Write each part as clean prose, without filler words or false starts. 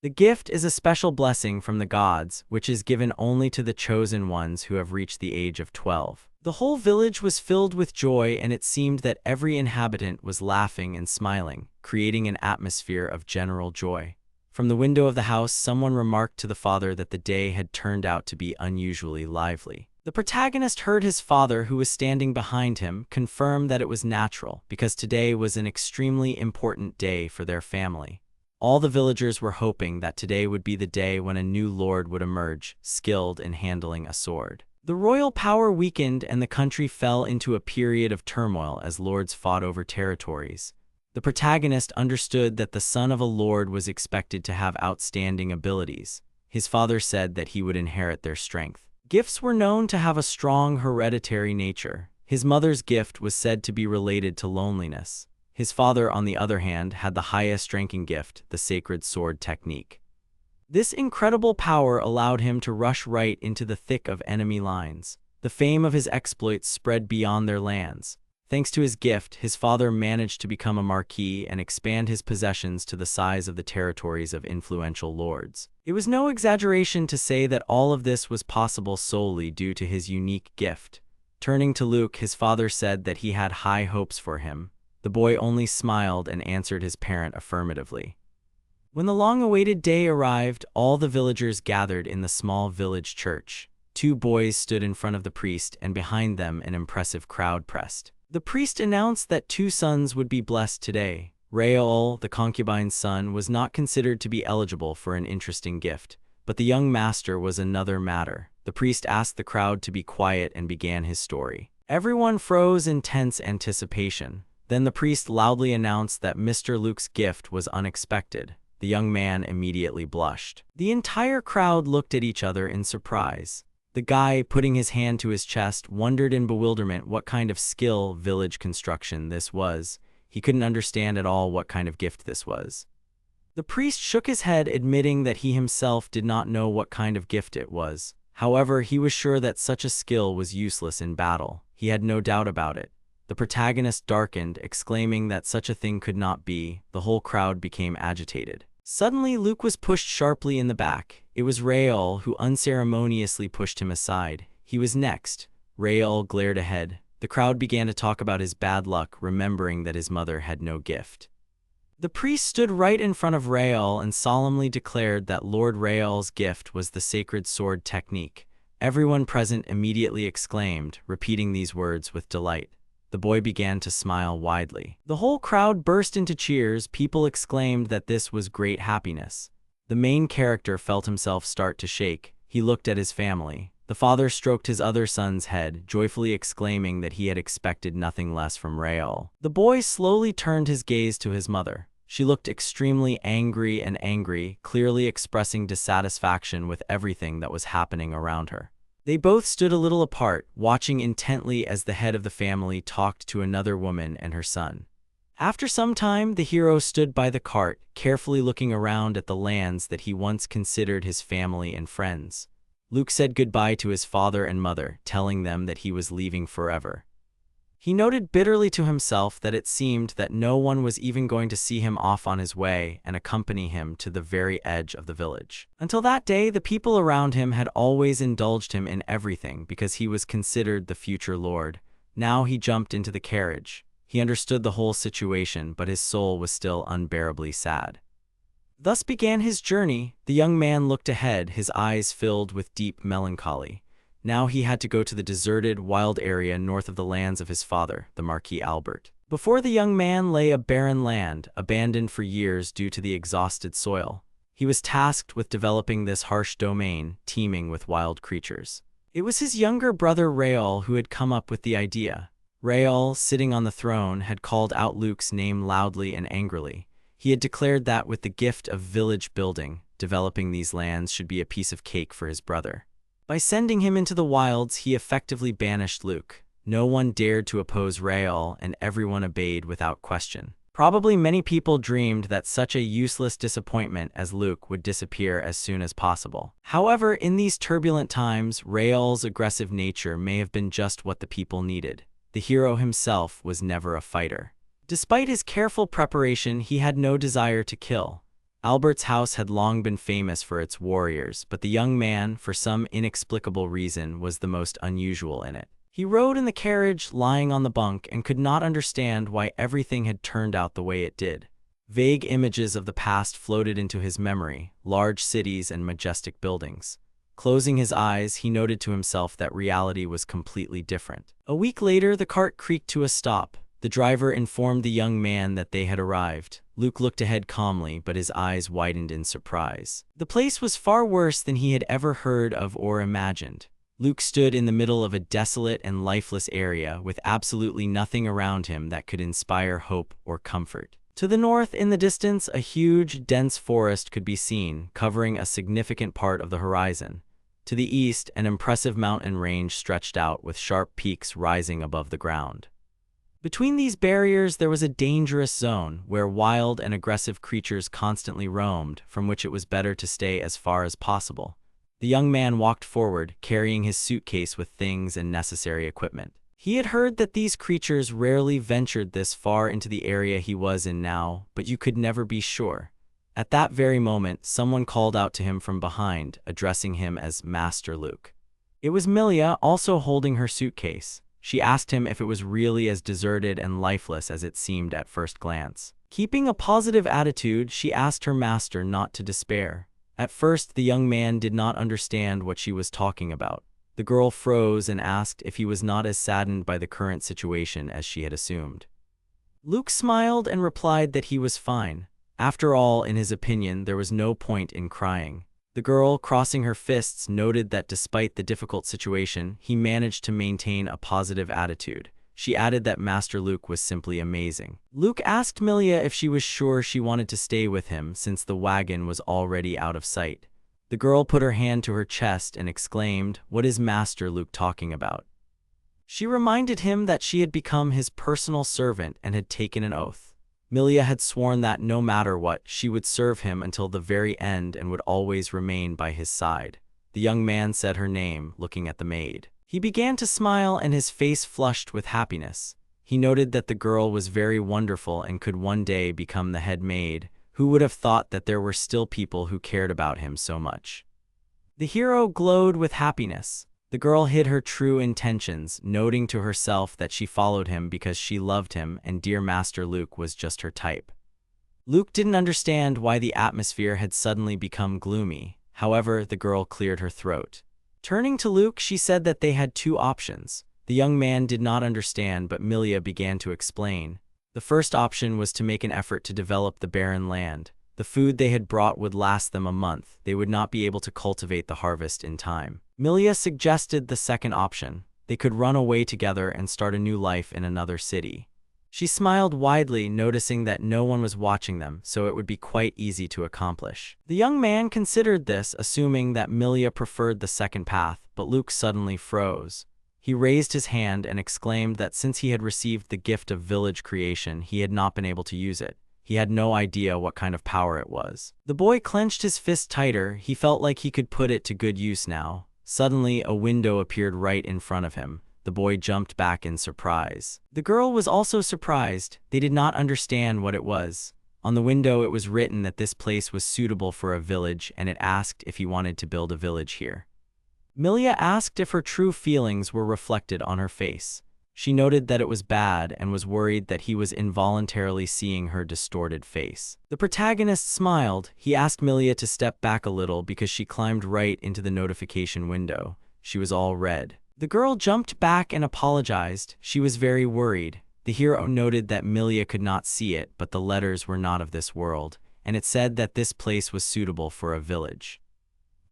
The gift is a special blessing from the gods, which is given only to the chosen ones who have reached the age of 12. The whole village was filled with joy, and it seemed that every inhabitant was laughing and smiling, creating an atmosphere of general joy. From the window of the house, someone remarked to the father that the day had turned out to be unusually lively. The protagonist heard his father, who was standing behind him, confirm that it was natural, because today was an extremely important day for their family. All the villagers were hoping that today would be the day when a new lord would emerge, skilled in handling a sword. The royal power weakened and the country fell into a period of turmoil as lords fought over territories. The protagonist understood that the son of a lord was expected to have outstanding abilities. His father said that he would inherit their strength. Gifts were known to have a strong hereditary nature. His mother's gift was said to be related to loneliness. His father, on the other hand, had the highest-ranking gift, the sacred sword technique. This incredible power allowed him to rush right into the thick of enemy lines. The fame of his exploits spread beyond their lands. Thanks to his gift, his father managed to become a marquis and expand his possessions to the size of the territories of influential lords. It was no exaggeration to say that all of this was possible solely due to his unique gift. Turning to Luke, his father said that he had high hopes for him. The boy only smiled and answered his parent affirmatively. When the long-awaited day arrived, all the villagers gathered in the small village church. Two boys stood in front of the priest, and behind them an impressive crowd pressed. The priest announced that two sons would be blessed today. Raoul, the concubine's son, was not considered to be eligible for an interesting gift, but the young master was another matter. The priest asked the crowd to be quiet and began his story. Everyone froze in tense anticipation. Then the priest loudly announced that Mr. Luke's gift was unexpected. The young man immediately blushed. The entire crowd looked at each other in surprise. The guy, putting his hand to his chest, wondered in bewilderment what kind of skill village construction this was. He couldn't understand at all what kind of gift this was. The priest shook his head, admitting that he himself did not know what kind of gift it was. However, he was sure that such a skill was useless in battle. He had no doubt about it. The protagonist darkened, exclaiming that such a thing could not be. The whole crowd became agitated. Suddenly, Luke was pushed sharply in the back. It was Raoul who unceremoniously pushed him aside. He was next. Raoul glared ahead. The crowd began to talk about his bad luck, remembering that his mother had no gift. The priest stood right in front of Raoul and solemnly declared that Lord Raoul's gift was the sacred sword technique. Everyone present immediately exclaimed, repeating these words with delight. The boy began to smile widely. The whole crowd burst into cheers. People exclaimed that this was great happiness. The main character felt himself start to shake. He looked at his family. The father stroked his other son's head, joyfully exclaiming that he had expected nothing less from Raoul. The boy slowly turned his gaze to his mother. She looked extremely angry, clearly expressing dissatisfaction with everything that was happening around her. They both stood a little apart, watching intently as the head of the family talked to another woman and her son. After some time, the hero stood by the cart, carefully looking around at the lands that he once considered his family and friends. Luke said goodbye to his father and mother, telling them that he was leaving forever. He noted bitterly to himself that it seemed that no one was even going to see him off on his way and accompany him to the very edge of the village. Until that day, the people around him had always indulged him in everything because he was considered the future lord. Now he jumped into the carriage. He understood the whole situation, but his soul was still unbearably sad. Thus began his journey. The young man looked ahead, his eyes filled with deep melancholy. Now he had to go to the deserted, wild area north of the lands of his father, the Marquis Albert. Before the young man lay a barren land, abandoned for years due to the exhausted soil. He was tasked with developing this harsh domain, teeming with wild creatures. It was his younger brother Raoul who had come up with the idea. Raoul, sitting on the throne, had called out Luke's name loudly and angrily. He had declared that with the gift of village building, developing these lands should be a piece of cake for his brother. By sending him into the wilds, he effectively banished Luke. No one dared to oppose Raoul, and everyone obeyed without question. Probably many people dreamed that such a useless disappointment as Luke would disappear as soon as possible. However, in these turbulent times, Raoul's aggressive nature may have been just what the people needed. The hero himself was never a fighter. Despite his careful preparation, he had no desire to kill. Albert's house had long been famous for its warriors, but the young man, for some inexplicable reason, was the most unusual in it. He rode in the carriage, lying on the bunk, and could not understand why everything had turned out the way it did. Vague images of the past floated into his memory, large cities and majestic buildings. Closing his eyes, he noted to himself that reality was completely different. A week later, the cart creaked to a stop. The driver informed the young man that they had arrived. Luke looked ahead calmly, but his eyes widened in surprise. The place was far worse than he had ever heard of or imagined. Luke stood in the middle of a desolate and lifeless area with absolutely nothing around him that could inspire hope or comfort. To the north, in the distance, a huge, dense forest could be seen, covering a significant part of the horizon. To the east, an impressive mountain range stretched out with sharp peaks rising above the ground. Between these barriers, there was a dangerous zone where wild and aggressive creatures constantly roamed, from which it was better to stay as far as possible. The young man walked forward, carrying his suitcase with things and necessary equipment. He had heard that these creatures rarely ventured this far into the area he was in now, but you could never be sure. At that very moment, someone called out to him from behind, addressing him as Master Luke. It was Milia, also holding her suitcase. She asked him if it was really as deserted and lifeless as it seemed at first glance. Keeping a positive attitude, she asked her master not to despair. At first, the young man did not understand what she was talking about. The girl froze and asked if he was not as saddened by the current situation as she had assumed. Luke smiled and replied that he was fine. After all, in his opinion, there was no point in crying. The girl, crossing her fists, noted that despite the difficult situation, he managed to maintain a positive attitude. She added that Master Luke was simply amazing. Luke asked Milia if she was sure she wanted to stay with him since the wagon was already out of sight. The girl put her hand to her chest and exclaimed, "What is Master Luke talking about?" She reminded him that she had become his personal servant and had taken an oath. Milia had sworn that no matter what, she would serve him until the very end and would always remain by his side. The young man said her name, looking at the maid. He began to smile and his face flushed with happiness. He noted that the girl was very wonderful and could one day become the head maid. Who would have thought that there were still people who cared about him so much? The hero glowed with happiness. The girl hid her true intentions, noting to herself that she followed him because she loved him and dear Master Luke was just her type. Luke didn't understand why the atmosphere had suddenly become gloomy. However, the girl cleared her throat. Turning to Luke, she said that they had two options. The young man did not understand, but Milia began to explain. The first option was to make an effort to develop the barren land. The food they had brought would last them a month. They would not be able to cultivate the harvest in time. Milia suggested the second option. They could run away together and start a new life in another city. She smiled widely, noticing that no one was watching them, so it would be quite easy to accomplish. The young man considered this, assuming that Milia preferred the second path, but Luke suddenly froze. He raised his hand and exclaimed that since he had received the gift of village creation, he had not been able to use it. He had no idea what kind of power it was. The boy clenched his fist tighter. He felt like he could put it to good use now. Suddenly, a window appeared right in front of him. The boy jumped back in surprise. The girl was also surprised. They did not understand what it was. On the window, it was written that this place was suitable for a village, and it asked if he wanted to build a village here. Milia asked if her true feelings were reflected on her face. She noted that it was bad and was worried that he was involuntarily seeing her distorted face. The protagonist smiled. He asked Milia to step back a little because she climbed right into the notification window. She was all red. The girl jumped back and apologized. She was very worried. The hero noted that Milia could not see it, but the letters were not of this world, and it said that this place was suitable for a village.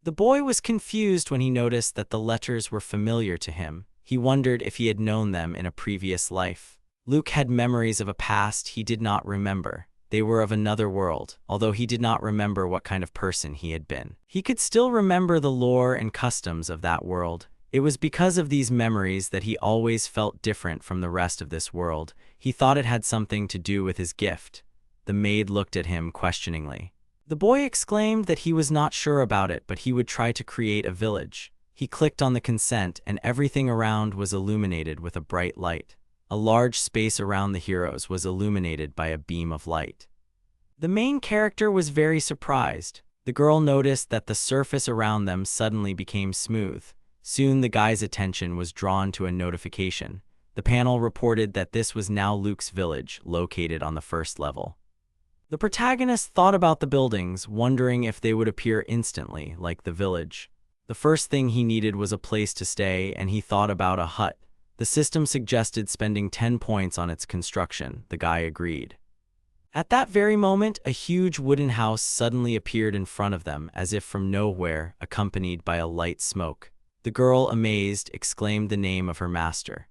The boy was confused when he noticed that the letters were familiar to him. He wondered if he had known them in a previous life. Luke had memories of a past he did not remember. They were of another world, although he did not remember what kind of person he had been. He could still remember the lore and customs of that world. It was because of these memories that he always felt different from the rest of this world. He thought it had something to do with his gift. The maid looked at him questioningly. The boy exclaimed that he was not sure about it, but he would try to create a village. He clicked on the consent, and everything around was illuminated with a bright light. A large space around the heroes was illuminated by a beam of light. The main character was very surprised. The girl noticed that the surface around them suddenly became smooth. Soon the guy's attention was drawn to a notification. The panel reported that this was now Luke's village, located on the first level. The protagonist thought about the buildings, wondering if they would appear instantly, like the village. The first thing he needed was a place to stay, and he thought about a hut. The system suggested spending 10 points on its construction. The guy agreed. At that very moment, a huge wooden house suddenly appeared in front of them, as if from nowhere, accompanied by a light smoke. The girl, amazed, exclaimed the name of her master.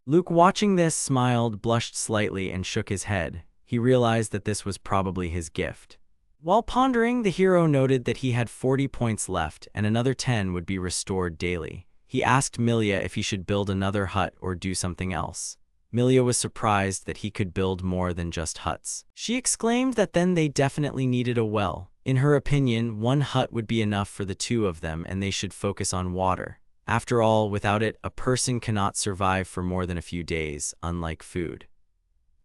Luke, watching this, smiled, blushed slightly, and shook his head. He realized that this was probably his gift. While pondering, the hero noted that he had 40 points left, and another 10 would be restored daily. He asked Milia if he should build another hut or do something else. Milia was surprised that he could build more than just huts. She exclaimed that then they definitely needed a well. In her opinion, one hut would be enough for the two of them, and they should focus on water. After all, without it, a person cannot survive for more than a few days, unlike food.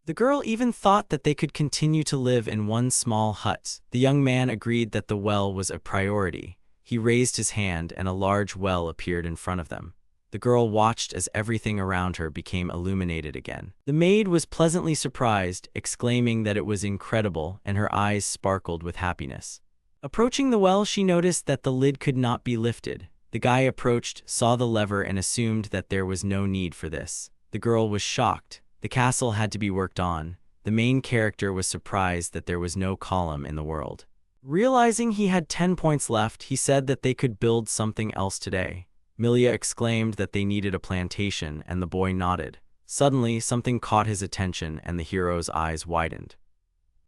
The girl even thought that they could continue to live in one small hut. The young man agreed that the well was a priority. He raised his hand, and a large well appeared in front of them. The girl watched as everything around her became illuminated again. The maid was pleasantly surprised, exclaiming that it was incredible, and her eyes sparkled with happiness. Approaching the well, she noticed that the lid could not be lifted. The guy approached, saw the lever, and assumed that there was no need for this. The girl was shocked. The castle had to be worked on. The main character was surprised that there was no column in the world. Realizing he had 10 points left, he said that they could build something else today. Milia exclaimed that they needed a plantation, and the boy nodded. Suddenly, something caught his attention, and the hero's eyes widened.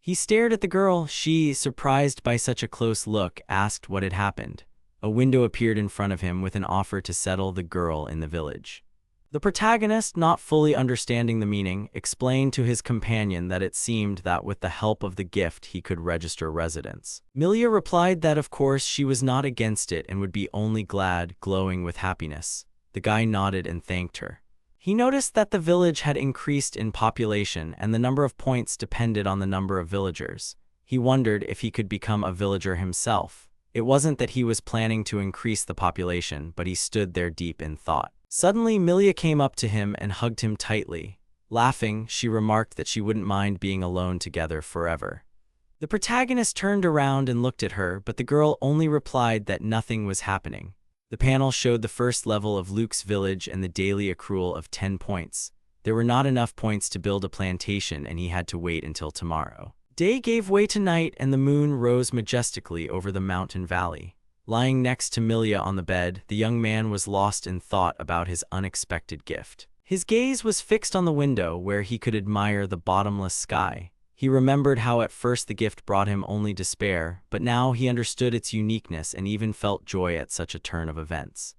He stared at the girl. She, surprised by such a close look, asked what had happened. A window appeared in front of him with an offer to settle the girl in the village. The protagonist, not fully understanding the meaning, explained to his companion that it seemed that with the help of the gift he could register residence. Milia replied that of course she was not against it and would be only glad, glowing with happiness. The guy nodded and thanked her. He noticed that the village had increased in population and the number of points depended on the number of villagers. He wondered if he could become a villager himself. It wasn't that he was planning to increase the population, but he stood there deep in thought. Suddenly, Milia came up to him and hugged him tightly. Laughing, she remarked that she wouldn't mind being alone together forever. The protagonist turned around and looked at her, but the girl only replied that nothing was happening. The panel showed the first level of Luke's village and the daily accrual of 10 points. There were not enough points to build a plantation, and he had to wait until tomorrow. Day gave way to night, and the moon rose majestically over the mountain valley. Lying next to Milia on the bed, the young man was lost in thought about his unexpected gift. His gaze was fixed on the window, where he could admire the bottomless sky. He remembered how at first the gift brought him only despair, but now he understood its uniqueness and even felt joy at such a turn of events.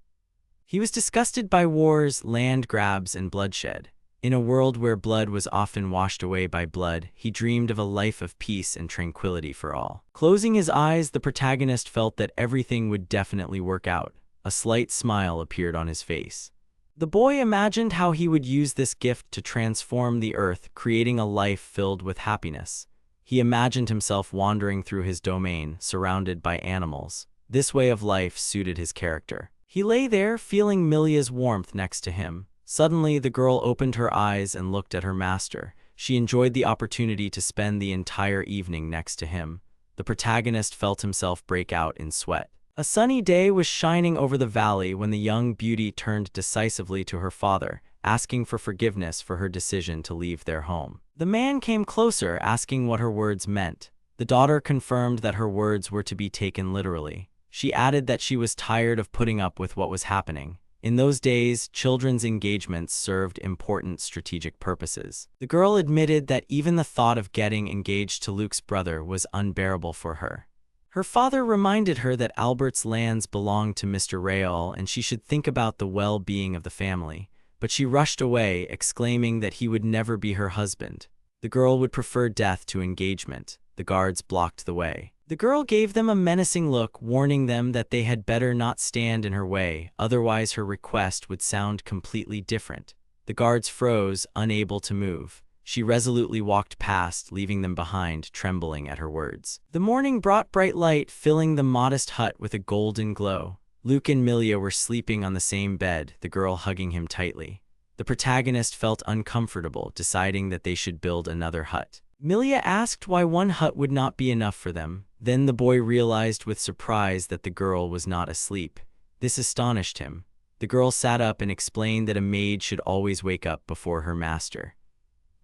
He was disgusted by wars, land grabs, and bloodshed. In a world where blood was often washed away by blood, he dreamed of a life of peace and tranquility for all. Closing his eyes, the protagonist felt that everything would definitely work out. A slight smile appeared on his face. The boy imagined how he would use this gift to transform the earth, creating a life filled with happiness. He imagined himself wandering through his domain, surrounded by animals. This way of life suited his character. He lay there, feeling Milia's warmth next to him. Suddenly, the girl opened her eyes and looked at her master. She enjoyed the opportunity to spend the entire evening next to him. The protagonist felt himself break out in sweat. A sunny day was shining over the valley when the young beauty turned decisively to her father, asking for forgiveness for her decision to leave their home. The man came closer, asking what her words meant. The daughter confirmed that her words were to be taken literally. She added that she was tired of putting up with what was happening. In those days, children's engagements served important strategic purposes. The girl admitted that even the thought of getting engaged to Luke's brother was unbearable for her. Her father reminded her that Albert's lands belonged to Mr. Raoul and she should think about the well-being of the family, but she rushed away, exclaiming that he would never be her husband. The girl would prefer death to engagement. The guards blocked the way. The girl gave them a menacing look, warning them that they had better not stand in her way, otherwise her request would sound completely different. The guards froze, unable to move. She resolutely walked past, leaving them behind, trembling at her words. The morning brought bright light, filling the modest hut with a golden glow. Luke and Milia were sleeping on the same bed, the girl hugging him tightly. The protagonist felt uncomfortable, deciding that they should build another hut. Milia asked why one hut would not be enough for them. Then the boy realized with surprise that the girl was not asleep. This astonished him. The girl sat up and explained that a maid should always wake up before her master.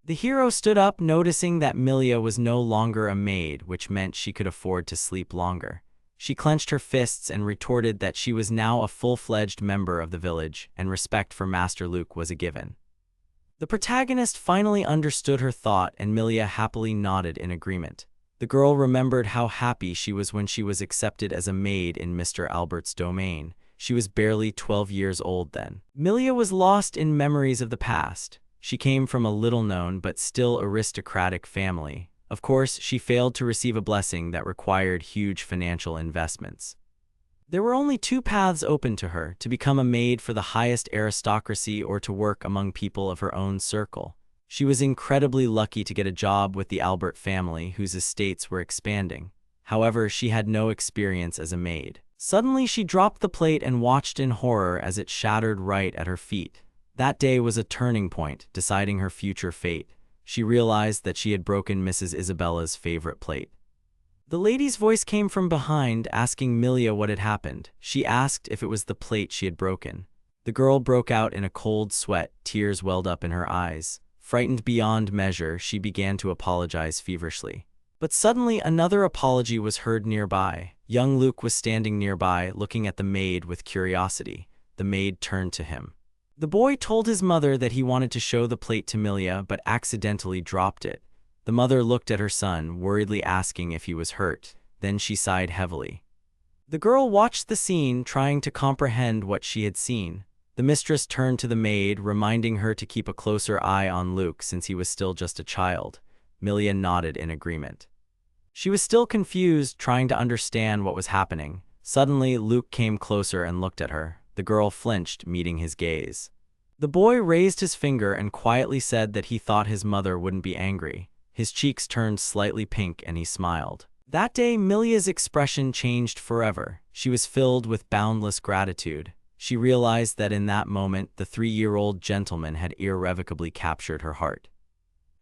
The hero stood up, noticing that Milia was no longer a maid, which meant she could afford to sleep longer. She clenched her fists and retorted that she was now a full-fledged member of the village, and respect for Master Luke was a given. The protagonist finally understood her thought, and Milia happily nodded in agreement. The girl remembered how happy she was when she was accepted as a maid in Mr. Albert's domain. She was barely 12 years old then. Milia was lost in memories of the past. She came from a little-known but still aristocratic family. Of course, she failed to receive a blessing that required huge financial investments. There were only two paths open to her: to become a maid for the highest aristocracy or to work among people of her own circle. She was incredibly lucky to get a job with the Albert family, whose estates were expanding. However, she had no experience as a maid. Suddenly, she dropped the plate and watched in horror as it shattered right at her feet. That day was a turning point, deciding her future fate. She realized that she had broken Mrs. Isabella's favorite plate. The lady's voice came from behind, asking Milia what had happened. She asked if it was the plate she had broken. The girl broke out in a cold sweat, tears welled up in her eyes. Frightened beyond measure, she began to apologize feverishly. But suddenly another apology was heard nearby. Young Luke was standing nearby, looking at the maid with curiosity. The maid turned to him. The boy told his mother that he wanted to show the plate to Milia, but accidentally dropped it. The mother looked at her son, worriedly asking if he was hurt. Then she sighed heavily. The girl watched the scene, trying to comprehend what she had seen. The mistress turned to the maid, reminding her to keep a closer eye on Luke since he was still just a child. Milia nodded in agreement. She was still confused, trying to understand what was happening. Suddenly, Luke came closer and looked at her. The girl flinched, meeting his gaze. The boy raised his finger and quietly said that he thought his mother wouldn't be angry. His cheeks turned slightly pink and he smiled. That day, Milia's expression changed forever. She was filled with boundless gratitude. She realized that in that moment, the 3-year-old gentleman had irrevocably captured her heart.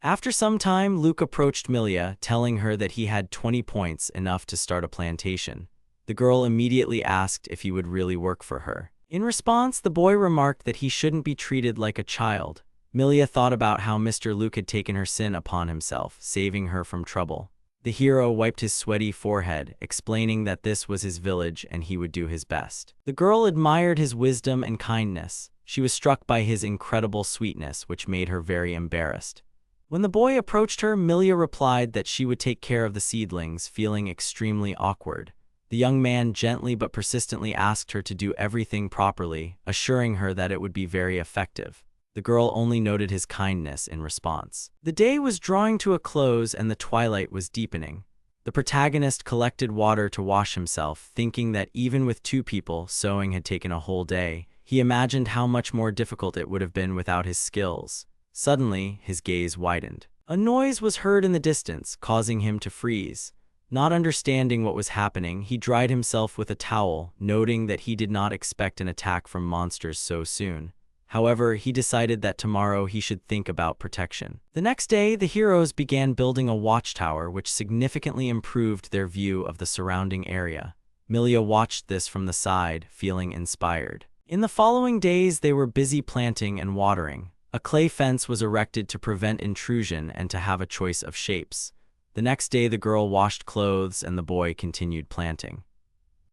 After some time, Luke approached Milia, telling her that he had 20 points, enough to start a plantation. The girl immediately asked if he would really work for her. In response, the boy remarked that he shouldn't be treated like a child. Milia thought about how Mr. Luke had taken her sin upon himself, saving her from trouble. The hero wiped his sweaty forehead, explaining that this was his village and he would do his best. The girl admired his wisdom and kindness. She was struck by his incredible sweetness, which made her very embarrassed. When the boy approached her, Milia replied that she would take care of the seedlings, feeling extremely awkward. The young man gently but persistently asked her to do everything properly, assuring her that it would be very effective. The girl only noted his kindness in response. The day was drawing to a close and the twilight was deepening. The protagonist collected water to wash himself, thinking that even with 2 people, sewing had taken a whole day. He imagined how much more difficult it would have been without his skills. Suddenly, his gaze widened. A noise was heard in the distance, causing him to freeze. Not understanding what was happening, he dried himself with a towel, noting that he did not expect an attack from monsters so soon. However, he decided that tomorrow he should think about protection. The next day, the heroes began building a watchtower which significantly improved their view of the surrounding area. Milia watched this from the side, feeling inspired. In the following days, they were busy planting and watering. A clay fence was erected to prevent intrusion and to have a choice of shapes. The next day, the girl washed clothes and the boy continued planting.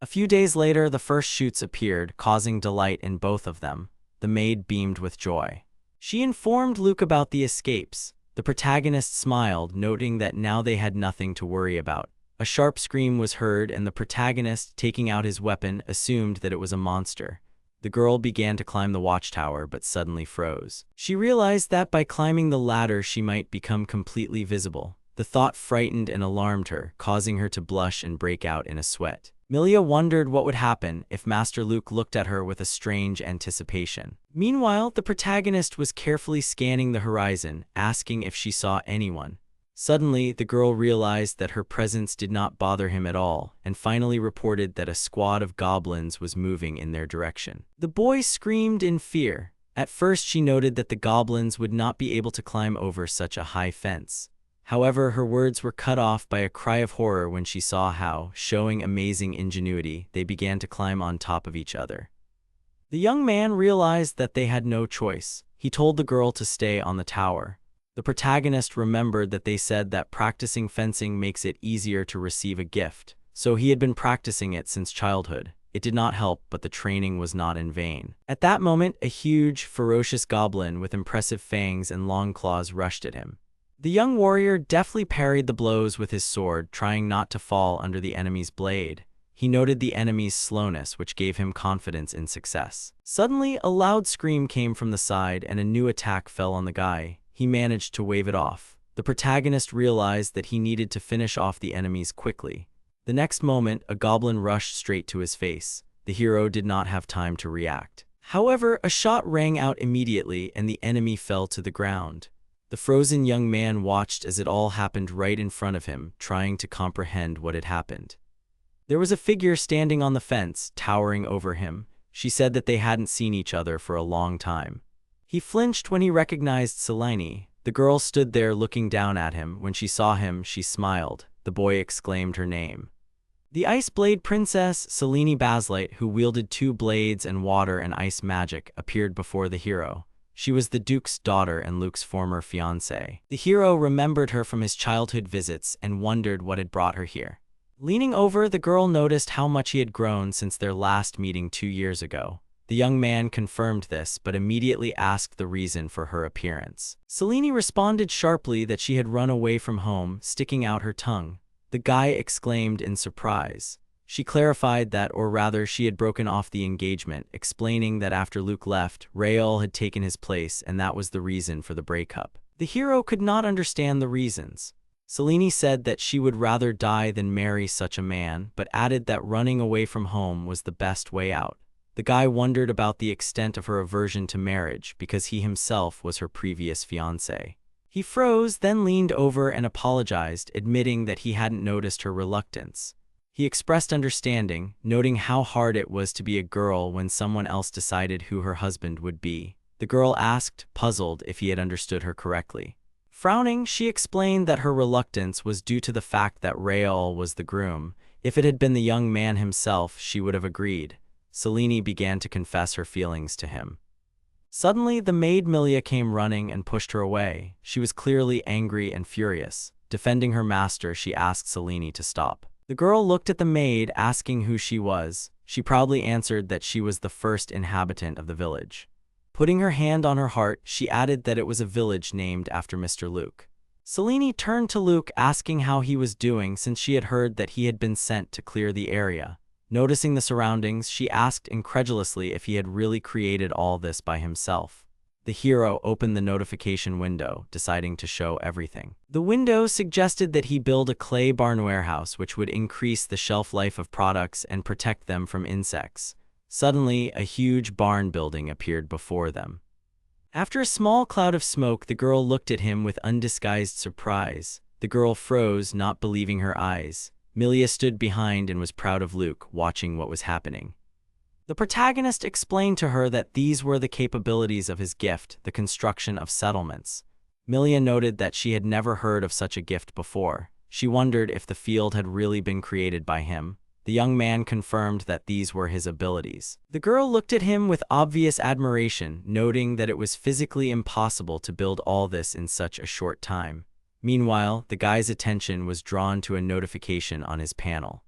A few days later, the first shoots appeared, causing delight in both of them. The maid beamed with joy. She informed Luke about the escapes. The protagonist smiled, noting that now they had nothing to worry about. A sharp scream was heard, and the protagonist, taking out his weapon, assumed that it was a monster. The girl began to climb the watchtower, but suddenly froze. She realized that by climbing the ladder she might become completely visible. The thought frightened and alarmed her, causing her to blush and break out in a sweat. Milia wondered what would happen if Master Luke looked at her with a strange anticipation. Meanwhile, the protagonist was carefully scanning the horizon, asking if she saw anyone. Suddenly, the girl realized that her presence did not bother him at all, and finally reported that a squad of goblins was moving in their direction. The boy screamed in fear. At first, she noted that the goblins would not be able to climb over such a high fence. However, her words were cut off by a cry of horror when she saw how, showing amazing ingenuity, they began to climb on top of each other. The young man realized that they had no choice. He told the girl to stay on the tower. The protagonist remembered that they said that practicing fencing makes it easier to receive a gift, so he had been practicing it since childhood. It did not help, but the training was not in vain. At that moment, a huge, ferocious goblin with impressive fangs and long claws rushed at him. The young warrior deftly parried the blows with his sword, trying not to fall under the enemy's blade. He noted the enemy's slowness, which gave him confidence in success. Suddenly, a loud scream came from the side and a new attack fell on the guy. He managed to wave it off. The protagonist realized that he needed to finish off the enemies quickly. The next moment, a goblin rushed straight to his face. The hero did not have time to react. However, a shot rang out immediately and the enemy fell to the ground. The frozen young man watched as it all happened right in front of him, trying to comprehend what had happened. There was a figure standing on the fence, towering over him. She said that they hadn't seen each other for a long time. He flinched when he recognized Selene. The girl stood there looking down at him. When she saw him, she smiled. The boy exclaimed her name. The Ice Blade Princess, Selene Baslight, who wielded 2 blades and water and ice magic, appeared before the hero. She was the Duke's daughter and Luke's former fiancée. The hero remembered her from his childhood visits and wondered what had brought her here. Leaning over, the girl noticed how much he had grown since their last meeting 2 years ago. The young man confirmed this, but immediately asked the reason for her appearance. Selene responded sharply that she had run away from home, sticking out her tongue. The guy exclaimed in surprise. She clarified that, or rather, she had broken off the engagement, explaining that after Luke left, Rael had taken his place and that was the reason for the breakup. The hero could not understand the reasons. Selene said that she would rather die than marry such a man, but added that running away from home was the best way out. The guy wondered about the extent of her aversion to marriage because he himself was her previous fiancé. He froze, then leaned over and apologized, admitting that he hadn't noticed her reluctance. He expressed understanding, noting how hard it was to be a girl when someone else decided who her husband would be. The girl asked, puzzled, if he had understood her correctly. Frowning, she explained that her reluctance was due to the fact that Rael was the groom. If it had been the young man himself, she would have agreed. Selene began to confess her feelings to him. Suddenly, the maid Milia came running and pushed her away. She was clearly angry and furious. Defending her master, she asked Selene to stop. The girl looked at the maid, asking who she was. She proudly answered that she was the first inhabitant of the village. Putting her hand on her heart, she added that it was a village named after Mr. Luke. Selene turned to Luke, asking how he was doing since she had heard that he had been sent to clear the area. Noticing the surroundings, she asked incredulously if he had really created all this by himself. The hero opened the notification window, deciding to show everything. The window suggested that he build a clay barn warehouse which would increase the shelf life of products and protect them from insects. Suddenly, a huge barn building appeared before them. After a small cloud of smoke, the girl looked at him with undisguised surprise. The girl froze, not believing her eyes. Milia stood behind and was proud of Luke, watching what was happening. The protagonist explained to her that these were the capabilities of his gift, the construction of settlements. Milia noted that she had never heard of such a gift before. She wondered if the field had really been created by him. The young man confirmed that these were his abilities. The girl looked at him with obvious admiration, noting that it was physically impossible to build all this in such a short time. Meanwhile, the guy's attention was drawn to a notification on his panel.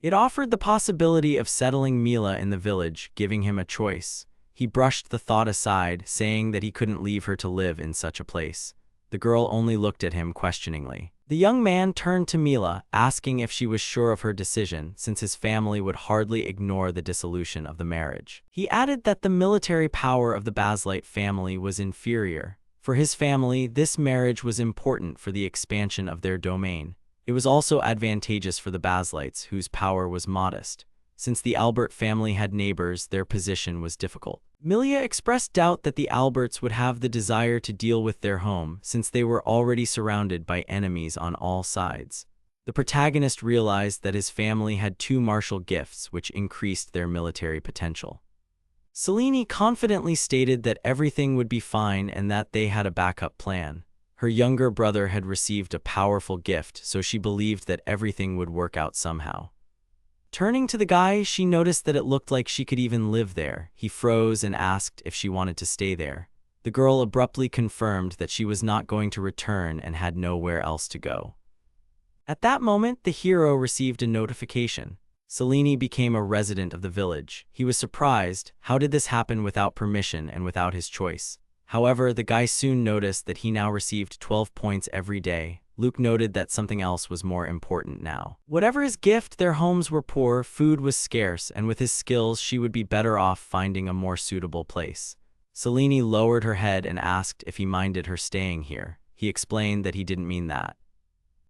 It offered the possibility of settling Mila in the village, giving him a choice. He brushed the thought aside, saying that he couldn't leave her to live in such a place. The girl only looked at him questioningly. The young man turned to Mila, asking if she was sure of her decision, since his family would hardly ignore the dissolution of the marriage. He added that the military power of the Baslight family was inferior. For his family, this marriage was important for the expansion of their domain. It was also advantageous for the Baslites, whose power was modest. Since the Albert family had neighbors, their position was difficult. Milia expressed doubt that the Alberts would have the desire to deal with their home, since they were already surrounded by enemies on all sides. The protagonist realized that his family had two martial gifts, which increased their military potential. Selene confidently stated that everything would be fine and that they had a backup plan. Her younger brother had received a powerful gift, so she believed that everything would work out somehow. Turning to the guy, she noticed that it looked like she could even live there. He froze and asked if she wanted to stay there. The girl abruptly confirmed that she was not going to return and had nowhere else to go. At that moment, the hero received a notification. Selene became a resident of the village. He was surprised. How did this happen without permission and without his choice? However, the guy soon noticed that he now received 12 points every day. Luke noted that something else was more important now. Whatever his gift, their homes were poor, food was scarce, and with his skills, she would be better off finding a more suitable place. Selene lowered her head and asked if he minded her staying here. He explained that he didn't mean that.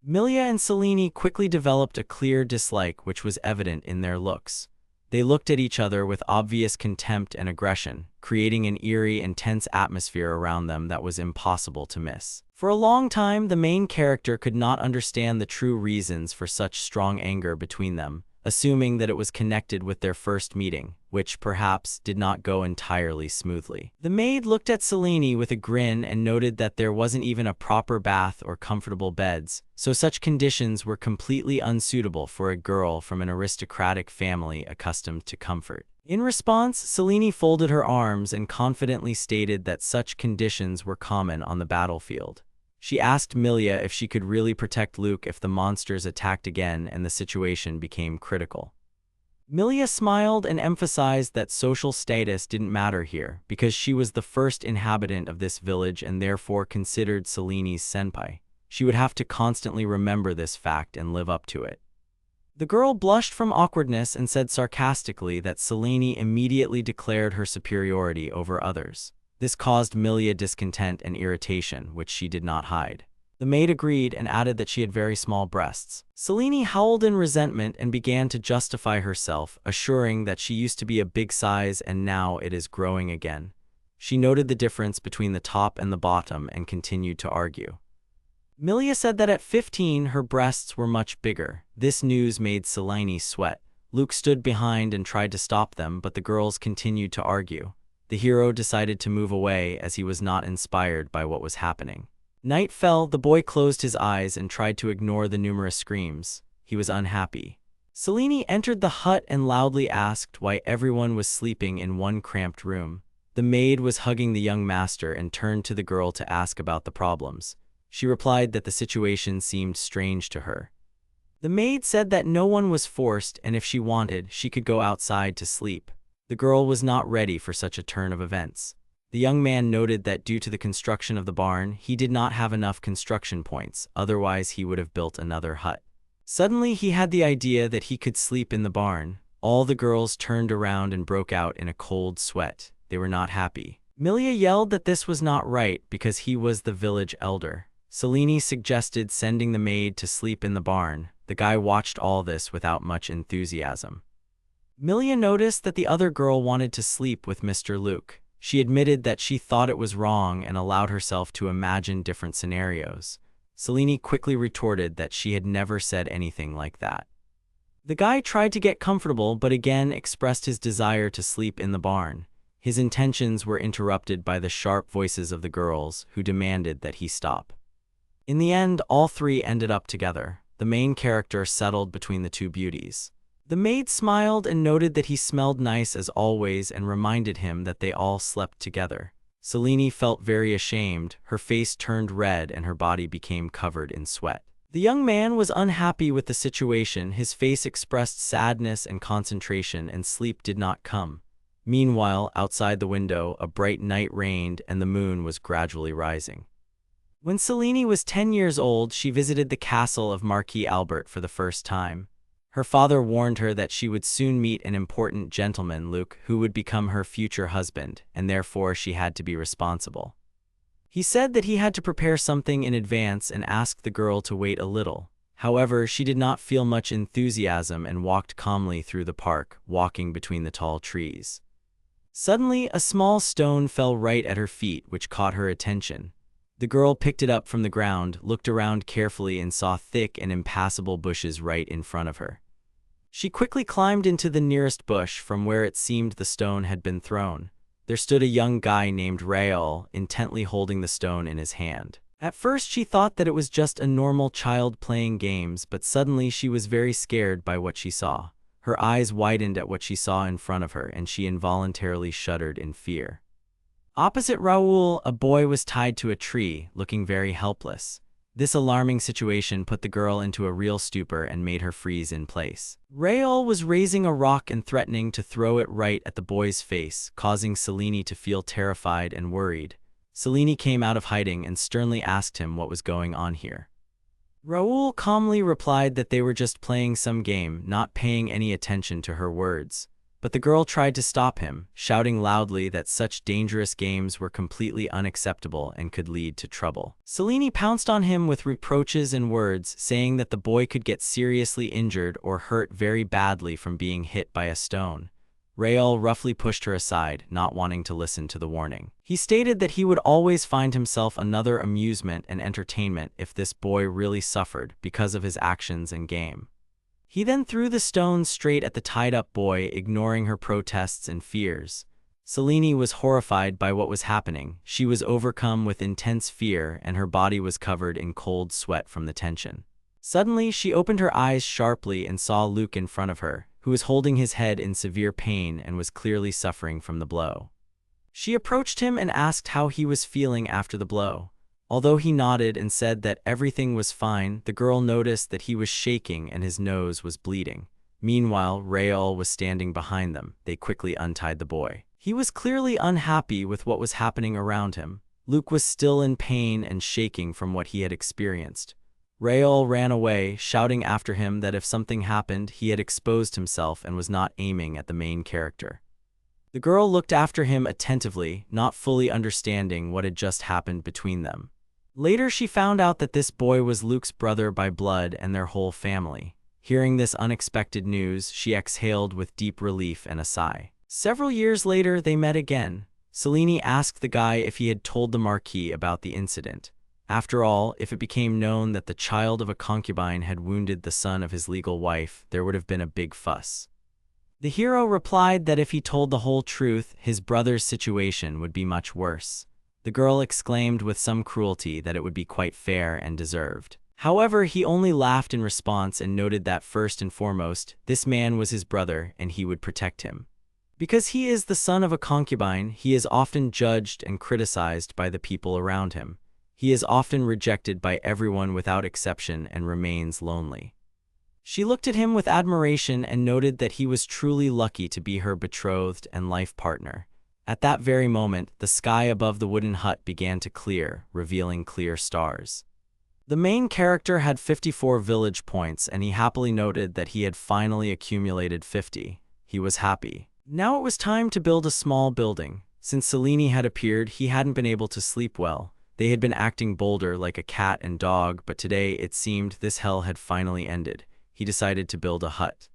Milia and Selene quickly developed a clear dislike, which was evident in their looks. They looked at each other with obvious contempt and aggression, creating an eerie and tense atmosphere around them that was impossible to miss. For a long time, the main character could not understand the true reasons for such strong anger between them, assuming that it was connected with their first meeting, which perhaps did not go entirely smoothly. The maid looked at Selene with a grin and noted that there wasn't even a proper bath or comfortable beds, so such conditions were completely unsuitable for a girl from an aristocratic family accustomed to comfort. In response, Selene folded her arms and confidently stated that such conditions were common on the battlefield. She asked Milia if she could really protect Luke if the monsters attacked again and the situation became critical. Milia smiled and emphasized that social status didn't matter here, because she was the first inhabitant of this village and therefore considered Selene's senpai. She would have to constantly remember this fact and live up to it. The girl blushed from awkwardness and said sarcastically that Selene immediately declared her superiority over others. This caused Milia discontent and irritation, which she did not hide. The maid agreed and added that she had very small breasts. Selene howled in resentment and began to justify herself, assuring that she used to be a big size and now it is growing again. She noted the difference between the top and the bottom and continued to argue. Milia said that at 15 her breasts were much bigger. This news made Selene sweat. Luke stood behind and tried to stop them, but the girls continued to argue. The hero decided to move away as he was not inspired by what was happening. Night fell, the boy closed his eyes and tried to ignore the numerous screams. He was unhappy. Selene entered the hut and loudly asked why everyone was sleeping in one cramped room. The maid was hugging the young master and turned to the girl to ask about the problems. She replied that the situation seemed strange to her. The maid said that no one was forced and if she wanted, she could go outside to sleep. The girl was not ready for such a turn of events. The young man noted that due to the construction of the barn, he did not have enough construction points, otherwise he would have built another hut. Suddenly he had the idea that he could sleep in the barn. All the girls turned around and broke out in a cold sweat. They were not happy. Milia yelled that this was not right because he was the village elder. Selene suggested sending the maid to sleep in the barn. The guy watched all this without much enthusiasm. Milia noticed that the other girl wanted to sleep with Mr. Luke. She admitted that she thought it was wrong and allowed herself to imagine different scenarios. Selene quickly retorted that she had never said anything like that. The guy tried to get comfortable but again expressed his desire to sleep in the barn. His intentions were interrupted by the sharp voices of the girls, who demanded that he stop. In the end, all three ended up together. The main character settled between the two beauties. The maid smiled and noted that he smelled nice as always and reminded him that they all slept together. Selene felt very ashamed, her face turned red and her body became covered in sweat. The young man was unhappy with the situation, his face expressed sadness and concentration, and sleep did not come. Meanwhile, outside the window, a bright night reigned and the moon was gradually rising. When Selene was 10 years old, she visited the castle of Marquis Albert for the first time. Her father warned her that she would soon meet an important gentleman, Luke, who would become her future husband, and therefore she had to be responsible. He said that he had to prepare something in advance and asked the girl to wait a little. However, she did not feel much enthusiasm and walked calmly through the park, walking between the tall trees. Suddenly, a small stone fell right at her feet, which caught her attention. The girl picked it up from the ground, looked around carefully, and saw thick and impassable bushes right in front of her. She quickly climbed into the nearest bush from where it seemed the stone had been thrown. There stood a young guy named Raoul, intently holding the stone in his hand. At first she thought that it was just a normal child playing games, but suddenly she was very scared by what she saw. Her eyes widened at what she saw in front of her, and she involuntarily shuddered in fear. Opposite Raoul, a boy was tied to a tree, looking very helpless. This alarming situation put the girl into a real stupor and made her freeze in place. Raoul was raising a rock and threatening to throw it right at the boy's face, causing Selene to feel terrified and worried. Selene came out of hiding and sternly asked him what was going on here. Raoul calmly replied that they were just playing some game, not paying any attention to her words. But the girl tried to stop him, shouting loudly that such dangerous games were completely unacceptable and could lead to trouble. Selene pounced on him with reproaches and words, saying that the boy could get seriously injured or hurt very badly from being hit by a stone. Raoul roughly pushed her aside, not wanting to listen to the warning. He stated that he would always find himself another amusement and entertainment if this boy really suffered because of his actions and game. He then threw the stone straight at the tied-up boy, ignoring her protests and fears. Selene was horrified by what was happening. She was overcome with intense fear, and her body was covered in cold sweat from the tension. Suddenly, she opened her eyes sharply and saw Luke in front of her, who was holding his head in severe pain and was clearly suffering from the blow. She approached him and asked how he was feeling after the blow. Although he nodded and said that everything was fine, the girl noticed that he was shaking and his nose was bleeding. Meanwhile, Raoul was standing behind them. They quickly untied the boy. He was clearly unhappy with what was happening around him. Luke was still in pain and shaking from what he had experienced. Raoul ran away, shouting after him that if something happened, he had exposed himself and was not aiming at the main character. The girl looked after him attentively, not fully understanding what had just happened between them. Later, she found out that this boy was Luke's brother by blood and their whole family. Hearing this unexpected news, she exhaled with deep relief and a sigh. Several years later, they met again. Selene asked the guy if he had told the Marquis about the incident. After all, if it became known that the child of a concubine had wounded the son of his legal wife, there would have been a big fuss. The hero replied that if he told the whole truth, his brother's situation would be much worse. The girl exclaimed with some cruelty that it would be quite fair and deserved. However, he only laughed in response and noted that first and foremost, this man was his brother and he would protect him. Because he is the son of a concubine, he is often judged and criticized by the people around him. He is often rejected by everyone without exception and remains lonely. She looked at him with admiration and noted that he was truly lucky to be her betrothed and life partner. At that very moment, the sky above the wooden hut began to clear, revealing clear stars. The main character had 54 village points, and he happily noted that he had finally accumulated 50. He was happy. Now it was time to build a small building. Since Selene had appeared, he hadn't been able to sleep well. They had been acting bolder like a cat and dog, but today it seemed this hell had finally ended. He decided to build a hut.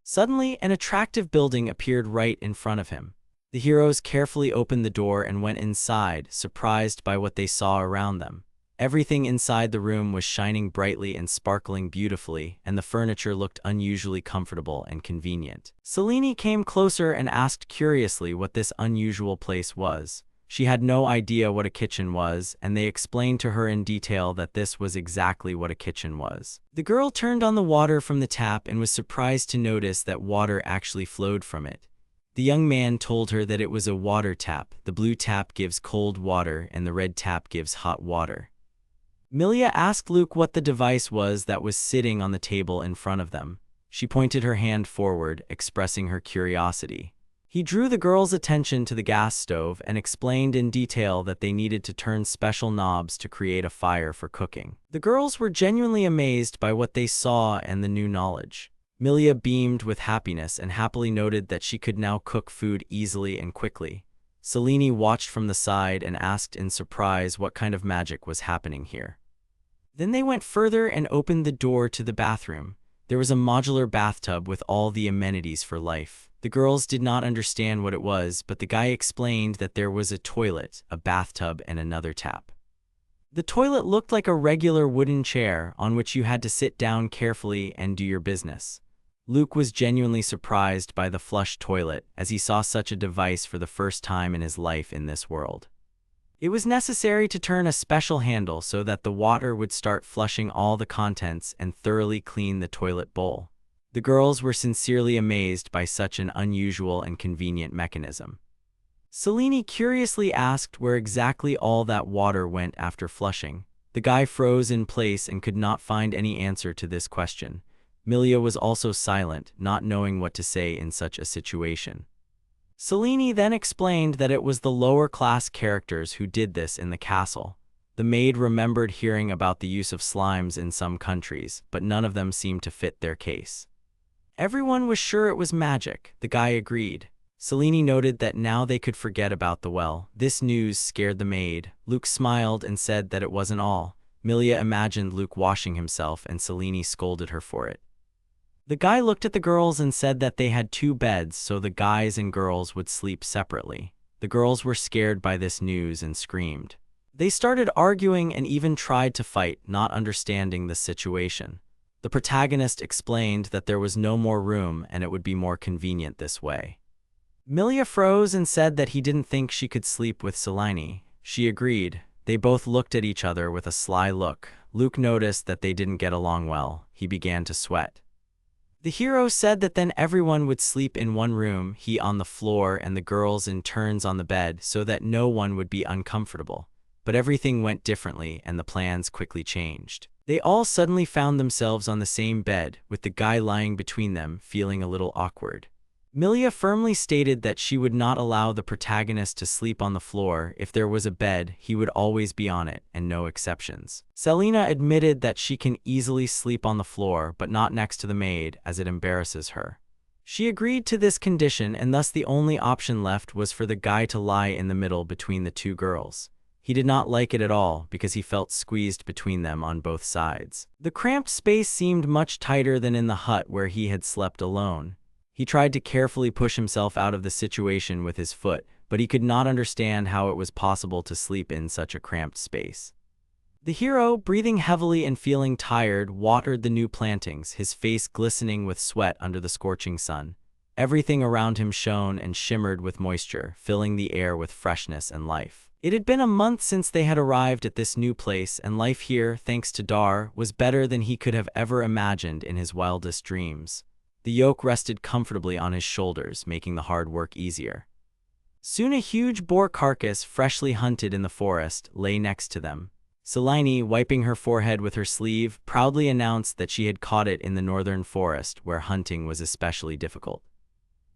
Suddenly, an attractive building appeared right in front of him. The heroes carefully opened the door and went inside, surprised by what they saw around them. Everything inside the room was shining brightly and sparkling beautifully, and the furniture looked unusually comfortable and convenient. Selene came closer and asked curiously what this unusual place was. She had no idea what a kitchen was, and they explained to her in detail that this was exactly what a kitchen was. The girl turned on the water from the tap and was surprised to notice that water actually flowed from it. The young man told her that it was a water tap. The blue tap gives cold water and the red tap gives hot water. Milia asked Luke what the device was that was sitting on the table in front of them. She pointed her hand forward, expressing her curiosity. He drew the girl's attention to the gas stove and explained in detail that they needed to turn special knobs to create a fire for cooking. The girls were genuinely amazed by what they saw and the new knowledge. Milia beamed with happiness and happily noted that she could now cook food easily and quickly. Selene watched from the side and asked in surprise what kind of magic was happening here. Then they went further and opened the door to the bathroom. There was a modular bathtub with all the amenities for life. The girls did not understand what it was, but the guy explained that there was a toilet, a bathtub, and another tap. The toilet looked like a regular wooden chair on which you had to sit down carefully and do your business. Luke was genuinely surprised by the flush toilet as he saw such a device for the first time in his life in this world. It was necessary to turn a special handle so that the water would start flushing all the contents and thoroughly clean the toilet bowl. The girls were sincerely amazed by such an unusual and convenient mechanism. Selene curiously asked where exactly all that water went after flushing. The guy froze in place and could not find any answer to this question. Milia was also silent, not knowing what to say in such a situation. Selene then explained that it was the lower-class characters who did this in the castle. The maid remembered hearing about the use of slimes in some countries, but none of them seemed to fit their case. Everyone was sure it was magic. The guy agreed. Selene noted that now they could forget about the well. This news scared the maid. Luke smiled and said that it wasn't all. Milia imagined Luke washing himself, and Selene scolded her for it. The guy looked at the girls and said that they had 2 beds, so the guys and girls would sleep separately. The girls were scared by this news and screamed. They started arguing and even tried to fight, not understanding the situation. The protagonist explained that there was no more room and it would be more convenient this way. Milia froze and said that he didn't think she could sleep with Selene. She agreed. They both looked at each other with a sly look. Luke noticed that they didn't get along well. He began to sweat. The hero said that then everyone would sleep in one room, he on the floor and the girls in turns on the bed, so that no one would be uncomfortable. But everything went differently and the plans quickly changed. They all suddenly found themselves on the same bed, with the guy lying between them, feeling a little awkward. Milia firmly stated that she would not allow the protagonist to sleep on the floor. If there was a bed, he would always be on it, and no exceptions. Selene admitted that she can easily sleep on the floor, but not next to the maid, as it embarrasses her. She agreed to this condition, and thus the only option left was for the guy to lie in the middle between the 2 girls. He did not like it at all, because he felt squeezed between them on both sides. The cramped space seemed much tighter than in the hut where he had slept alone. He tried to carefully push himself out of the situation with his foot, but he could not understand how it was possible to sleep in such a cramped space. The hero, breathing heavily and feeling tired, watered the new plantings, his face glistening with sweat under the scorching sun. Everything around him shone and shimmered with moisture, filling the air with freshness and life. It had been a month since they had arrived at this new place, and life here, thanks to Dar, was better than he could have ever imagined in his wildest dreams. The yoke rested comfortably on his shoulders, making the hard work easier. Soon a huge boar carcass, freshly hunted in the forest, lay next to them. Selene, wiping her forehead with her sleeve, proudly announced that she had caught it in the northern forest, where hunting was especially difficult.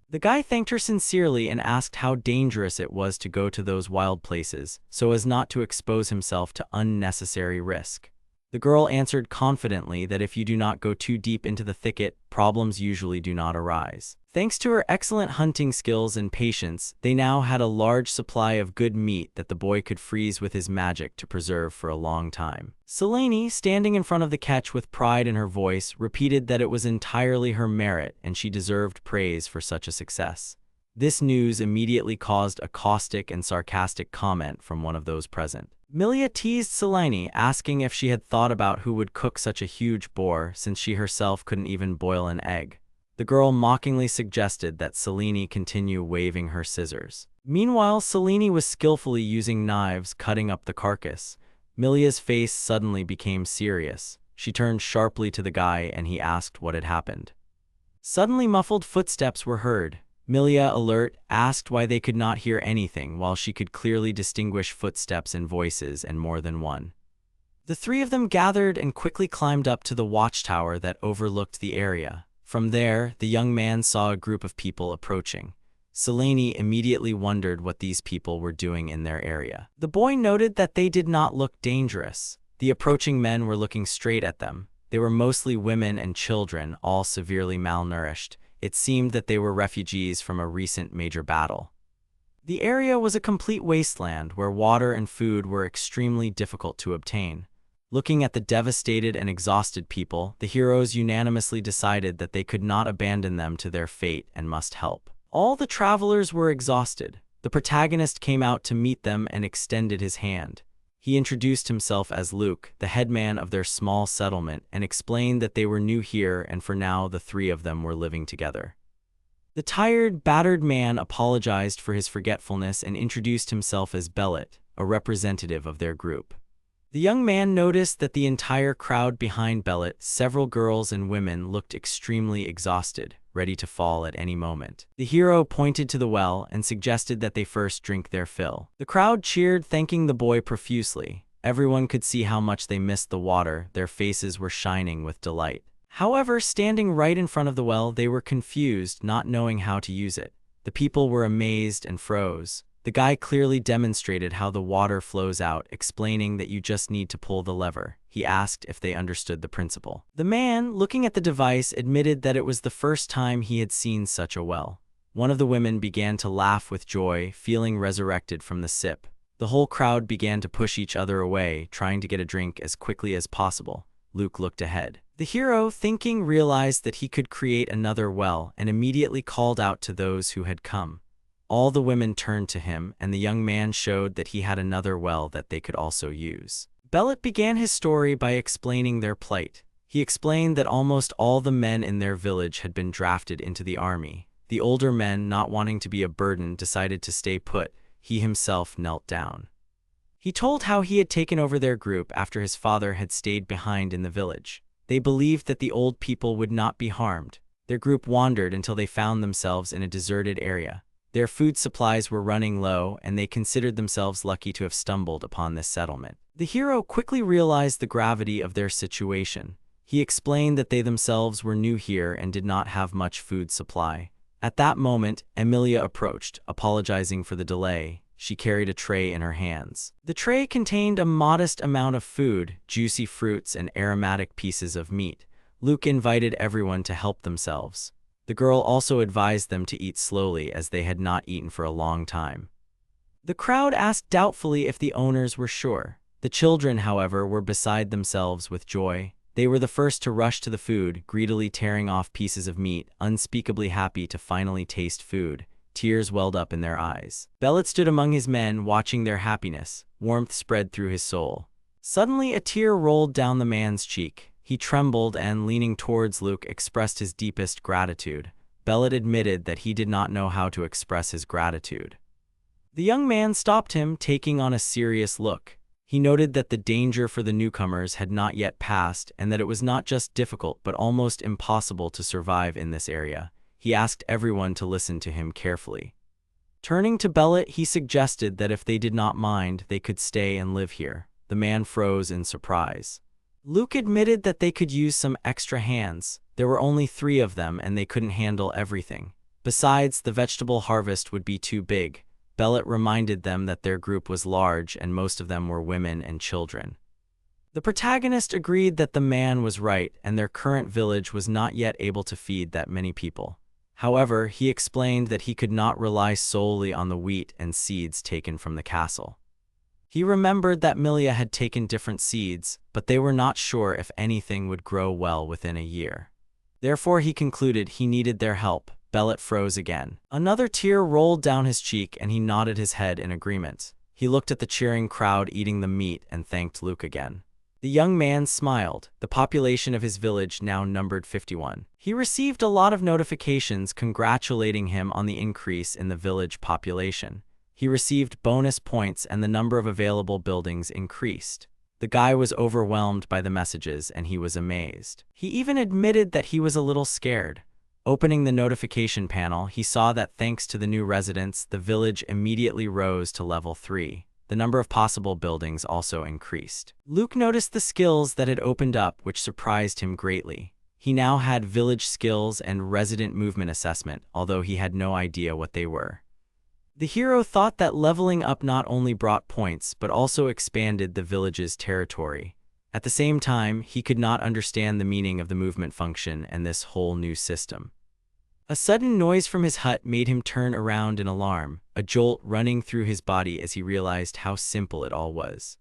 The guy thanked her sincerely and asked how dangerous it was to go to those wild places, so as not to expose himself to unnecessary risk. The girl answered confidently that if you do not go too deep into the thicket, problems usually do not arise. Thanks to her excellent hunting skills and patience, they now had a large supply of good meat that the boy could freeze with his magic to preserve for a long time. Selene, standing in front of the catch with pride in her voice, repeated that it was entirely her merit and she deserved praise for such a success. This news immediately caused a caustic and sarcastic comment from one of those present. Milia teased Selene, asking if she had thought about who would cook such a huge boar, since she herself couldn't even boil an egg. The girl mockingly suggested that Selene continue waving her scissors. Meanwhile, Selene was skillfully using knives, cutting up the carcass. Milia's face suddenly became serious. She turned sharply to the guy and he asked what had happened. Suddenly muffled footsteps were heard. Milia, alert, asked why they could not hear anything while she could clearly distinguish footsteps and voices, and more than one. The 3 of them gathered and quickly climbed up to the watchtower that overlooked the area. From there, the young man saw a group of people approaching. Selene immediately wondered what these people were doing in their area. The boy noted that they did not look dangerous. The approaching men were looking straight at them. They were mostly women and children, all severely malnourished. It seemed that they were refugees from a recent major battle. The area was a complete wasteland where water and food were extremely difficult to obtain. Looking at the devastated and exhausted people, the heroes unanimously decided that they could not abandon them to their fate and must help. All the travelers were exhausted. The protagonist came out to meet them and extended his hand. He introduced himself as Luke, the headman of their small settlement, and explained that they were new here and for now the three of them were living together. The tired, battered man apologized for his forgetfulness and introduced himself as Bellet, a representative of their group. The young man noticed that the entire crowd behind Bellet, several girls and women, looked extremely exhausted, ready to fall at any moment. The hero pointed to the well and suggested that they first drink their fill. The crowd cheered, thanking the boy profusely. Everyone could see how much they missed the water. Their faces were shining with delight. However, standing right in front of the well, they were confused, not knowing how to use it. The people were amazed and froze. The guy clearly demonstrated how the water flows out, explaining that you just need to pull the lever. He asked if they understood the principle. The man, looking at the device, admitted that it was the first time he had seen such a well. One of the women began to laugh with joy, feeling resurrected from the sip. The whole crowd began to push each other away, trying to get a drink as quickly as possible. Luke looked ahead. The hero, thinking, realized that he could create another well and immediately called out to those who had come. All the women turned to him, and the young man showed that he had another well that they could also use. Bellet began his story by explaining their plight. He explained that almost all the men in their village had been drafted into the army. The older men, not wanting to be a burden, decided to stay put. He himself knelt down. He told how he had taken over their group after his father had stayed behind in the village. They believed that the old people would not be harmed. Their group wandered until they found themselves in a deserted area. Their food supplies were running low, and they considered themselves lucky to have stumbled upon this settlement. The hero quickly realized the gravity of their situation. He explained that they themselves were new here and did not have much food supply. At that moment, Milia approached, apologizing for the delay. She carried a tray in her hands. The tray contained a modest amount of food, juicy fruits, and aromatic pieces of meat. Luke invited everyone to help themselves. The girl also advised them to eat slowly as they had not eaten for a long time. The crowd asked doubtfully if the owners were sure. The children, however, were beside themselves with joy. They were the first to rush to the food, greedily tearing off pieces of meat, unspeakably happy to finally taste food. Tears welled up in their eyes. Bellet stood among his men, watching their happiness. Warmth spread through his soul. Suddenly, a tear rolled down the man's cheek. He trembled and, leaning towards Luke, expressed his deepest gratitude. Bellet admitted that he did not know how to express his gratitude. The young man stopped him, taking on a serious look. He noted that the danger for the newcomers had not yet passed and that it was not just difficult but almost impossible to survive in this area. He asked everyone to listen to him carefully. Turning to Bellet, he suggested that if they did not mind, they could stay and live here. The man froze in surprise. Luke admitted that they could use some extra hands. There were only 3 of them and they couldn't handle everything. Besides, the vegetable harvest would be too big. Bellet reminded them that their group was large and most of them were women and children. The protagonist agreed that the man was right and their current village was not yet able to feed that many people. However, he explained that he could not rely solely on the wheat and seeds taken from the castle. He remembered that Milia had taken different seeds, but they were not sure if anything would grow well within a year. Therefore, he concluded he needed their help. Bellet froze again. Another tear rolled down his cheek and he nodded his head in agreement. He looked at the cheering crowd eating the meat and thanked Luke again. The young man smiled. The population of his village now numbered 51. He received a lot of notifications congratulating him on the increase in the village population. He received bonus points and the number of available buildings increased. The guy was overwhelmed by the messages and he was amazed. He even admitted that he was a little scared. Opening the notification panel, he saw that thanks to the new residents, the village immediately rose to level 3. The number of possible buildings also increased. Luke noticed the skills that had opened up, which surprised him greatly. He now had village skills and resident movement assessment, although he had no idea what they were. The hero thought that leveling up not only brought points, but also expanded the village's territory. At the same time, he could not understand the meaning of the movement function and this whole new system. A sudden noise from his hut made him turn around in alarm, a jolt running through his body as he realized how simple it all was.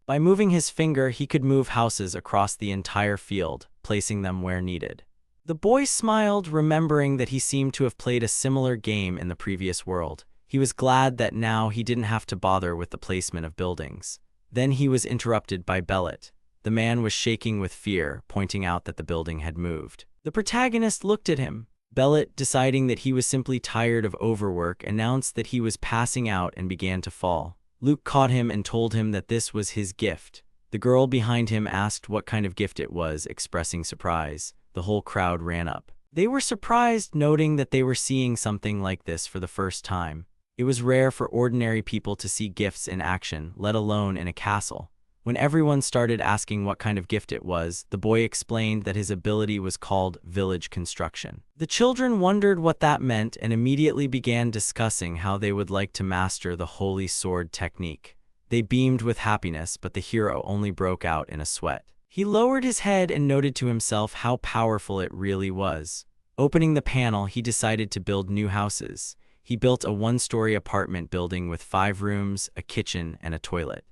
By moving his finger, he could move houses across the entire field, placing them where needed. The boy smiled, remembering that he seemed to have played a similar game in the previous world. He was glad that now he didn't have to bother with the placement of buildings. Then he was interrupted by Bellet. The man was shaking with fear, pointing out that the building had moved. The protagonist looked at him. Bellet, deciding that he was simply tired of overwork, announced that he was passing out and began to fall. Luke caught him and told him that this was his gift. The girl behind him asked what kind of gift it was, expressing surprise. The whole crowd ran up. They were surprised, noting that they were seeing something like this for the first time. It was rare for ordinary people to see gifts in action, let alone in a castle. When everyone started asking what kind of gift it was, the boy explained that his ability was called village construction. The children wondered what that meant and immediately began discussing how they would like to master the holy sword technique. They beamed with happiness, but the hero only broke out in a sweat. He lowered his head and noted to himself how powerful it really was. Opening the panel, he decided to build new houses. He built a one-story apartment building with 5 rooms, a kitchen, and a toilet.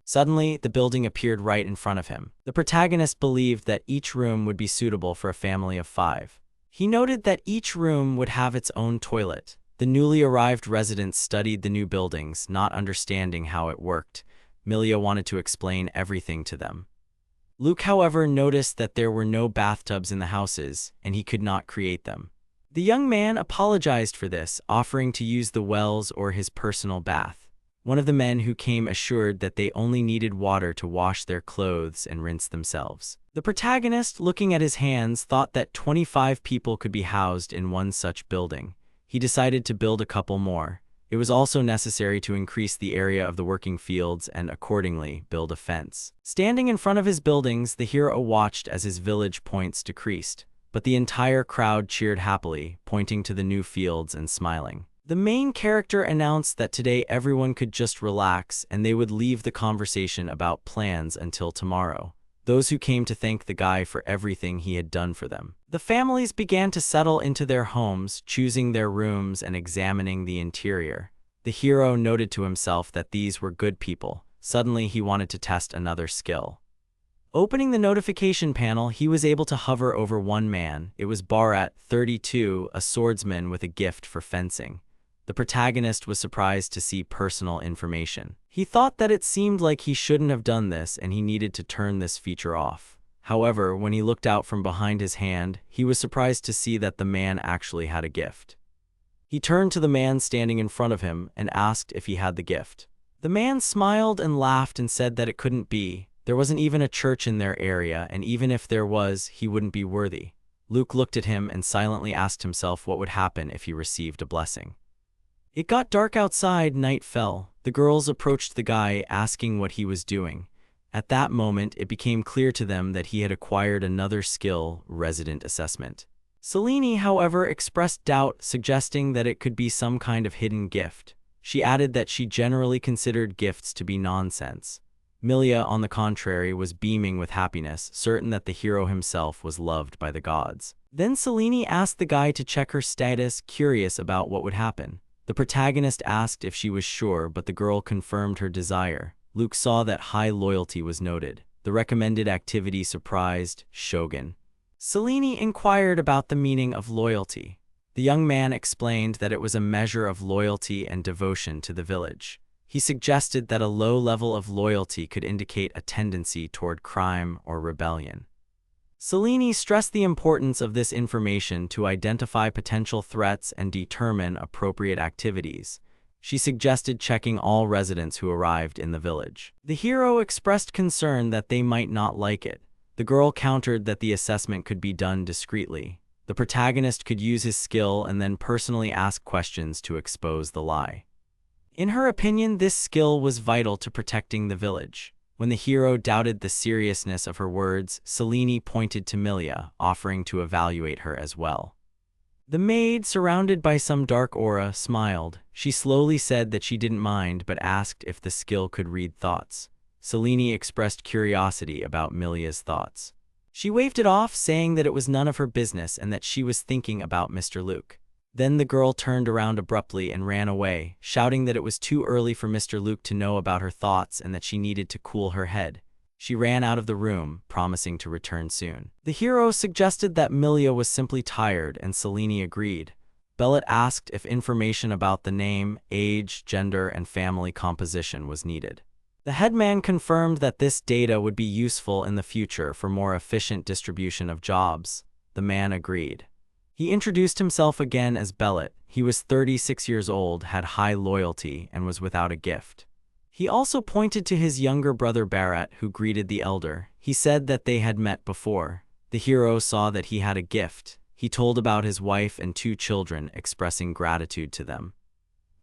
Suddenly, the building appeared right in front of him. The protagonist believed that each room would be suitable for a family of 5. He noted that each room would have its own toilet. The newly arrived residents studied the new buildings, not understanding how it worked. Milia wanted to explain everything to them. Luke, however, noticed that there were no bathtubs in the houses, and he could not create them. The young man apologized for this, offering to use the wells or his personal bath. One of the men who came assured that they only needed water to wash their clothes and rinse themselves. The protagonist, looking at his hands, thought that 25 people could be housed in one such building. He decided to build a couple more. It was also necessary to increase the area of the working fields and, accordingly, build a fence. Standing in front of his buildings, the hero watched as his village points decreased. But the entire crowd cheered happily, pointing to the new fields and smiling. The main character announced that today everyone could just relax and they would leave the conversation about plans until tomorrow. Those who came to thank the guy for everything he had done for them. The families began to settle into their homes, choosing their rooms and examining the interior. The hero noted to himself that these were good people. Suddenly, he wanted to test another skill. Opening the notification panel, he was able to hover over one man. It was Barat, 32, a swordsman with a gift for fencing. The protagonist was surprised to see personal information. He thought that it seemed like he shouldn't have done this and he needed to turn this feature off. However, when he looked out from behind his hand, he was surprised to see that the man actually had a gift. He turned to the man standing in front of him and asked if he had the gift. The man smiled and laughed and said that it couldn't be. There wasn't even a church in their area, and even if there was, he wouldn't be worthy. Luke looked at him and silently asked himself what would happen if he received a blessing. It got dark outside, night fell. The girls approached the guy, asking what he was doing. At that moment, it became clear to them that he had acquired another skill, resident assessment. Selene, however, expressed doubt, suggesting that it could be some kind of hidden gift. She added that she generally considered gifts to be nonsense. Milia, on the contrary, was beaming with happiness, certain that the hero himself was loved by the gods. Then Selene asked the guy to check her status, curious about what would happen. The protagonist asked if she was sure, but the girl confirmed her desire. Luke saw that high loyalty was noted. The recommended activity surprised Shogun. Selene inquired about the meaning of loyalty. The young man explained that it was a measure of loyalty and devotion to the village. He suggested that a low level of loyalty could indicate a tendency toward crime or rebellion. Selene stressed the importance of this information to identify potential threats and determine appropriate activities. She suggested checking all residents who arrived in the village. The hero expressed concern that they might not like it. The girl countered that the assessment could be done discreetly. The protagonist could use his skill and then personally ask questions to expose the lie. In her opinion, this skill was vital to protecting the village. When the hero doubted the seriousness of her words, Selene pointed to Milia, offering to evaluate her as well. The maid, surrounded by some dark aura, smiled. She slowly said that she didn't mind, but asked if the skill could read thoughts. Selene expressed curiosity about Milia's thoughts. She waved it off, saying that it was none of her business and that she was thinking about Mr. Luke. Then the girl turned around abruptly and ran away, shouting that it was too early for Mr. Luke to know about her thoughts and that she needed to cool her head. She ran out of the room, promising to return soon. The hero suggested that Milia was simply tired, and Selene agreed. Bellet asked if information about the name, age, gender, and family composition was needed. The headman confirmed that this data would be useful in the future for more efficient distribution of jobs. The man agreed. He introduced himself again as Bellet. He was 36 years old, had high loyalty, and was without a gift. He also pointed to his younger brother Barat, who greeted the elder. He said that they had met before. The hero saw that he had a gift. He told about his wife and 2 children, expressing gratitude to them.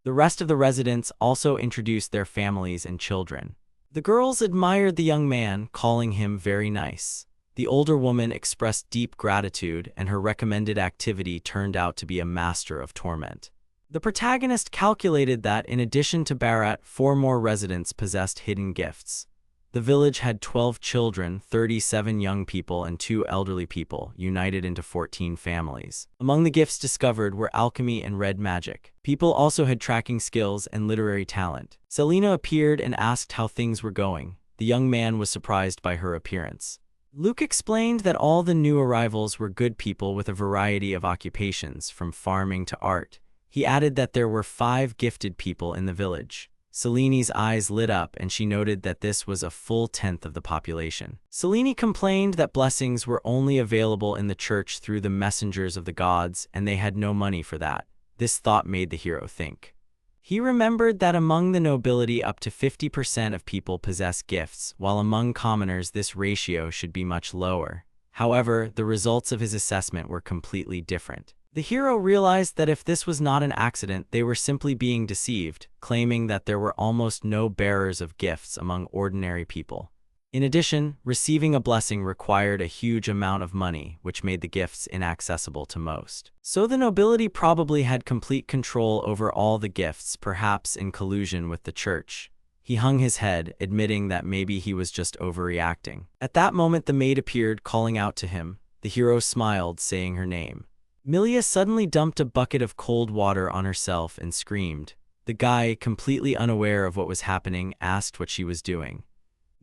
The rest of the residents also introduced their families and children. The girls admired the young man, calling him very nice. The older woman expressed deep gratitude, and her recommended activity turned out to be a master of torment. The protagonist calculated that, in addition to Barat, 4 more residents possessed hidden gifts. The village had 12 children, 37 young people, and 2 elderly people, united into 14 families. Among the gifts discovered were alchemy and red magic. People also had tracking skills and literary talent. Selena appeared and asked how things were going. The young man was surprised by her appearance. Luke explained that all the new arrivals were good people with a variety of occupations, from farming to art. He added that there were 5 gifted people in the village. Selene's eyes lit up, and she noted that this was a full tenth of the population. Selene complained that blessings were only available in the church through the messengers of the gods, and they had no money for that. This thought made the hero think. He remembered that among the nobility up to 50% of people possess gifts, while among commoners this ratio should be much lower. However, the results of his assessment were completely different. The hero realized that if this was not an accident, they were simply being deceived, claiming that there were almost no bearers of gifts among ordinary people. In addition, receiving a blessing required a huge amount of money, which made the gifts inaccessible to most. So the nobility probably had complete control over all the gifts, perhaps in collusion with the church. He hung his head, admitting that maybe he was just overreacting. At that moment, the maid appeared, calling out to him. The hero smiled, saying her name. Milia suddenly dumped a bucket of cold water on herself and screamed. The guy, completely unaware of what was happening, asked what she was doing.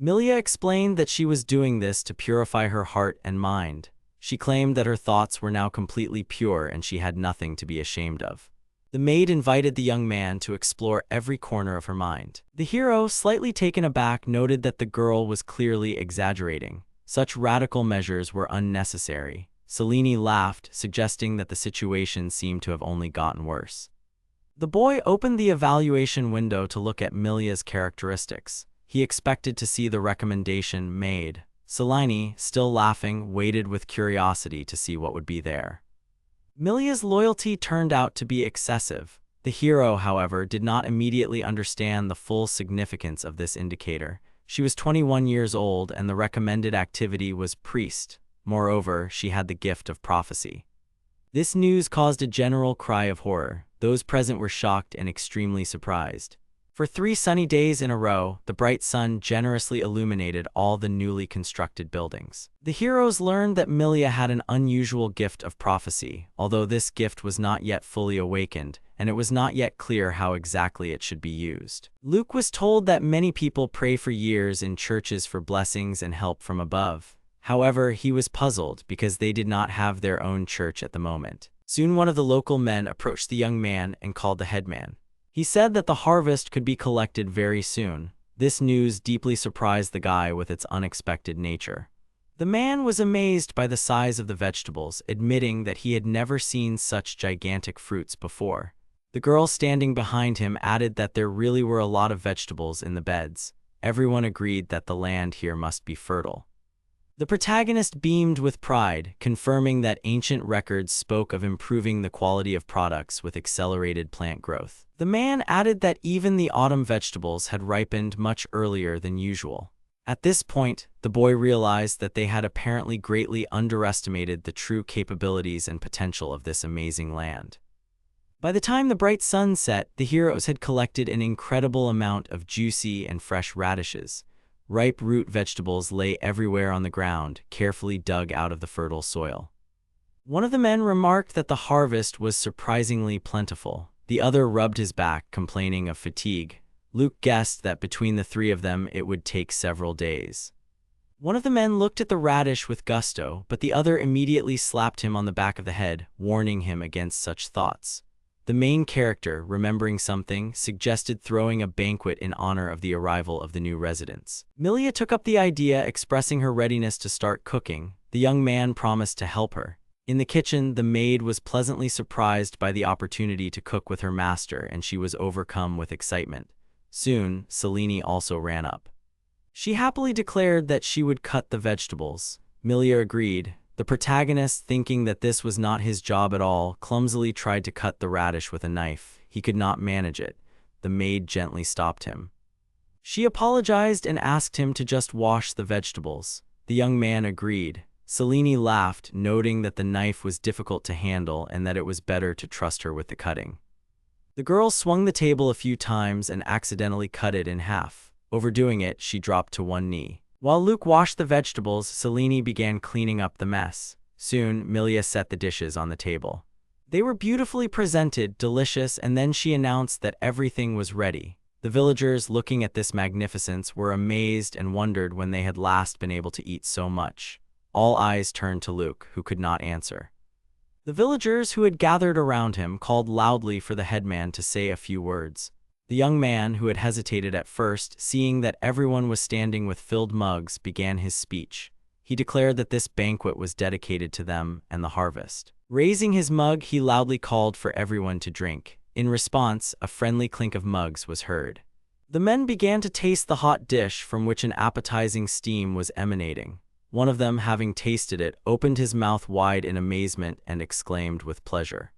Milia explained that she was doing this to purify her heart and mind. She claimed that her thoughts were now completely pure and she had nothing to be ashamed of. The maid invited the young man to explore every corner of her mind. The hero, slightly taken aback, noted that the girl was clearly exaggerating. Such radical measures were unnecessary. Selene laughed, suggesting that the situation seemed to have only gotten worse. The boy opened the evaluation window to look at Milia's characteristics. He expected to see the recommendation maid. Selene, still laughing, waited with curiosity to see what would be there. Milia's loyalty turned out to be excessive. The hero, however, did not immediately understand the full significance of this indicator. She was 21 years old, and the recommended activity was priest. Moreover, she had the gift of prophecy. This news caused a general cry of horror. Those present were shocked and extremely surprised. For 3 sunny days in a row, the bright sun generously illuminated all the newly constructed buildings. The heroes learned that Milia had an unusual gift of prophecy, although this gift was not yet fully awakened, and it was not yet clear how exactly it should be used. Luke was told that many people pray for years in churches for blessings and help from above. However, he was puzzled because they did not have their own church at the moment. Soon one of the local men approached the young man and called the headman. He said that the harvest could be collected very soon. This news deeply surprised the guy with its unexpected nature. The man was amazed by the size of the vegetables, admitting that he had never seen such gigantic fruits before. The girl standing behind him added that there really were a lot of vegetables in the beds. Everyone agreed that the land here must be fertile. The protagonist beamed with pride, confirming that ancient records spoke of improving the quality of products with accelerated plant growth. The man added that even the autumn vegetables had ripened much earlier than usual. At this point, the boy realized that they had apparently greatly underestimated the true capabilities and potential of this amazing land. By the time the bright sun set, the heroes had collected an incredible amount of juicy and fresh radishes. Ripe root vegetables lay everywhere on the ground, carefully dug out of the fertile soil. One of the men remarked that the harvest was surprisingly plentiful. The other rubbed his back, complaining of fatigue. Luke guessed that between the three of them it would take several days. One of the men looked at the radish with gusto, but the other immediately slapped him on the back of the head, warning him against such thoughts. The main character, remembering something, suggested throwing a banquet in honor of the arrival of the new residents. Milia took up the idea, expressing her readiness to start cooking. The young man promised to help her. In the kitchen, the maid was pleasantly surprised by the opportunity to cook with her master, and she was overcome with excitement. Soon, Selene also ran up. She happily declared that she would cut the vegetables. Milia agreed. The protagonist, thinking that this was not his job at all, clumsily tried to cut the radish with a knife. He could not manage it. The maid gently stopped him. She apologized and asked him to just wash the vegetables. The young man agreed. Selene laughed, noting that the knife was difficult to handle and that it was better to trust her with the cutting. The girl swung the table a few times and accidentally cut it in half. Overdoing it, she dropped to one knee. While Luke washed the vegetables, Selene began cleaning up the mess. Soon, Milia set the dishes on the table. They were beautifully presented, delicious, and then she announced that everything was ready. The villagers, looking at this magnificence, were amazed and wondered when they had last been able to eat so much. All eyes turned to Luke, who could not answer. The villagers who had gathered around him called loudly for the headman to say a few words. The young man, who had hesitated at first, seeing that everyone was standing with filled mugs, began his speech. He declared that this banquet was dedicated to them and the harvest. Raising his mug, he loudly called for everyone to drink. In response, a friendly clink of mugs was heard. The men began to taste the hot dish from which an appetizing steam was emanating. One of them, having tasted it, opened his mouth wide in amazement and exclaimed with pleasure.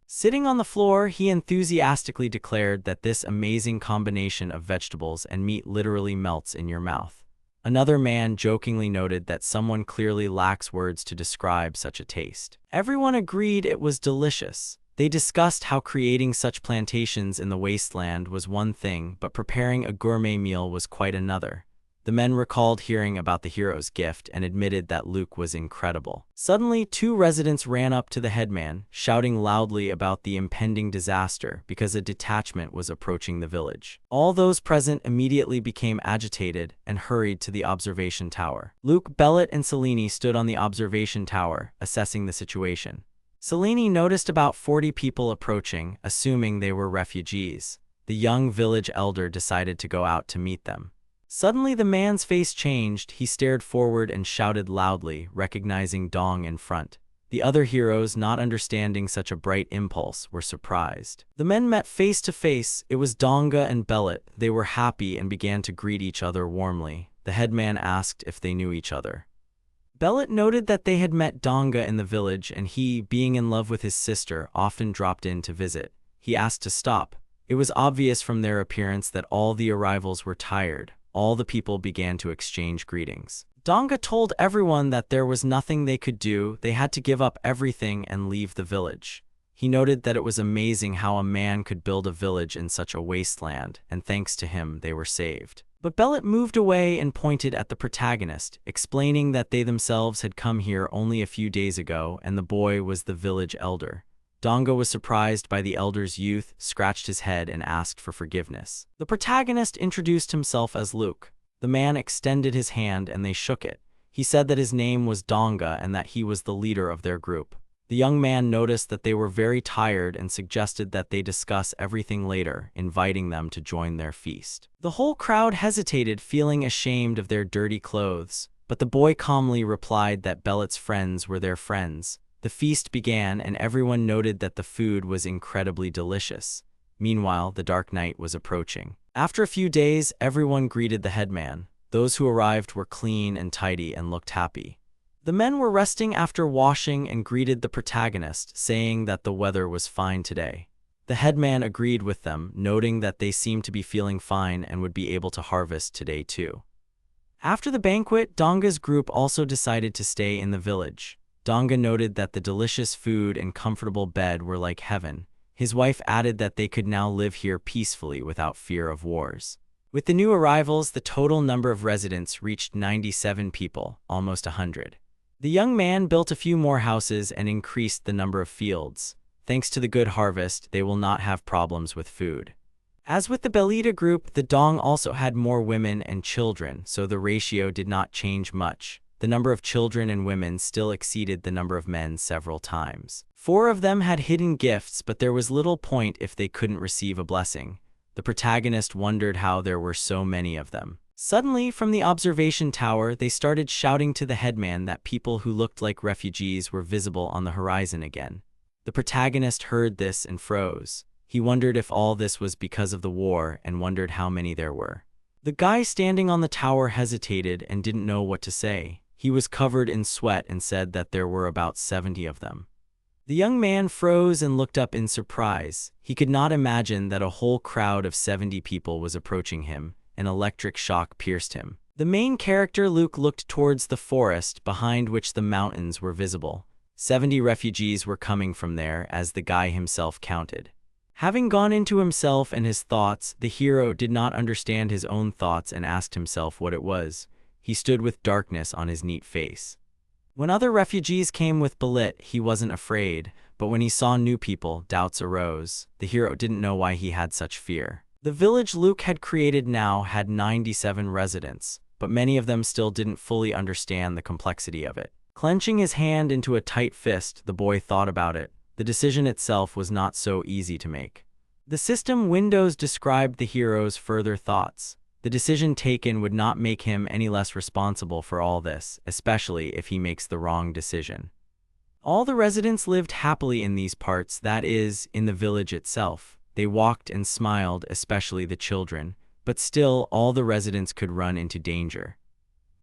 Sitting on the floor, he enthusiastically declared that this amazing combination of vegetables and meat literally melts in your mouth. Another man jokingly noted that someone clearly lacks words to describe such a taste. Everyone agreed it was delicious. They discussed how creating such plantations in the wasteland was one thing, but preparing a gourmet meal was quite another. The men recalled hearing about the hero's gift and admitted that Luke was incredible. Suddenly, two residents ran up to the headman, shouting loudly about the impending disaster because a detachment was approaching the village. All those present immediately became agitated and hurried to the observation tower. Luke, Bellet, and Selene stood on the observation tower, assessing the situation. Selene noticed about 40 people approaching, assuming they were refugees. The young village elder decided to go out to meet them. Suddenly the man's face changed. He stared forward and shouted loudly, recognizing Dong in front. The other heroes, not understanding such a bright impulse, were surprised. The men met face to face. It was Donga and Bellet. They were happy and began to greet each other warmly. The headman asked if they knew each other. Bellet noted that they had met Donga in the village, and he, being in love with his sister, often dropped in to visit. He asked to stop. It was obvious from their appearance that all the arrivals were tired. All the people began to exchange greetings. Donga told everyone that there was nothing they could do. They had to give up everything and leave the village. He noted that it was amazing how a man could build a village in such a wasteland, and thanks to him, they were saved. But Bellet moved away and pointed at the protagonist, explaining that they themselves had come here only a few days ago and the boy was the village elder. Donga was surprised by the elder's youth, scratched his head, and asked for forgiveness. The protagonist introduced himself as Luke. The man extended his hand and they shook it. He said that his name was Donga and that he was the leader of their group. The young man noticed that they were very tired and suggested that they discuss everything later, inviting them to join their feast. The whole crowd hesitated, feeling ashamed of their dirty clothes, but the boy calmly replied that Bellet's friends were their friends. The feast began and everyone noted that the food was incredibly delicious. Meanwhile, the dark night was approaching. After a few days, everyone greeted the headman. Those who arrived were clean and tidy and looked happy. The men were resting after washing and greeted the protagonist, saying that the weather was fine today. The headman agreed with them, noting that they seemed to be feeling fine and would be able to harvest today too. After the banquet, Donga's group also decided to stay in the village. Donga noted that the delicious food and comfortable bed were like heaven. His wife added that they could now live here peacefully without fear of wars. With the new arrivals, the total number of residents reached 97 people, almost 100. The young man built a few more houses and increased the number of fields. Thanks to the good harvest, they will not have problems with food. As with the Belita group, the Dong also had more women and children, so the ratio did not change much. The number of children and women still exceeded the number of men several times. 4 of them had hidden gifts, but there was little point if they couldn't receive a blessing. The protagonist wondered how there were so many of them. Suddenly, from the observation tower, they started shouting to the headman that people who looked like refugees were visible on the horizon again. The protagonist heard this and froze. He wondered if all this was because of the war and wondered how many there were. The guy standing on the tower hesitated and didn't know what to say. He was covered in sweat and said that there were about 70 of them. The young man froze and looked up in surprise. He could not imagine that a whole crowd of 70 people was approaching him. An electric shock pierced him. The main character, Luke, looked towards the forest, behind which the mountains were visible. 70 refugees were coming from there, as the guy himself counted. Having gone into himself and his thoughts, the hero did not understand his own thoughts and asked himself what it was. He stood with darkness on his neat face. When other refugees came with Belit, he wasn't afraid, but when he saw new people, doubts arose. The hero didn't know why he had such fear. The village Luke had created now had 97 residents, but many of them still didn't fully understand the complexity of it. Clenching his hand into a tight fist, the boy thought about it. The decision itself was not so easy to make. The system windows described the hero's further thoughts. The decision taken would not make him any less responsible for all this, especially if he makes the wrong decision. All the residents lived happily in these parts, that is, in the village itself. They walked and smiled, especially the children, but still all the residents could run into danger.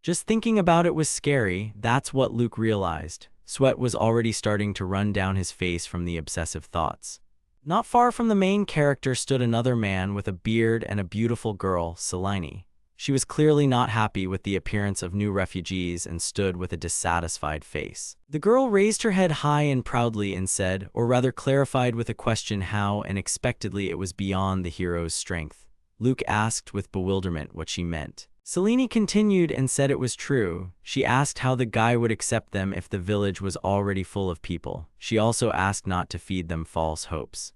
Just thinking about it was scary. That's what Luke realized. Sweat was already starting to run down his face from the obsessive thoughts. Not far from the main character stood another man with a beard and a beautiful girl, Selene. She was clearly not happy with the appearance of new refugees and stood with a dissatisfied face. The girl raised her head high and proudly and said, or rather clarified with a question how unexpectedly it was beyond the hero's strength. Luke asked with bewilderment what she meant. Selene continued and said it was true. She asked how the guy would accept them if the village was already full of people. She also asked not to feed them false hopes.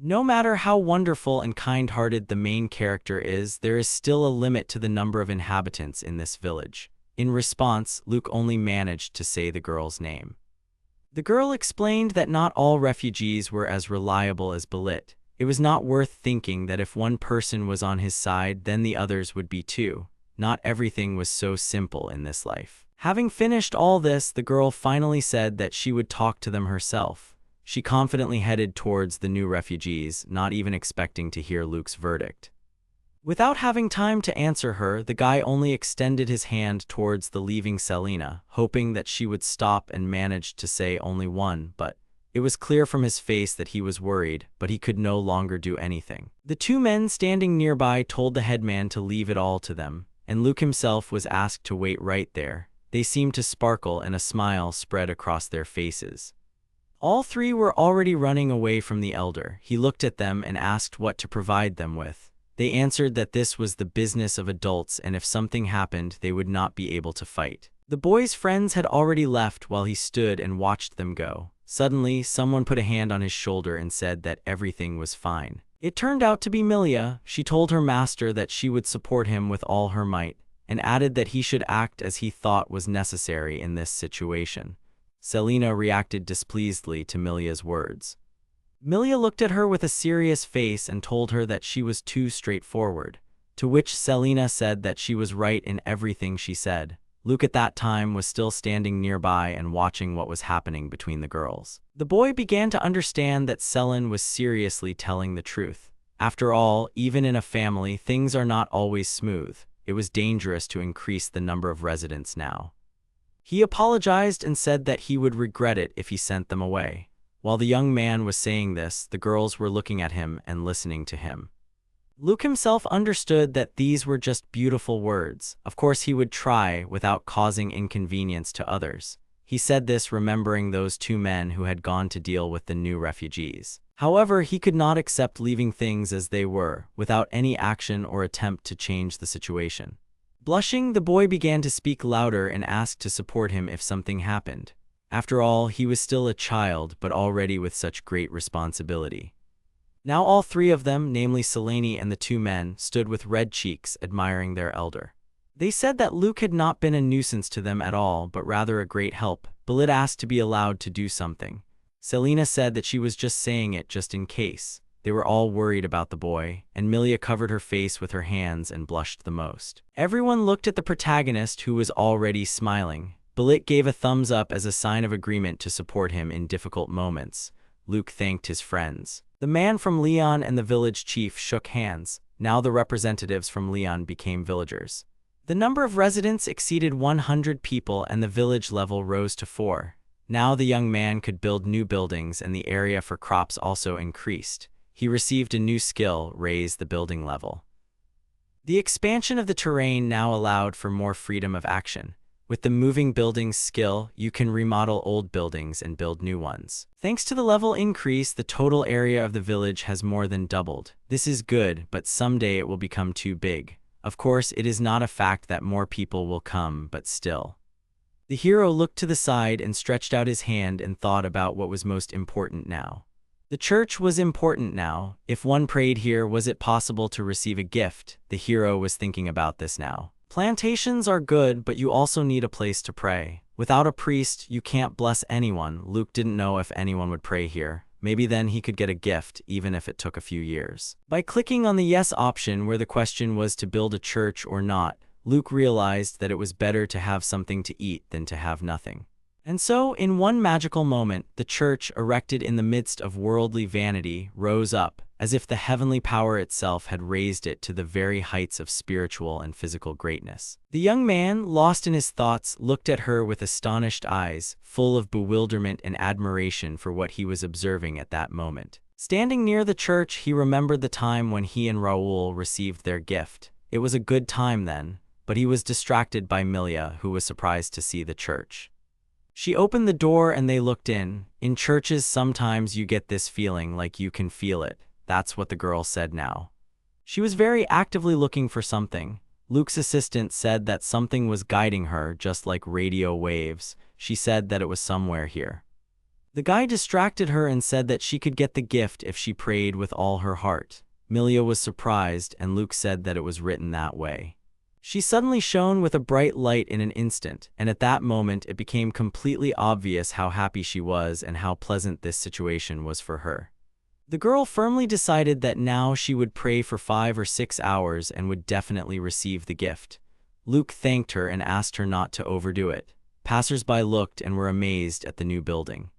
No matter how wonderful and kind-hearted the main character is, there is still a limit to the number of inhabitants in this village. In response, Luke only managed to say the girl's name. The girl explained that not all refugees were as reliable as Belit. It was not worth thinking that if one person was on his side, then the others would be too. Not everything was so simple in this life. Having finished all this, the girl finally said that she would talk to them herself. She confidently headed towards the new refugees, not even expecting to hear Luke's verdict. Without having time to answer her, the guy only extended his hand towards the leaving Selena, hoping that she would stop, and managed to say only one, but it was clear from his face that he was worried, but he could no longer do anything. The 2 men standing nearby told the headman to leave it all to them, and Luke himself was asked to wait right there. They seemed to sparkle and a smile spread across their faces. All 3 were already running away from the elder. He looked at them and asked what to provide them with. They answered that this was the business of adults, and if something happened, they would not be able to fight. The boy's friends had already left while he stood and watched them go. Suddenly, someone put a hand on his shoulder and said that everything was fine. It turned out to be Milia. She told her master that she would support him with all her might, and added that he should act as he thought was necessary in this situation. Selena reacted displeasedly to Milia's words. Milia looked at her with a serious face and told her that she was too straightforward, to which Selena said that she was right in everything she said. Luke at that time was still standing nearby and watching what was happening between the girls. The boy began to understand that Selene was seriously telling the truth. After all, even in a family, things are not always smooth. It was dangerous to increase the number of residents now. He apologized and said that he would regret it if he sent them away. While the young man was saying this, the girls were looking at him and listening to him. Luke himself understood that these were just beautiful words. Of course, he would try without causing inconvenience to others. He said this remembering those 2 men who had gone to deal with the new refugees. However, he could not accept leaving things as they were, without any action or attempt to change the situation. Blushing, the boy began to speak louder and asked to support him if something happened. After all, he was still a child, but already with such great responsibility. Now all three of them, namely Selene and the two men, stood with red cheeks, admiring their elder. They said that Luke had not been a nuisance to them at all, but rather a great help. Belit asked to be allowed to do something. Selena said that she was just saying it just in case. They were all worried about the boy, and Milia covered her face with her hands and blushed the most. Everyone looked at the protagonist, who was already smiling. Belit gave a thumbs up as a sign of agreement to support him in difficult moments. Luke thanked his friends. The man from Leon and the village chief shook hands. Now the representatives from Leon became villagers. The number of residents exceeded 100 people and the village level rose to 4. Now the young man could build new buildings and the area for crops also increased. He received a new skill, raise the building level. The expansion of the terrain now allowed for more freedom of action. With the moving buildings skill, you can remodel old buildings and build new ones. Thanks to the level increase, the total area of the village has more than doubled. This is good, but someday it will become too big. Of course, it is not a fact that more people will come, but still. The hero looked to the side and stretched out his hand and thought about what was most important now. The church was important now. If one prayed here, was it possible to receive a gift? The hero was thinking about this now. Plantations are good, but you also need a place to pray. Without a priest, you can't bless anyone. Luke didn't know if anyone would pray here. Maybe then he could get a gift, even if it took a few years. By clicking on the yes option where the question was to build a church or not, Luke realized that it was better to have something to eat than to have nothing. And so, in one magical moment, the church, erected in the midst of worldly vanity, rose up, as if the heavenly power itself had raised it to the very heights of spiritual and physical greatness. The young man, lost in his thoughts, looked at her with astonished eyes, full of bewilderment and admiration for what he was observing at that moment. Standing near the church, he remembered the time when he and Raoul received their gift. It was a good time then, but he was distracted by Milia, who was surprised to see the church. She opened the door and they looked in. In churches, sometimes you get this feeling like you can feel it. That's what the girl said now. She was very actively looking for something. Luke's assistant said that something was guiding her, just like radio waves. She said that it was somewhere here. The guy distracted her and said that she could get the gift if she prayed with all her heart. Milia was surprised, and Luke said that it was written that way. She suddenly shone with a bright light in an instant, and at that moment it became completely obvious how happy she was and how pleasant this situation was for her. The girl firmly decided that now she would pray for 5 or 6 hours and would definitely receive the gift. Luke thanked her and asked her not to overdo it. Passers-by looked and were amazed at the new building.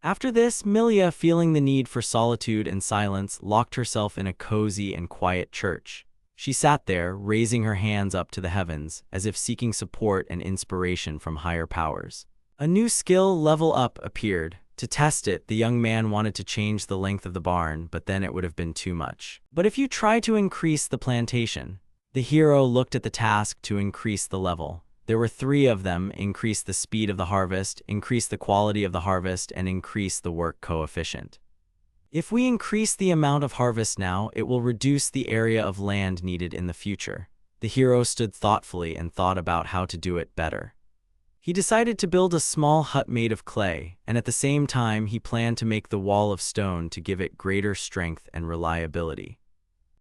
After this, Milia, feeling the need for solitude and silence, locked herself in a cozy and quiet church. She sat there, raising her hands up to the heavens, as if seeking support and inspiration from higher powers. A new skill, level up, appeared. To test it, the young man wanted to change the length of the barn, but then it would have been too much. But if you try to increase the plantation, the hero looked at the task to increase the level. There were 3 of them: increase the speed of the harvest, increase the quality of the harvest, and increase the work coefficient. If we increase the amount of harvest now, it will reduce the area of land needed in the future. The hero stood thoughtfully and thought about how to do it better. He decided to build a small hut made of clay, and at the same time he planned to make the wall of stone to give it greater strength and reliability.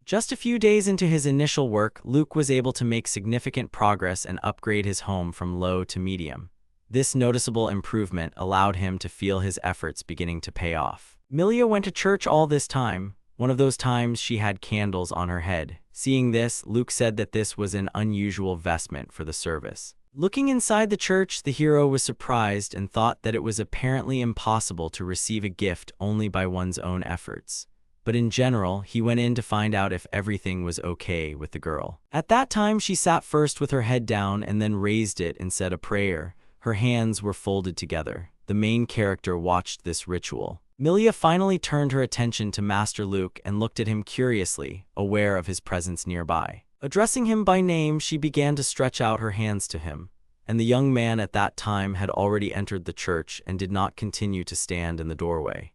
Just a few days into his initial work, Luke was able to make significant progress and upgrade his home from low to medium. This noticeable improvement allowed him to feel his efforts beginning to pay off. Milia went to church all this time. One of those times she had candles on her head. Seeing this, Luke said that this was an unusual vestment for the service. Looking inside the church, the hero was surprised and thought that it was apparently impossible to receive a gift only by one's own efforts. But in general, he went in to find out if everything was okay with the girl. At that time, she sat first with her head down and then raised it and said a prayer. Her hands were folded together. The main character watched this ritual. Milia finally turned her attention to Master Luke and looked at him curiously, aware of his presence nearby. Addressing him by name, she began to stretch out her hands to him, and the young man at that time had already entered the church and did not continue to stand in the doorway.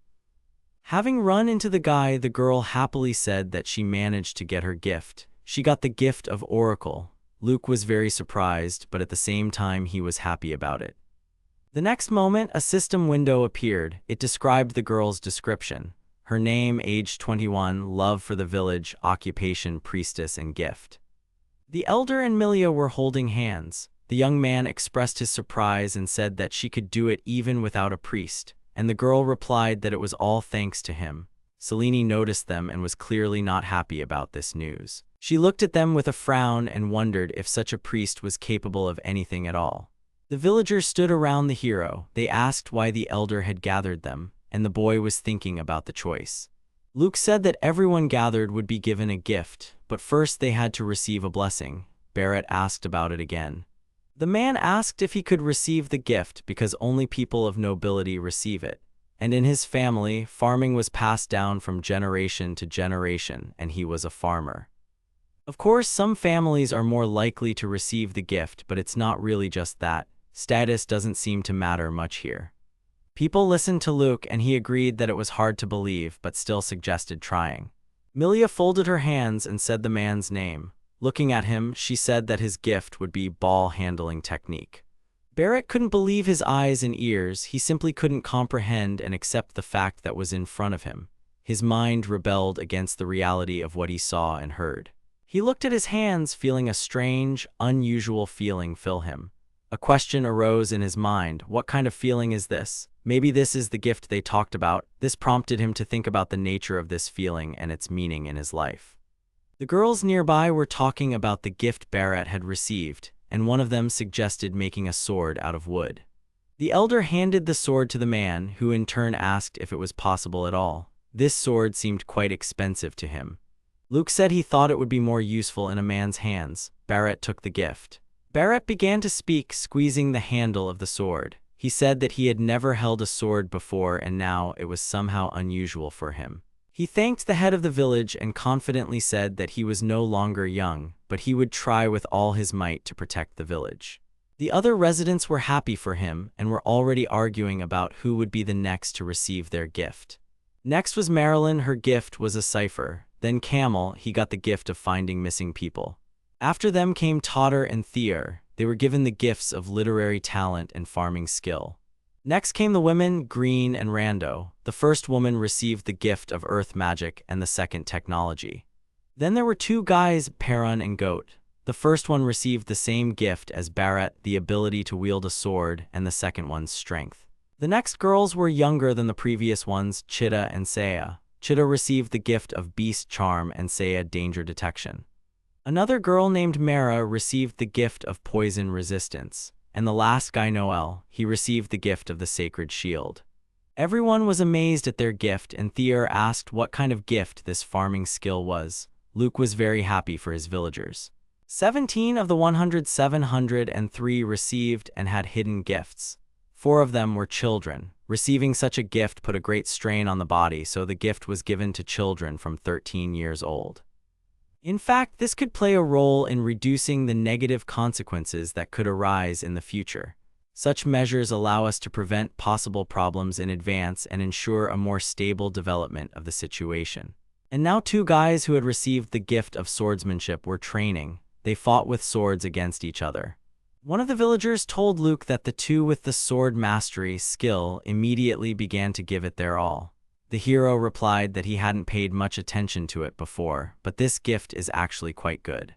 Having run into the guy, the girl happily said that she managed to get her gift. She got the gift of Oracle. Luke was very surprised, but at the same time he was happy about it. The next moment, a system window appeared. It described the girl's description. Her name, age 21, love for the village, occupation, priestess, and gift. The elder and Milia were holding hands. The young man expressed his surprise and said that she could do it even without a priest, and the girl replied that it was all thanks to him. Selene noticed them and was clearly not happy about this news. She looked at them with a frown and wondered if such a priest was capable of anything at all. The villagers stood around the hero. They asked why the elder had gathered them, and the boy was thinking about the choice. Luke said that everyone gathered would be given a gift, but first they had to receive a blessing. Barrett asked about it again. The man asked if he could receive the gift because only people of nobility receive it. And in his family, farming was passed down from generation to generation, and he was a farmer. Of course, some families are more likely to receive the gift, but it's not really just that. Status doesn't seem to matter much here. People listened to Luke, and he agreed that it was hard to believe, but still suggested trying. Milia folded her hands and said the man's name. Looking at him, she said that his gift would be ball handling technique. Barrett couldn't believe his eyes and ears. He simply couldn't comprehend and accept the fact that was in front of him. His mind rebelled against the reality of what he saw and heard. He looked at his hands, feeling a strange, unusual feeling fill him. A question arose in his mind. What kind of feeling is this? Maybe this is the gift they talked about. This prompted him to think about the nature of this feeling and its meaning in his life. The girls nearby were talking about the gift Barrett had received, and one of them suggested making a sword out of wood. The elder handed the sword to the man, who in turn asked if it was possible at all. This sword seemed quite expensive to him. Luke said he thought it would be more useful in a man's hands. Barrett took the gift. Barrett began to speak, squeezing the handle of the sword. He said that he had never held a sword before, and now it was somehow unusual for him. He thanked the head of the village and confidently said that he was no longer young, but he would try with all his might to protect the village. The other residents were happy for him and were already arguing about who would be the next to receive their gift. Next was Marilyn. Her gift was a cipher. Then Camel, he got the gift of finding missing people. After them came Totter and Thier. They were given the gifts of literary talent and farming skill. Next came the women, Green and Rando. The first woman received the gift of earth magic and the second technology. Then there were two guys, Perun and Goat. The first one received the same gift as Barrett, the ability to wield a sword, and the second one's strength. The next girls were younger than the previous ones, Chitta and Saya. Chitta received the gift of beast charm and Saya danger detection. Another girl named Mara received the gift of poison resistance. And the last guy, Noel, he received the gift of the sacred shield. Everyone was amazed at their gift, and Thier asked what kind of gift this farming skill was. Luke was very happy for his villagers. 17 of the 703 received and had hidden gifts. 4 of them were children. Receiving such a gift put a great strain on the body, so the gift was given to children from 13 years old. In fact, this could play a role in reducing the negative consequences that could arise in the future. Such measures allow us to prevent possible problems in advance and ensure a more stable development of the situation. And now 2 guys who had received the gift of swordsmanship were training. They fought with swords against each other. One of the villagers told Luke that the 2 with the sword mastery skill immediately began to give it their all. The hero replied that he hadn't paid much attention to it before, but this gift is actually quite good.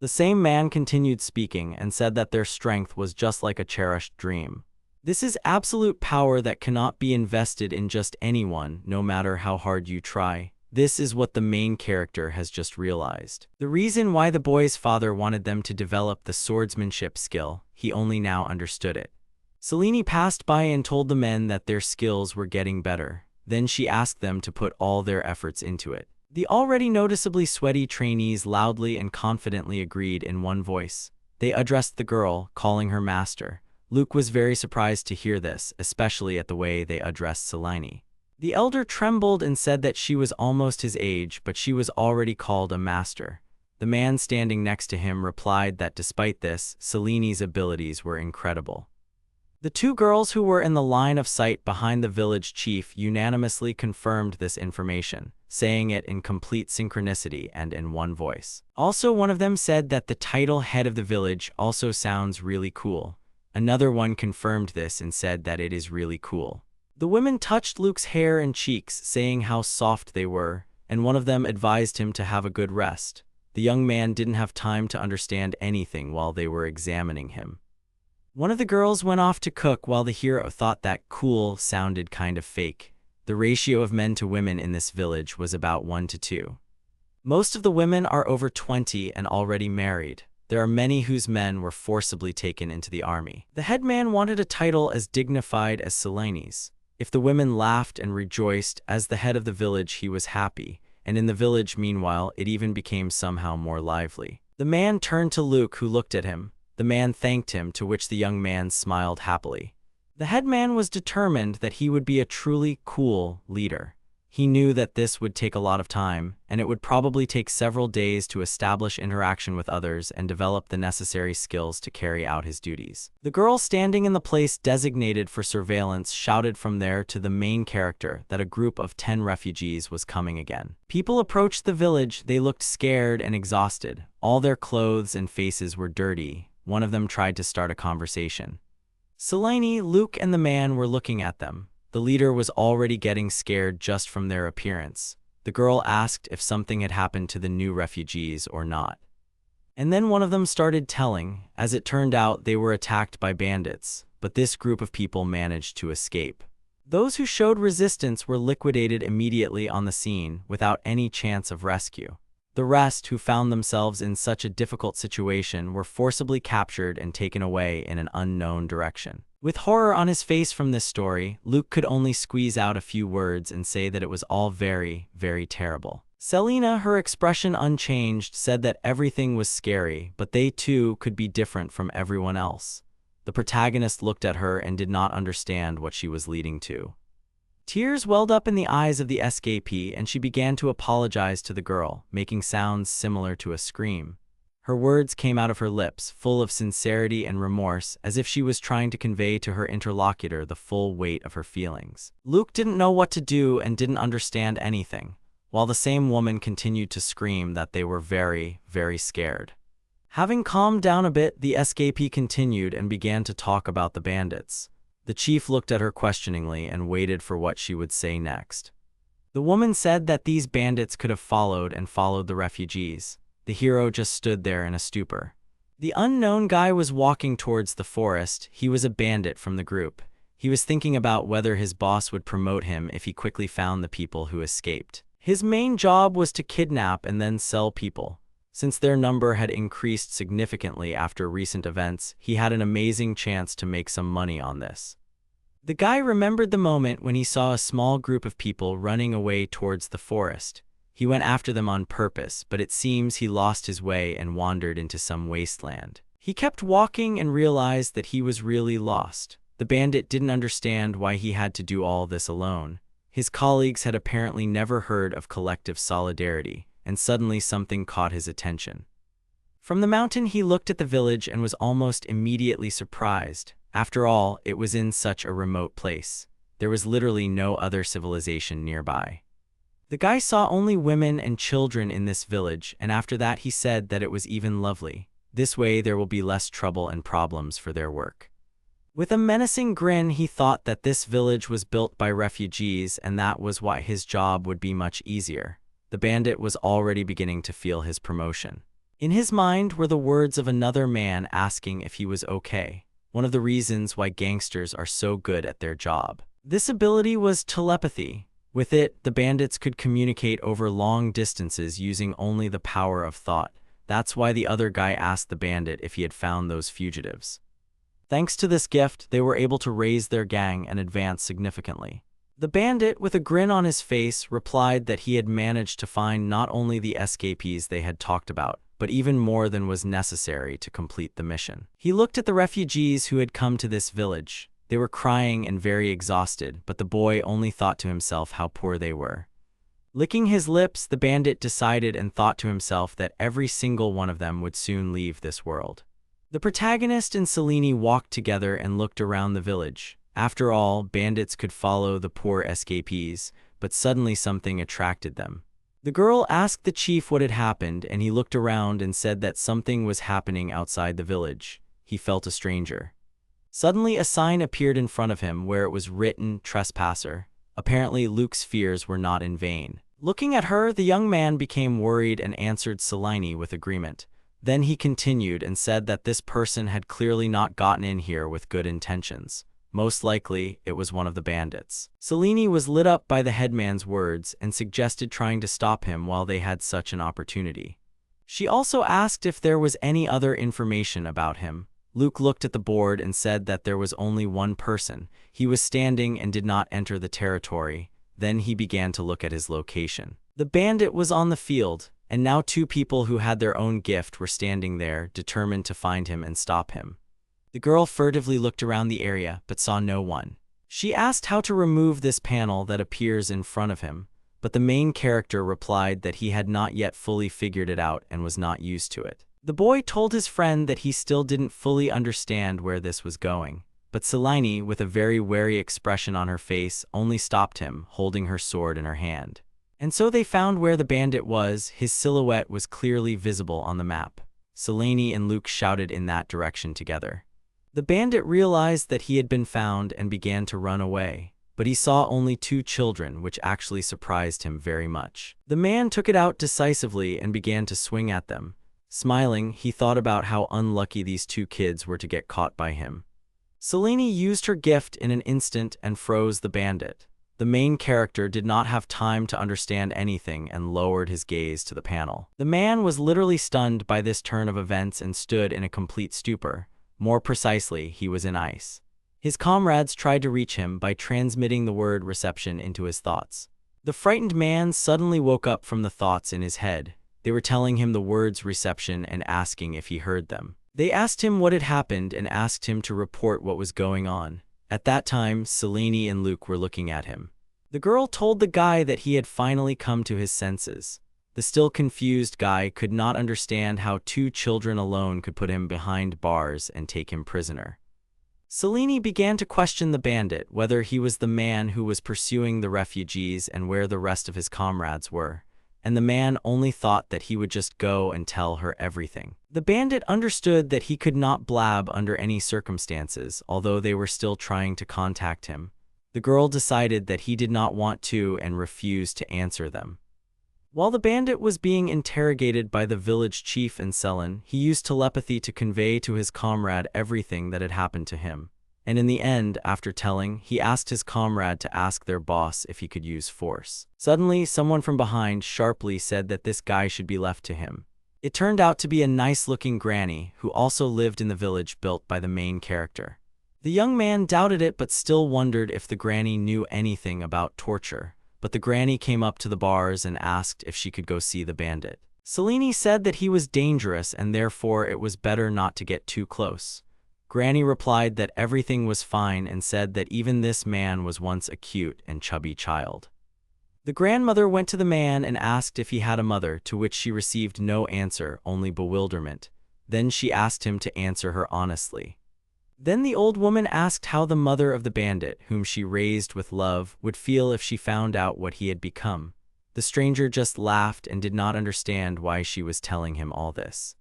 The same man continued speaking and said that their strength was just like a cherished dream. This is absolute power that cannot be invested in just anyone, no matter how hard you try. This is what the main character has just realized. The reason why the boy's father wanted them to develop the swordsmanship skill, he only now understood it. Selene passed by and told the men that their skills were getting better. Then she asked them to put all their efforts into it. The already noticeably sweaty trainees loudly and confidently agreed in one voice. They addressed the girl, calling her master. Luke was very surprised to hear this, especially at the way they addressed Selene. The elder trembled and said that she was almost his age, but she was already called a master. The man standing next to him replied that despite this, Selene's abilities were incredible. The two girls who were in the line of sight behind the village chief unanimously confirmed this information, saying it in complete synchronicity and in one voice. Also, one of them said that the title head of the village also sounds really cool. Another one confirmed this and said that it is really cool. The women touched Luke's hair and cheeks, saying how soft they were, and one of them advised him to have a good rest. The young man didn't have time to understand anything while they were examining him. One of the girls went off to cook while the hero thought that cool sounded kind of fake. The ratio of men to women in this village was about 1 to 2. Most of the women are over 20 and already married. There are many whose men were forcibly taken into the army. The headman wanted a title as dignified as Seleni's. If the women laughed and rejoiced, as the head of the village he was happy, and in the village meanwhile it even became somehow more lively. The man turned to Luke, who looked at him. The man thanked him, to which the young man smiled happily. The headman was determined that he would be a truly cool leader. He knew that this would take a lot of time, and it would probably take several days to establish interaction with others and develop the necessary skills to carry out his duties. The girl standing in the place designated for surveillance shouted from there to the main character that a group of 10 refugees was coming again. People approached the village. They looked scared and exhausted. All their clothes and faces were dirty. One of them tried to start a conversation. Selene, Luke, and the man were looking at them. The leader was already getting scared just from their appearance. The girl asked if something had happened to the new refugees or not. And then one of them started telling. As it turned out, they were attacked by bandits, but this group of people managed to escape. Those who showed resistance were liquidated immediately on the scene without any chance of rescue. The rest, who found themselves in such a difficult situation, were forcibly captured and taken away in an unknown direction. With horror on his face from this story, Luke could only squeeze out a few words and say that it was all very, very terrible. Selena, her expression unchanged, said that everything was scary, but they too could be different from everyone else. The protagonist looked at her and did not understand what she was leading to. Tears welled up in the eyes of the escapee, and she began to apologize to the girl, making sounds similar to a scream. Her words came out of her lips, full of sincerity and remorse, as if she was trying to convey to her interlocutor the full weight of her feelings. Luke didn't know what to do and didn't understand anything, while the same woman continued to scream that they were very, very scared. Having calmed down a bit, the escapee continued and began to talk about the bandits. The chief looked at her questioningly and waited for what she would say next. The woman said that these bandits could have followed the refugees. The hero just stood there in a stupor. The unknown guy was walking towards the forest. He was a bandit from the group. He was thinking about whether his boss would promote him if he quickly found the people who escaped. His main job was to kidnap and then sell people. Since their number had increased significantly after recent events, he had an amazing chance to make some money on this. The guy remembered the moment when he saw a small group of people running away towards the forest. He went after them on purpose, but it seems he lost his way and wandered into some wasteland. He kept walking and realized that he was really lost. The bandit didn't understand why he had to do all this alone. His colleagues had apparently never heard of collective solidarity, and suddenly something caught his attention. From the mountain he looked at the village and was almost immediately surprised. After all, it was in such a remote place. There was literally no other civilization nearby. The guy saw only women and children in this village, and after that he said that it was even lovely. This way there will be less trouble and problems for their work. With a menacing grin, he thought that this village was built by refugees, and that was why his job would be much easier. The bandit was already beginning to feel his promotion. In his mind were the words of another man asking if he was okay. One of the reasons why gangsters are so good at their job. This ability was telepathy. With it, the bandits could communicate over long distances using only the power of thought. That's why the other guy asked the bandit if he had found those fugitives. Thanks to this gift, they were able to raise their gang and advance significantly. The bandit, with a grin on his face, replied that he had managed to find not only the escapees they had talked about, but even more than was necessary to complete the mission. He looked at the refugees who had come to this village. They were crying and very exhausted, but the boy only thought to himself how poor they were. Licking his lips, the bandit decided and thought to himself that every single one of them would soon leave this world. The protagonist and Selene walked together and looked around the village. After all, bandits could follow the poor escapees, but suddenly something attracted them. The girl asked the chief what had happened, and he looked around and said that something was happening outside the village. He felt a stranger. Suddenly, a sign appeared in front of him where it was written, "Trespasser." Apparently, Luke's fears were not in vain. Looking at her, the young man became worried and answered Selene with agreement. Then he continued and said that this person had clearly not gotten in here with good intentions. Most likely, it was one of the bandits. Selene was lit up by the headman's words and suggested trying to stop him while they had such an opportunity. She also asked if there was any other information about him. Luke looked at the board and said that there was only one person. He was standing and did not enter the territory. Then he began to look at his location. The bandit was on the field, and now two people who had their own gift were standing there, determined to find him and stop him. The girl furtively looked around the area, but saw no one. She asked how to remove this panel that appears in front of him, but the main character replied that he had not yet fully figured it out and was not used to it. The boy told his friend that he still didn't fully understand where this was going, but Selene, with a very wary expression on her face, only stopped him, holding her sword in her hand. And so they found where the bandit was. His silhouette was clearly visible on the map. Selene and Luke shouted in that direction together. The bandit realized that he had been found and began to run away, but he saw only two children, which actually surprised him very much. The man took it out decisively and began to swing at them. Smiling, he thought about how unlucky these two kids were to get caught by him. Selene used her gift in an instant and froze the bandit. The main character did not have time to understand anything and lowered his gaze to the panel. The man was literally stunned by this turn of events and stood in a complete stupor. More precisely, he was in ice. His comrades tried to reach him by transmitting the word reception into his thoughts. The frightened man suddenly woke up from the thoughts in his head. They were telling him the words reception and asking if he heard them. They asked him what had happened and asked him to report what was going on. At that time, Selene and Luke were looking at him. The girl told the guy that he had finally come to his senses. The still confused guy could not understand how two children alone could put him behind bars and take him prisoner. Selene began to question the bandit, whether he was the man who was pursuing the refugees and where the rest of his comrades were. And the man only thought that he would just go and tell her everything. The bandit understood that he could not blab under any circumstances, although they were still trying to contact him. The girl decided that he did not want to and refused to answer them. While the bandit was being interrogated by the village chief and Selene, he used telepathy to convey to his comrade everything that had happened to him. And in the end, after telling, he asked his comrade to ask their boss if he could use force. Suddenly, someone from behind sharply said that this guy should be left to him. It turned out to be a nice-looking granny who also lived in the village built by the main character. The young man doubted it but still wondered if the granny knew anything about torture. But the granny came up to the bars and asked if she could go see the bandit. Selene said that he was dangerous and therefore it was better not to get too close. Granny replied that everything was fine and said that even this man was once a cute and chubby child. The grandmother went to the man and asked if he had a mother, to which she received no answer, only bewilderment. Then she asked him to answer her honestly. Then the old woman asked how the mother of the bandit, whom she raised with love, would feel if she found out what he had become. The stranger just laughed and did not understand why she was telling him all this.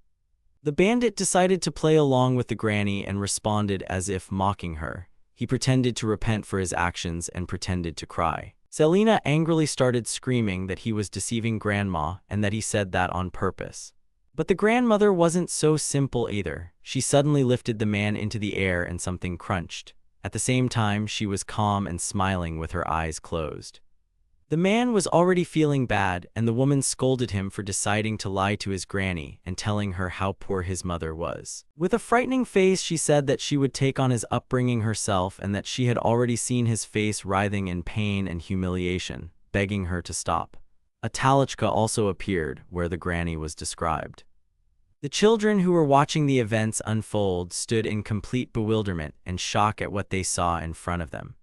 The bandit decided to play along with the granny and responded as if mocking her. He pretended to repent for his actions and pretended to cry. Selena angrily started screaming that he was deceiving grandma and that he said that on purpose. But the grandmother wasn't so simple either. She suddenly lifted the man into the air and something crunched. At the same time, she was calm and smiling with her eyes closed. The man was already feeling bad, and the woman scolded him for deciding to lie to his granny and telling her how poor his mother was. With a frightening face, she said that she would take on his upbringing herself and that she had already seen his face writhing in pain and humiliation, begging her to stop. A talochka also appeared where the granny was described. The children who were watching the events unfold stood in complete bewilderment and shock at what they saw in front of them.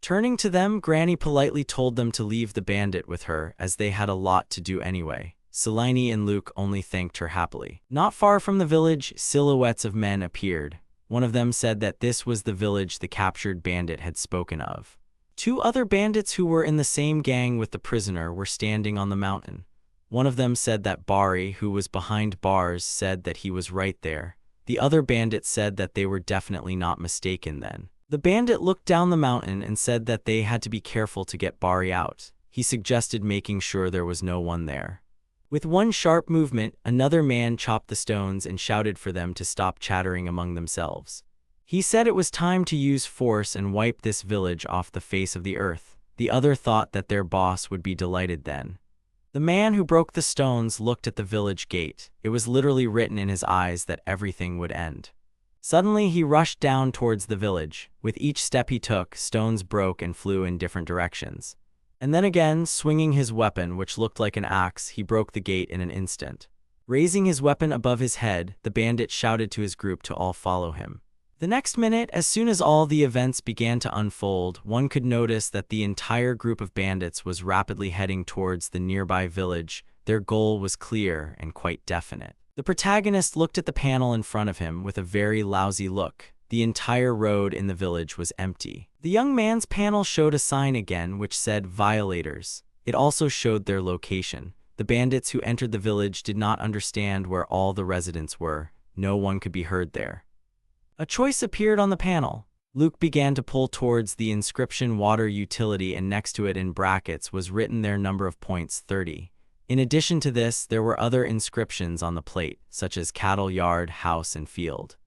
Turning to them, Granny politely told them to leave the bandit with her as they had a lot to do anyway. Milia and Luke only thanked her happily. Not far from the village, silhouettes of men appeared. One of them said that this was the village the captured bandit had spoken of. Two other bandits who were in the same gang with the prisoner were standing on the mountain. One of them said that Bari, who was behind bars, said that he was right there. The other bandit said that they were definitely not mistaken then. The bandit looked down the mountain and said that they had to be careful to get Bari out. He suggested making sure there was no one there. With one sharp movement, another man chopped the stones and shouted for them to stop chattering among themselves. He said it was time to use force and wipe this village off the face of the earth. The other thought that their boss would be delighted then. The man who broke the stones looked at the village gate. It was literally written in his eyes that everything would end. Suddenly, he rushed down towards the village. With each step he took, stones broke and flew in different directions. And then again, swinging his weapon, which looked like an axe, he broke the gate in an instant. Raising his weapon above his head, the bandit shouted to his group to all follow him. The next minute, as soon as all the events began to unfold, one could notice that the entire group of bandits was rapidly heading towards the nearby village. Their goal was clear and quite definite. The protagonist looked at the panel in front of him with a very lousy look. The entire road in the village was empty. The young man's panel showed a sign again which said "Violators." It also showed their location. The bandits who entered the village did not understand where all the residents were. No one could be heard there. A choice appeared on the panel. Luke began to pull towards the inscription "Water Utility," and next to it in brackets was written their number of points, 30. In addition to this, there were other inscriptions on the plate, such as cattle yard, house, and field.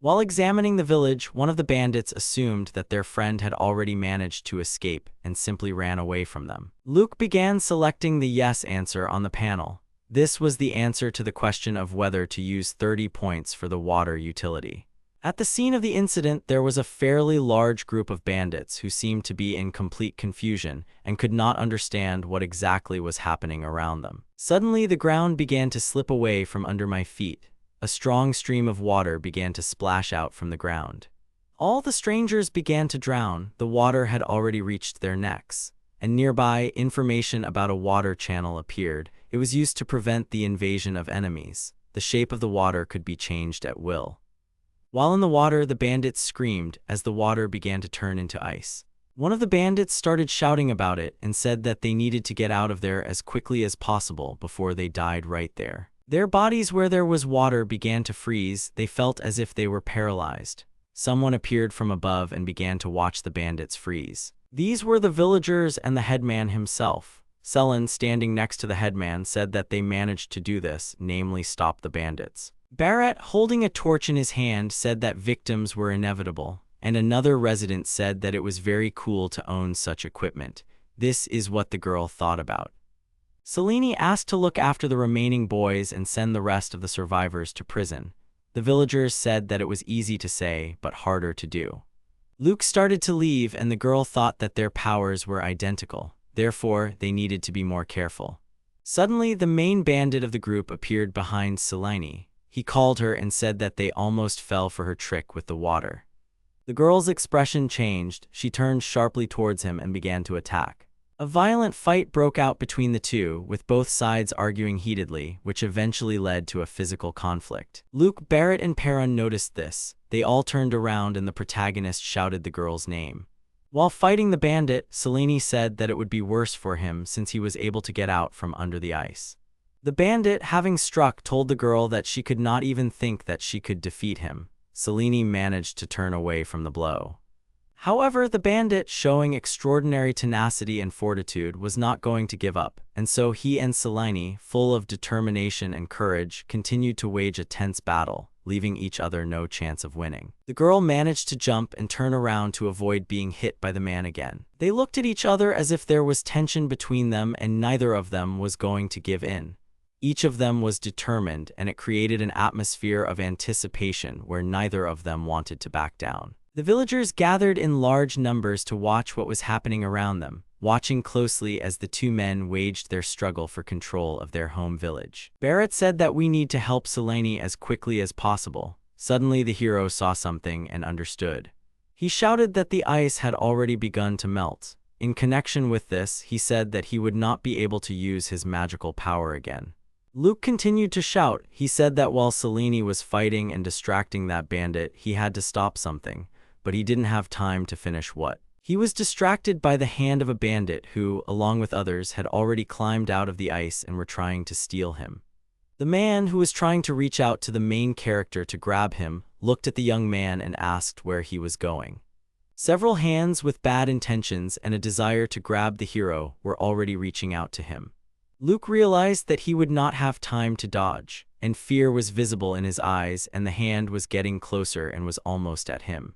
While examining the village, one of the bandits assumed that their friend had already managed to escape and simply ran away from them. Luke began selecting the yes answer on the panel. This was the answer to the question of whether to use 30 points for the water utility. At the scene of the incident, there was a fairly large group of bandits who seemed to be in complete confusion and could not understand what exactly was happening around them. Suddenly, the ground began to slip away from under my feet. A strong stream of water began to splash out from the ground. All the strangers began to drown. The water had already reached their necks. And nearby, information about a water channel appeared. It was used to prevent the invasion of enemies. The shape of the water could be changed at will. While in the water, the bandits screamed as the water began to turn into ice. One of the bandits started shouting about it and said that they needed to get out of there as quickly as possible before they died right there. Their bodies where there was water began to freeze. They felt as if they were paralyzed. Someone appeared from above and began to watch the bandits freeze. These were the villagers and the headman himself. Selen, standing next to the headman, said that they managed to do this, namely stop the bandits. Barrett, holding a torch in his hand, said that victims were inevitable, and another resident said that it was very cool to own such equipment. This is what the girl thought about. Selene asked to look after the remaining boys and send the rest of the survivors to prison. The villagers said that it was easy to say, but harder to do. Luke started to leave, and the girl thought that their powers were identical. Therefore, they needed to be more careful. Suddenly, the main bandit of the group appeared behind Selene. He called her and said that they almost fell for her trick with the water. The girl's expression changed. She turned sharply towards him and began to attack. A violent fight broke out between the two, with both sides arguing heatedly, which eventually led to a physical conflict. Luke, Barrett, and Perrin noticed this. They all turned around and the protagonist shouted the girl's name. While fighting the bandit, Selene said that it would be worse for him since he was able to get out from under the ice. The bandit, having struck, told the girl that she could not even think that she could defeat him. Selene managed to turn away from the blow. However, the bandit, showing extraordinary tenacity and fortitude, was not going to give up, and so he and Selene, full of determination and courage, continued to wage a tense battle, leaving each other no chance of winning. The girl managed to jump and turn around to avoid being hit by the man again. They looked at each other as if there was tension between them and neither of them was going to give in. Each of them was determined, and it created an atmosphere of anticipation where neither of them wanted to back down. The villagers gathered in large numbers to watch what was happening around them, watching closely as the two men waged their struggle for control of their home village. Barrett said that we need to help Selene as quickly as possible. Suddenly the hero saw something and understood. He shouted that the ice had already begun to melt. In connection with this, he said that he would not be able to use his magical power again. Luke continued to shout. He said that while Selene was fighting and distracting that bandit, he had to stop something, but he didn't have time to finish what. He was distracted by the hand of a bandit who, along with others, had already climbed out of the ice and were trying to steal him. The man, who was trying to reach out to the main character to grab him, looked at the young man and asked where he was going. Several hands with bad intentions and a desire to grab the hero were already reaching out to him. Luke realized that he would not have time to dodge, and fear was visible in his eyes, and the hand was getting closer and was almost at him.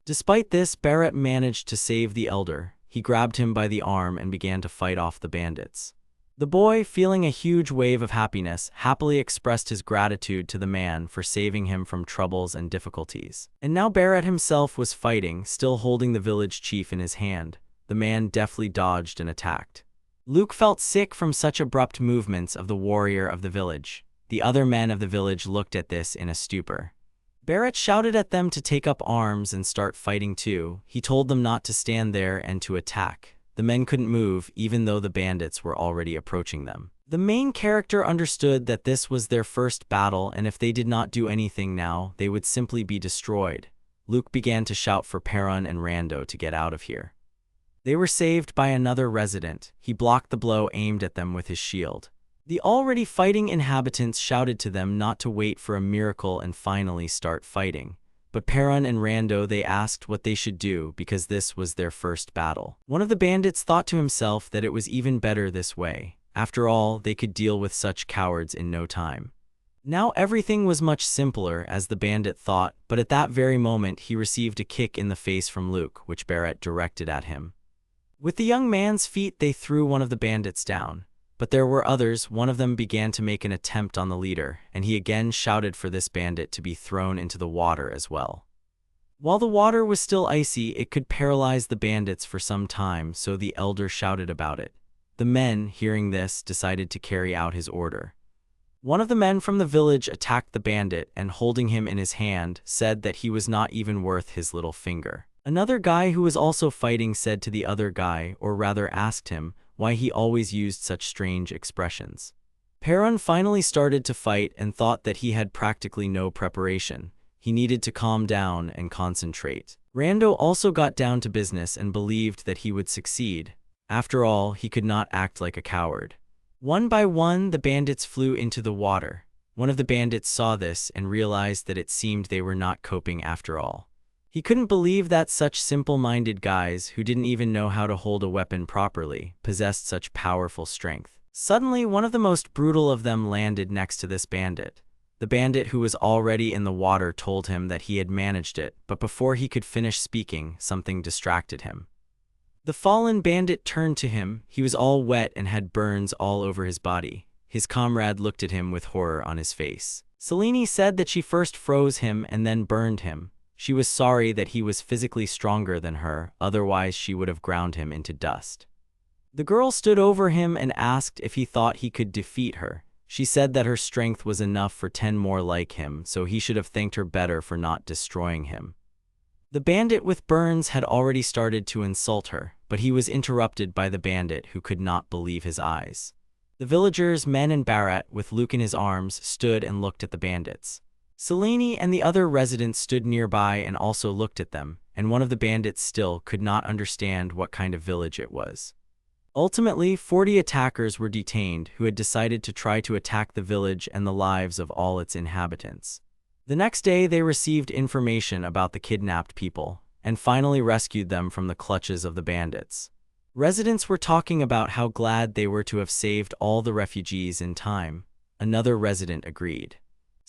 Despite this, Barrett managed to save the elder. He grabbed him by the arm and began to fight off the bandits. The boy, feeling a huge wave of happiness, happily expressed his gratitude to the man for saving him from troubles and difficulties. And now Barrett himself was fighting, still holding the village chief in his hand. The man deftly dodged and attacked. Luke felt sick from such abrupt movements of the warrior of the village. The other men of the village looked at this in a stupor. Barrett shouted at them to take up arms and start fighting too. He told them not to stand there and to attack. The men couldn't move, even though the bandits were already approaching them. The main character understood that this was their first battle, and if they did not do anything now, they would simply be destroyed. Luke began to shout for Perun and Rando to get out of here. They were saved by another resident. He blocked the blow aimed at them with his shield. The already fighting inhabitants shouted to them not to wait for a miracle and finally start fighting. But Perun and Rando, they asked what they should do because this was their first battle. One of the bandits thought to himself that it was even better this way. After all, they could deal with such cowards in no time. Now everything was much simpler, as the bandit thought, but at that very moment he received a kick in the face from Luke, which Barrett directed at him. With the young man's feet, they threw one of the bandits down. But there were others. One of them began to make an attempt on the leader, and he again shouted for this bandit to be thrown into the water as well. While the water was still icy, it could paralyze the bandits for some time, so the elder shouted about it. The men, hearing this, decided to carry out his order. One of the men from the village attacked the bandit and, holding him in his hand, said that he was not even worth his little finger. Another guy who was also fighting said to the other guy, or rather asked him, why he always used such strange expressions. Perun finally started to fight and thought that he had practically no preparation. He needed to calm down and concentrate. Rando also got down to business and believed that he would succeed. After all, he could not act like a coward. One by one, the bandits flew into the water. One of the bandits saw this and realized that it seemed they were not coping after all. He couldn't believe that such simple-minded guys, who didn't even know how to hold a weapon properly, possessed such powerful strength. Suddenly, one of the most brutal of them landed next to this bandit. The bandit, who was already in the water, told him that he had managed it, but before he could finish speaking, something distracted him. The fallen bandit turned to him. He was all wet and had burns all over his body. His comrade looked at him with horror on his face. Selene said that she first froze him and then burned him. She was sorry that he was physically stronger than her, otherwise she would have ground him into dust. The girl stood over him and asked if he thought he could defeat her. She said that her strength was enough for 10 more like him, so he should have thanked her better for not destroying him. The bandit with burns had already started to insult her, but he was interrupted by the bandit, who could not believe his eyes. The villagers, men and Barrett, with Luke in his arms, stood and looked at the bandits. Selene and the other residents stood nearby and also looked at them, and one of the bandits still could not understand what kind of village it was. Ultimately, 40 attackers were detained who had decided to try to attack the village and the lives of all its inhabitants. The next day, they received information about the kidnapped people, and finally rescued them from the clutches of the bandits. Residents were talking about how glad they were to have saved all the refugees in time. Another resident agreed.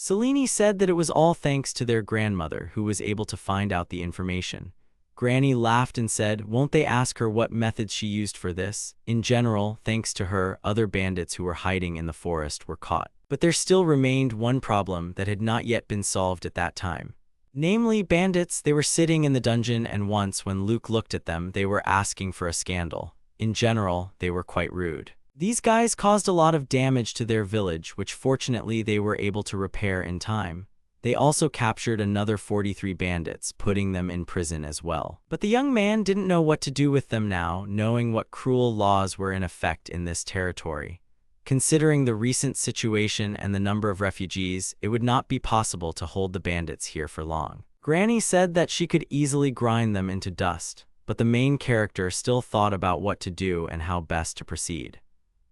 Selene said that it was all thanks to their grandmother, who was able to find out the information. Granny laughed and said, won't they ask her what methods she used for this? In general, thanks to her, other bandits who were hiding in the forest were caught. But there still remained one problem that had not yet been solved at that time. Namely, bandits. They were sitting in the dungeon, and once when Luke looked at them, they were asking for a scandal. In general, they were quite rude. These guys caused a lot of damage to their village, which fortunately they were able to repair in time. They also captured another 43 bandits, putting them in prison as well. But the young man didn't know what to do with them now, knowing what cruel laws were in effect in this territory. Considering the recent situation and the number of refugees, it would not be possible to hold the bandits here for long. Granny said that she could easily grind them into dust, but the main character still thought about what to do and how best to proceed.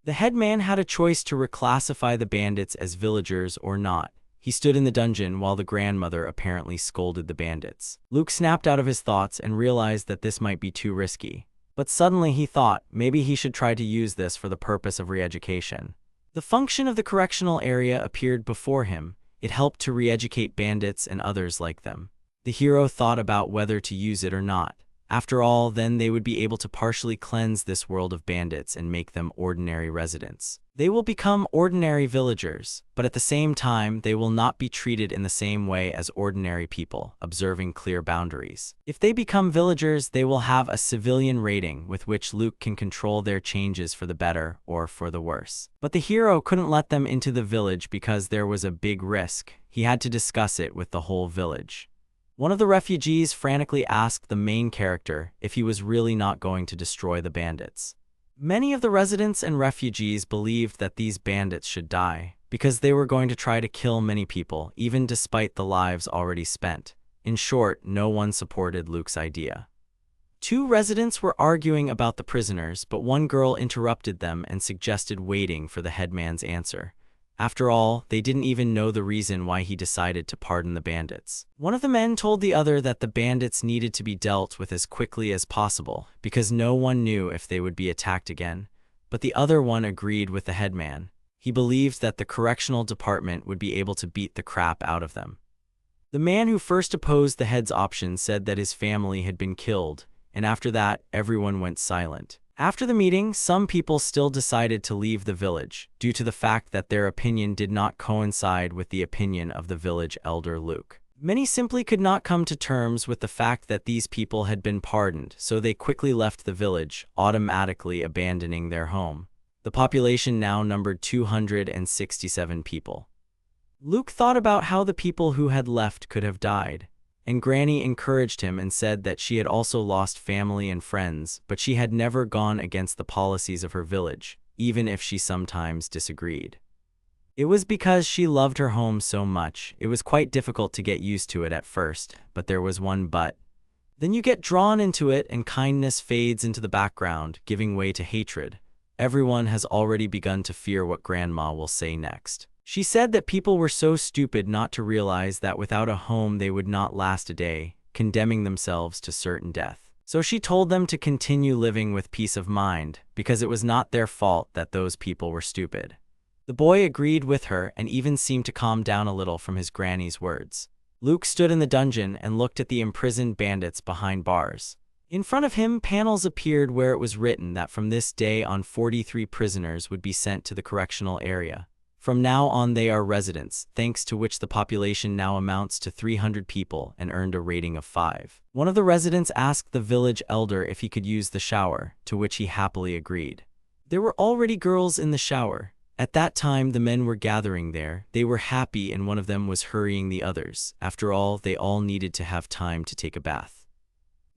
The headman had a choice to reclassify the bandits as villagers or not. He stood in the dungeon while the grandmother apparently scolded the bandits. Luke snapped out of his thoughts and realized that this might be too risky. But suddenly he thought maybe he should try to use this for the purpose of re-education. The function of the correctional area appeared before him. It helped to re-educate bandits and others like them. The hero thought about whether to use it or not. After all, then they would be able to partially cleanse this world of bandits and make them ordinary residents. They will become ordinary villagers, but at the same time, they will not be treated in the same way as ordinary people, observing clear boundaries. If they become villagers, they will have a civilian rating with which Luke can control their changes for the better or for the worse. But the hero couldn't let them into the village because there was a big risk. He had to discuss it with the whole village. One of the refugees frantically asked the main character if he was really not going to destroy the bandits. Many of the residents and refugees believed that these bandits should die, because they were going to try to kill many people, even despite the lives already spent. In short, no one supported Luke's idea. Two residents were arguing about the prisoners, but one girl interrupted them and suggested waiting for the headman's answer. After all, they didn't even know the reason why he decided to pardon the bandits. One of the men told the other that the bandits needed to be dealt with as quickly as possible, because no one knew if they would be attacked again. But the other one agreed with the headman. He believed that the correctional department would be able to beat the crap out of them. The man who first opposed the head's option said that his family had been killed, and after that, everyone went silent. After the meeting, some people still decided to leave the village, due to the fact that their opinion did not coincide with the opinion of the village elder Luke. Many simply could not come to terms with the fact that these people had been pardoned, so they quickly left the village, automatically abandoning their home. The population now numbered 267 people. Luke thought about how the people who had left could have died. And Granny encouraged him and said that she had also lost family and friends, but she had never gone against the policies of her village, even if she sometimes disagreed. It was because she loved her home so much. It was quite difficult to get used to it at first, but there was one but. Then you get drawn into it and kindness fades into the background, giving way to hatred. Everyone has already begun to fear what Grandma will say next. She said that people were so stupid not to realize that without a home they would not last a day, condemning themselves to certain death. So she told them to continue living with peace of mind, because it was not their fault that those people were stupid. The boy agreed with her and even seemed to calm down a little from his granny's words. Luke stood in the dungeon and looked at the imprisoned bandits behind bars. In front of him, panels appeared where it was written that from this day on 43 prisoners would be sent to the correctional area. From now on they are residents, thanks to which the population now amounts to 300 people and earned a rating of 5. One of the residents asked the village elder if he could use the shower, to which he happily agreed. There were already girls in the shower. At that time the men were gathering there. They were happy and one of them was hurrying the others. After all, they all needed to have time to take a bath.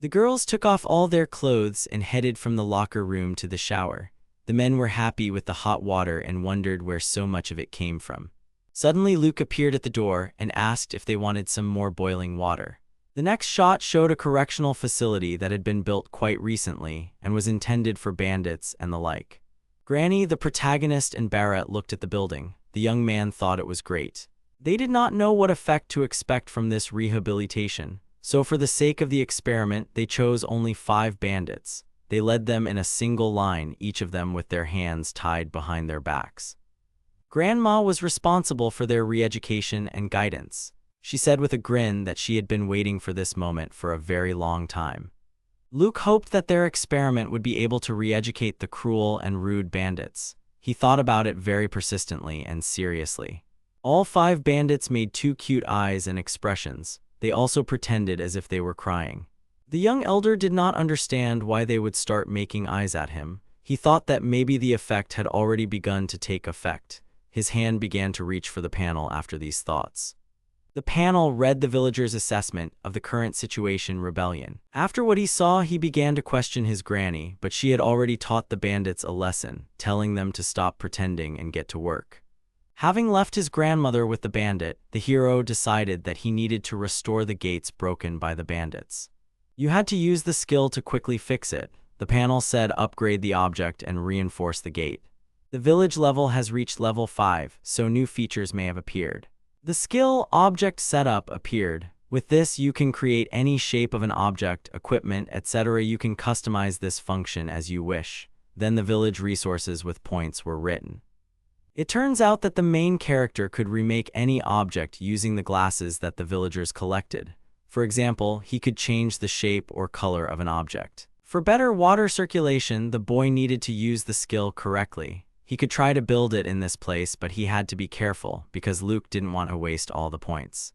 The girls took off all their clothes and headed from the locker room to the shower. The men were happy with the hot water and wondered where so much of it came from. Suddenly Luke appeared at the door and asked if they wanted some more boiling water. The next shot showed a correctional facility that had been built quite recently and was intended for bandits and the like. Granny, the protagonist, and Barrett looked at the building. The young man thought it was great. They did not know what effect to expect from this rehabilitation, so for the sake of the experiment, they chose only 5 bandits. They led them in a single line, each of them with their hands tied behind their backs. Grandma was responsible for their re-education and guidance. She said with a grin that she had been waiting for this moment for a very long time. Luke hoped that their experiment would be able to re-educate the cruel and rude bandits. He thought about it very persistently and seriously. All 5 bandits made 2 cute eyes and expressions. They also pretended as if they were crying. The young elder did not understand why they would start making eyes at him. He thought that maybe the effect had already begun to take effect. His hand began to reach for the panel after these thoughts. The panel read the villager's assessment of the current situation rebellion. After what he saw, he began to question his granny, but she had already taught the bandits a lesson, telling them to stop pretending and get to work. Having left his grandmother with the bandit, the hero decided that he needed to restore the gates broken by the bandits. You had to use the skill to quickly fix it. The panel said upgrade the object and reinforce the gate. The village level has reached level 5, so new features may have appeared. The skill Object Setup appeared. With this, you can create any shape of an object, equipment, etc. You can customize this function as you wish. Then the village resources with points were written. It turns out that the main character could remake any object using the glasses that the villagers collected. For example, he could change the shape or color of an object. For better water circulation, the boy needed to use the skill correctly. He could try to build it in this place, but he had to be careful because Luke didn't want to waste all the points.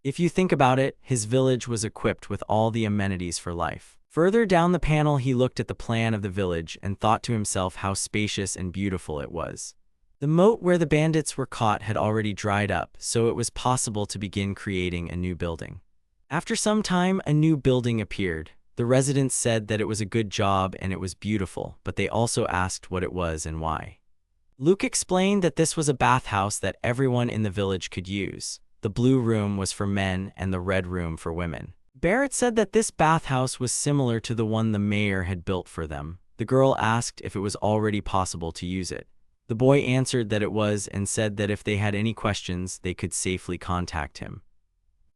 If you think about it, his village was equipped with all the amenities for life. Further down the panel, he looked at the plan of the village and thought to himself how spacious and beautiful it was. The moat where the bandits were caught had already dried up, so it was possible to begin creating a new building. After some time, a new building appeared. The residents said that it was a good job and it was beautiful, but they also asked what it was and why. Luke explained that this was a bathhouse that everyone in the village could use. The blue room was for men and the red room for women. Barrett said that this bathhouse was similar to the one the mayor had built for them. The girl asked if it was already possible to use it. The boy answered that it was and said that if they had any questions, they could safely contact him.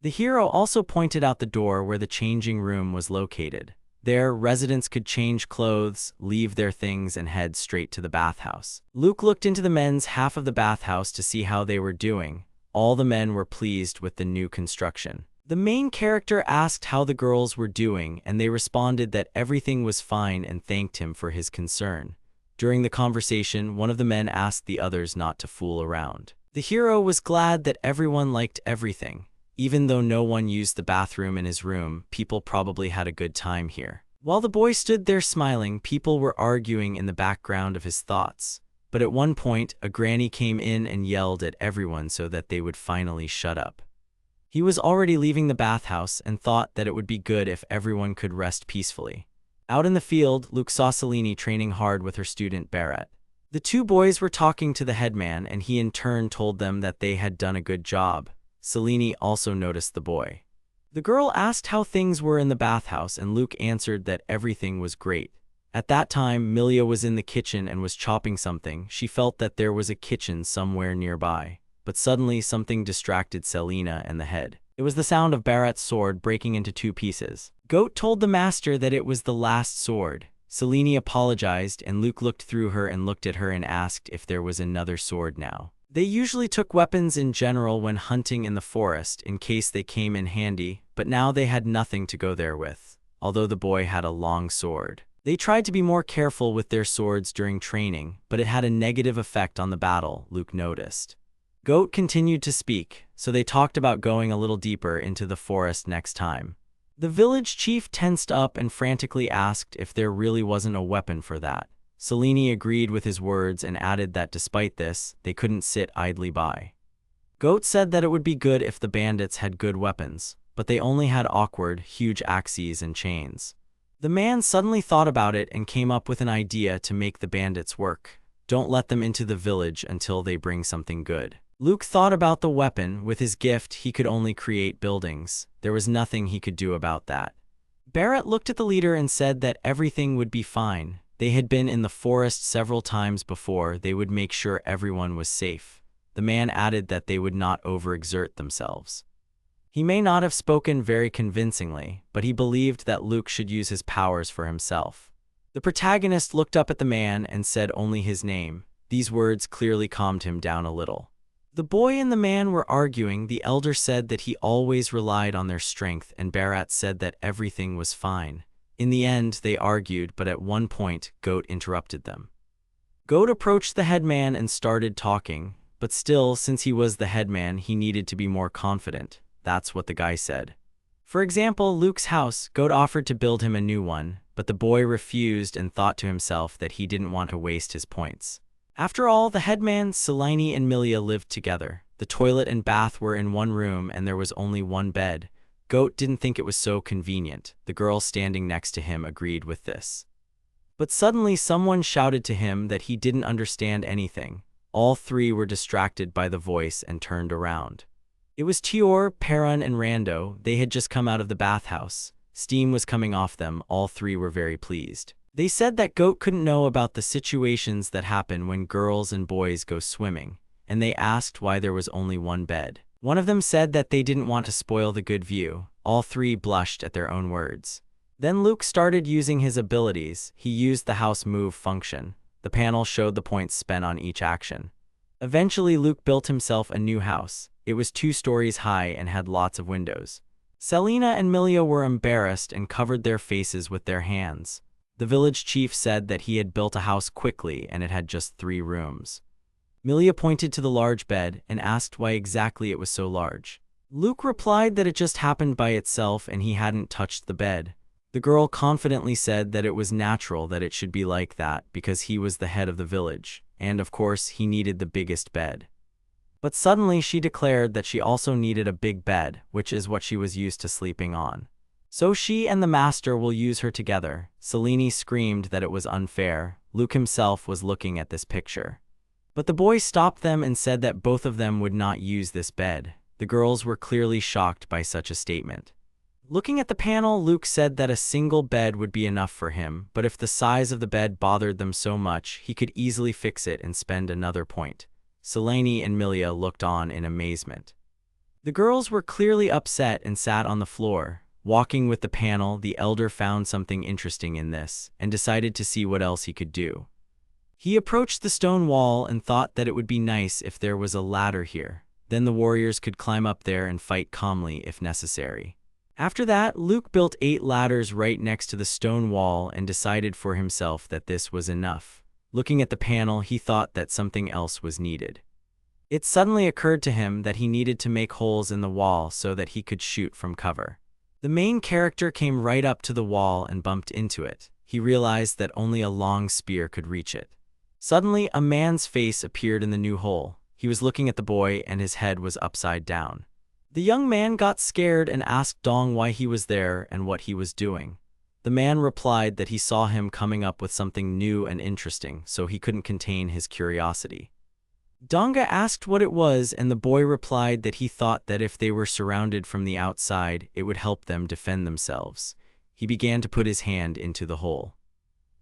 The hero also pointed out the door where the changing room was located. There, residents could change clothes, leave their things, and head straight to the bathhouse. Luke looked into the men's half of the bathhouse to see how they were doing. All the men were pleased with the new construction. The main character asked how the girls were doing, and they responded that everything was fine and thanked him for his concern. During the conversation, one of the men asked the others not to fool around. The hero was glad that everyone liked everything. Even though no one used the bathroom in his room, people probably had a good time here. While the boy stood there smiling, people were arguing in the background of his thoughts. But at one point, a granny came in and yelled at everyone so that they would finally shut up. He was already leaving the bathhouse and thought that it would be good if everyone could rest peacefully. Out in the field, Luke saw Selene training hard with her student Barrett. The two boys were talking to the headman, and he in turn told them that they had done a good job. Selene also noticed the boy. The girl asked how things were in the bathhouse, and Luke answered that everything was great. At that time, Milia was in the kitchen and was chopping something. She felt that there was a kitchen somewhere nearby. But suddenly, something distracted Selena and the head. It was the sound of Barrett's sword breaking into 2 pieces. Goat told the master that it was the last sword. Selene apologized, and Luke looked through her and looked at her and asked if there was another sword now. They usually took weapons in general when hunting in the forest in case they came in handy, but now they had nothing to go there with, although the boy had a long sword. They tried to be more careful with their swords during training, but it had a negative effect on the battle, Luke noticed. Goat continued to speak, so they talked about going a little deeper into the forest next time. The village chief tensed up and frantically asked if there really wasn't a weapon for that. Selene agreed with his words and added that despite this, they couldn't sit idly by. Goat said that it would be good if the bandits had good weapons, but they only had awkward, huge axes and chains. The man suddenly thought about it and came up with an idea to make the bandits work. Don't let them into the village until they bring something good. Luke thought about the weapon. With his gift, he could only create buildings. There was nothing he could do about that. Barrett looked at the leader and said that everything would be fine. They had been in the forest several times before. They would make sure everyone was safe. The man added that they would not overexert themselves. He may not have spoken very convincingly, but he believed that Luke should use his powers for himself. The protagonist looked up at the man and said only his name. These words clearly calmed him down a little. The boy and the man were arguing. The elder said that he always relied on their strength, and Barrett said that everything was fine. In the end, they argued, but at one point, Goat interrupted them. Goat approached the headman and started talking, but still, since he was the headman, he needed to be more confident. That's what the guy said. For example, Luke's house, Goat offered to build him a new one, but the boy refused and thought to himself that he didn't want to waste his points. After all, the headman, Selene and Milia lived together. The toilet and bath were in one room and there was only one bed. Goat didn't think it was so convenient. The girl standing next to him agreed with this. But suddenly someone shouted to him that he didn't understand anything. All three were distracted by the voice and turned around. It was Tior, Perun, and Rando. They had just come out of the bathhouse. Steam was coming off them. All three were very pleased. They said that Goat couldn't know about the situations that happen when girls and boys go swimming, and they asked why there was only one bed. One of them said that they didn't want to spoil the good view. All three blushed at their own words. Then Luke started using his abilities. He used the house move function. The panel showed the points spent on each action. Eventually, Luke built himself a new house. It was 2 stories high and had lots of windows. Selena and Milia were embarrassed and covered their faces with their hands. The village chief said that he had built a house quickly and it had just 3 rooms. Milia pointed to the large bed and asked why exactly it was so large. Luke replied that it just happened by itself and he hadn't touched the bed. The girl confidently said that it was natural that it should be like that because he was the head of the village, and of course he needed the biggest bed. But suddenly she declared that she also needed a big bed, which is what she was used to sleeping on. So she and the master will use her together. Selene screamed that it was unfair. Luke himself was looking at this picture. But the boy stopped them and said that both of them would not use this bed. The girls were clearly shocked by such a statement. Looking at the panel, Luke said that a single bed would be enough for him, but if the size of the bed bothered them so much, he could easily fix it and spend another point. Selene and Milia looked on in amazement. The girls were clearly upset and sat on the floor. Walking with the panel, the elder found something interesting in this, and decided to see what else he could do. He approached the stone wall and thought that it would be nice if there was a ladder here. Then the warriors could climb up there and fight calmly if necessary. After that, Luke built 8 ladders right next to the stone wall and decided for himself that this was enough. Looking at the panel, he thought that something else was needed. It suddenly occurred to him that he needed to make holes in the wall so that he could shoot from cover. The main character came right up to the wall and bumped into it. He realized that only a long spear could reach it. Suddenly, a man's face appeared in the new hole. He was looking at the boy and his head was upside down. The young man got scared and asked Dong why he was there and what he was doing. The man replied that he saw him coming up with something new and interesting, so he couldn't contain his curiosity. Donga asked what it was, and the boy replied that he thought that if they were surrounded from the outside, it would help them defend themselves. He began to put his hand into the hole.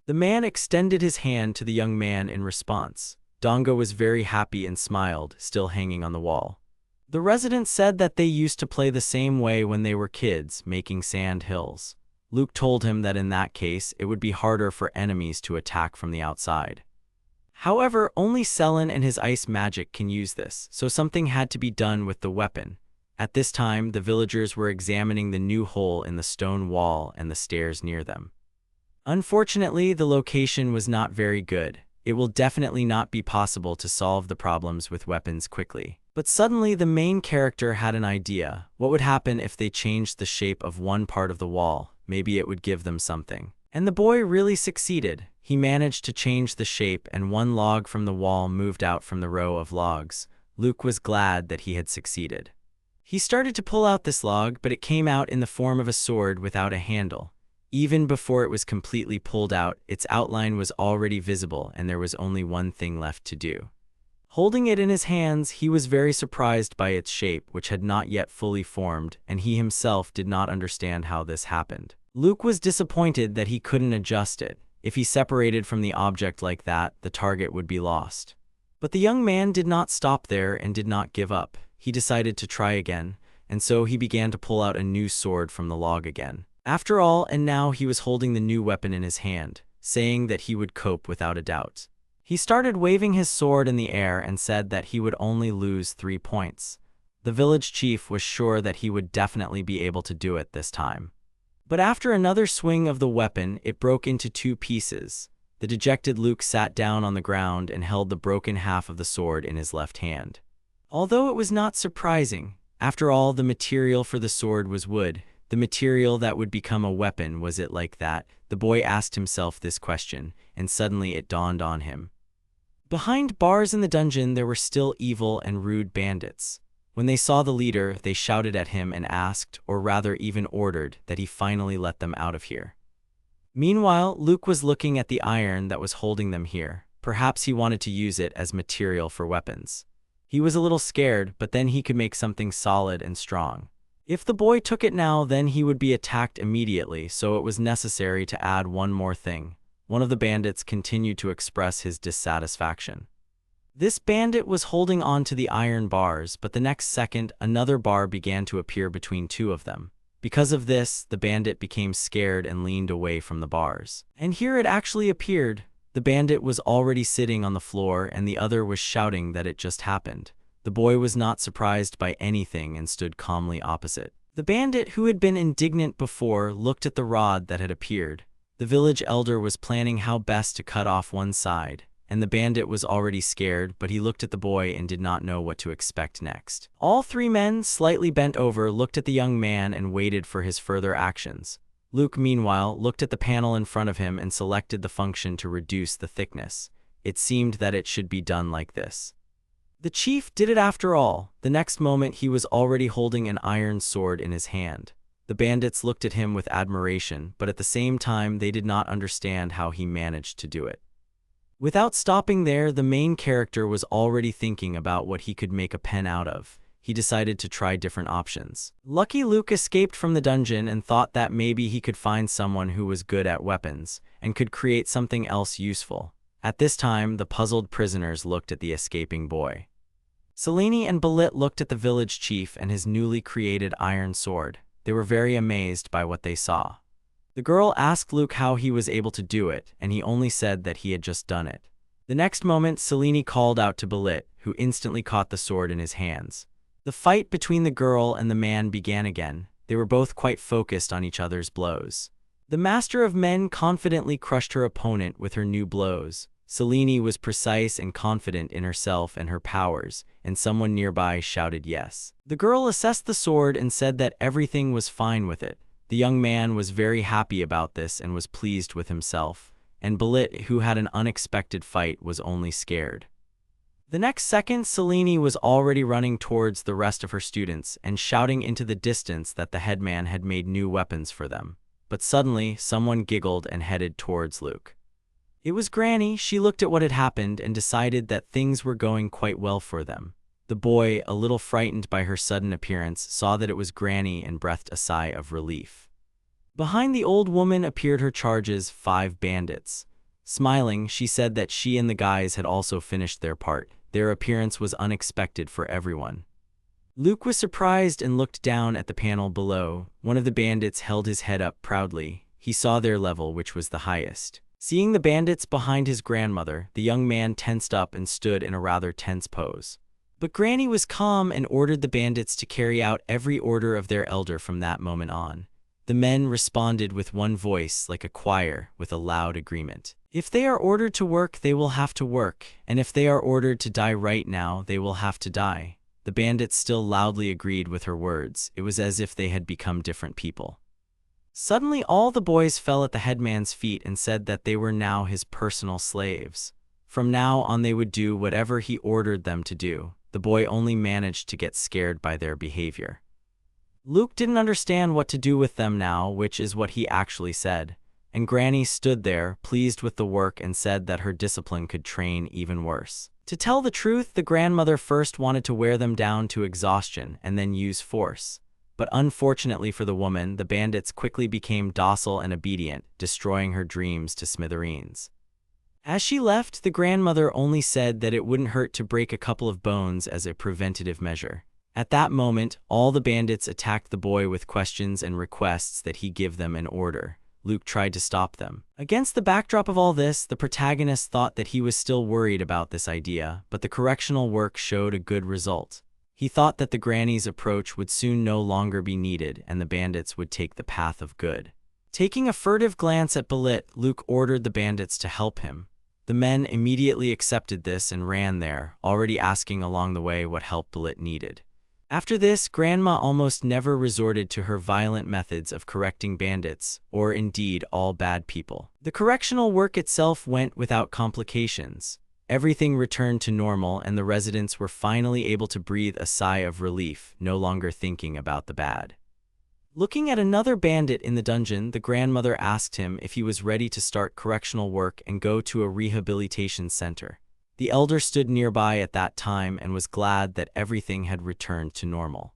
The man extended his hand to the young man in response. Donga was very happy and smiled, still hanging on the wall. The residents said that they used to play the same way when they were kids, making sand hills. Luke told him that in that case, it would be harder for enemies to attack from the outside. However, only Selen and his ice magic can use this, so something had to be done with the weapon. At this time, the villagers were examining the new hole in the stone wall and the stairs near them. Unfortunately, the location was not very good. It will definitely not be possible to solve the problems with weapons quickly. But suddenly, the main character had an idea. What would happen if they changed the shape of one part of the wall? Maybe it would give them something. And the boy really succeeded. He managed to change the shape and one log from the wall moved out from the row of logs. Luke was glad that he had succeeded. He started to pull out this log, but it came out in the form of a sword without a handle. Even before it was completely pulled out, its outline was already visible and there was only one thing left to do. Holding it in his hands, he was very surprised by its shape, which had not yet fully formed, and he himself did not understand how this happened. Luke was disappointed that he couldn't adjust it. If he separated from the object like that, the target would be lost. But the young man did not stop there and did not give up. He decided to try again, and so he began to pull out a new sword from the log again. After all, and now he was holding the new weapon in his hand, saying that he would cope without a doubt. He started waving his sword in the air and said that he would only lose 3 points. The village chief was sure that he would definitely be able to do it this time. But after another swing of the weapon, it broke into 2 pieces. The dejected Luke sat down on the ground and held the broken half of the sword in his left hand. Although it was not surprising, after all, the material for the sword was wood. The material that would become a weapon, was it like that? The boy asked himself this question, and suddenly it dawned on him. Behind bars in the dungeon there were still evil and rude bandits. When they saw the leader, they shouted at him and asked, or rather even ordered, that he finally let them out of here. Meanwhile, Luke was looking at the iron that was holding them here. Perhaps he wanted to use it as material for weapons. He was a little scared, but then he could make something solid and strong. If the boy took it now, then he would be attacked immediately, so it was necessary to add one more thing. One of the bandits continued to express his dissatisfaction. This bandit was holding on to the iron bars, but the next second, another bar began to appear between two of them. Because of this, the bandit became scared and leaned away from the bars. And here it actually appeared. The bandit was already sitting on the floor, and the other was shouting that it just happened. The boy was not surprised by anything and stood calmly opposite. The bandit, who had been indignant before, looked at the rod that had appeared. The village elder was planning how best to cut off one side, and the bandit was already scared, but he looked at the boy and did not know what to expect next. All three men, slightly bent over, looked at the young man and waited for his further actions. Luke, meanwhile, looked at the panel in front of him and selected the function to reduce the thickness. It seemed that it should be done like this. The chief did it after all. The next moment he was already holding an iron sword in his hand. The bandits looked at him with admiration, but at the same time they did not understand how he managed to do it. Without stopping there, the main character was already thinking about what he could make a pen out of. He decided to try different options. Lucky Luke escaped from the dungeon and thought that maybe he could find someone who was good at weapons and could create something else useful. At this time, the puzzled prisoners looked at the escaping boy. Selene and Balit looked at the village chief and his newly created iron sword. They were very amazed by what they saw. The girl asked Luke how he was able to do it, and he only said that he had just done it. The next moment, Selene called out to Balit, who instantly caught the sword in his hands. The fight between the girl and the man began again. They were both quite focused on each other's blows. The master of men confidently crushed her opponent with her new blows. Selene was precise and confident in herself and her powers, and someone nearby shouted yes. The girl assessed the sword and said that everything was fine with it. The young man was very happy about this and was pleased with himself, and Balit, who had an unexpected fight, was only scared. The next second, Selene was already running towards the rest of her students and shouting into the distance that the headman had made new weapons for them. But suddenly, someone giggled and headed towards Luke. It was Granny. She looked at what had happened and decided that things were going quite well for them. The boy, a little frightened by her sudden appearance, saw that it was Granny and breathed a sigh of relief. Behind the old woman appeared her charges, 5 bandits. Smiling, she said that she and the guys had also finished their part. Their appearance was unexpected for everyone. Luke was surprised and looked down at the panel below. One of the bandits held his head up proudly. He saw their level, which was the highest. Seeing the bandits behind his grandmother, the young man tensed up and stood in a rather tense pose. But Granny was calm and ordered the bandits to carry out every order of their elder from that moment on. The men responded with one voice, like a choir, with a loud agreement. If they are ordered to work, they will have to work, and if they are ordered to die right now, they will have to die. The bandits still loudly agreed with her words. It was as if they had become different people. Suddenly, all the boys fell at the headman's feet and said that they were now his personal slaves. From now on, they would do whatever he ordered them to do. The boy only managed to get scared by their behavior. Luke didn't understand what to do with them now, which is what he actually said. And Granny stood there, pleased with the work, and said that her discipline could train even worse. To tell the truth, the grandmother first wanted to wear them down to exhaustion and then use force. But unfortunately for the woman, the bandits quickly became docile and obedient, destroying her dreams to smithereens. As she left, the grandmother only said that it wouldn't hurt to break a couple of bones as a preventative measure. At that moment, all the bandits attacked the boy with questions and requests that he give them an order. Luke tried to stop them. Against the backdrop of all this, the protagonist thought that he was still worried about this idea, but the correctional work showed a good result. He thought that the granny's approach would soon no longer be needed and the bandits would take the path of good. Taking a furtive glance at Balit, Luke ordered the bandits to help him. The men immediately accepted this and ran there, already asking along the way what help Balit needed. After this, Grandma almost never resorted to her violent methods of correcting bandits, or indeed all bad people. The correctional work itself went without complications. Everything returned to normal and the residents were finally able to breathe a sigh of relief, no longer thinking about the bad. Looking at another bandit in the dungeon, the grandmother asked him if he was ready to start correctional work and go to a rehabilitation center. The elder stood nearby at that time and was glad that everything had returned to normal.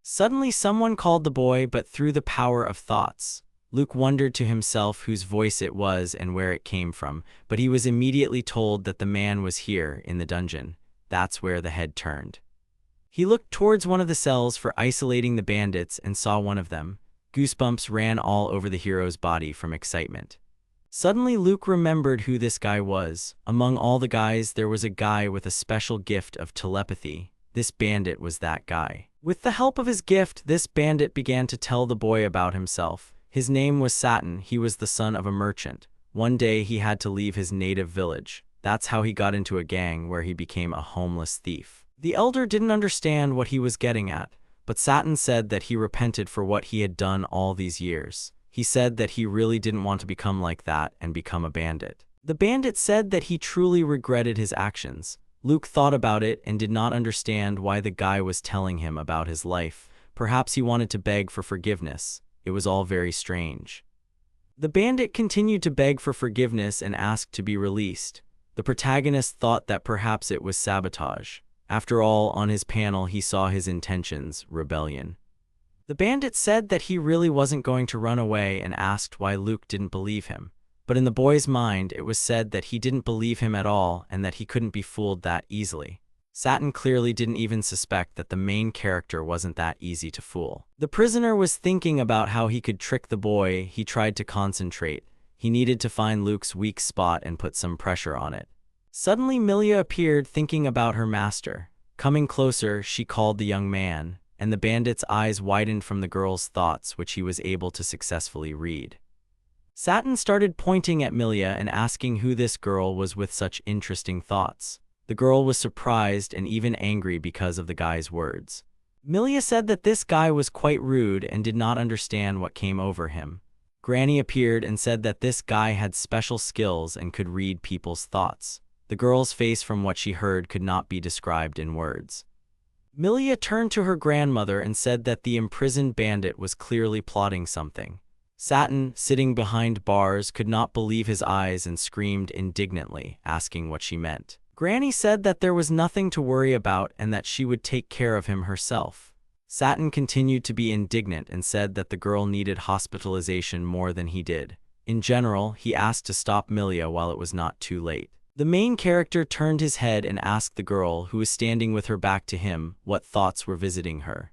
Suddenly someone called the boy, but through the power of thoughts. Luke wondered to himself whose voice it was and where it came from, but he was immediately told that the man was here, in the dungeon. That's where the head turned. He looked towards one of the cells for isolating the bandits and saw one of them. Goosebumps ran all over the hero's body from excitement. Suddenly Luke remembered who this guy was. Among all the guys, there was a guy with a special gift of telepathy. This bandit was that guy. With the help of his gift, this bandit began to tell the boy about himself. His name was Satin. He was the son of a merchant. One day he had to leave his native village. That's how he got into a gang where he became a homeless thief. The elder didn't understand what he was getting at, but Satin said that he repented for what he had done all these years. He said that he really didn't want to become like that and become a bandit. The bandit said that he truly regretted his actions. Luke thought about it and did not understand why the guy was telling him about his life. Perhaps he wanted to beg for forgiveness. It was all very strange. The bandit continued to beg for forgiveness and asked to be released. The protagonist thought that perhaps it was sabotage. After all, on his panel he saw his intentions, rebellion. The bandit said that he really wasn't going to run away and asked why Luke didn't believe him. But in the boy's mind, it was said that he didn't believe him at all and that he couldn't be fooled that easily. Satin clearly didn't even suspect that the main character wasn't that easy to fool. The prisoner was thinking about how he could trick the boy. He tried to concentrate. He needed to find Luke's weak spot and put some pressure on it. Suddenly Milia appeared, thinking about her master. Coming closer, she called the young man, and the bandit's eyes widened from the girl's thoughts, which he was able to successfully read. Satin started pointing at Milia and asking who this girl was with such interesting thoughts. The girl was surprised and even angry because of the guy's words. Milia said that this guy was quite rude and did not understand what came over him. Granny appeared and said that this guy had special skills and could read people's thoughts. The girl's face, from what she heard, could not be described in words. Milia turned to her grandmother and said that the imprisoned bandit was clearly plotting something. Satin, sitting behind bars, could not believe his eyes and screamed indignantly, asking what she meant. Granny said that there was nothing to worry about and that she would take care of him herself. Satin continued to be indignant and said that the girl needed hospitalization more than he did. In general, he asked to stop Milia while it was not too late. The main character turned his head and asked the girl, who was standing with her back to him, what thoughts were visiting her.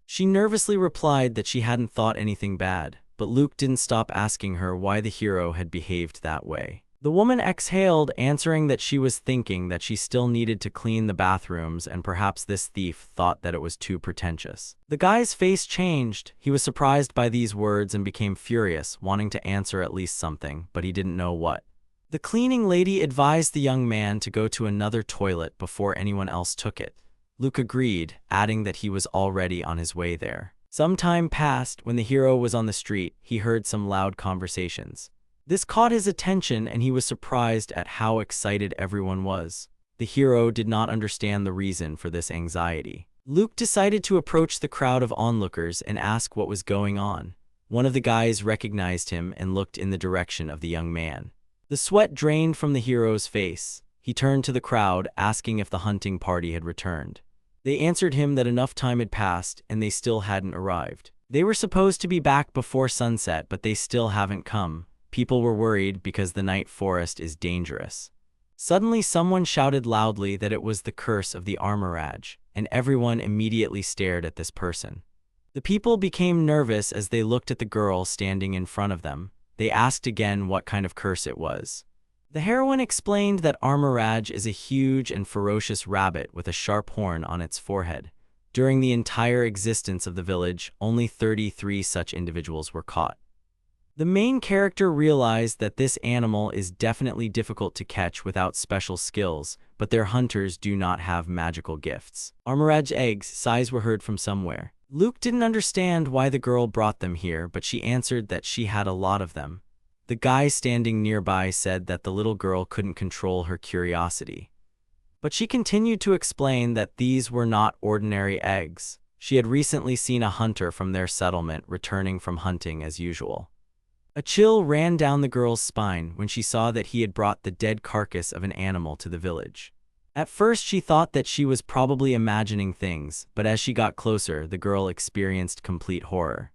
She nervously replied that she hadn't thought anything bad, but Luke didn't stop asking her why the hero had behaved that way. The woman exhaled, answering that she was thinking that she still needed to clean the bathrooms and perhaps this thief thought that it was too pretentious. The guy's face changed. He was surprised by these words and became furious, wanting to answer at least something, but he didn't know what. The cleaning lady advised the young man to go to another toilet before anyone else took it. Luke agreed, adding that he was already on his way there. Some time passed. When the hero was on the street, he heard some loud conversations. This caught his attention and he was surprised at how excited everyone was. The hero did not understand the reason for this anxiety. Luke decided to approach the crowd of onlookers and ask what was going on. One of the guys recognized him and looked in the direction of the young man. The sweat drained from the hero's face. He turned to the crowd, asking if the hunting party had returned. They answered him that enough time had passed and they still hadn't arrived. They were supposed to be back before sunset, but they still haven't come. People were worried because the night forest is dangerous. Suddenly someone shouted loudly that it was the curse of the Armorage, and everyone immediately stared at this person. The people became nervous as they looked at the girl standing in front of them. They asked again what kind of curse it was. The heroine explained that Armorage is a huge and ferocious rabbit with a sharp horn on its forehead. During the entire existence of the village, only 33 such individuals were caught. The main character realized that this animal is definitely difficult to catch without special skills, but their hunters do not have magical gifts. Armorage eggs, sighs were heard from somewhere. Luke didn't understand why the girl brought them here, but she answered that she had a lot of them. The guy standing nearby said that the little girl couldn't control her curiosity. But she continued to explain that these were not ordinary eggs. She had recently seen a hunter from their settlement returning from hunting as usual. A chill ran down the girl's spine when she saw that he had brought the dead carcass of an animal to the village. At first she thought that she was probably imagining things, but as she got closer, the girl experienced complete horror.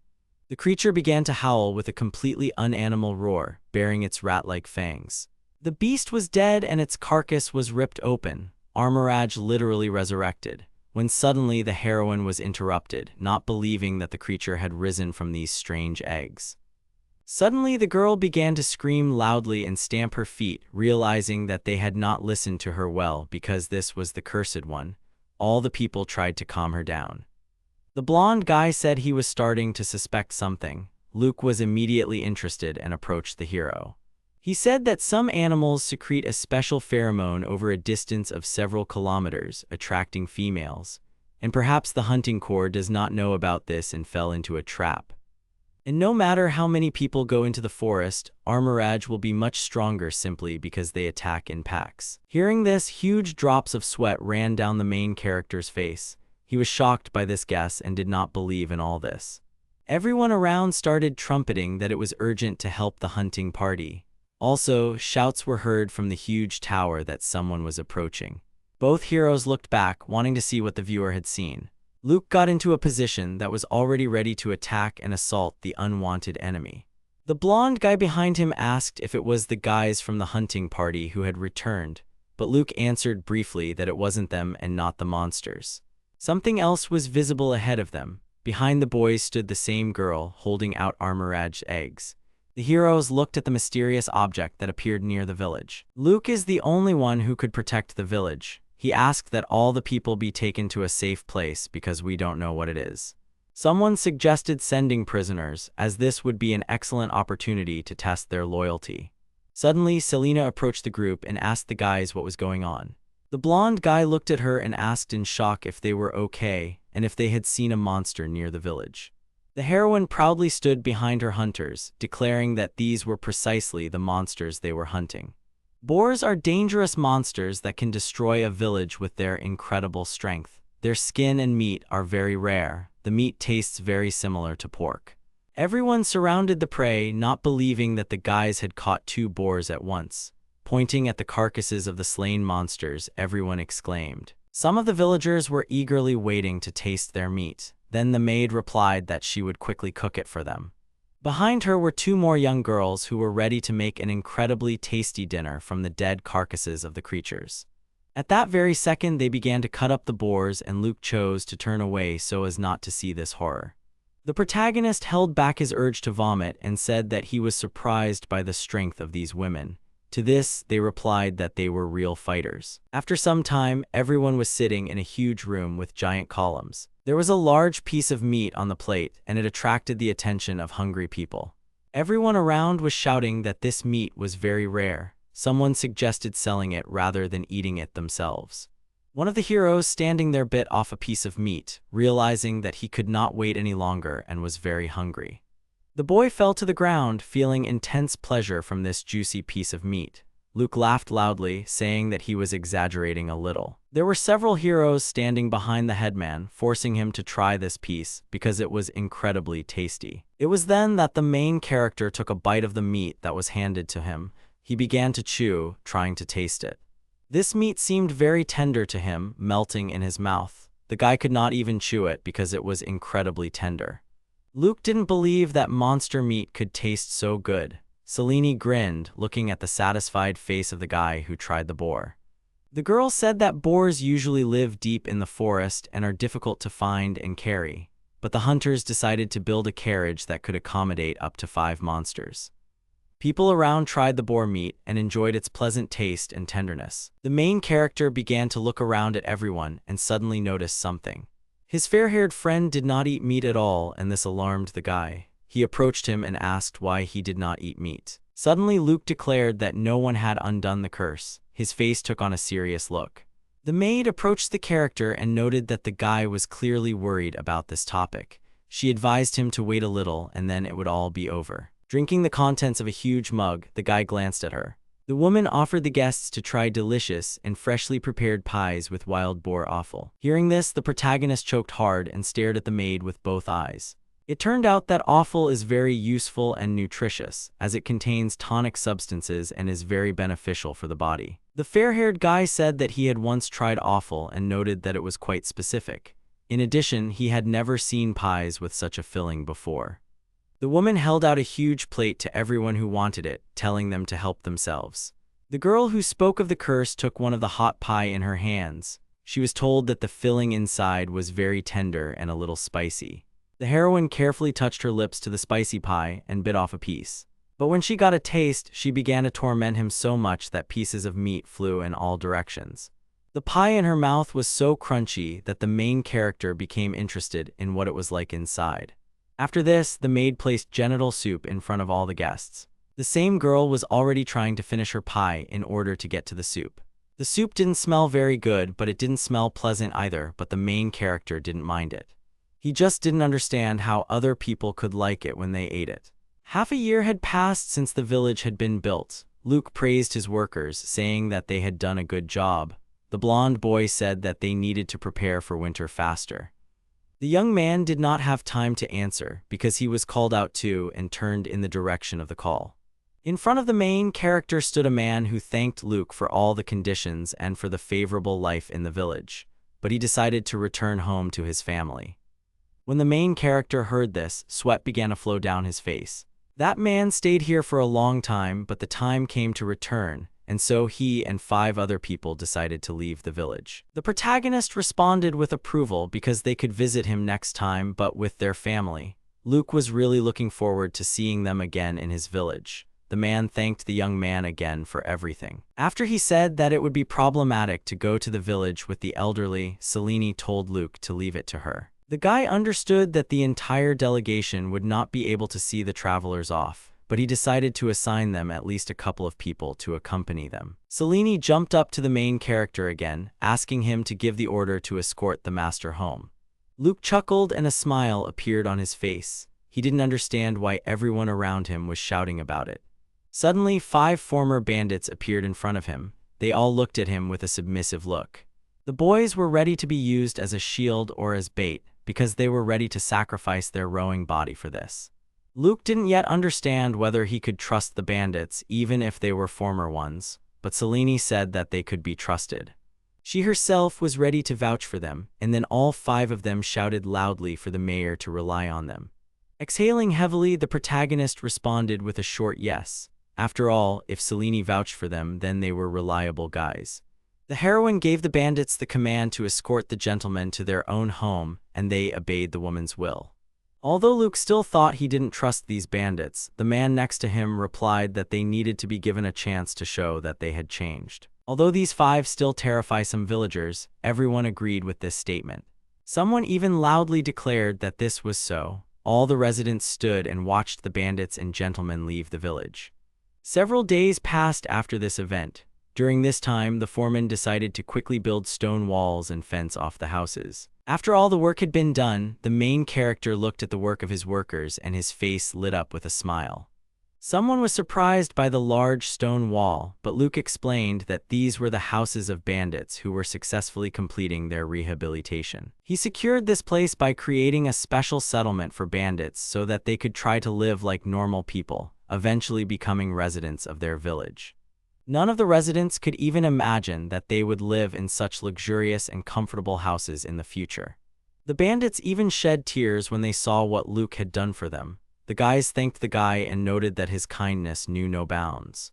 The creature began to howl with a completely unanimal roar, baring its rat-like fangs. The beast was dead and its carcass was ripped open, Armoraj literally resurrected, when suddenly the heroine was interrupted, not believing that the creature had risen from these strange eggs. Suddenly the girl began to scream loudly and stamp her feet, realizing that they had not listened to her well because this was the cursed one. All the people tried to calm her down. The blonde guy said he was starting to suspect something. Luke was immediately interested and approached the hero. He said that some animals secrete a special pheromone over a distance of several kilometers, attracting females, and perhaps the hunting corps does not know about this and fell into a trap. And no matter how many people go into the forest, Armoraj will be much stronger simply because they attack in packs. Hearing this, huge drops of sweat ran down the main character's face. He was shocked by this guess and did not believe in all this. Everyone around started trumpeting that it was urgent to help the hunting party. Also, shouts were heard from the huge tower that someone was approaching. Both heroes looked back, wanting to see what the viewer had seen. Luke got into a position that was already ready to attack and assault the unwanted enemy. The blonde guy behind him asked if it was the guys from the hunting party who had returned, but Luke answered briefly that it wasn't them and not the monsters. Something else was visible ahead of them. Behind the boys stood the same girl, holding out Armoraj's eggs. The heroes looked at the mysterious object that appeared near the village. Luke is the only one who could protect the village. He asked that all the people be taken to a safe place because we don't know what it is. Someone suggested sending prisoners, as this would be an excellent opportunity to test their loyalty. Suddenly, Selena approached the group and asked the guys what was going on. The blonde guy looked at her and asked in shock if they were okay and if they had seen a monster near the village. The heroine proudly stood behind her hunters, declaring that these were precisely the monsters they were hunting. Boars are dangerous monsters that can destroy a village with their incredible strength. Their skin and meat are very rare. The meat tastes very similar to pork. Everyone surrounded the prey, not believing that the guys had caught 2 boars at once. Pointing at the carcasses of the slain monsters, everyone exclaimed. Some of the villagers were eagerly waiting to taste their meat. Then the maid replied that she would quickly cook it for them. Behind her were 2 more young girls who were ready to make an incredibly tasty dinner from the dead carcasses of the creatures. At that very second, they began to cut up the boars, and Luke chose to turn away so as not to see this horror. The protagonist held back his urge to vomit and said that he was surprised by the strength of these women. To this, they replied that they were real fighters. After some time, everyone was sitting in a huge room with giant columns. There was a large piece of meat on the plate, and it attracted the attention of hungry people. Everyone around was shouting that this meat was very rare. Someone suggested selling it rather than eating it themselves. One of the heroes standing there bit off a piece of meat, realizing that he could not wait any longer and was very hungry. The boy fell to the ground, feeling intense pleasure from this juicy piece of meat. Luke laughed loudly, saying that he was exaggerating a little. There were several heroes standing behind the headman, forcing him to try this piece because it was incredibly tasty. It was then that the main character took a bite of the meat that was handed to him. He began to chew, trying to taste it. This meat seemed very tender to him, melting in his mouth. The guy could not even chew it because it was incredibly tender. Luke didn't believe that monster meat could taste so good. Selene grinned, looking at the satisfied face of the guy who tried the boar. The girl said that boars usually live deep in the forest and are difficult to find and carry, but the hunters decided to build a carriage that could accommodate up to 5 monsters. People around tried the boar meat and enjoyed its pleasant taste and tenderness. The main character began to look around at everyone and suddenly noticed something. His fair-haired friend did not eat meat at all, and this alarmed the guy. He approached him and asked why he did not eat meat. Suddenly, Luke declared that no one had undone the curse. His face took on a serious look. The maid approached the character and noted that the guy was clearly worried about this topic. She advised him to wait a little and then it would all be over. Drinking the contents of a huge mug, the guy glanced at her. The woman offered the guests to try delicious and freshly prepared pies with wild boar offal. Hearing this, the protagonist choked hard and stared at the maid with both eyes. It turned out that offal is very useful and nutritious, as it contains tonic substances and is very beneficial for the body. The fair-haired guy said that he had once tried offal and noted that it was quite specific. In addition, he had never seen pies with such a filling before. The woman held out a huge plate to everyone who wanted it, telling them to help themselves. The girl who spoke of the curse took one of the hot pie in her hands. She was told that the filling inside was very tender and a little spicy. The heroine carefully touched her lips to the spicy pie and bit off a piece. But when she got a taste, she began to torment him so much that pieces of meat flew in all directions. The pie in her mouth was so crunchy that the main character became interested in what it was like inside. After this, the maid placed genital soup in front of all the guests. The same girl was already trying to finish her pie in order to get to the soup. The soup didn't smell very good, but it didn't smell pleasant either, but the main character didn't mind it. He just didn't understand how other people could like it when they ate it. Half a year had passed since the village had been built. Luke praised his workers, saying that they had done a good job. The blonde boy said that they needed to prepare for winter faster. The young man did not have time to answer because he was called out too and turned in the direction of the call. In front of the main character stood a man who thanked Luke for all the conditions and for the favorable life in the village, but he decided to return home to his family. When the main character heard this, sweat began to flow down his face. That man stayed here for a long time, but the time came to return, and so he and 5 other people decided to leave the village. The protagonist responded with approval because they could visit him next time, but with their family. Luke was really looking forward to seeing them again in his village. The man thanked the young man again for everything. After he said that it would be problematic to go to the village with the elderly, Selene told Luke to leave it to her. The guy understood that the entire delegation would not be able to see the travelers off, but he decided to assign them at least a couple of people to accompany them. Selene jumped up to the main character again, asking him to give the order to escort the master home. Luke chuckled and a smile appeared on his face. He didn't understand why everyone around him was shouting about it. Suddenly, 5 former bandits appeared in front of him. They all looked at him with a submissive look. The boys were ready to be used as a shield or as bait, because they were ready to sacrifice their rowing body for this. Luke didn't yet understand whether he could trust the bandits, even if they were former ones, but Selene said that they could be trusted. She herself was ready to vouch for them, and then all 5 of them shouted loudly for the mayor to rely on them. Exhaling heavily, the protagonist responded with a short yes. After all, if Selene vouched for them, then they were reliable guys. The heroine gave the bandits the command to escort the gentlemen to their own home, and they obeyed the woman's will. Although Luke still thought he didn't trust these bandits, the man next to him replied that they needed to be given a chance to show that they had changed. Although these 5 still terrify some villagers, everyone agreed with this statement. Someone even loudly declared that this was so. All the residents stood and watched the bandits and gentlemen leave the village. Several days passed after this event. During this time, the foreman decided to quickly build stone walls and fence off the houses. After all the work had been done, the main character looked at the work of his workers and his face lit up with a smile. Someone was surprised by the large stone wall, but Luke explained that these were the houses of bandits who were successfully completing their rehabilitation. He secured this place by creating a special settlement for bandits so that they could try to live like normal people, eventually becoming residents of their village. None of the residents could even imagine that they would live in such luxurious and comfortable houses in the future. The bandits even shed tears when they saw what Luke had done for them. The guys thanked the guy and noted that his kindness knew no bounds.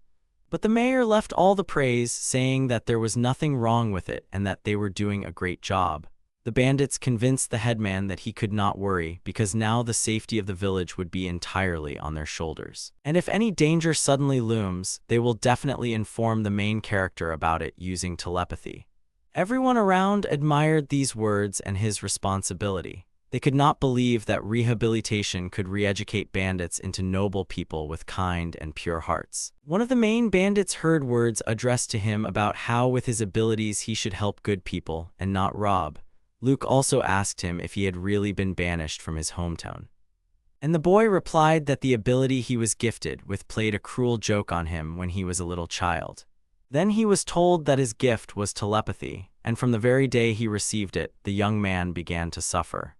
But the mayor left all the praise, saying that there was nothing wrong with it and that they were doing a great job. The bandits convinced the headman that he could not worry because now the safety of the village would be entirely on their shoulders. And if any danger suddenly looms, they will definitely inform the main character about it using telepathy. Everyone around admired these words and his responsibility. They could not believe that rehabilitation could re-educate bandits into noble people with kind and pure hearts. One of the main bandits heard words addressed to him about how with his abilities he should help good people and not rob. Luke also asked him if he had really been banished from his hometown. And the boy replied that the ability he was gifted with played a cruel joke on him when he was a little child. Then he was told that his gift was telepathy, and from the very day he received it, the young man began to suffer.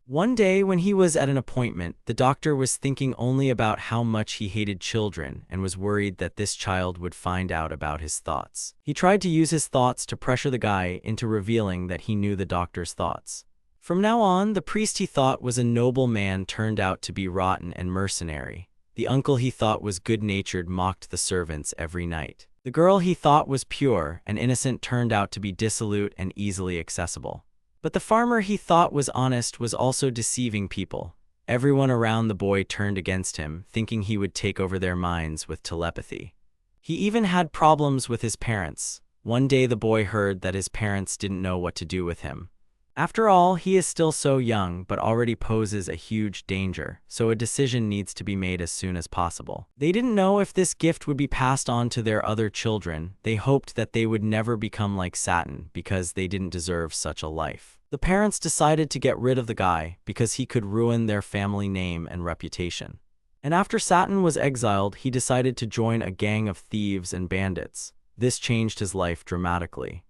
One day when he was at an appointment, the doctor was thinking only about how much he hated children and was worried that this child would find out about his thoughts. He tried to use his thoughts to pressure the guy into revealing that he knew the doctor's thoughts. From now on, the priest he thought was a noble man turned out to be rotten and mercenary. The uncle he thought was good-natured mocked the servants every night. The girl he thought was pure and innocent turned out to be dissolute and easily accessible. But the farmer he thought was honest was also deceiving people. Everyone around the boy turned against him, thinking he would take over their minds with telepathy. He even had problems with his parents. One day the boy heard that his parents didn't know what to do with him. After all, he is still so young but already poses a huge danger, so a decision needs to be made as soon as possible. They didn't know if this gift would be passed on to their other children. They hoped that they would never become like Saturn because they didn't deserve such a life. The parents decided to get rid of the guy because he could ruin their family name and reputation. And after Saturn was exiled, he decided to join a gang of thieves and bandits. This changed his life dramatically.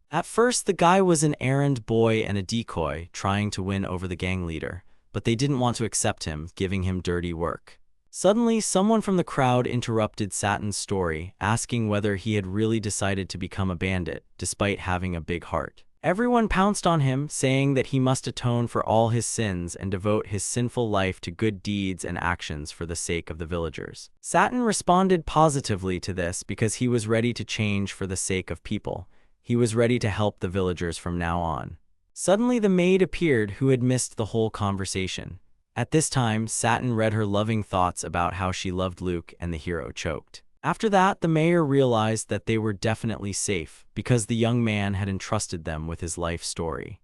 At first, the guy was an errand boy and a decoy, trying to win over the gang leader, but they didn't want to accept him, giving him dirty work. Suddenly, someone from the crowd interrupted Saturn's story, asking whether he had really decided to become a bandit, despite having a big heart. Everyone pounced on him, saying that he must atone for all his sins and devote his sinful life to good deeds and actions for the sake of the villagers. Saturn responded positively to this because he was ready to change for the sake of people. He was ready to help the villagers from now on. Suddenly the maid appeared who had missed the whole conversation. At this time, Saturn read her loving thoughts about how she loved Luke and the hero choked. After that, the mayor realized that they were definitely safe because the young man had entrusted them with his life story.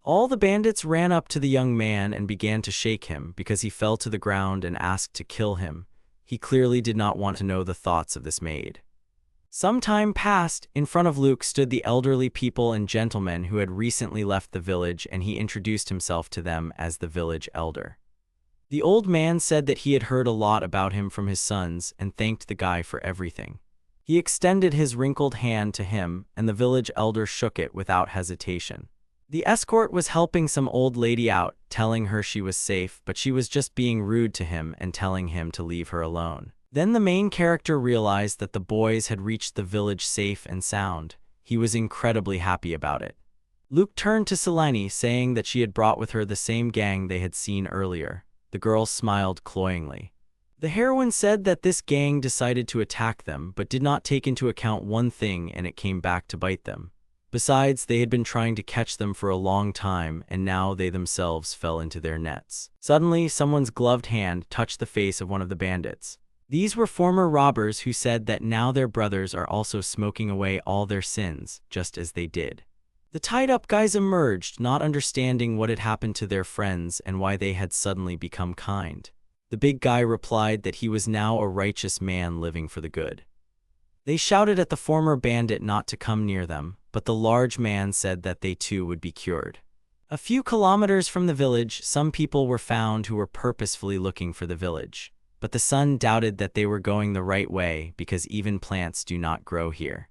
All the bandits ran up to the young man and began to shake him because he fell to the ground and asked to kill him. He clearly did not want to know the thoughts of this maid. Some time passed. In front of Luke stood the elderly people and gentlemen who had recently left the village, and he introduced himself to them as the village elder. The old man said that he had heard a lot about him from his sons and thanked the guy for everything. He extended his wrinkled hand to him, and the village elder shook it without hesitation. The escort was helping some old lady out, telling her she was safe, but she was just being rude to him and telling him to leave her alone. Then the main character realized that the boys had reached the village safe and sound. He was incredibly happy about it. Luke turned to Selene, saying that she had brought with her the same gang they had seen earlier. The girl smiled cloyingly. The heroine said that this gang decided to attack them but did not take into account one thing, and it came back to bite them. Besides, they had been trying to catch them for a long time, and now they themselves fell into their nets. Suddenly, someone's gloved hand touched the face of one of the bandits. These were former robbers who said that now their brothers are also smoking away all their sins, just as they did. The tied-up guys emerged, not understanding what had happened to their friends and why they had suddenly become kind. The big guy replied that he was now a righteous man living for the good. They shouted at the former bandit not to come near them, but the large man said that they too would be cured. A few kilometers from the village, some people were found who were purposefully looking for the village. But the son doubted that they were going the right way because even plants do not grow here.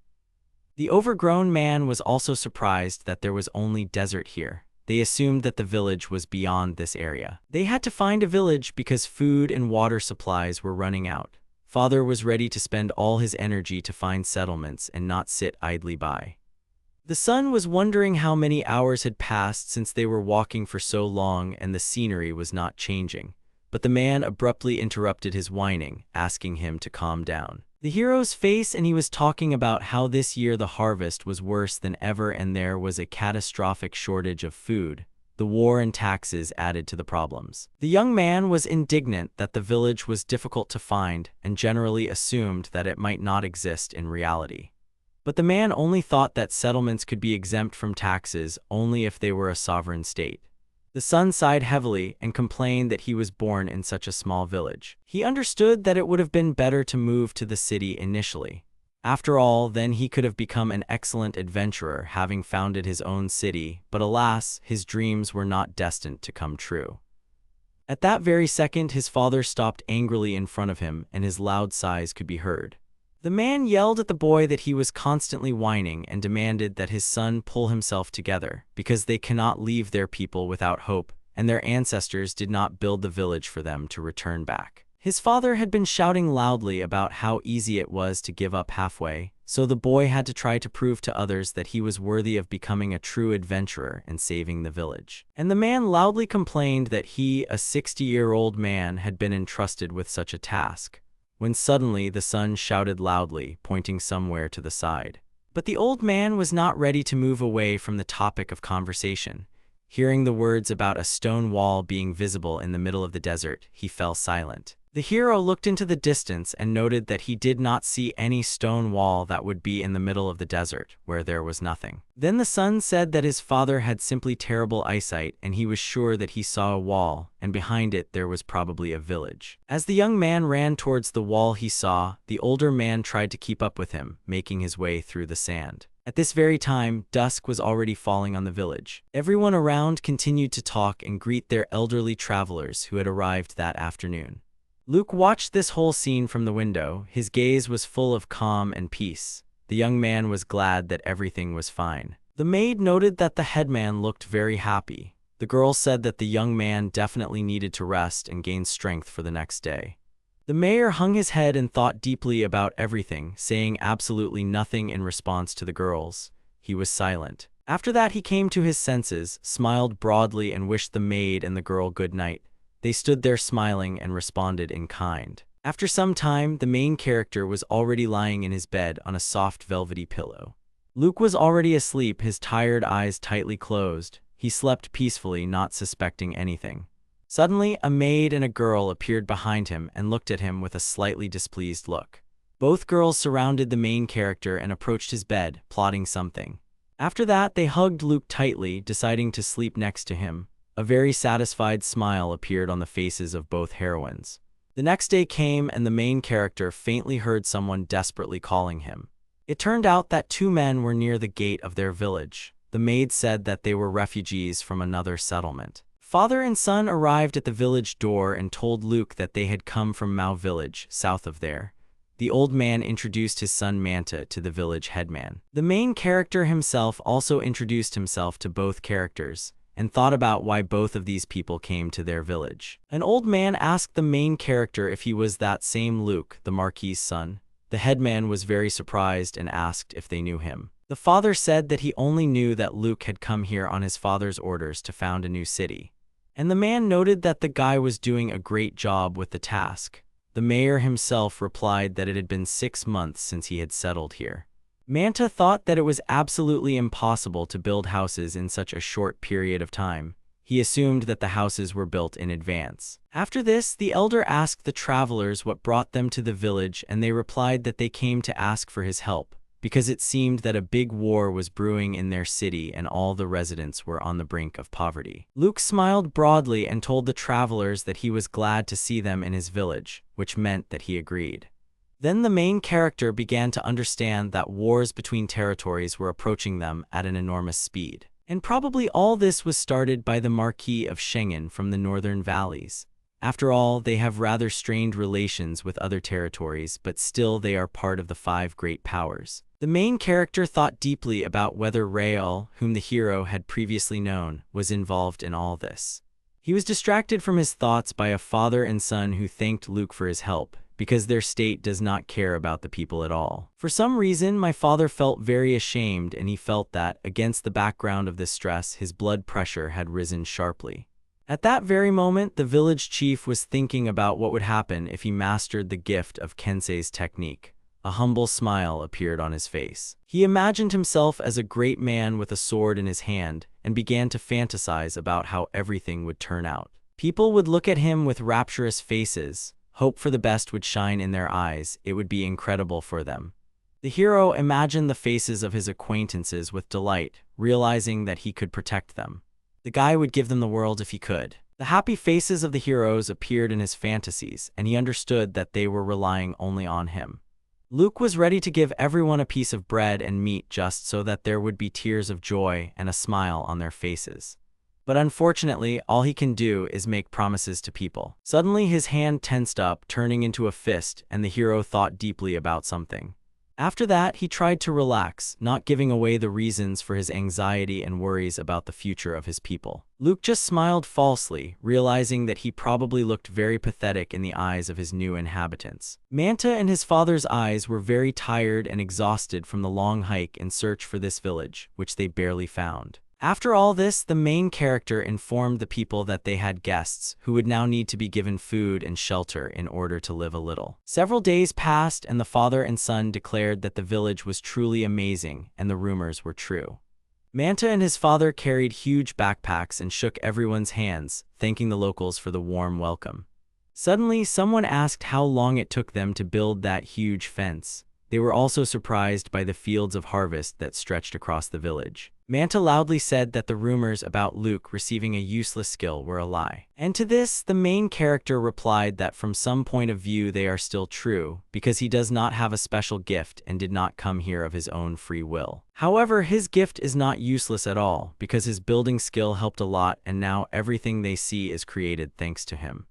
The overgrown man was also surprised that there was only desert here. They assumed that the village was beyond this area. They had to find a village because food and water supplies were running out. Father was ready to spend all his energy to find settlements and not sit idly by. The son was wondering how many hours had passed since they were walking for so long and the scenery was not changing. But the man abruptly interrupted his whining, asking him to calm down. The hero's face, and he was talking about how this year the harvest was worse than ever and there was a catastrophic shortage of food. The war and taxes added to the problems. The young man was indignant that the village was difficult to find and generally assumed that it might not exist in reality. But the man only thought that settlements could be exempt from taxes only if they were a sovereign state. The son sighed heavily and complained that he was born in such a small village. He understood that it would have been better to move to the city initially. After all, then he could have become an excellent adventurer, having founded his own city, but alas, his dreams were not destined to come true. At that very second, his father stopped angrily in front of him, and his loud sighs could be heard. The man yelled at the boy that he was constantly whining and demanded that his son pull himself together, because they cannot leave their people without hope, and their ancestors did not build the village for them to return back. His father had been shouting loudly about how easy it was to give up halfway, so the boy had to try to prove to others that he was worthy of becoming a true adventurer and saving the village. And the man loudly complained that he, a 60-year-old man, had been entrusted with such a task, when suddenly the son shouted loudly, pointing somewhere to the side. But the old man was not ready to move away from the topic of conversation. Hearing the words about a stone wall being visible in the middle of the desert, he fell silent. The hero looked into the distance and noted that he did not see any stone wall that would be in the middle of the desert, where there was nothing. Then the son said that his father had simply terrible eyesight, and he was sure that he saw a wall, and behind it there was probably a village. As the young man ran towards the wall he saw, the older man tried to keep up with him, making his way through the sand. At this very time, dusk was already falling on the village. Everyone around continued to talk and greet their elderly travelers who had arrived that afternoon. Luke watched this whole scene from the window. His gaze was full of calm and peace. The young man was glad that everything was fine. The maid noted that the headman looked very happy. The girl said that the young man definitely needed to rest and gain strength for the next day. The mayor hung his head and thought deeply about everything, saying absolutely nothing in response to the girls. He was silent. After that he came to his senses, smiled broadly and wished the maid and the girl good night. They stood there smiling and responded in kind. After some time, the main character was already lying in his bed on a soft velvety pillow. Luke was already asleep, his tired eyes tightly closed. He slept peacefully, not suspecting anything. Suddenly, a maid and a girl appeared behind him and looked at him with a slightly displeased look. Both girls surrounded the main character and approached his bed, plotting something. After that, they hugged Luke tightly, deciding to sleep next to him. A very satisfied smile appeared on the faces of both heroines. The next day came, and the main character faintly heard someone desperately calling him. It turned out that two men were near the gate of their village. The maid said that they were refugees from another settlement. Father and son arrived at the village door and told Luke that they had come from Mao village, south of there. The old man introduced his son Manta to the village headman. The main character himself also introduced himself to both characters, and thought about why both of these people came to their village. An old man asked the main character if he was that same Luke, the Marquis's son. The headman was very surprised and asked if they knew him. The father said that he only knew that Luke had come here on his father's orders to found a new city. And the man noted that the guy was doing a great job with the task. The mayor himself replied that it had been 6 months since he had settled here. Manta thought that it was absolutely impossible to build houses in such a short period of time. He assumed that the houses were built in advance. After this, the elder asked the travelers what brought them to the village, and they replied that they came to ask for his help, because it seemed that a big war was brewing in their city and all the residents were on the brink of poverty. Luke smiled broadly and told the travelers that he was glad to see them in his village, which meant that he agreed. Then the main character began to understand that wars between territories were approaching them at an enormous speed. And probably all this was started by the Marquis of Schengen from the northern valleys. After all, they have rather strained relations with other territories, but still they are part of the 5 great powers. The main character thought deeply about whether Rael, whom the hero had previously known, was involved in all this. He was distracted from his thoughts by a father and son who thanked Luke for his help, because their state does not care about the people at all. For some reason, my father felt very ashamed, and he felt that, against the background of this stress, his blood pressure had risen sharply. At that very moment, the village chief was thinking about what would happen if he mastered the gift of Kensei's technique. A humble smile appeared on his face. He imagined himself as a great man with a sword in his hand, and began to fantasize about how everything would turn out. People would look at him with rapturous faces. Hope for the best would shine in their eyes. It would be incredible for them. The hero imagined the faces of his acquaintances with delight, realizing that he could protect them. The guy would give them the world if he could. The happy faces of the heroes appeared in his fantasies, and he understood that they were relying only on him. Luke was ready to give everyone a piece of bread and meat just so that there would be tears of joy and a smile on their faces. But unfortunately, all he can do is make promises to people. Suddenly, his hand tensed up, turning into a fist, and the hero thought deeply about something. After that, he tried to relax, not giving away the reasons for his anxiety and worries about the future of his people. Luke just smiled falsely, realizing that he probably looked very pathetic in the eyes of his new inhabitants. Manta and his father's eyes were very tired and exhausted from the long hike in search for this village, which they barely found. After all this, the main character informed the people that they had guests who would now need to be given food and shelter in order to live a little. Several days passed, and the father and son declared that the village was truly amazing and the rumors were true. Manta and his father carried huge backpacks and shook everyone's hands, thanking the locals for the warm welcome. Suddenly, someone asked how long it took them to build that huge fence. They were also surprised by the fields of harvest that stretched across the village. Manta loudly said that the rumors about Luke receiving a useless skill were a lie. And to this, the main character replied that from some point of view they are still true, because he does not have a special gift and did not come here of his own free will. However, his gift is not useless at all, because his building skill helped a lot and now everything they see is created thanks to him.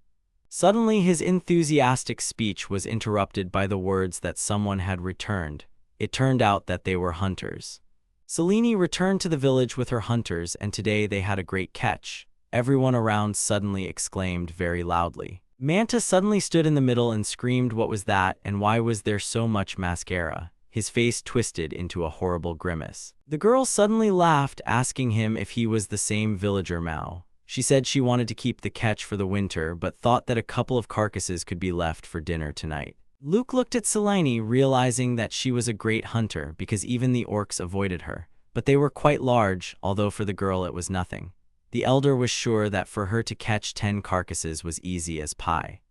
Suddenly, his enthusiastic speech was interrupted by the words that someone had returned. It turned out that they were hunters. Selene returned to the village with her hunters, and today they had a great catch. Everyone around suddenly exclaimed very loudly. Manta suddenly stood in the middle and screamed, "What was that, and why was there so much mascara?" His face twisted into a horrible grimace. The girl suddenly laughed, asking him if he was the same villager Mao. She said she wanted to keep the catch for the winter, but thought that a couple of carcasses could be left for dinner tonight. Luke looked at Selene, realizing that she was a great hunter because even the orcs avoided her. But they were quite large, although for the girl it was nothing. The elder was sure that for her to catch 10 carcasses was easy as pie.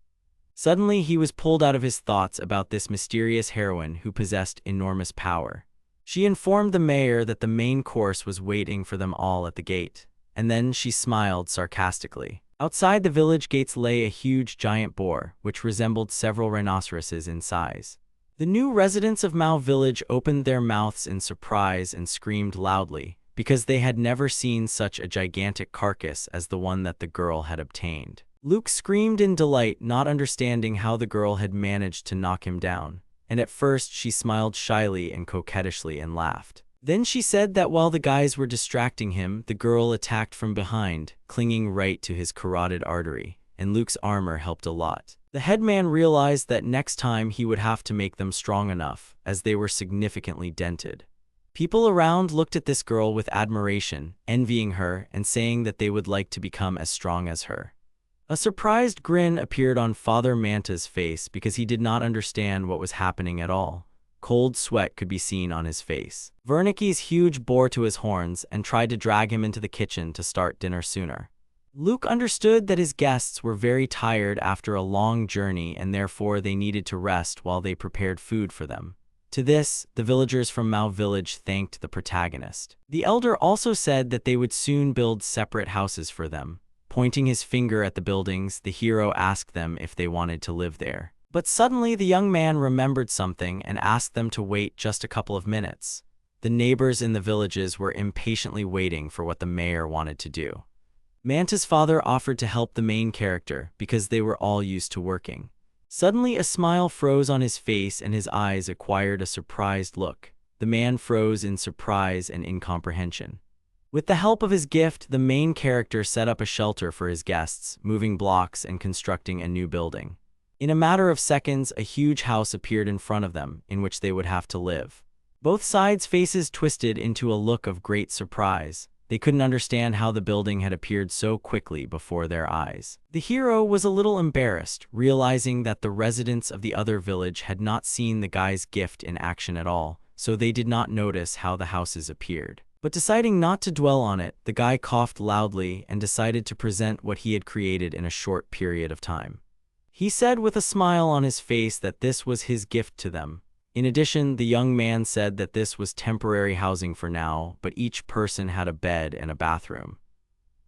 Suddenly, he was pulled out of his thoughts about this mysterious heroine who possessed enormous power. She informed the mayor that the main course was waiting for them all at the gate. And then she smiled sarcastically. Outside the village gates lay a huge giant boar, which resembled several rhinoceroses in size. The new residents of Mao village opened their mouths in surprise and screamed loudly, because they had never seen such a gigantic carcass as the one that the girl had obtained. Luke screamed in delight, not understanding how the girl had managed to knock him down, and at first she smiled shyly and coquettishly and laughed. Then she said that while the guys were distracting him, the girl attacked from behind, clinging right to his carotid artery, and Luke's armor helped a lot. The headman realized that next time he would have to make them strong enough, as they were significantly dented. People around looked at this girl with admiration, envying her and saying that they would like to become as strong as her. A surprised grin appeared on Father Manta's face because he did not understand what was happening at all. Cold sweat could be seen on his face. Wernicke's huge bore to his horns and tried to drag him into the kitchen to start dinner sooner. Luke understood that his guests were very tired after a long journey and therefore they needed to rest while they prepared food for them. To this, the villagers from Mao village thanked the protagonist. The elder also said that they would soon build separate houses for them. Pointing his finger at the buildings, the hero asked them if they wanted to live there. But suddenly the young man remembered something and asked them to wait just a couple of minutes. The neighbors in the villages were impatiently waiting for what the mayor wanted to do. Manta's father offered to help the main character because they were all used to working. Suddenly a smile froze on his face and his eyes acquired a surprised look. The man froze in surprise and incomprehension. With the help of his gift, the main character set up a shelter for his guests, moving blocks and constructing a new building. In a matter of seconds, a huge house appeared in front of them, in which they would have to live. Both sides' faces twisted into a look of great surprise. They couldn't understand how the building had appeared so quickly before their eyes. The hero was a little embarrassed, realizing that the residents of the other village had not seen the guy's gift in action at all, so they did not notice how the houses appeared. But deciding not to dwell on it, the guy coughed loudly and decided to present what he had created in a short period of time. He said with a smile on his face that this was his gift to them. In addition, the young man said that this was temporary housing for now, but each person had a bed and a bathroom.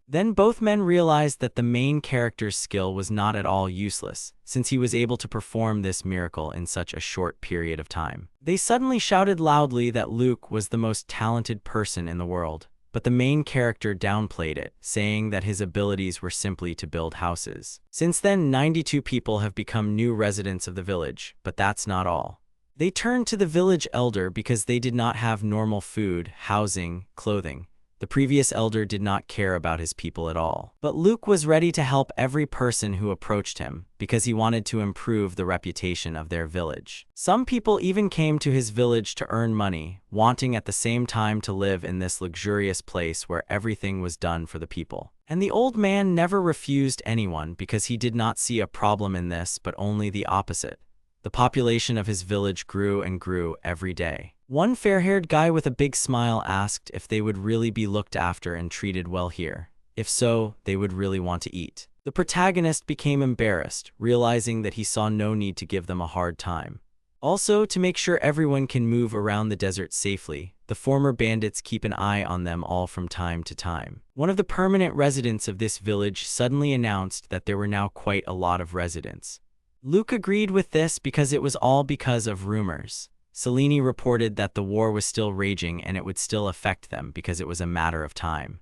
Then both men realized that the main character's skill was not at all useless, since he was able to perform this miracle in such a short period of time. They suddenly shouted loudly that Luke was the most talented person in the world. but the main character downplayed it, saying that his abilities were simply to build houses. Since then, 92 people have become new residents of the village, but that's not all. They turned to the village elder because they did not have normal food, housing, clothing. The previous elder did not care about his people at all. But Luke was ready to help every person who approached him because he wanted to improve the reputation of their village. Some people even came to his village to earn money, wanting at the same time to live in this luxurious place where everything was done for the people. And the old man never refused anyone because he did not see a problem in this, but only the opposite. The population of his village grew and grew every day. One fair-haired guy with a big smile asked if they would really be looked after and treated well here. If so, they would really want to eat. The protagonist became embarrassed, realizing that he saw no need to give them a hard time. Also, to make sure everyone can move around the desert safely, the former bandits keep an eye on them all from time to time. One of the permanent residents of this village suddenly announced that there were now quite a lot of residents. Luke agreed with this because it was all because of rumors. Selene reported that the war was still raging and it would still affect them because it was a matter of time.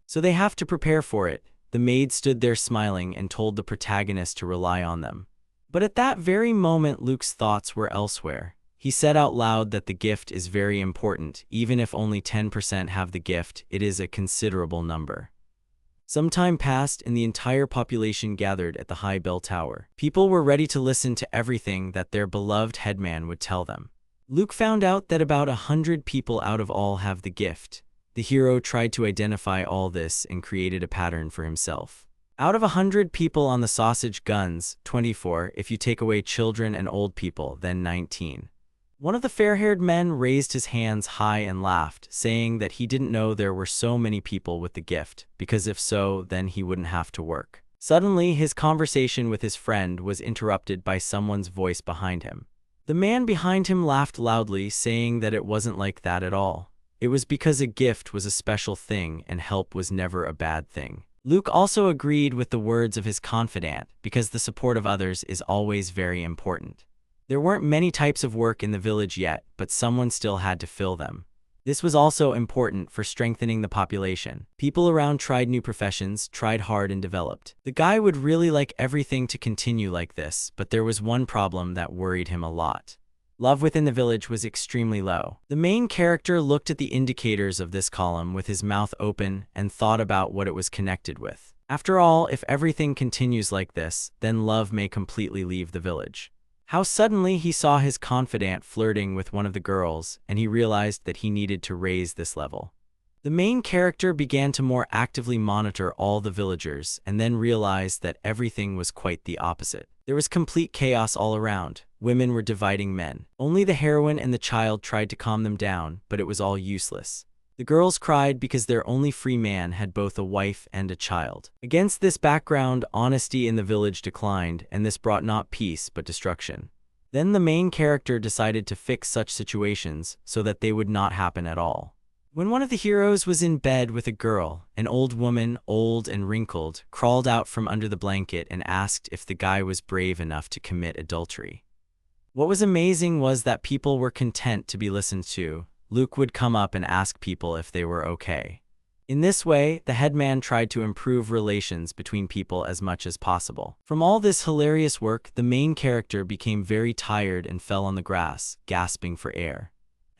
So they have to prepare for it. The maid stood there smiling and told the protagonist to rely on them. But at that very moment, Luke's thoughts were elsewhere. He said out loud that the gift is very important. Even if only 10% have the gift, it is a considerable number. Some time passed and the entire population gathered at the high bell tower. People were ready to listen to everything that their beloved headman would tell them. Luke found out that about 100 people out of all have the gift. The hero tried to identify all this and created a pattern for himself. Out of 100 people on the sausage guns, 24, if you take away children and old people, then 19. One of the fair-haired men raised his hands high and laughed, saying that he didn't know there were so many people with the gift, because if so, then he wouldn't have to work. Suddenly, his conversation with his friend was interrupted by someone's voice behind him. The man behind him laughed loudly, saying that it wasn't like that at all. It was because a gift was a special thing and help was never a bad thing. Luke also agreed with the words of his confidant, because the support of others is always very important. There weren't many types of work in the village yet, but someone still had to fill them. This was also important for strengthening the population. People around tried new professions, tried hard and developed. The guy would really like everything to continue like this, but there was one problem that worried him a lot. Love within the village was extremely low. The main character looked at the indicators of this column with his mouth open and thought about what it was connected with. After all, if everything continues like this, then love may completely leave the village. How suddenly he saw his confidant flirting with one of the girls, and he realized that he needed to raise this level. The main character began to more actively monitor all the villagers, and then realized that everything was quite the opposite. There was complete chaos all around. Women were dividing men. Only the heroine and the child tried to calm them down, but it was all useless. The girls cried because their only free man had both a wife and a child. Against this background, honesty in the village declined, and this brought not peace but destruction. Then the main character decided to fix such situations so that they would not happen at all. When one of the heroes was in bed with a girl, an old woman, old and wrinkled, crawled out from under the blanket and asked if the guy was brave enough to commit adultery. What was amazing was that people were content to be listened to. Luke would come up and ask people if they were okay. In this way, the headman tried to improve relations between people as much as possible. From all this hilarious work, the main character became very tired and fell on the grass, gasping for air.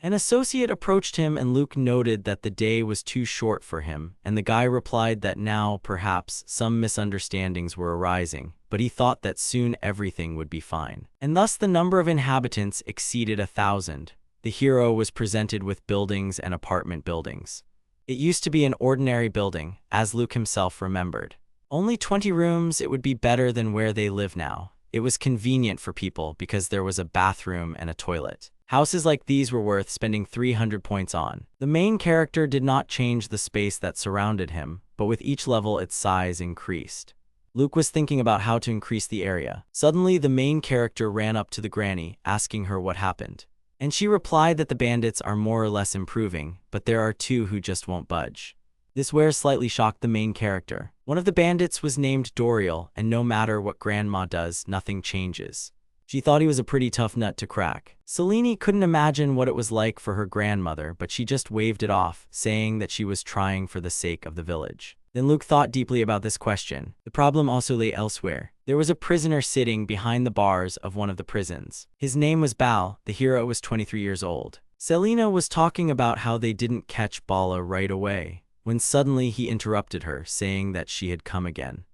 An associate approached him and Luke noted that the day was too short for him, and the guy replied that now, perhaps, some misunderstandings were arising, but he thought that soon everything would be fine. And thus the number of inhabitants exceeded 1,000. The hero was presented with buildings and apartment buildings. It used to be an ordinary building, as Luke himself remembered. Only 20 rooms, it would be better than where they live now. It was convenient for people because there was a bathroom and a toilet. Houses like these were worth spending 300 points on. The main character did not change the space that surrounded him, but with each level its size increased. Luke was thinking about how to increase the area. Suddenly, the main character ran up to the granny, asking her what happened. And she replied that the bandits are more or less improving, but there are two who just won't budge. This slightly shocked the main character. One of the bandits was named Doriel, and no matter what Grandma does, nothing changes. She thought he was a pretty tough nut to crack. Selene couldn't imagine what it was like for her grandmother, but she just waved it off, saying that she was trying for the sake of the village. Then Luke thought deeply about this question. The problem also lay elsewhere. There was a prisoner sitting behind the bars of one of the prisons. His name was Bal. The hero was 23 years old. Selena was talking about how they didn't catch Bala right away, when suddenly he interrupted her, saying that she had come again.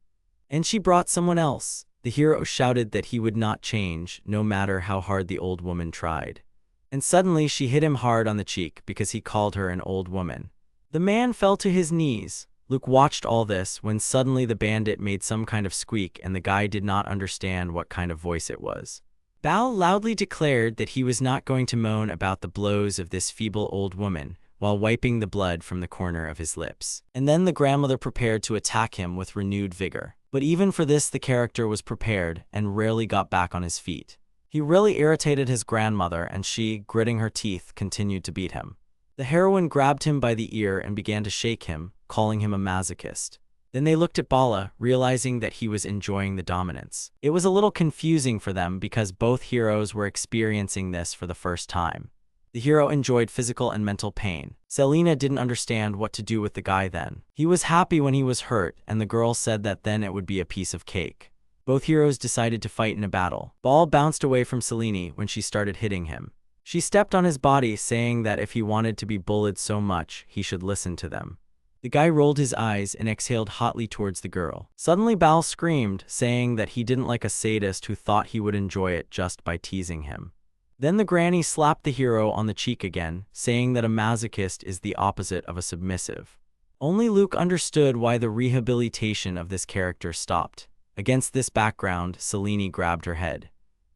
And she brought someone else. The hero shouted that he would not change, no matter how hard the old woman tried. And suddenly she hit him hard on the cheek because he called her an old woman. The man fell to his knees. Luke watched all this when suddenly the bandit made some kind of squeak and the guy did not understand what kind of voice it was. Bal loudly declared that he was not going to moan about the blows of this feeble old woman, while wiping the blood from the corner of his lips. And then the grandmother prepared to attack him with renewed vigor. But even for this the character was prepared and rarely got back on his feet. He really irritated his grandmother and she, gritting her teeth, continued to beat him. The heroine grabbed him by the ear and began to shake him, calling him a masochist. Then they looked at Bala, realizing that he was enjoying the dominance. It was a little confusing for them because both heroes were experiencing this for the first time. The hero enjoyed physical and mental pain. Selena didn't understand what to do with the guy then. He was happy when he was hurt, and the girl said that then it would be a piece of cake. Both heroes decided to fight in a battle. Bal bounced away from Selene when she started hitting him. She stepped on his body, saying that if he wanted to be bullied so much, he should listen to them. The guy rolled his eyes and exhaled hotly towards the girl. Suddenly Bal screamed, saying that he didn't like a sadist who thought he would enjoy it just by teasing him. Then the granny slapped the hero on the cheek again, saying that a masochist is the opposite of a submissive. Only Luke understood why the rehabilitation of this character stopped. Against this background, Selene grabbed her head.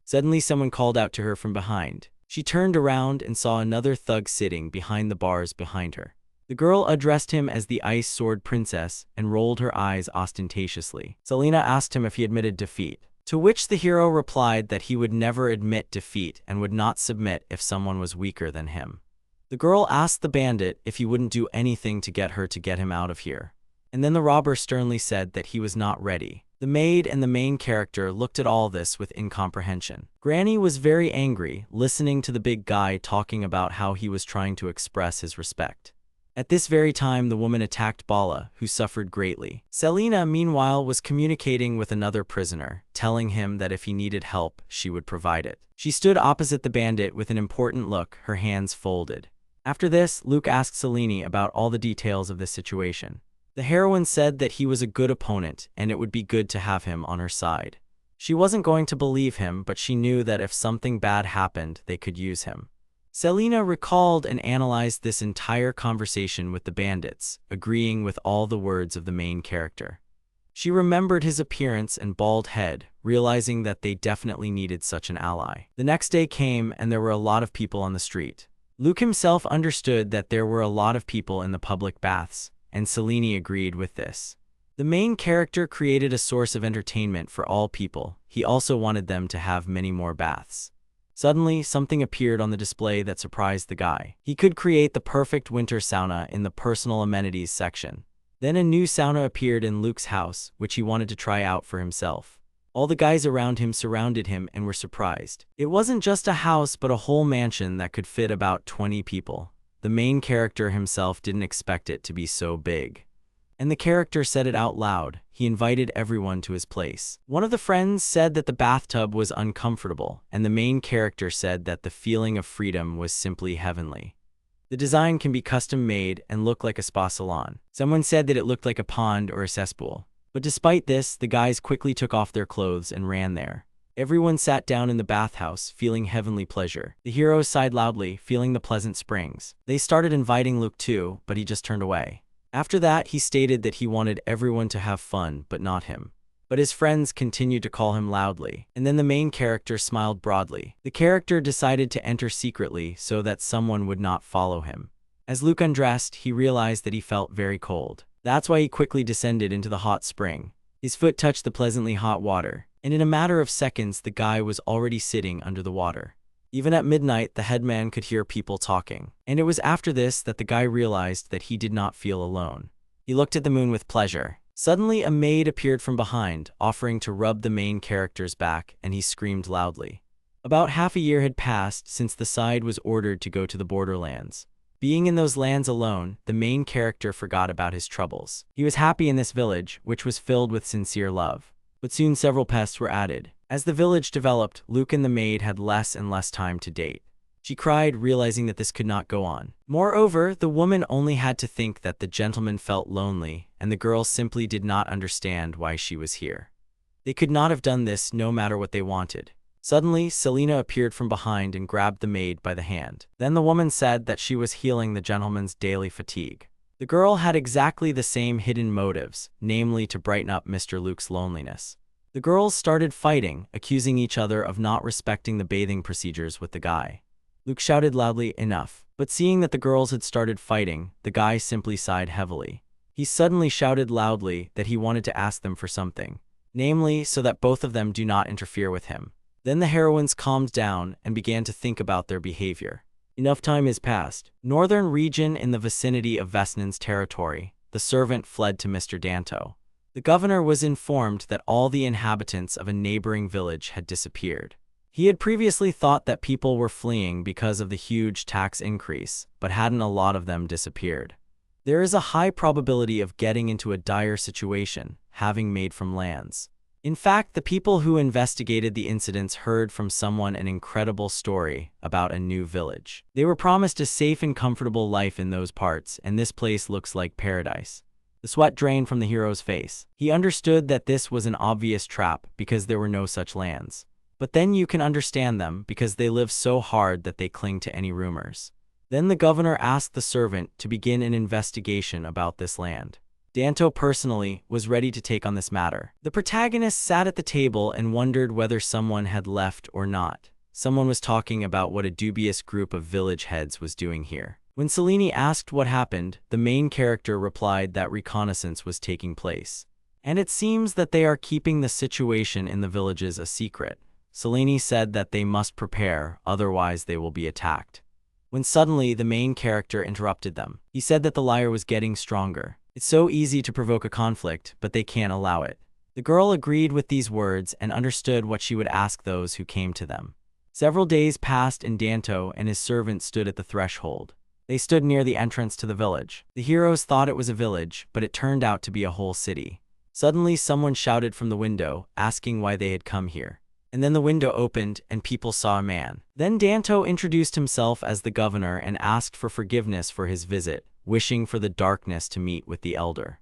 Suddenly someone called out to her from behind. She turned around and saw another thug sitting behind the bars behind her. The girl addressed him as the Ice Sword Princess and rolled her eyes ostentatiously. Selena asked him if he admitted defeat, to which the hero replied that he would never admit defeat and would not submit if someone was weaker than him. The girl asked the bandit if he wouldn't do anything to get him out of here. And then the robber sternly said that he was not ready. The maid and the main character looked at all this with incomprehension. Granny was very angry, listening to the big guy talking about how he was trying to express his respect. At this very time the woman attacked Bala, who suffered greatly. Selena, meanwhile, was communicating with another prisoner, telling him that if he needed help, she would provide it. She stood opposite the bandit with an important look, her hands folded. After this, Luke asked Selene about all the details of this situation. The heroine said that he was a good opponent and it would be good to have him on her side. She wasn't going to believe him, but she knew that if something bad happened, they could use him. Selena recalled and analyzed this entire conversation with the bandits, agreeing with all the words of the main character. She remembered his appearance and bald head, realizing that they definitely needed such an ally. The next day came and there were a lot of people on the street. Luke himself understood that there were a lot of people in the public baths, and Selene agreed with this. The main character created a source of entertainment for all people. He also wanted them to have many more baths. Suddenly, something appeared on the display that surprised the guy. He could create the perfect winter sauna in the personal amenities section. Then a new sauna appeared in Luke's house, which he wanted to try out for himself. All the guys around him surrounded him and were surprised. It wasn't just a house but a whole mansion that could fit about 20 people. The main character himself didn't expect it to be so big. And the character said it out loud. He invited everyone to his place. One of the friends said that the bathtub was uncomfortable, and the main character said that the feeling of freedom was simply heavenly. The design can be custom made and look like a spa salon. Someone said that it looked like a pond or a cesspool. But despite this, the guys quickly took off their clothes and ran there. Everyone sat down in the bathhouse, feeling heavenly pleasure. The heroes sighed loudly, feeling the pleasant springs. They started inviting Luke too, but he just turned away. After that, he stated that he wanted everyone to have fun, but not him. But his friends continued to call him loudly, and then the main character smiled broadly. The character decided to enter secretly so that someone would not follow him. As Luke undressed, he realized that he felt very cold. That's why he quickly descended into the hot spring. His foot touched the pleasantly hot water, and in a matter of seconds the guy was already sitting under the water. Even at midnight, the headman could hear people talking. And it was after this that the guy realized that he did not feel alone. He looked at the moon with pleasure. Suddenly, a maid appeared from behind, offering to rub the main character's back, and he screamed loudly. About half a year had passed since the side was ordered to go to the borderlands. Being in those lands alone, the main character forgot about his troubles. He was happy in this village, which was filled with sincere love. But soon several pests were added. As the village developed, Luke and the maid had less and less time to date. She cried, realizing that this could not go on. Moreover, the woman only had to think that the gentleman felt lonely, and the girl simply did not understand why she was here. They could not have done this no matter what they wanted. Suddenly, Selena appeared from behind and grabbed the maid by the hand. Then the woman said that she was healing the gentleman's daily fatigue. The girl had exactly the same hidden motives, namely to brighten up Mr. Luke's loneliness. The girls started fighting, accusing each other of not respecting the bathing procedures with the guy. Luke shouted loudly, "Enough!" But seeing that the girls had started fighting, the guy simply sighed heavily. He suddenly shouted loudly that he wanted to ask them for something, namely so that both of them do not interfere with him. Then the heroines calmed down and began to think about their behavior. Enough time has passed. Northern region in the vicinity of Vesnin's territory, the servant fled to Mr. Danto. The governor was informed that all the inhabitants of a neighboring village had disappeared. He had previously thought that people were fleeing because of the huge tax increase, but hadn't a lot of them disappeared. There is a high probability of getting into a dire situation, having made from lands. In fact, the people who investigated the incidents heard from someone an incredible story about a new village. They were promised a safe and comfortable life in those parts, and this place looks like paradise. The sweat drained from the hero's face. He understood that this was an obvious trap because there were no such lands. But then you can understand them because they live so hard that they cling to any rumors. Then the governor asked the servant to begin an investigation about this land. Danto personally was ready to take on this matter. The protagonist sat at the table and wondered whether someone had left or not. Someone was talking about what a dubious group of village heads was doing here. When Selene asked what happened, the main character replied that reconnaissance was taking place. And it seems that they are keeping the situation in the villages a secret. Selene said that they must prepare, otherwise they will be attacked. When suddenly the main character interrupted them. He said that the liar was getting stronger. It's so easy to provoke a conflict, but they can't allow it. The girl agreed with these words and understood what she would ask those who came to them. Several days passed and Danto and his servant stood at the threshold. They stood near the entrance to the village. The heroes thought it was a village, but it turned out to be a whole city. Suddenly someone shouted from the window, asking why they had come here. And then the window opened and people saw a man. Then Danto introduced himself as the governor and asked for forgiveness for his visit, wishing for the darkness to meet with the elder.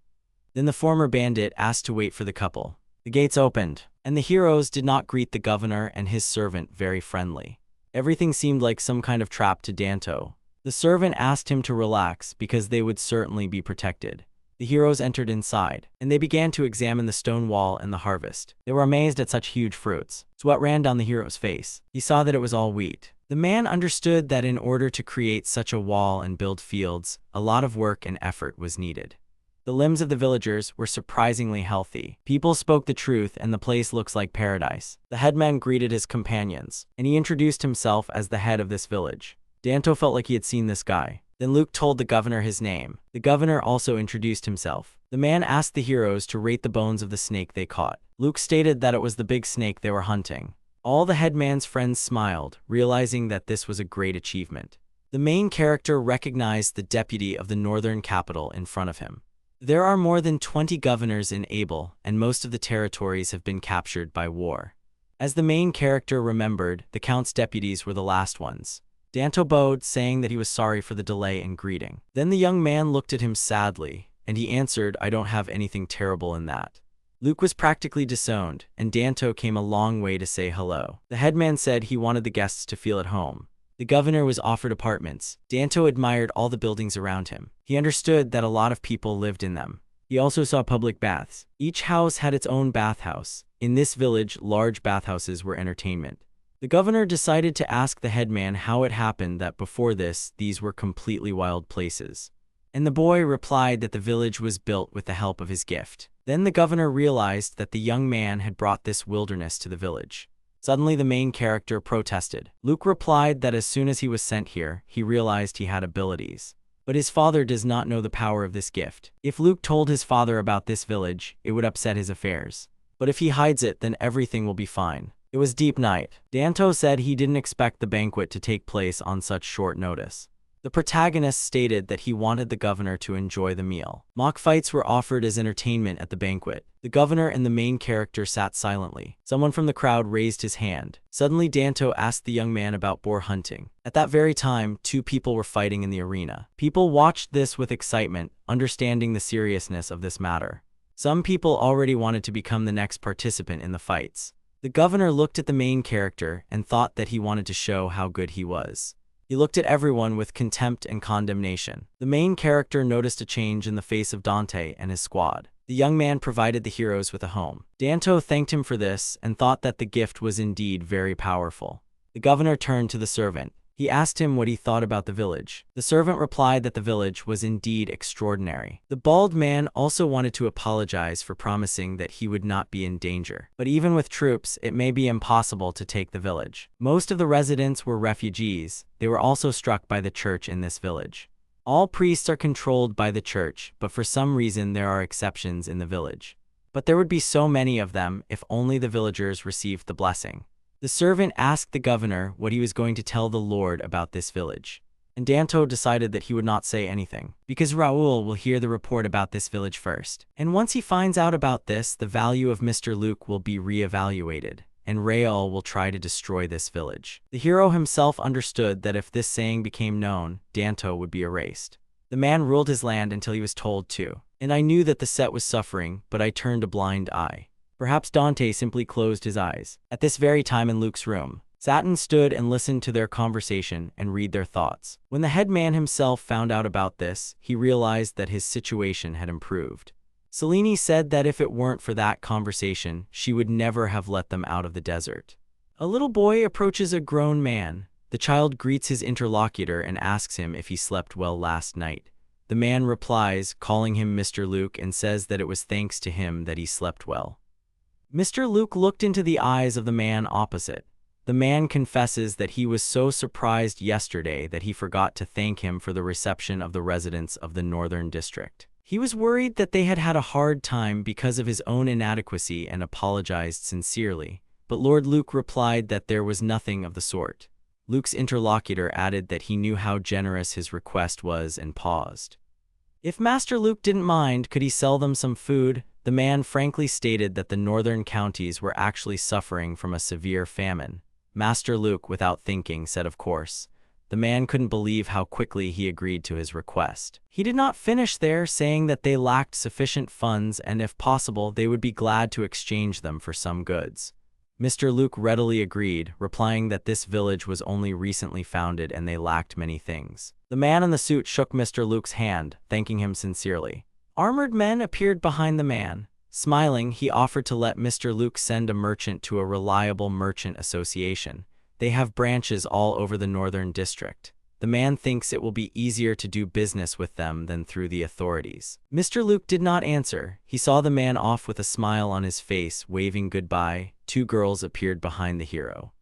Then the former bandit asked to wait for the couple. The gates opened, and the heroes did not greet the governor and his servant very friendly. Everything seemed like some kind of trap to Danto. The servant asked him to relax because they would certainly be protected. The heroes entered inside, and they began to examine the stone wall and the harvest. They were amazed at such huge fruits. Sweat ran down the hero's face. He saw that it was all wheat. The man understood that in order to create such a wall and build fields, a lot of work and effort was needed. The limbs of the villagers were surprisingly healthy. People spoke the truth and the place looks like paradise. The headman greeted his companions, and he introduced himself as the head of this village. Danto felt like he had seen this guy. Then Luke told the governor his name. The governor also introduced himself. The man asked the heroes to rate the bones of the snake they caught. Luke stated that it was the big snake they were hunting. All the headman's friends smiled, realizing that this was a great achievement. The main character recognized the deputy of the northern capital in front of him. There are more than 20 governors in Abel, and most of the territories have been captured by war. As the main character remembered, the count's deputies were the last ones. Danto bowed, saying that he was sorry for the delay in greeting. Then the young man looked at him sadly, and he answered, "I don't have anything terrible in that." Luke was practically disowned, and Danto came a long way to say hello. The headman said he wanted the guests to feel at home. The governor was offered apartments. Danto admired all the buildings around him. He understood that a lot of people lived in them. He also saw public baths. Each house had its own bathhouse. In this village, large bathhouses were entertainment. The governor decided to ask the headman how it happened that before this, these were completely wild places. And the boy replied that the village was built with the help of his gift. Then the governor realized that the young man had brought this wilderness to the village. Suddenly the main character protested. Luke replied that as soon as he was sent here, he realized he had abilities. But his father does not know the power of this gift. If Luke told his father about this village, it would upset his affairs. But if he hides it, then everything will be fine. It was deep night. Danto said he didn't expect the banquet to take place on such short notice. The protagonist stated that he wanted the governor to enjoy the meal. Mock fights were offered as entertainment at the banquet. The governor and the main character sat silently. Someone from the crowd raised his hand. Suddenly, Danto asked the young man about boar hunting. At that very time, two people were fighting in the arena. People watched this with excitement, understanding the seriousness of this matter. Some people already wanted to become the next participant in the fights. The governor looked at the main character and thought that he wanted to show how good he was. He looked at everyone with contempt and condemnation. The main character noticed a change in the face of Dante and his squad. The young man provided the heroes with a home. Danto thanked him for this and thought that the gift was indeed very powerful. The governor turned to the servant. He asked him what he thought about the village. The servant replied that the village was indeed extraordinary. The bald man also wanted to apologize for promising that he would not be in danger. But even with troops, it may be impossible to take the village. Most of the residents were refugees. They were also struck by the church in this village. All priests are controlled by the church, but for some reason there are exceptions in the village. But there would be so many of them if only the villagers received the blessing. The servant asked the governor what he was going to tell the Lord about this village. And Danto decided that he would not say anything, because Raoul will hear the report about this village first. And once he finds out about this, the value of Mr. Luke will be re-evaluated, and Raoul will try to destroy this village. The hero himself understood that if this saying became known, Danto would be erased. The man ruled his land until he was told to. And I knew that the set was suffering, but I turned a blind eye. Perhaps Dante simply closed his eyes. At this very time in Luke's room, Satin stood and listened to their conversation and read their thoughts. When the head man himself found out about this, he realized that his situation had improved. Selene said that if it weren't for that conversation, she would never have let them out of the desert. A little boy approaches a grown man. The child greets his interlocutor and asks him if he slept well last night. The man replies, calling him Mr. Luke, and says that it was thanks to him that he slept well. Mr. Luke looked into the eyes of the man opposite. The man confesses that he was so surprised yesterday that he forgot to thank him for the reception of the residents of the Northern District. He was worried that they had had a hard time because of his own inadequacy and apologized sincerely, but Lord Luke replied that there was nothing of the sort. Luke's interlocutor added that he knew how generous his request was and paused. If Master Luke didn't mind, could he sell them some food? The man frankly stated that the northern counties were actually suffering from a severe famine. Master Luke, without thinking, said of course. The man couldn't believe how quickly he agreed to his request. He did not finish there, saying that they lacked sufficient funds and if possible they would be glad to exchange them for some goods. Mr. Luke readily agreed, replying that this village was only recently founded and they lacked many things. The man in the suit shook Mr. Luke's hand, thanking him sincerely. Armored men appeared behind the man. Smiling, he offered to let Mr. Luke send a merchant to a reliable merchant association. They have branches all over the Northern District. The man thinks it will be easier to do business with them than through the authorities. Mr. Luke did not answer. He saw the man off with a smile on his face, waving goodbye. Two girls appeared behind the hero.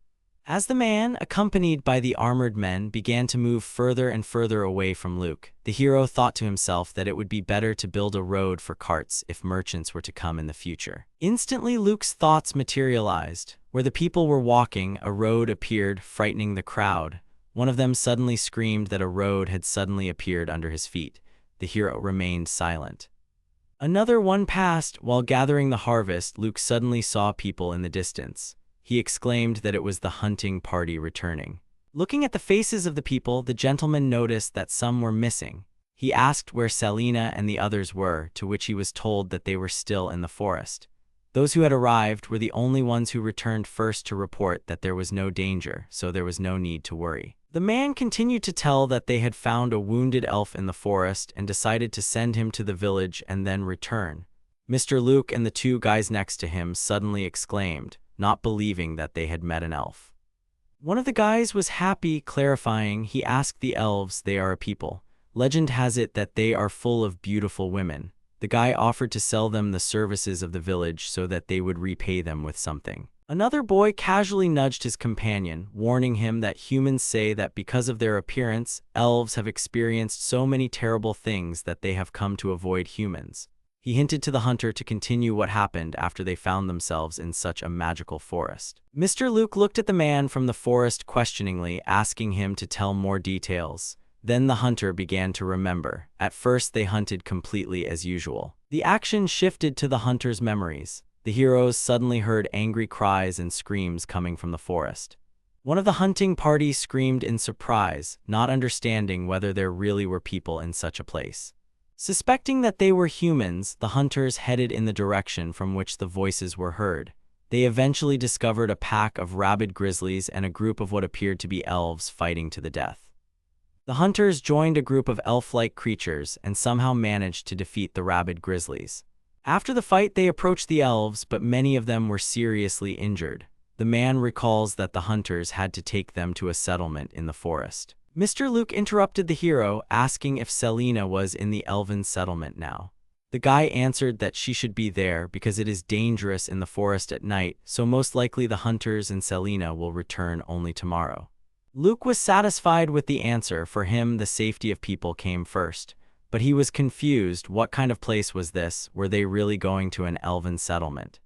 As the man, accompanied by the armored men, began to move further and further away from Luke, the hero thought to himself that it would be better to build a road for carts if merchants were to come in the future. Instantly, Luke's thoughts materialized. Where the people were walking, a road appeared, frightening the crowd. One of them suddenly screamed that a road had suddenly appeared under his feet. The hero remained silent. Another one passed. While gathering the harvest, Luke suddenly saw people in the distance. He exclaimed that it was the hunting party returning. Looking at the faces of the people, the gentleman noticed that some were missing. He asked where Selena and the others were, to which he was told that they were still in the forest. Those who had arrived were the only ones who returned first to report that there was no danger, so there was no need to worry. The man continued to tell that they had found a wounded elf in the forest and decided to send him to the village and then return. Mr. Luke and the two guys next to him suddenly exclaimed, not believing that they had met an elf. One of the guys was happy, clarifying. He asked the elves they are a people. Legend has it that they are full of beautiful women. The guy offered to sell them the services of the village so that they would repay them with something. Another boy casually nudged his companion, warning him that humans say that because of their appearance, elves have experienced so many terrible things that they have come to avoid humans. He hinted to the hunter to continue what happened after they found themselves in such a magical forest. Mr. Luke looked at the man from the forest questioningly, asking him to tell more details. Then the hunter began to remember. At first they hunted completely as usual. The action shifted to the hunter's memories. The heroes suddenly heard angry cries and screams coming from the forest. One of the hunting party screamed in surprise, not understanding whether there really were people in such a place. Suspecting that they were humans, the hunters headed in the direction from which the voices were heard. They eventually discovered a pack of rabid grizzlies and a group of what appeared to be elves fighting to the death. The hunters joined a group of elf-like creatures and somehow managed to defeat the rabid grizzlies. After the fight, they approached the elves, but many of them were seriously injured. The man recalls that the hunters had to take them to a settlement in the forest. Mr. Luke interrupted the hero, asking if Selena was in the elven settlement now. The guy answered that she should be there because it is dangerous in the forest at night, so most likely the hunters and Selena will return only tomorrow. Luke was satisfied with the answer. For him, the safety of people came first. But he was confused. What kind of place was this? Were they really going to an elven settlement?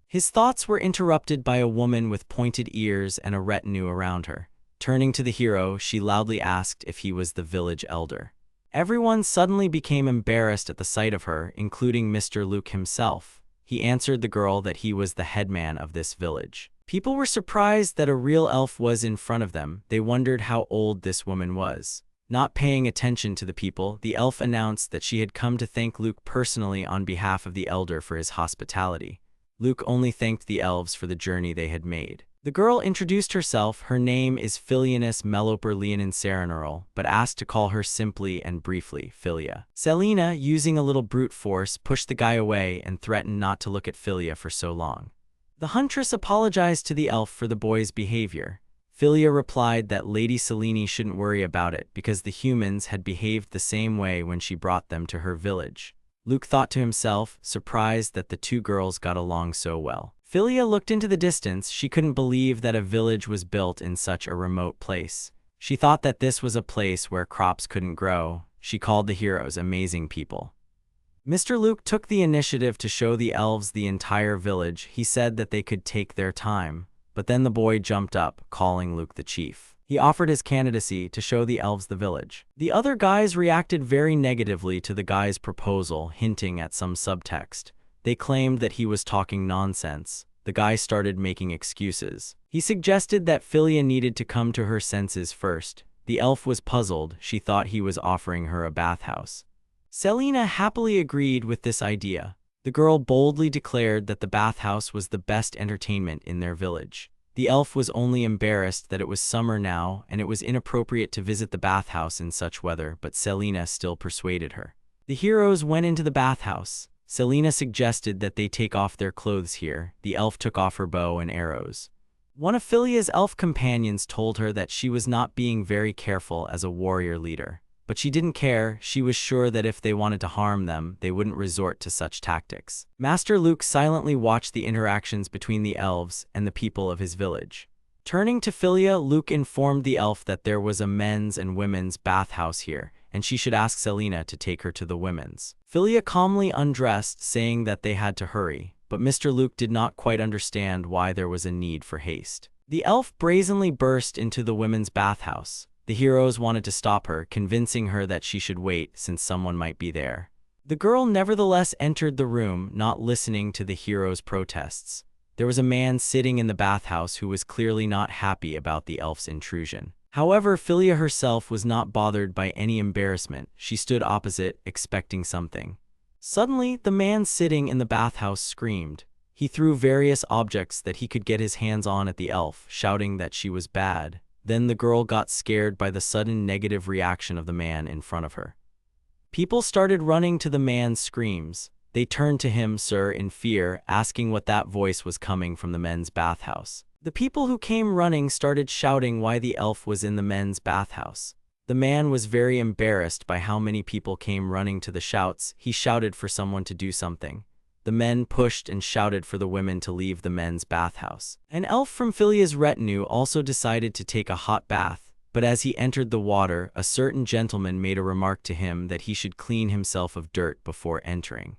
His thoughts were interrupted by a woman with pointed ears and a retinue around her. Turning to the hero, she loudly asked if he was the village elder. Everyone suddenly became embarrassed at the sight of her, including Mr. Luke himself. He answered the girl that he was the headman of this village. People were surprised that a real elf was in front of them. They wondered how old this woman was. Not paying attention to the people, the elf announced that she had come to thank Luke personally on behalf of the elder for his hospitality. Luke only thanked the elves for the journey they had made. The girl introduced herself. Her name is Philianus Meloper Leonin Sereneral, but asked to call her simply and briefly Philia. Selena, using a little brute force, pushed the guy away and threatened not to look at Philia for so long. The huntress apologized to the elf for the boy's behavior. Philia replied that Lady Selene shouldn't worry about it because the humans had behaved the same way when she brought them to her village. Luke thought to himself, surprised that the two girls got along so well. Philia looked into the distance. She couldn't believe that a village was built in such a remote place. She thought that this was a place where crops couldn't grow. She called the heroes amazing people. Mr. Luke took the initiative to show the elves the entire village. He said that they could take their time. But then the boy jumped up, calling Luke the chief. He offered his candidacy to show the elves the village. The other guys reacted very negatively to the guy's proposal, hinting at some subtext. They claimed that he was talking nonsense. The guy started making excuses. He suggested that Philia needed to come to her senses first. The elf was puzzled. She thought he was offering her a bathhouse. Selena happily agreed with this idea. The girl boldly declared that the bathhouse was the best entertainment in their village. The elf was only embarrassed that it was summer now and it was inappropriate to visit the bathhouse in such weather, but Selena still persuaded her. The heroes went into the bathhouse. Selena suggested that they take off their clothes here. The elf took off her bow and arrows. One of Philia's elf companions told her that she was not being very careful as a warrior leader. But she didn't care. She was sure that if they wanted to harm them, they wouldn't resort to such tactics. Master Luke silently watched the interactions between the elves and the people of his village. Turning to Philia, Luke informed the elf that there was a men's and women's bathhouse here, and she should ask Selena to take her to the women's. Philia calmly undressed, saying that they had to hurry, but Mr. Luke did not quite understand why there was a need for haste. The elf brazenly burst into the women's bathhouse. The heroes wanted to stop her, convincing her that she should wait since someone might be there. The girl nevertheless entered the room, not listening to the heroes' protests. There was a man sitting in the bathhouse who was clearly not happy about the elf's intrusion. However, Philia herself was not bothered by any embarrassment. She stood opposite, expecting something. Suddenly, the man sitting in the bathhouse screamed. He threw various objects that he could get his hands on at the elf, shouting that she was bad. Then the girl got scared by the sudden negative reaction of the man in front of her. People started running to the man's screams. They turned to him, sir, in fear, asking what that voice was coming from the men's bathhouse. The people who came running started shouting why the elf was in the men's bathhouse. The man was very embarrassed by how many people came running to the shouts. He shouted for someone to do something. The men pushed and shouted for the women to leave the men's bathhouse. An elf from Philia's retinue also decided to take a hot bath, but as he entered the water, a certain gentleman made a remark to him that he should clean himself of dirt before entering.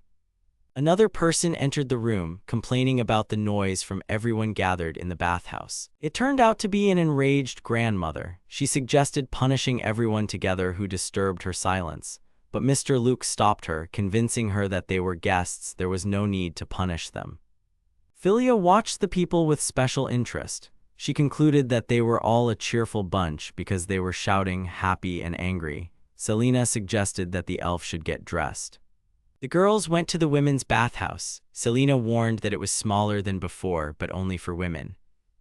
Another person entered the room, complaining about the noise from everyone gathered in the bathhouse. It turned out to be an enraged grandmother. She suggested punishing everyone together who disturbed her silence. But Mr. Luke stopped her, convincing her that they were guests, there was no need to punish them. Philia watched the people with special interest. She concluded that they were all a cheerful bunch because they were shouting, happy and angry. Selena suggested that the elf should get dressed. The girls went to the women's bathhouse. Selena warned that it was smaller than before, but only for women.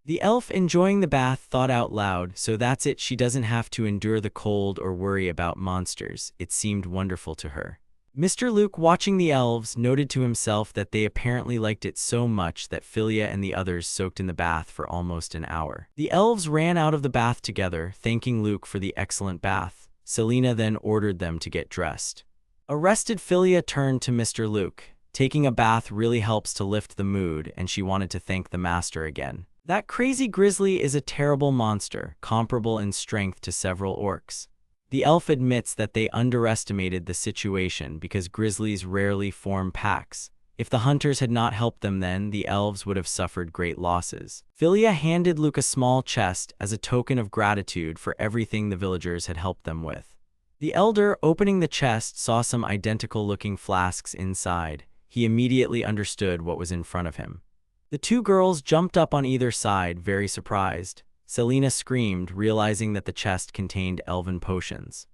The elf, enjoying the bath, thought out loud, so that's it, she doesn't have to endure the cold or worry about monsters. It seemed wonderful to her. Mr. Luke, watching the elves, noted to himself that they apparently liked it so much that Philia and the others soaked in the bath for almost an hour. The elves ran out of the bath together, thanking Luke for the excellent bath. Selena then ordered them to get dressed. Arrested, Philia turned to Mr. Luke. Taking a bath really helps to lift the mood, and she wanted to thank the master again. That crazy grizzly is a terrible monster, comparable in strength to several orcs. The elf admits that they underestimated the situation because grizzlies rarely form packs. If the hunters had not helped them then, the elves would have suffered great losses. Philia handed Luke a small chest as a token of gratitude for everything the villagers had helped them with. The elder, opening the chest, saw some identical-looking flasks inside. He immediately understood what was in front of him. The two girls jumped up on either side, very surprised. Selena screamed, realizing that the chest contained elven potions.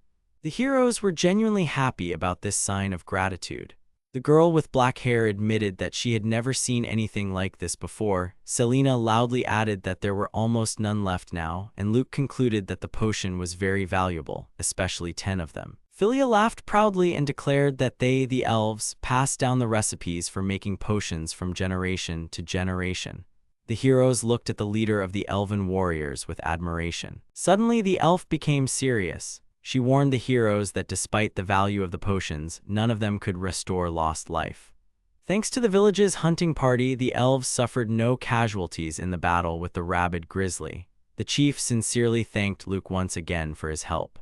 The heroes were genuinely happy about this sign of gratitude. The girl with black hair admitted that she had never seen anything like this before. Selena loudly added that there were almost none left now, and Luke concluded that the potion was very valuable, especially 10 of them. Philia laughed proudly and declared that they, the elves, passed down the recipes for making potions from generation to generation. The heroes looked at the leader of the elven warriors with admiration. Suddenly, the elf became serious. She warned the heroes that despite the value of the potions, none of them could restore lost life. Thanks to the village's hunting party, the elves suffered no casualties in the battle with the rabid grizzly. The chief sincerely thanked Luke once again for his help.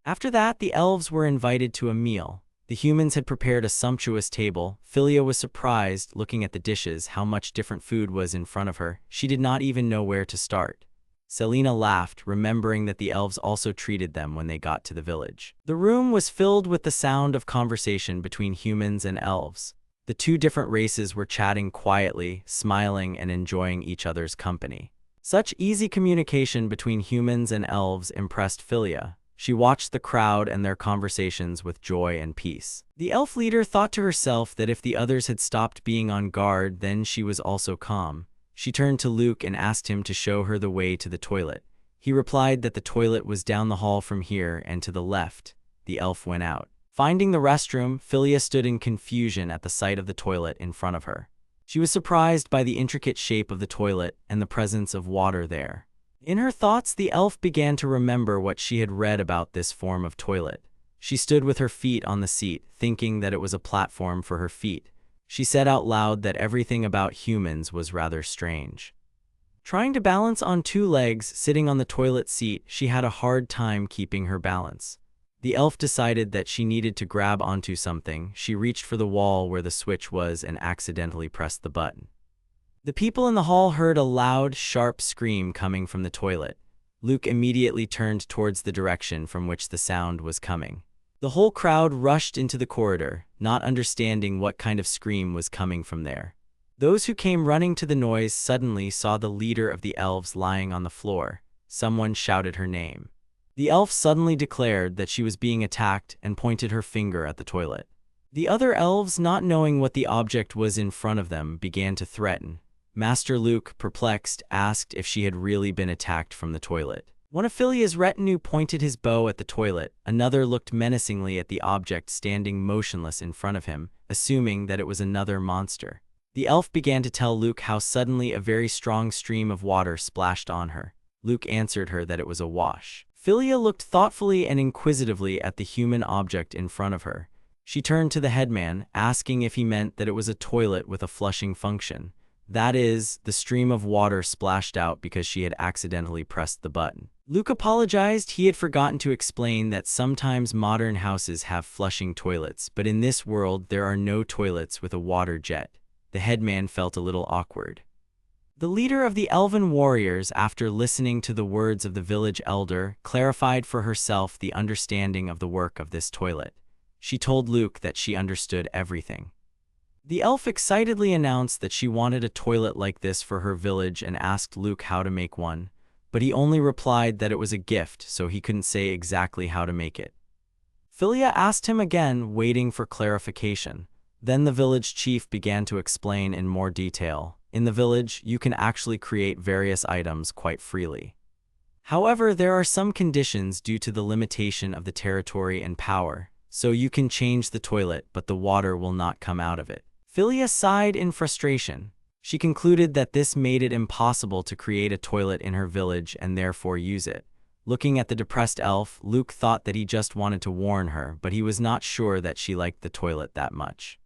After that, the elves were invited to a meal. The humans had prepared a sumptuous table. Philia was surprised, looking at the dishes, how much different food was in front of her. She did not even know where to start. Selena laughed, remembering that the elves also treated them when they got to the village. The room was filled with the sound of conversation between humans and elves. The two different races were chatting quietly, smiling and enjoying each other's company. Such easy communication between humans and elves impressed Philia. She watched the crowd and their conversations with joy and peace. The elf leader thought to herself that if the others had stopped being on guard, then she was also calm. She turned to Luke and asked him to show her the way to the toilet. He replied that the toilet was down the hall from here and to the left. The elf went out. Finding the restroom, Philia stood in confusion at the sight of the toilet in front of her. She was surprised by the intricate shape of the toilet and the presence of water there. In her thoughts, the elf began to remember what she had read about this form of toilet. She stood with her feet on the seat, thinking that it was a platform for her feet. She said out loud that everything about humans was rather strange. Trying to balance on two legs, sitting on the toilet seat, she had a hard time keeping her balance. The elf decided that she needed to grab onto something. She reached for the wall where the switch was and accidentally pressed the button. The people in the hall heard a loud, sharp scream coming from the toilet. Luke immediately turned towards the direction from which the sound was coming. The whole crowd rushed into the corridor, not understanding what kind of scream was coming from there. Those who came running to the noise suddenly saw the leader of the elves lying on the floor. Someone shouted her name. The elf suddenly declared that she was being attacked and pointed her finger at the toilet. The other elves, not knowing what the object was in front of them, began to threaten. Master Luke, perplexed, asked if she had really been attacked from the toilet. One of Philia's retinue pointed his bow at the toilet. Another looked menacingly at the object standing motionless in front of him, assuming that it was another monster. The elf began to tell Luke how suddenly a very strong stream of water splashed on her. Luke answered her that it was a wash. Philia looked thoughtfully and inquisitively at the human object in front of her. She turned to the headman, asking if he meant that it was a toilet with a flushing function. That is, the stream of water splashed out because she had accidentally pressed the button. Luke apologized. He had forgotten to explain that sometimes modern houses have flushing toilets, but in this world there are no toilets with a water jet. The headman felt a little awkward. The leader of the elven warriors, after listening to the words of the village elder, clarified for herself the understanding of the work of this toilet. She told Luke that she understood everything. The elf excitedly announced that she wanted a toilet like this for her village and asked Luke how to make one, but he only replied that it was a gift, so he couldn't say exactly how to make it. Philia asked him again, waiting for clarification. Then the village chief began to explain in more detail. In the village, you can actually create various items quite freely. However, there are some conditions due to the limitation of the territory and power, so you can change the toilet, but the water will not come out of it. Philia sighed in frustration. She concluded that this made it impossible to create a toilet in her village and therefore use it. Looking at the depressed elf, Luke thought that he just wanted to warn her, but he was not sure that she liked the toilet that much.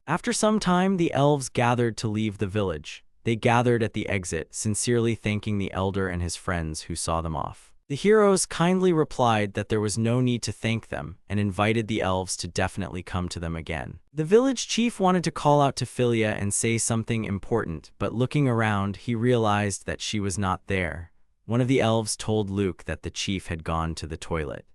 After some time, the elves gathered to leave the village. They gathered at the exit, sincerely thanking the elder and his friends who saw them off. The heroes kindly replied that there was no need to thank them and invited the elves to definitely come to them again. The village chief wanted to call out to Philia and say something important, but looking around, he realized that she was not there. One of the elves told Luke that the chief had gone to the toilet.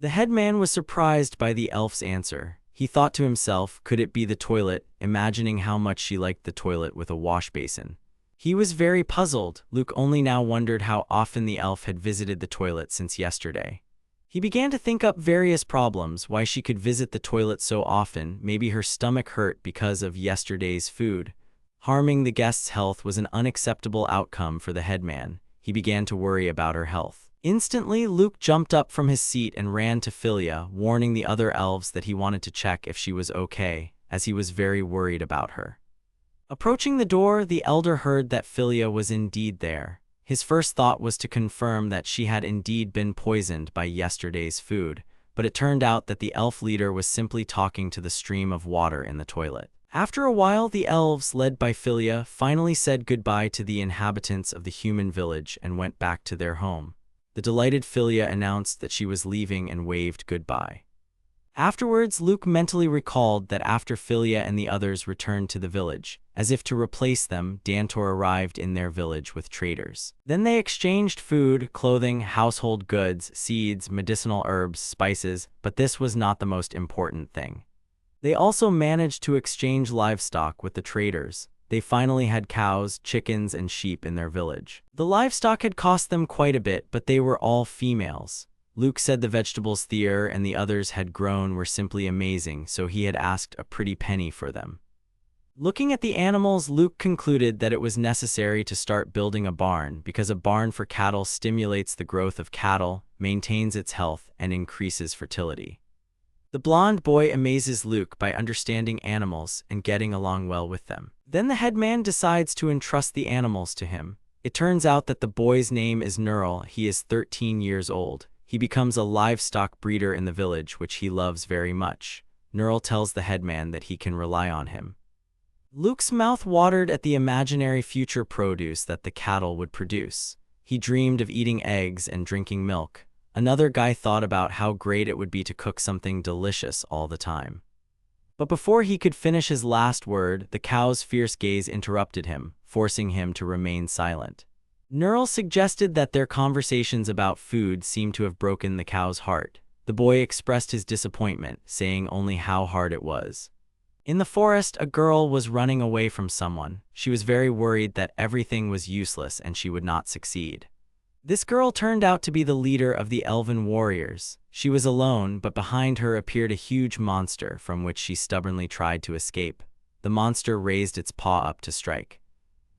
The headman was surprised by the elf's answer. He thought to himself, could it be the toilet, imagining how much she liked the toilet with a wash basin. He was very puzzled. Luke only now wondered how often the elf had visited the toilet since yesterday. He began to think up various problems, why she could visit the toilet so often. Maybe her stomach hurt because of yesterday's food. Harming the guest's health was an unacceptable outcome for the headman. He began to worry about her health. Instantly, Luke jumped up from his seat and ran to Philia, warning the other elves that he wanted to check if she was okay, as he was very worried about her. Approaching the door, the elder heard that Philia was indeed there. His first thought was to confirm that she had indeed been poisoned by yesterday's food, but it turned out that the elf leader was simply talking to the stream of water in the toilet. After a while, the elves, led by Philia, finally said goodbye to the inhabitants of the human village and went back to their home. The delighted Philia announced that she was leaving and waved goodbye. Afterwards, Luke mentally recalled that after Philia and the others returned to the village, as if to replace them, Dantor arrived in their village with traders. Then they exchanged food, clothing, household goods, seeds, medicinal herbs, spices, but this was not the most important thing. They also managed to exchange livestock with the traders. They finally had cows, chickens, and sheep in their village. The livestock had cost them quite a bit, but they were all females. Luke said the vegetables Thier and the others had grown were simply amazing, so he had asked a pretty penny for them. Looking at the animals, Luke concluded that it was necessary to start building a barn, because a barn for cattle stimulates the growth of cattle, maintains its health, and increases fertility. The blonde boy amazes Luke by understanding animals and getting along well with them. Then the headman decides to entrust the animals to him. It turns out that the boy's name is Neural. He is 13 years old. He becomes a livestock breeder in the village, which he loves very much. Neural tells the headman that he can rely on him. Luke's mouth watered at the imaginary future produce that the cattle would produce. He dreamed of eating eggs and drinking milk. Another guy thought about how great it would be to cook something delicious all the time. But before he could finish his last word, the cow's fierce gaze interrupted him, forcing him to remain silent. Neural suggested that their conversations about food seemed to have broken the cow's heart. The boy expressed his disappointment, saying only how hard it was. In the forest, a girl was running away from someone. She was very worried that everything was useless and she would not succeed. This girl turned out to be the leader of the elven warriors. She was alone, but behind her appeared a huge monster from which she stubbornly tried to escape. The monster raised its paw up to strike.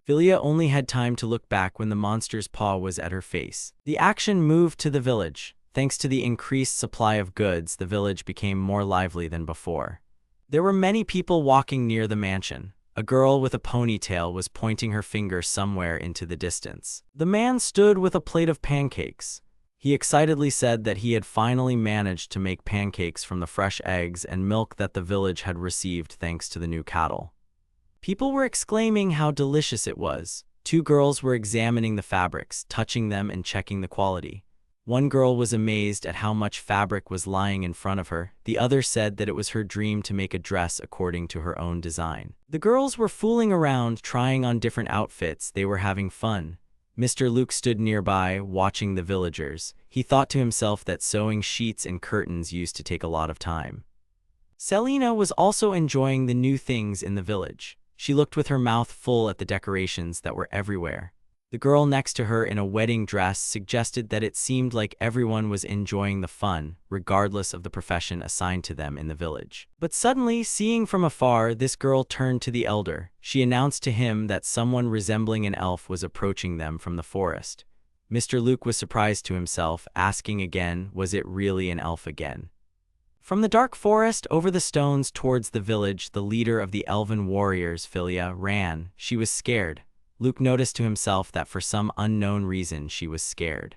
Philia only had time to look back when the monster's paw was at her face. The action moved to the village. Thanks to the increased supply of goods, the village became more lively than before. There were many people walking near the mansion. A girl with a ponytail was pointing her finger somewhere into the distance. The man stood with a plate of pancakes. He excitedly said that he had finally managed to make pancakes from the fresh eggs and milk that the village had received thanks to the new cattle. People were exclaiming how delicious it was. Two girls were examining the fabrics, touching them and checking the quality. One girl was amazed at how much fabric was lying in front of her. The other said that it was her dream to make a dress according to her own design. The girls were fooling around, trying on different outfits. They were having fun. Mr. Luke stood nearby, watching the villagers. He thought to himself that sewing sheets and curtains used to take a lot of time. Selina was also enjoying the new things in the village. She looked with her mouth full at the decorations that were everywhere. The girl next to her in a wedding dress suggested that it seemed like everyone was enjoying the fun, regardless of the profession assigned to them in the village. But suddenly, seeing from afar, this girl turned to the elder. She announced to him that someone resembling an elf was approaching them from the forest. Mr. Luke was surprised to himself, asking again, was it really an elf again? From the dark forest over the stones towards the village, the leader of the elven warriors, Filia, ran. She was scared. Luke noticed to himself that for some unknown reason she was scared.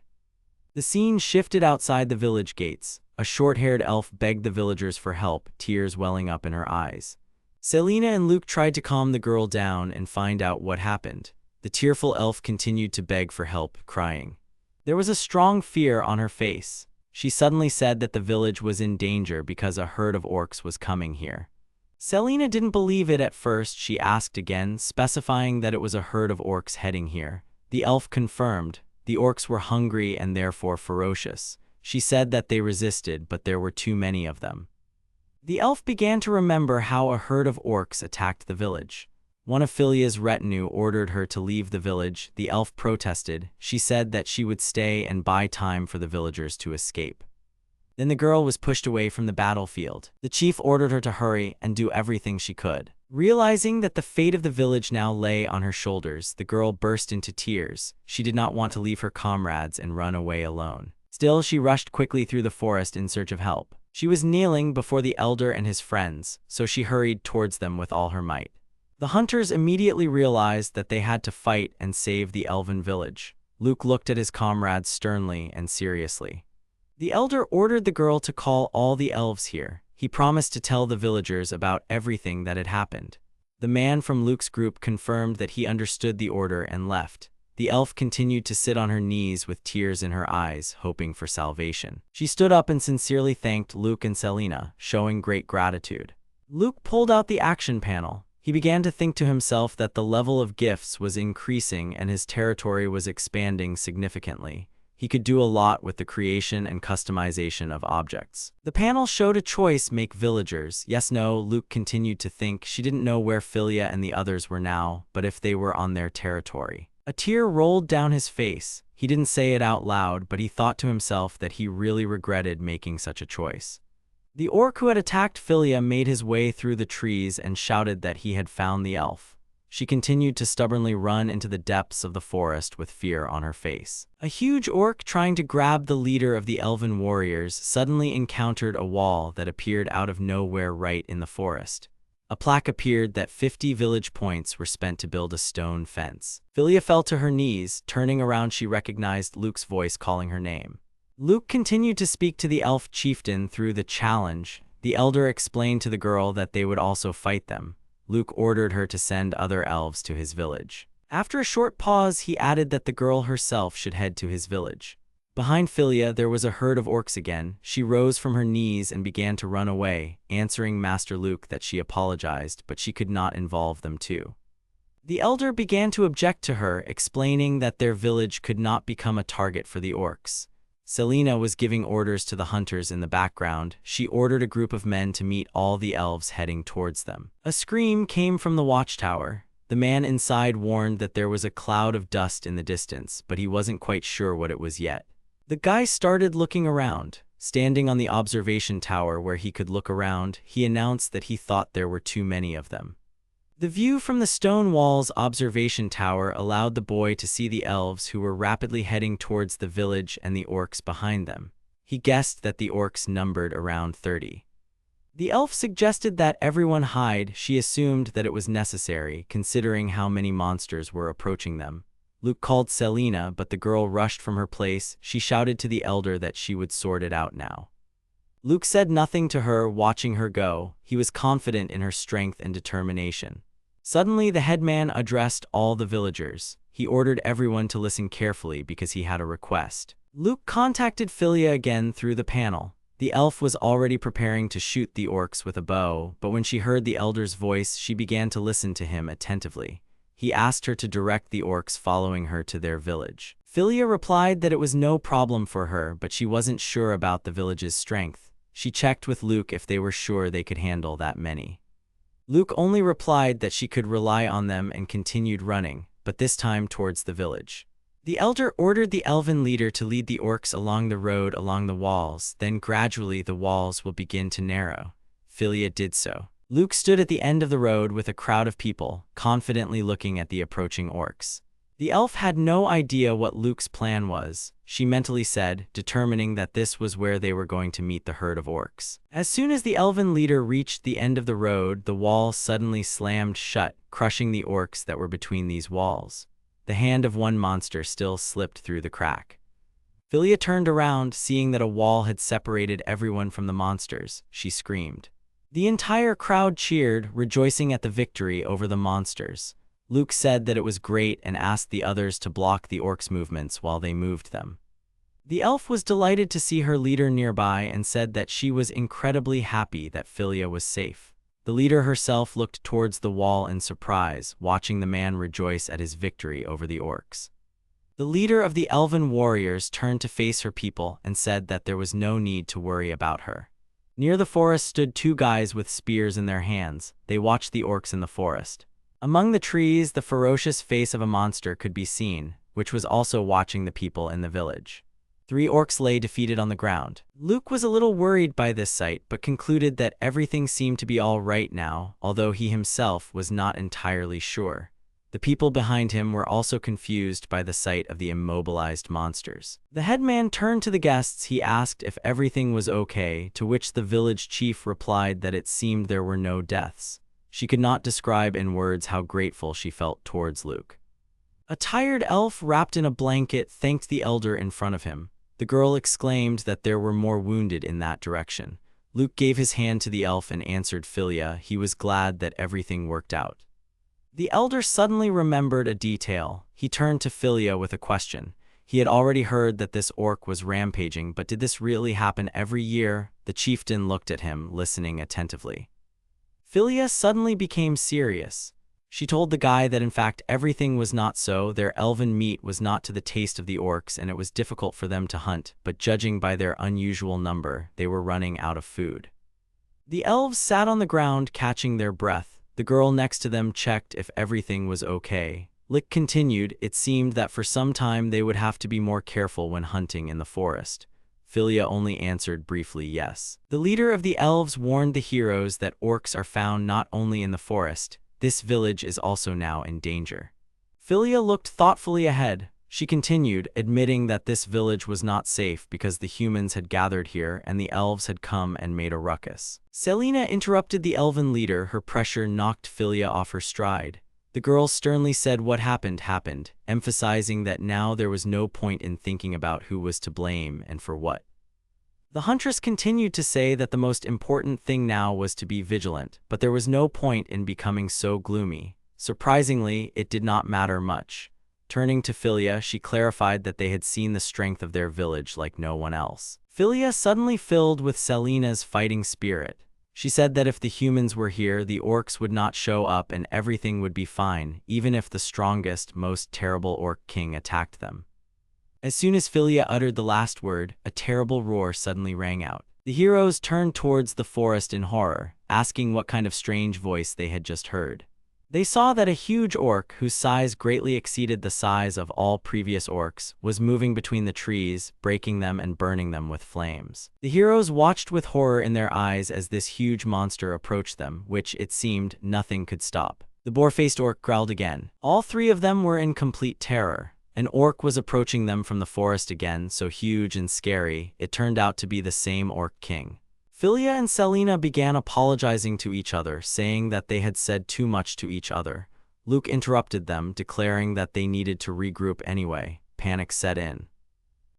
The scene shifted outside the village gates. A short-haired elf begged the villagers for help, tears welling up in her eyes. Selina and Luke tried to calm the girl down and find out what happened. The tearful elf continued to beg for help, crying. There was a strong fear on her face. She suddenly said that the village was in danger because a herd of orcs was coming here. Selina didn't believe it at first. She asked again, specifying that it was a herd of orcs heading here. The elf confirmed. The orcs were hungry and therefore ferocious. She said that they resisted, but there were too many of them. The elf began to remember how a herd of orcs attacked the village. One of Filia's retinue ordered her to leave the village. The elf protested. She said that she would stay and buy time for the villagers to escape. Then the girl was pushed away from the battlefield. The chief ordered her to hurry and do everything she could. Realizing that the fate of the village now lay on her shoulders, the girl burst into tears. She did not want to leave her comrades and run away alone. Still, she rushed quickly through the forest in search of help. She was kneeling before the elder and his friends, so she hurried towards them with all her might. The hunters immediately realized that they had to fight and save the elven village. Luke looked at his comrades sternly and seriously. The elder ordered the girl to call all the elves here. He promised to tell the villagers about everything that had happened. The man from Luke's group confirmed that he understood the order and left. The elf continued to sit on her knees with tears in her eyes, hoping for salvation. She stood up and sincerely thanked Luke and Selina, showing great gratitude. Luke pulled out the action panel. He began to think to himself that the level of gifts was increasing and his territory was expanding significantly. He could do a lot with the creation and customization of objects. The panel showed a choice: make villagers. Yes, no. Luke continued to think. She didn't know where Filia and the others were now, but if they were on their territory. A tear rolled down his face. He didn't say it out loud, but he thought to himself that he really regretted making such a choice. The orc who had attacked Filia made his way through the trees and shouted that he had found the elf. She continued to stubbornly run into the depths of the forest with fear on her face. A huge orc trying to grab the leader of the elven warriors suddenly encountered a wall that appeared out of nowhere right in the forest. A plaque appeared that 50 village points were spent to build a stone fence. Filia fell to her knees. Turning around, she recognized Luke's voice calling her name. Luke continued to speak to the elf chieftain through the challenge. The elder explained to the girl that they would also fight them. Luke ordered her to send other elves to his village. After a short pause, he added that the girl herself should head to his village. Behind Filia, there was a herd of orcs again. She rose from her knees and began to run away, answering Master Luke that she apologized, but she could not involve them too. The elder began to object to her, explaining that their village could not become a target for the orcs. Selina was giving orders to the hunters in the background. She ordered a group of men to meet all the elves heading towards them. A scream came from the watchtower. The man inside warned that there was a cloud of dust in the distance, but he wasn't quite sure what it was yet. The guy started looking around. Standing on the observation tower where he could look around, he announced that he thought there were too many of them. The view from the stone wall's observation tower allowed the boy to see the elves who were rapidly heading towards the village and the orcs behind them. He guessed that the orcs numbered around 30. The elf suggested that everyone hide. She assumed that it was necessary, considering how many monsters were approaching them. Luke called Selina, but the girl rushed from her place. She shouted to the elder that she would sort it out now. Luke said nothing to her, watching her go. He was confident in her strength and determination. Suddenly, the headman addressed all the villagers. he ordered everyone to listen carefully because he had a request. Luke contacted Philia again through the panel. The elf was already preparing to shoot the orcs with a bow, but when she heard the elder's voice, she began to listen to him attentively. He asked her to direct the orcs following her to their village. Philia replied that it was no problem for her, but she wasn't sure about the village's strength. She checked with Luke if they were sure they could handle that many. Luke only replied that she could rely on them and continued running, but this time towards the village. The elder ordered the elven leader to lead the orcs along the road along the walls, then gradually the walls will begin to narrow. Philia did so. Luke stood at the end of the road with a crowd of people, confidently looking at the approaching orcs. The elf had no idea what Luke's plan was, she mentally said, determining that this was where they were going to meet the herd of orcs. As soon as the elven leader reached the end of the road, the wall suddenly slammed shut, crushing the orcs that were between these walls. The hand of one monster still slipped through the crack. Philia turned around, seeing that a wall had separated everyone from the monsters. She screamed. The entire crowd cheered, rejoicing at the victory over the monsters. Luke said that it was great and asked the others to block the orcs' movements while they moved them. The elf was delighted to see her leader nearby and said that she was incredibly happy that Philia was safe. The leader herself looked towards the wall in surprise, watching the man rejoice at his victory over the orcs. The leader of the elven warriors turned to face her people and said that there was no need to worry about her. Near the forest stood two guys with spears in their hands. They watched the orcs in the forest. Among the trees, the ferocious face of a monster could be seen, which was also watching the people in the village. 3 orcs lay defeated on the ground. Luke was a little worried by this sight, but concluded that everything seemed to be all right now, although he himself was not entirely sure. The people behind him were also confused by the sight of the immobilized monsters. The headman turned to the guests. He asked if everything was okay, to which the village chief replied that it seemed there were no deaths. She could not describe in words how grateful she felt towards Luke. A tired elf wrapped in a blanket thanked the elder in front of him. The girl exclaimed that there were more wounded in that direction. Luke gave his hand to the elf and answered Philia. He was glad that everything worked out. The elder suddenly remembered a detail. He turned to Philia with a question. He had already heard that this orc was rampaging, but did this really happen every year? The chieftain looked at him, listening attentively. Philia suddenly became serious. She told the guy that in fact everything was not so. Their elven meat was not to the taste of the orcs and it was difficult for them to hunt, but judging by their unusual number, they were running out of food. The elves sat on the ground catching their breath. The girl next to them checked if everything was okay. Lick continued, it seemed that for some time they would have to be more careful when hunting in the forest. Philia only answered briefly yes. The leader of the elves warned the heroes that orcs are found not only in the forest. This village is also now in danger. Philia looked thoughtfully ahead. She continued, admitting that this village was not safe because the humans had gathered here and the elves had come and made a ruckus. Selena interrupted the elven leader. Her pressure knocked Philia off her stride. The girl sternly said what happened, emphasizing that now there was no point in thinking about who was to blame and for what. The huntress continued to say that the most important thing now was to be vigilant, but there was no point in becoming so gloomy. Surprisingly, it did not matter much. Turning to Philia, she clarified that they had seen the strength of their village like no one else. Philia suddenly filled with Selena's fighting spirit. She said that if the humans were here, the orcs would not show up and everything would be fine, even if the strongest, most terrible orc king attacked them. As soon as Philia uttered the last word, a terrible roar suddenly rang out. The heroes turned towards the forest in horror, asking what kind of strange voice they had just heard. They saw that a huge orc, whose size greatly exceeded the size of all previous orcs, was moving between the trees, breaking them and burning them with flames. The heroes watched with horror in their eyes as this huge monster approached them, which, it seemed, nothing could stop. The boar-faced orc growled again. All 3 of them were in complete terror. An orc was approaching them from the forest again, so huge and scary, it turned out to be the same orc king. Philia and Selena began apologizing to each other, saying that they had said too much to each other. Luke interrupted them, declaring that they needed to regroup anyway. Panic set in.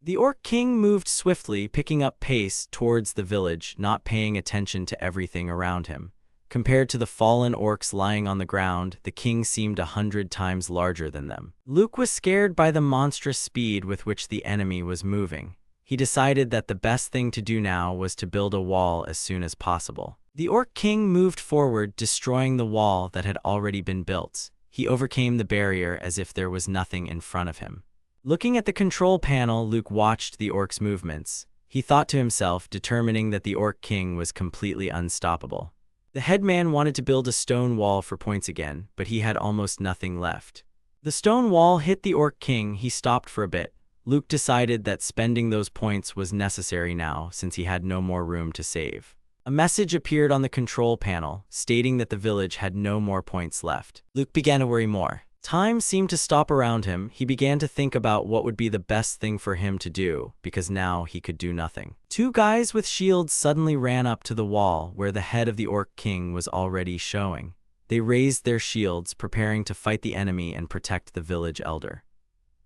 The orc king moved swiftly, picking up pace towards the village, not paying attention to everything around him. Compared to the fallen orcs lying on the ground, the king seemed 100 times larger than them. Luke was scared by the monstrous speed with which the enemy was moving. He decided that the best thing to do now was to build a wall as soon as possible. The orc king moved forward, destroying the wall that had already been built. He overcame the barrier as if there was nothing in front of him. Looking at the control panel, Luke watched the orc's movements. He thought to himself, determining that the orc king was completely unstoppable. The headman wanted to build a stone wall for points again, but he had almost nothing left. The stone wall hit the orc king. He stopped for a bit. Luke decided that spending those points was necessary now, since he had no more room to save. A message appeared on the control panel, stating that the village had no more points left. Luke began to worry more. Time seemed to stop around him. He began to think about what would be the best thing for him to do, because now he could do nothing. Two guys with shields suddenly ran up to the wall where the head of the orc king was already showing. They raised their shields, preparing to fight the enemy and protect the village elder.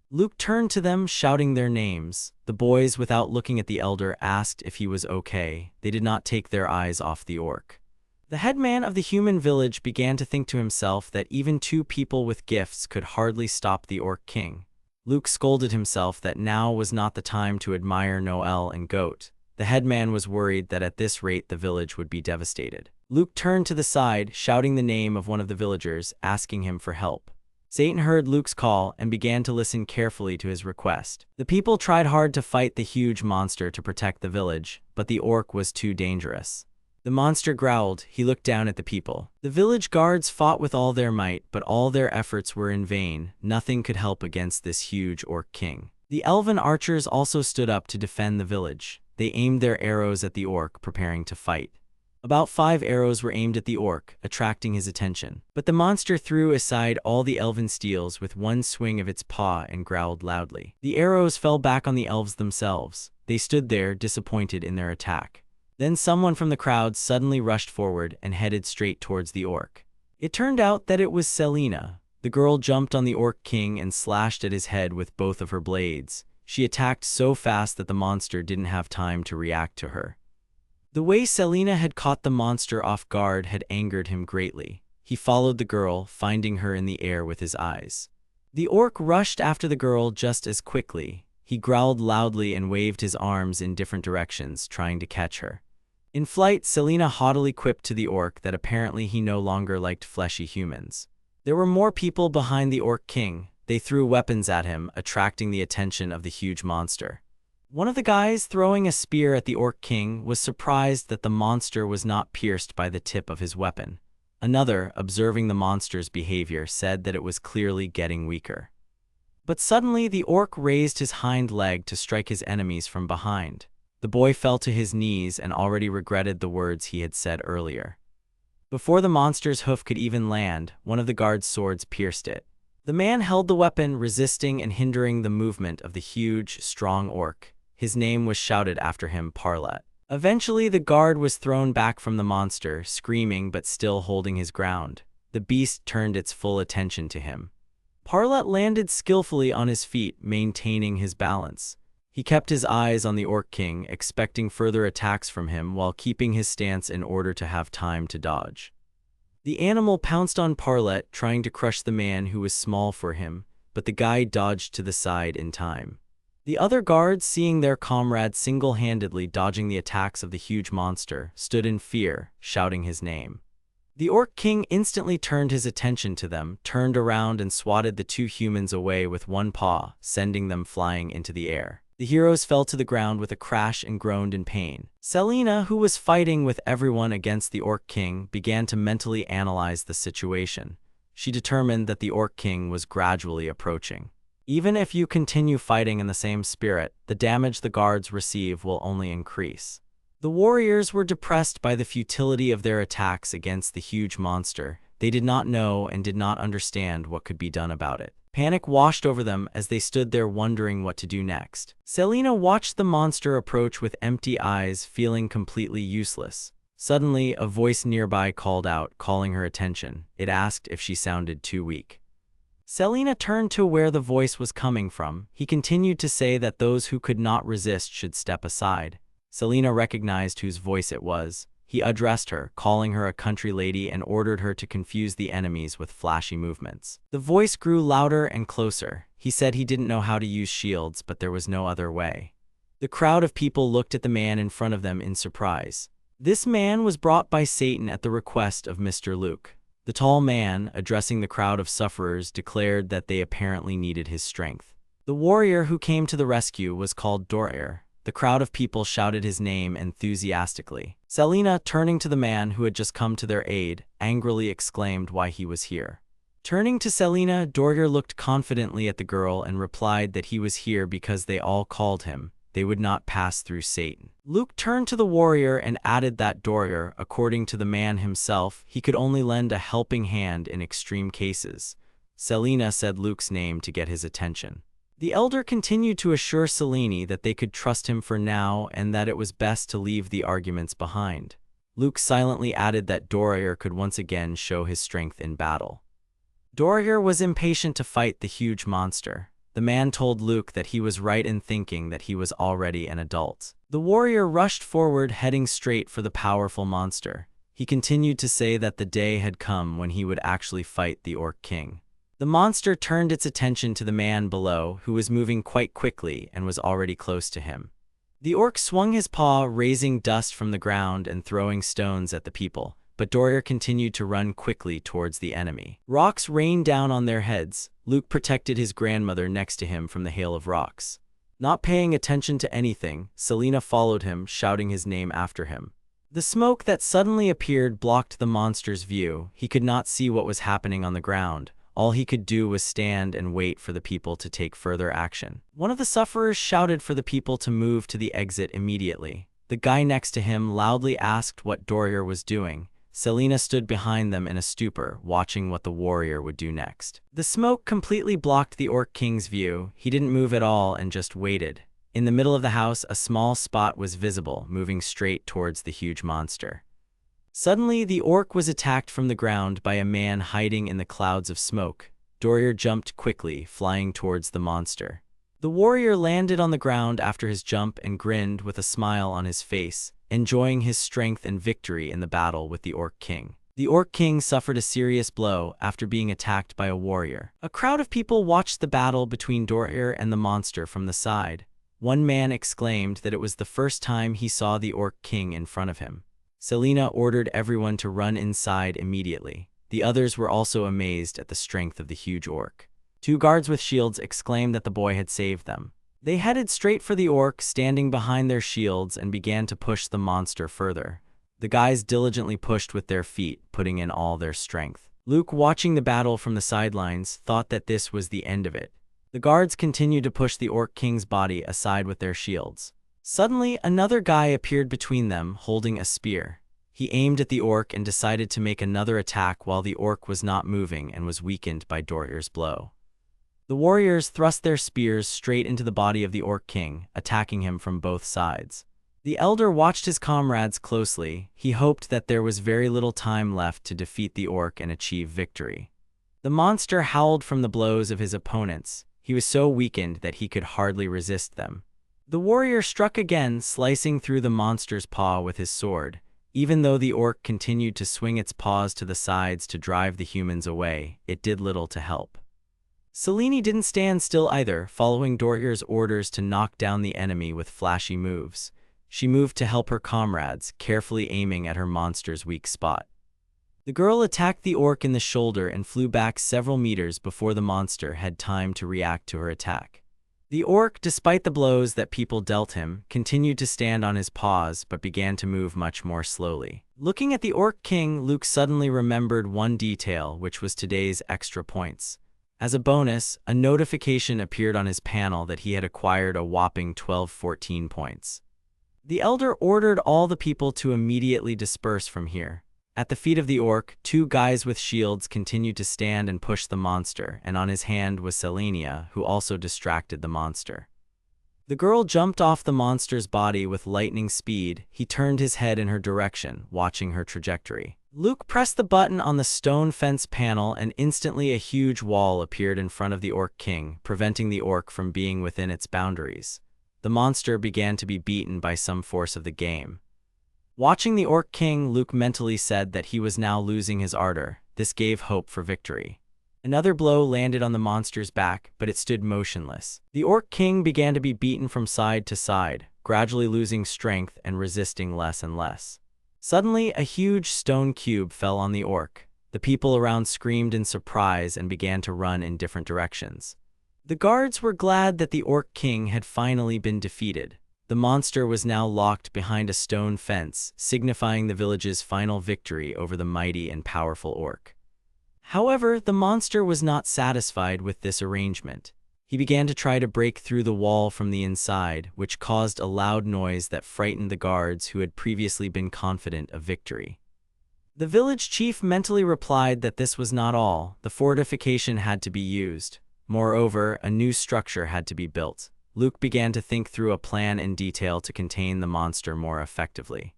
Luke turned to them, shouting their names. The boys, without looking at the elder, asked if he was okay. They did not take their eyes off the orc. The headman of the human village began to think to himself that even two people with gifts could hardly stop the orc king. Luke scolded himself that now was not the time to admire Noel and Goat. The headman was worried that at this rate the village would be devastated. Luke turned to the side, shouting the name of one of the villagers, asking him for help. Satan heard Luke's call and began to listen carefully to his request. The people tried hard to fight the huge monster to protect the village, but the orc was too dangerous. The monster growled. He looked down at the people. The village guards fought with all their might, but all their efforts were in vain. Nothing could help against this huge orc king. The elven archers also stood up to defend the village. They aimed their arrows at the orc, preparing to fight. About 5 arrows were aimed at the orc, attracting his attention. But the monster threw aside all the elven steels with one swing of its paw and growled loudly. The arrows fell back on the elves themselves. They stood there, disappointed in their attack. Then someone from the crowd suddenly rushed forward and headed straight towards the orc. It turned out that it was Selena. The girl jumped on the orc king and slashed at his head with both of her blades. She attacked so fast that the monster didn't have time to react to her. The way Selena had caught the monster off guard had angered him greatly. He followed the girl, finding her in the air with his eyes. The orc rushed after the girl just as quickly. He growled loudly and waved his arms in different directions, trying to catch her. In flight, Selena haughtily quipped to the orc that apparently he no longer liked fleshy humans. There were more people behind the orc king. They threw weapons at him, attracting the attention of the huge monster. One of the guys throwing a spear at the orc king was surprised that the monster was not pierced by the tip of his weapon. Another, observing the monster's behavior, said that it was clearly getting weaker. But suddenly the orc raised his hind leg to strike his enemies from behind. The boy fell to his knees and already regretted the words he had said earlier. Before the monster's hoof could even land, one of the guard's swords pierced it. The man held the weapon, resisting and hindering the movement of the huge, strong orc. His name was shouted after him, Parlet. Eventually, the guard was thrown back from the monster, screaming but still holding his ground. The beast turned its full attention to him. Parlet landed skillfully on his feet, maintaining his balance. He kept his eyes on the orc king, expecting further attacks from him while keeping his stance in order to have time to dodge. The animal pounced on Parlet, trying to crush the man who was small for him, but the guy dodged to the side in time. The other guards, seeing their comrade single-handedly dodging the attacks of the huge monster, stood in fear, shouting his name. The orc king instantly turned his attention to them, turned around and swatted the two humans away with one paw, sending them flying into the air. The heroes fell to the ground with a crash and groaned in pain. Selena, who was fighting with everyone against the orc king, began to mentally analyze the situation. She determined that the orc king was gradually approaching. Even if you continue fighting in the same spirit, the damage the guards receive will only increase. The warriors were depressed by the futility of their attacks against the huge monster. They did not know and did not understand what could be done about it. Panic washed over them as they stood there wondering what to do next. Selena watched the monster approach with empty eyes, feeling completely useless. Suddenly, a voice nearby called out, calling her attention. It asked if she sounded too weak. Selena turned to where the voice was coming from. He continued to say that those who could not resist should step aside. Selena recognized whose voice it was. He addressed her, calling her a country lady, and ordered her to confuse the enemies with flashy movements. The voice grew louder and closer. He said he didn't know how to use shields, but there was no other way. The crowd of people looked at the man in front of them in surprise. This man was brought by Satan at the request of Mr. Luke. The tall man, addressing the crowd of sufferers, declared that they apparently needed his strength. The warrior who came to the rescue was called Dorair. The crowd of people shouted his name enthusiastically. Selena, turning to the man who had just come to their aid, angrily exclaimed why he was here. Turning to Selena, Dorair looked confidently at the girl and replied that he was here because they all called him. They would not pass through Satan. Luke turned to the warrior and added that Dorair, according to the man himself, he could only lend a helping hand in extreme cases. Selena said Luke's name to get his attention. The elder continued to assure Selene that they could trust him for now and that it was best to leave the arguments behind. Luke silently added that Dorair could once again show his strength in battle. Dorair was impatient to fight the huge monster. The man told Luke that he was right in thinking that he was already an adult. The warrior rushed forward, heading straight for the powerful monster. He continued to say that the day had come when he would actually fight the Orc King. The monster turned its attention to the man below, who was moving quite quickly and was already close to him. The orc swung his paw, raising dust from the ground and throwing stones at the people, but Dorair continued to run quickly towards the enemy. Rocks rained down on their heads. Luke protected his grandmother next to him from the hail of rocks. Not paying attention to anything, Selena followed him, shouting his name after him. The smoke that suddenly appeared blocked the monster's view. He could not see what was happening on the ground. All he could do was stand and wait for the people to take further action. One of the sufferers shouted for the people to move to the exit immediately. The guy next to him loudly asked what Dorair was doing. Selena stood behind them in a stupor, watching what the warrior would do next. The smoke completely blocked the Orc King's view. He didn't move at all and just waited. In the middle of the house, a small spot was visible, moving straight towards the huge monster. Suddenly, the orc was attacked from the ground by a man hiding in the clouds of smoke. Dorair jumped quickly, flying towards the monster. The warrior landed on the ground after his jump and grinned with a smile on his face, enjoying his strength and victory in the battle with the Orc King. The Orc King suffered a serious blow after being attacked by a warrior. A crowd of people watched the battle between Dorair and the monster from the side. One man exclaimed that it was the first time he saw the Orc King in front of him. Selena ordered everyone to run inside immediately. The others were also amazed at the strength of the huge orc. Two guards with shields exclaimed that the boy had saved them. They headed straight for the orc, standing behind their shields, and began to push the monster further. The guys diligently pushed with their feet, putting in all their strength. Luke, watching the battle from the sidelines, thought that this was the end of it. The guards continued to push the Orc King's body aside with their shields. Suddenly, another guy appeared between them, holding a spear. He aimed at the orc and decided to make another attack while the orc was not moving and was weakened by Dorair's blow. The warriors thrust their spears straight into the body of the Orc King, attacking him from both sides. The elder watched his comrades closely. He hoped that there was very little time left to defeat the orc and achieve victory. The monster howled from the blows of his opponents. He was so weakened that he could hardly resist them. The warrior struck again, slicing through the monster's paw with his sword. Even though the orc continued to swing its paws to the sides to drive the humans away, it did little to help. Selene didn't stand still either, following Dorair's orders to knock down the enemy with flashy moves. She moved to help her comrades, carefully aiming at her monster's weak spot. The girl attacked the orc in the shoulder and flew back several meters before the monster had time to react to her attack. The orc, despite the blows that people dealt him, continued to stand on his paws but began to move much more slowly. Looking at the Orc King, Luke suddenly remembered one detail, which was today's extra points. As a bonus, a notification appeared on his panel that he had acquired a whopping 14 points. The elder ordered all the people to immediately disperse from here. At the feet of the orc, two guys with shields continued to stand and push the monster, and on his hand was Selenia, who also distracted the monster. The girl jumped off the monster's body with lightning speed. He turned his head in her direction, watching her trajectory. Luke pressed the button on the stone fence panel, and instantly a huge wall appeared in front of the Orc King, preventing the orc from being within its boundaries. The monster began to be beaten by some force of the game. Watching the Orc King, Luke mentally said that he was now losing his ardor. This gave hope for victory. Another blow landed on the monster's back, but it stood motionless. The Orc King began to be beaten from side to side, gradually losing strength and resisting less and less. Suddenly, a huge stone cube fell on the orc. The people around screamed in surprise and began to run in different directions. The guards were glad that the Orc King had finally been defeated. The monster was now locked behind a stone fence, signifying the village's final victory over the mighty and powerful orc. However, the monster was not satisfied with this arrangement. He began to try to break through the wall from the inside, which caused a loud noise that frightened the guards who had previously been confident of victory. The village chief mentally replied that this was not all. The fortification had to be used. Moreover, a new structure had to be built. Luke began to think through a plan in detail to contain the monster more effectively.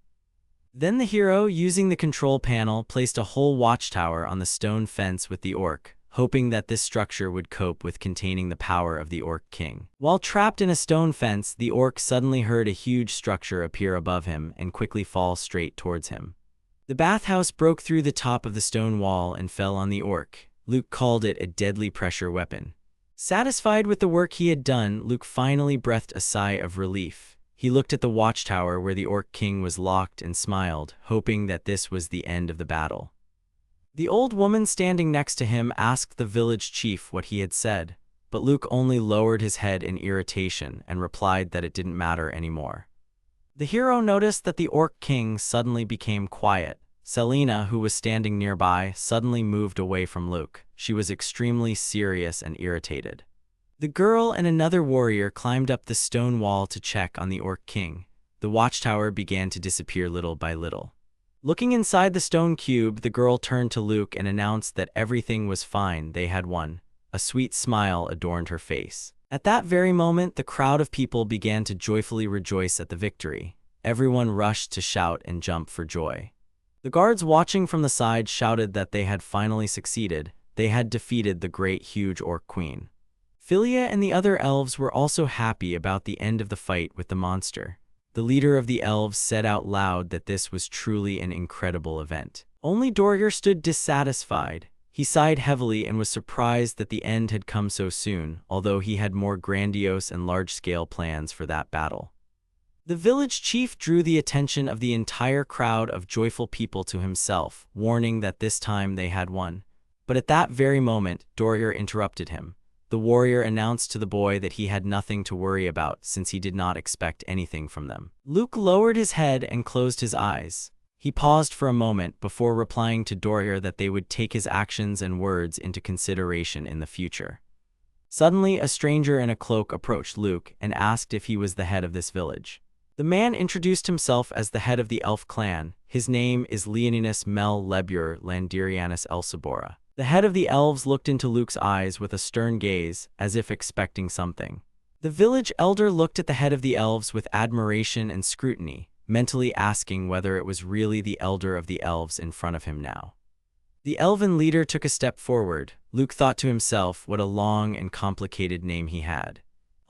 Then the hero, using the control panel, placed a whole watchtower on the stone fence with the orc, hoping that this structure would cope with containing the power of the Orc King. While trapped in a stone fence, the orc suddenly heard a huge structure appear above him and quickly fall straight towards him. The bathhouse broke through the top of the stone wall and fell on the orc. Luke called it a deadly pressure weapon. Satisfied with the work he had done, Luke finally breathed a sigh of relief. He looked at the watchtower where the Orc King was locked and smiled, hoping that this was the end of the battle. The old woman standing next to him asked the village chief what he had said, but Luke only lowered his head in irritation and replied that it didn't matter anymore. The hero noticed that the Orc King suddenly became quiet. Selena, who was standing nearby, suddenly moved away from Luke. She was extremely serious and irritated. The girl and another warrior climbed up the stone wall to check on the Orc King. The watchtower began to disappear little by little. Looking inside the stone cube, the girl turned to Luke and announced that everything was fine, they had won. A sweet smile adorned her face. At that very moment, the crowd of people began to joyfully rejoice at the victory. Everyone rushed to shout and jump for joy. The guards watching from the side shouted that they had finally succeeded. They had defeated the great huge Orc Queen. Philia and the other elves were also happy about the end of the fight with the monster. The leader of the elves said out loud that this was truly an incredible event. Only Dorier stood dissatisfied. He sighed heavily and was surprised that the end had come so soon, although he had more grandiose and large-scale plans for that battle. The village chief drew the attention of the entire crowd of joyful people to himself, warning that this time they had won. But at that very moment, Dorier interrupted him. The warrior announced to the boy that he had nothing to worry about since he did not expect anything from them. Luke lowered his head and closed his eyes. He paused for a moment before replying to Dorier that they would take his actions and words into consideration in the future. Suddenly, a stranger in a cloak approached Luke and asked if he was the head of this village. The man introduced himself as the head of the elf clan. His name is Leoninus Mel Lebur Landirianus Elsabora. The head of the elves looked into Luke's eyes with a stern gaze, as if expecting something. The village elder looked at the head of the elves with admiration and scrutiny, mentally asking whether it was really the elder of the elves in front of him now. The elven leader took a step forward. Luke thought to himself what a long and complicated name he had.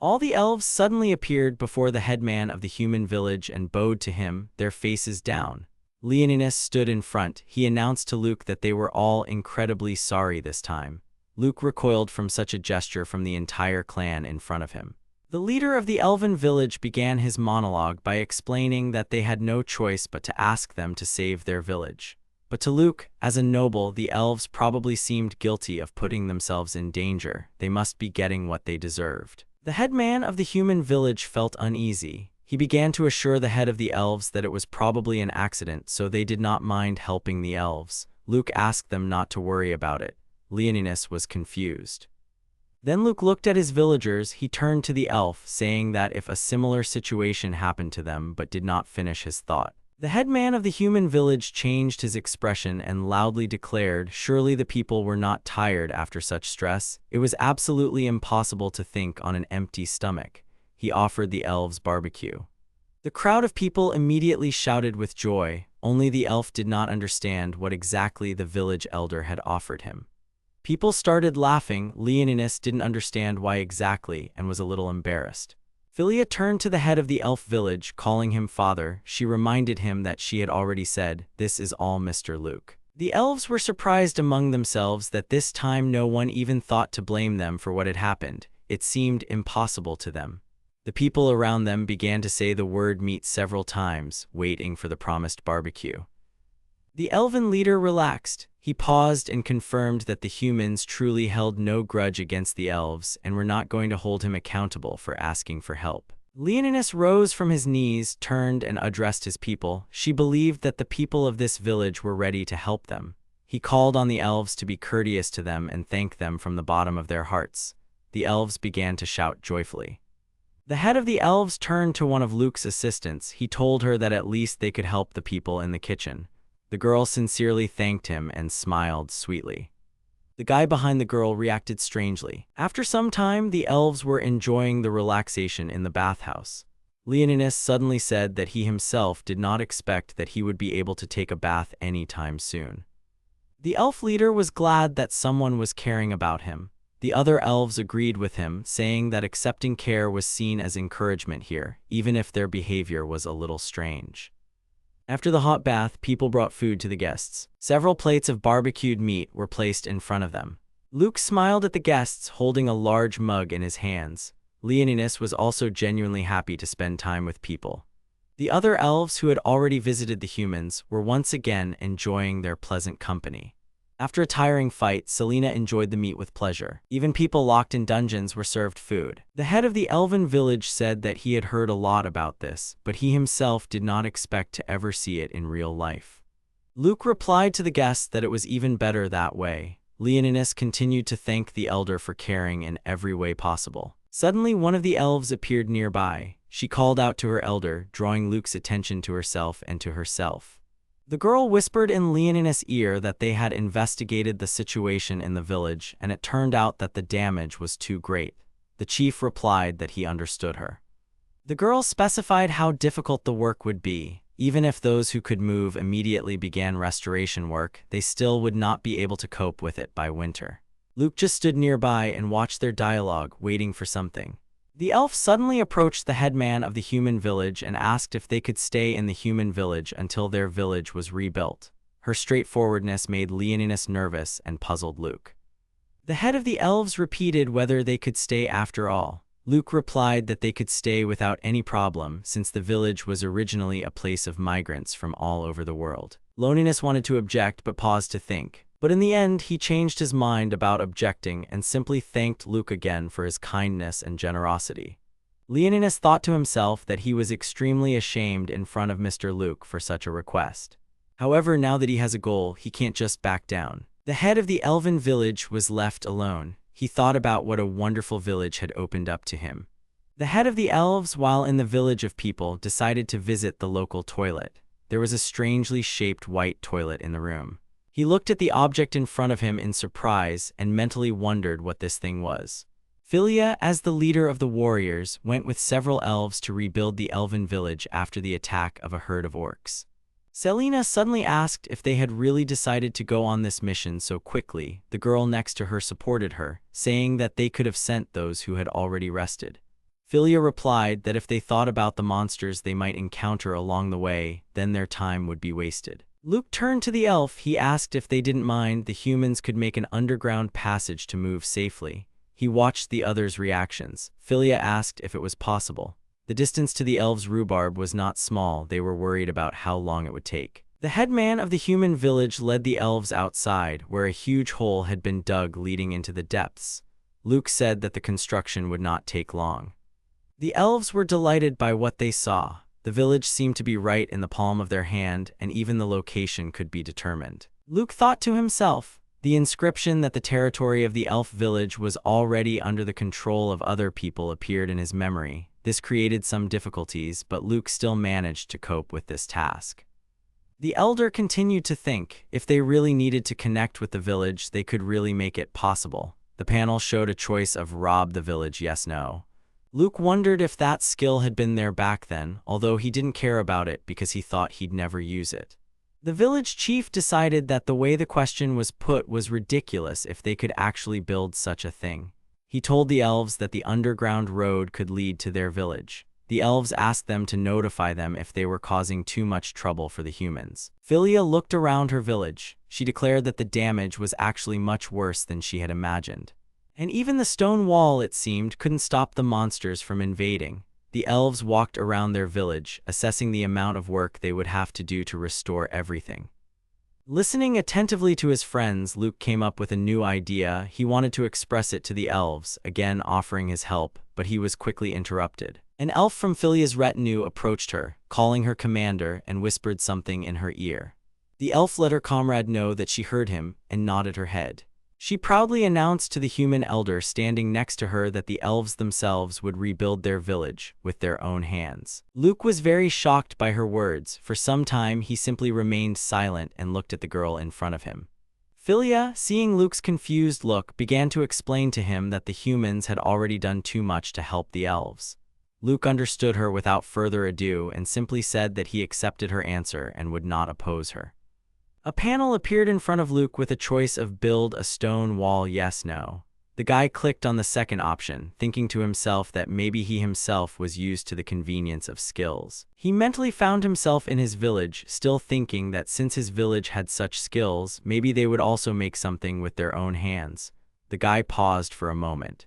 All the elves suddenly appeared before the headman of the human village and bowed to him, their faces down. Leoninus stood in front. He announced to Luke that they were all incredibly sorry this time. Luke recoiled from such a gesture from the entire clan in front of him. The leader of the elven village began his monologue by explaining that they had no choice but to ask them to save their village. But to Luke, as a noble, the elves probably seemed guilty of putting themselves in danger. They must be getting what they deserved. The headman of the human village felt uneasy. He began to assure the head of the elves that it was probably an accident, so they did not mind helping the elves. Luke asked them not to worry about it. Leoninus was confused. Then Luke looked at his villagers. He turned to the elf, saying that if a similar situation happened to them, but did not finish his thought. The headman of the human village changed his expression and loudly declared, surely the people were not tired after such stress. It was absolutely impossible to think on an empty stomach. He offered the elves barbecue. The crowd of people immediately shouted with joy. Only the elf did not understand what exactly the village elder had offered him. People started laughing. Leoninus didn't understand why exactly and was a little embarrassed. Philia turned to the head of the elf village, calling him father. She reminded him that she had already said, "This is all Mr. Luke." The elves were surprised among themselves that this time no one even thought to blame them for what had happened. It seemed impossible to them. The people around them began to say the word meat several times, waiting for the promised barbecue. The elven leader relaxed. He paused and confirmed that the humans truly held no grudge against the elves and were not going to hold him accountable for asking for help. Leoninus rose from his knees, turned and addressed his people. She believed that the people of this village were ready to help them. He called on the elves to be courteous to them and thank them from the bottom of their hearts. The elves began to shout joyfully. The head of the elves turned to one of Luke's assistants. He told her that at least they could help the people in the kitchen. The girl sincerely thanked him and smiled sweetly. The guy behind the girl reacted strangely. After some time, the elves were enjoying the relaxation in the bathhouse. Leoninus suddenly said that he himself did not expect that he would be able to take a bath anytime soon. The elf leader was glad that someone was caring about him. The other elves agreed with him, saying that accepting care was seen as encouragement here, even if their behavior was a little strange. After the hot bath, people brought food to the guests. Several plates of barbecued meat were placed in front of them. Luke smiled at the guests, holding a large mug in his hands. Leoninus was also genuinely happy to spend time with people. The other elves who had already visited the humans were once again enjoying their pleasant company. After a tiring fight, Selena enjoyed the meat with pleasure. Even people locked in dungeons were served food. The head of the elven village said that he had heard a lot about this, but he himself did not expect to ever see it in real life. Luke replied to the guests that it was even better that way. Leoninus continued to thank the elder for caring in every way possible. Suddenly, one of the elves appeared nearby. She called out to her elder, drawing Luke's attention to herself and to herself. The girl whispered in Leoninus' ear that they had investigated the situation in the village, and it turned out that the damage was too great. The chief replied that he understood her. The girl specified how difficult the work would be. Even if those who could move immediately began restoration work, they still would not be able to cope with it by winter. Luke just stood nearby and watched their dialogue, waiting for something. The elf suddenly approached the headman of the human village and asked if they could stay in the human village until their village was rebuilt. Her straightforwardness made Leoninus nervous and puzzled Luke. The head of the elves repeated whether they could stay after all. Luke replied that they could stay without any problem, since the village was originally a place of migrants from all over the world. Leoninus wanted to object but paused to think. But in the end, he changed his mind about objecting and simply thanked Luke again for his kindness and generosity. Leoninus thought to himself that he was extremely ashamed in front of Mr. Luke for such a request. However, now that he has a goal, he can't just back down. The head of the elven village was left alone. He thought about what a wonderful village had opened up to him. The head of the elves, while in the village of people, decided to visit the local toilet. There was a strangely shaped white toilet in the room. He looked at the object in front of him in surprise and mentally wondered what this thing was. Philia, as the leader of the warriors, went with several elves to rebuild the elven village after the attack of a herd of orcs. Selena suddenly asked if they had really decided to go on this mission so quickly. The girl next to her supported her, saying that they could have sent those who had already rested. Philia replied that if they thought about the monsters they might encounter along the way, then their time would be wasted. Luke turned to the elf. He asked if they didn't mind the humans could make an underground passage to move safely. He watched the others' reactions. Philia asked if it was possible. The distance to the elves' rhubarb was not small. They were worried about how long it would take. The headman of the human village led the elves outside, where a huge hole had been dug leading into the depths. Luke said that the construction would not take long. The elves were delighted by what they saw. The village seemed to be right in the palm of their hand, and even the location could be determined. Luke thought to himself, the inscription that the territory of the elf village was already under the control of other people appeared in his memory. This created some difficulties, but Luke still managed to cope with this task. The elder continued to think, if they really needed to connect with the village, they could really make it possible. The panel showed a choice of rob the village, yes, no. Luke wondered if that skill had been there back then, although he didn't care about it because he thought he'd never use it. The village chief decided that the way the question was put was ridiculous if they could actually build such a thing. He told the elves that the underground road could lead to their village. The elves asked them to notify them if they were causing too much trouble for the humans. Philia looked around her village. She declared that the damage was actually much worse than she had imagined. And even the stone wall, it seemed, couldn't stop the monsters from invading. The elves walked around their village, assessing the amount of work they would have to do to restore everything. Listening attentively to his friends, Luke came up with a new idea. He wanted to express it to the elves, again offering his help, but he was quickly interrupted. An elf from Philia's retinue approached her, calling her commander, and whispered something in her ear. The elf let her comrade know that she heard him and nodded her head. She proudly announced to the human elder standing next to her that the elves themselves would rebuild their village with their own hands. Luke was very shocked by her words. For some time, he simply remained silent and looked at the girl in front of him. Philia, seeing Luke's confused look, began to explain to him that the humans had already done too much to help the elves. Luke understood her without further ado and simply said that he accepted her answer and would not oppose her. A panel appeared in front of Luke with a choice of build a stone wall, yes, no. The guy clicked on the second option, thinking to himself that maybe he himself was used to the convenience of skills. He mentally found himself in his village, still thinking that since his village had such skills, maybe they would also make something with their own hands. The guy paused for a moment.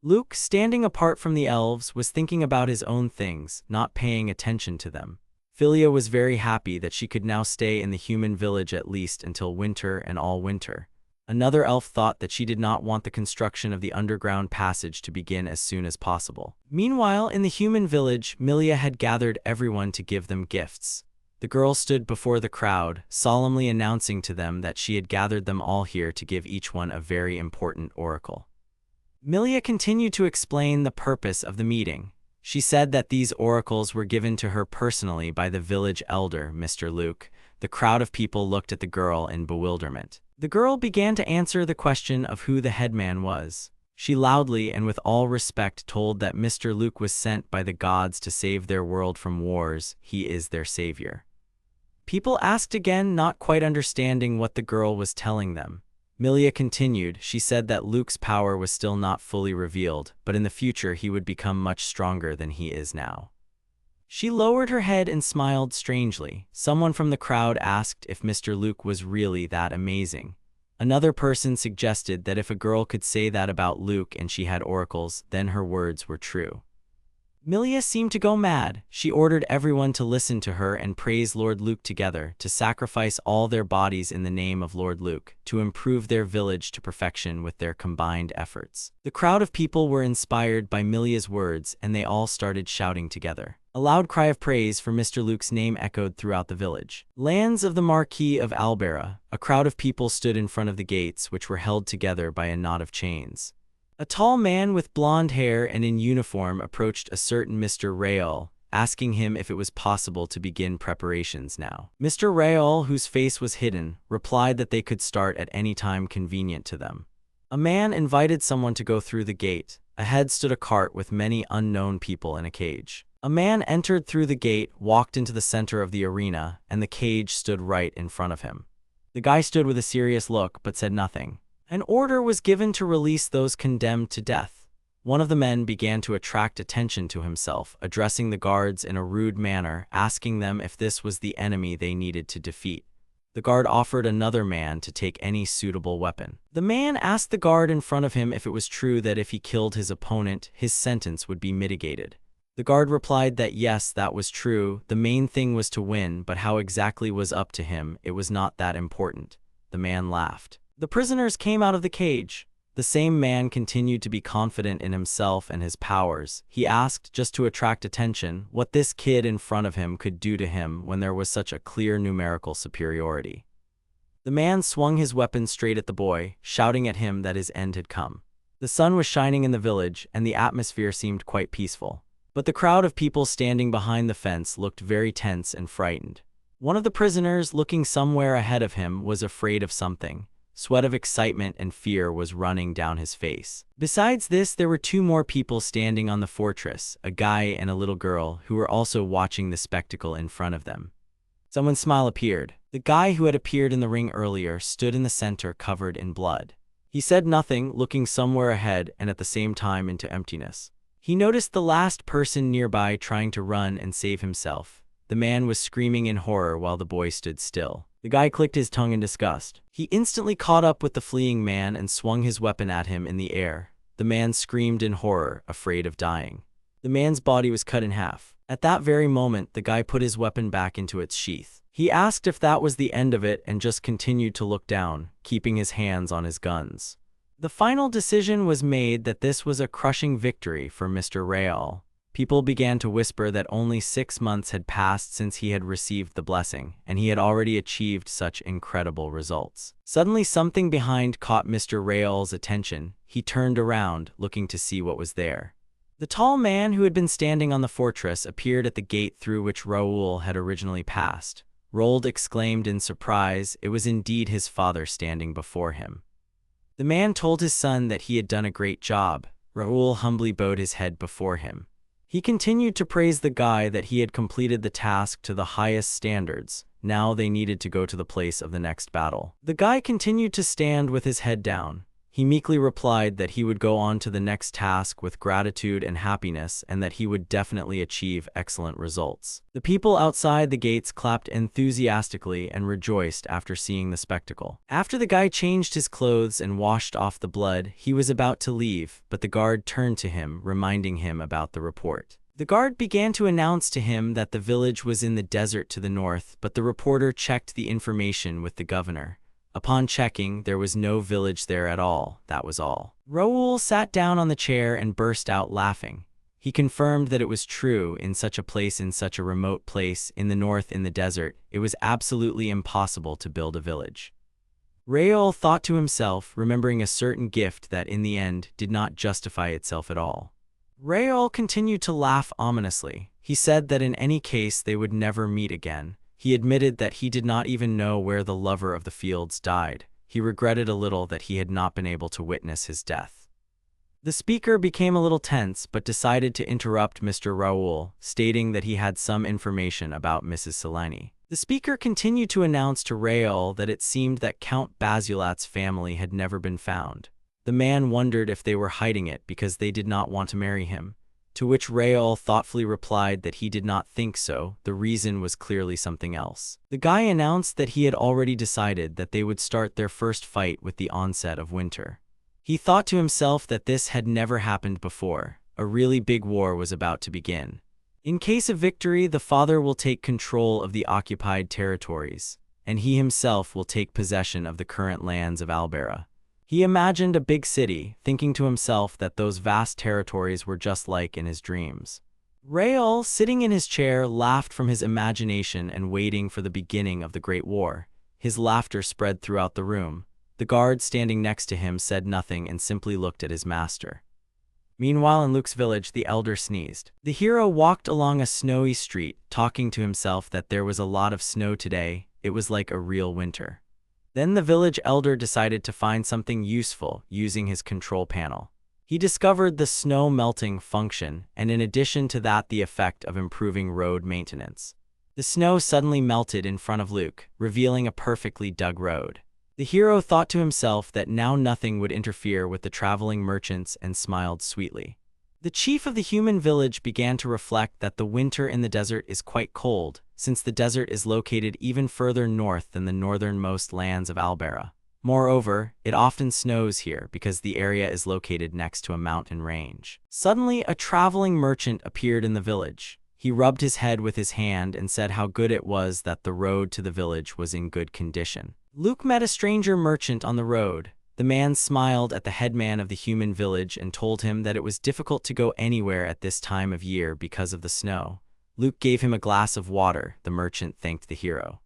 Luke, standing apart from the elves, was thinking about his own things, not paying attention to them. Philia was very happy that she could now stay in the human village at least until winter and all winter. Another elf thought that she did not want the construction of the underground passage to begin as soon as possible. Meanwhile, in the human village, Milia had gathered everyone to give them gifts. The girl stood before the crowd, solemnly announcing to them that she had gathered them all here to give each one a very important oracle. Milia continued to explain the purpose of the meeting. She said that these oracles were given to her personally by the village elder, Mr. Luke. The crowd of people looked at the girl in bewilderment. The girl began to answer the question of who the headman was. She loudly and with all respect told that Mr. Luke was sent by the gods to save their world from wars. He is their savior. People asked again, not quite understanding what the girl was telling them. Milia continued. She said that Luke's power was still not fully revealed, but in the future he would become much stronger than he is now. She lowered her head and smiled strangely. Someone from the crowd asked if Mr. Luke was really that amazing. Another person suggested that if a girl could say that about Luke and she had oracles, then her words were true. Milia seemed to go mad. She ordered everyone to listen to her and praise Lord Luke together, to sacrifice all their bodies in the name of Lord Luke, to improve their village to perfection with their combined efforts. The crowd of people were inspired by Milia's words, and they all started shouting together. A loud cry of praise for Mr. Luke's name echoed throughout the village. Lands of the Marquis of Albera. A crowd of people stood in front of the gates, which were held together by a knot of chains. A tall man with blonde hair and in uniform approached a certain Mr. Raol, asking him if it was possible to begin preparations now. Mr. Raol, whose face was hidden, replied that they could start at any time convenient to them. A man invited someone to go through the gate. Ahead stood a cart with many unknown people in a cage. A man entered through the gate, walked into the center of the arena, and the cage stood right in front of him. The guy stood with a serious look but said nothing. An order was given to release those condemned to death. One of the men began to attract attention to himself, addressing the guards in a rude manner, asking them if this was the enemy they needed to defeat. The guard offered another man to take any suitable weapon. The man asked the guard in front of him if it was true that if he killed his opponent, his sentence would be mitigated. The guard replied that yes, that was true. The main thing was to win, but how exactly was up to him. It was not that important. The man laughed. The prisoners came out of the cage. The same man continued to be confident in himself and his powers. He asked, just to attract attention, what this kid in front of him could do to him when there was such a clear numerical superiority. The man swung his weapon straight at the boy, shouting at him that his end had come. The sun was shining in the village, and the atmosphere seemed quite peaceful. But the crowd of people standing behind the fence looked very tense and frightened. One of the prisoners, looking somewhere ahead of him, was afraid of something. Sweat of excitement and fear was running down his face. Besides this, there were two more people standing on the fortress, a guy and a little girl, who were also watching the spectacle in front of them. Someone's smile appeared. The guy who had appeared in the ring earlier stood in the center covered in blood. He said nothing, looking somewhere ahead and at the same time into emptiness. He noticed the last person nearby trying to run and save himself. The man was screaming in horror while the boy stood still. The guy clicked his tongue in disgust. He instantly caught up with the fleeing man and swung his weapon at him in the air. The man screamed in horror, afraid of dying. The man's body was cut in half. At that very moment, the guy put his weapon back into its sheath. He asked if that was the end of it and just continued to look down, keeping his hands on his guns. The final decision was made that this was a crushing victory for Mr. Rael. People began to whisper that only 6 months had passed since he had received the blessing, and he had already achieved such incredible results. Suddenly something behind caught Mr. Rael's attention. He turned around, looking to see what was there. The tall man who had been standing on the fortress appeared at the gate through which Raoul had originally passed. Roald exclaimed in surprise. It was indeed his father standing before him. The man told his son that he had done a great job. Raoul humbly bowed his head before him. He continued to praise the guy that he had completed the task to the highest standards. Now they needed to go to the place of the next battle. The guy continued to stand with his head down. He meekly replied that he would go on to the next task with gratitude and happiness and that he would definitely achieve excellent results. The people outside the gates clapped enthusiastically and rejoiced after seeing the spectacle. After the guy changed his clothes and washed off the blood, he was about to leave, but the guard turned to him, reminding him about the report. The guard began to announce to him that the village was in the desert to the north, but the reporter checked the information with the governor. Upon checking, there was no village there at all, that was all. Raoul sat down on the chair and burst out laughing. He confirmed that it was true. In such a place, in such a remote place, in the north, in the desert, it was absolutely impossible to build a village. Raoul thought to himself, remembering a certain gift that in the end did not justify itself at all. Raoul continued to laugh ominously. He said that in any case they would never meet again. He admitted that he did not even know where the lover of the fields died. He regretted a little that he had not been able to witness his death. The speaker became a little tense but decided to interrupt Mr. Raoul, stating that he had some information about Mrs. Selene. The speaker continued to announce to Raoul that it seemed that Count Basilat's family had never been found. The man wondered if they were hiding it because they did not want to marry him. To which Raoul thoughtfully replied that he did not think so. The reason was clearly something else. The guy announced that he had already decided that they would start their first fight with the onset of winter. He thought to himself that this had never happened before. A really big war was about to begin. In case of victory, the father will take control of the occupied territories, and he himself will take possession of the current lands of Albera. He imagined a big city, thinking to himself that those vast territories were just like in his dreams. Raoul, sitting in his chair, laughed from his imagination and waiting for the beginning of the Great War. His laughter spread throughout the room. The guard standing next to him said nothing and simply looked at his master. Meanwhile, in Luke's village, the elder sneezed. The hero walked along a snowy street, talking to himself that there was a lot of snow today. It was like a real winter. Then the village elder decided to find something useful using his control panel. He discovered the snow melting function, and in addition to that, the effect of improving road maintenance. The snow suddenly melted in front of Luke, revealing a perfectly dug road. The hero thought to himself that now nothing would interfere with the traveling merchants and smiled sweetly. The chief of the human village began to reflect that the winter in the desert is quite cold, since the desert is located even further north than the northernmost lands of Albera. Moreover, it often snows here because the area is located next to a mountain range. Suddenly, a traveling merchant appeared in the village. He rubbed his head with his hand and said how good it was that the road to the village was in good condition. Luke met a stranger merchant on the road. The man smiled at the headman of the human village and told him that it was difficult to go anywhere at this time of year because of the snow. Luke gave him a glass of water. The merchant thanked the hero.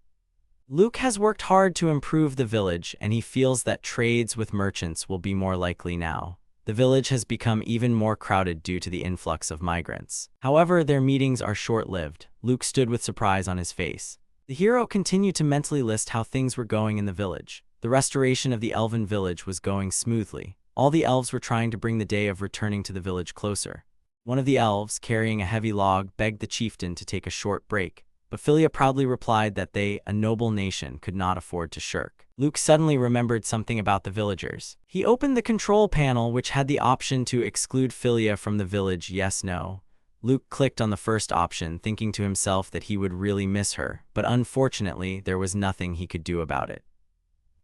Luke has worked hard to improve the village, and he feels that trades with merchants will be more likely now. The village has become even more crowded due to the influx of migrants. However, their meetings are short-lived. Luke stood with surprise on his face. The hero continued to mentally list how things were going in the village. The restoration of the elven village was going smoothly. All the elves were trying to bring the day of returning to the village closer. One of the elves, carrying a heavy log, begged the chieftain to take a short break, but Philia proudly replied that they, a noble nation, could not afford to shirk. Luke suddenly remembered something about the villagers. He opened the control panel, which had the option to exclude Philia from the village, yes, no. Luke clicked on the first option, thinking to himself that he would really miss her, but unfortunately, there was nothing he could do about it.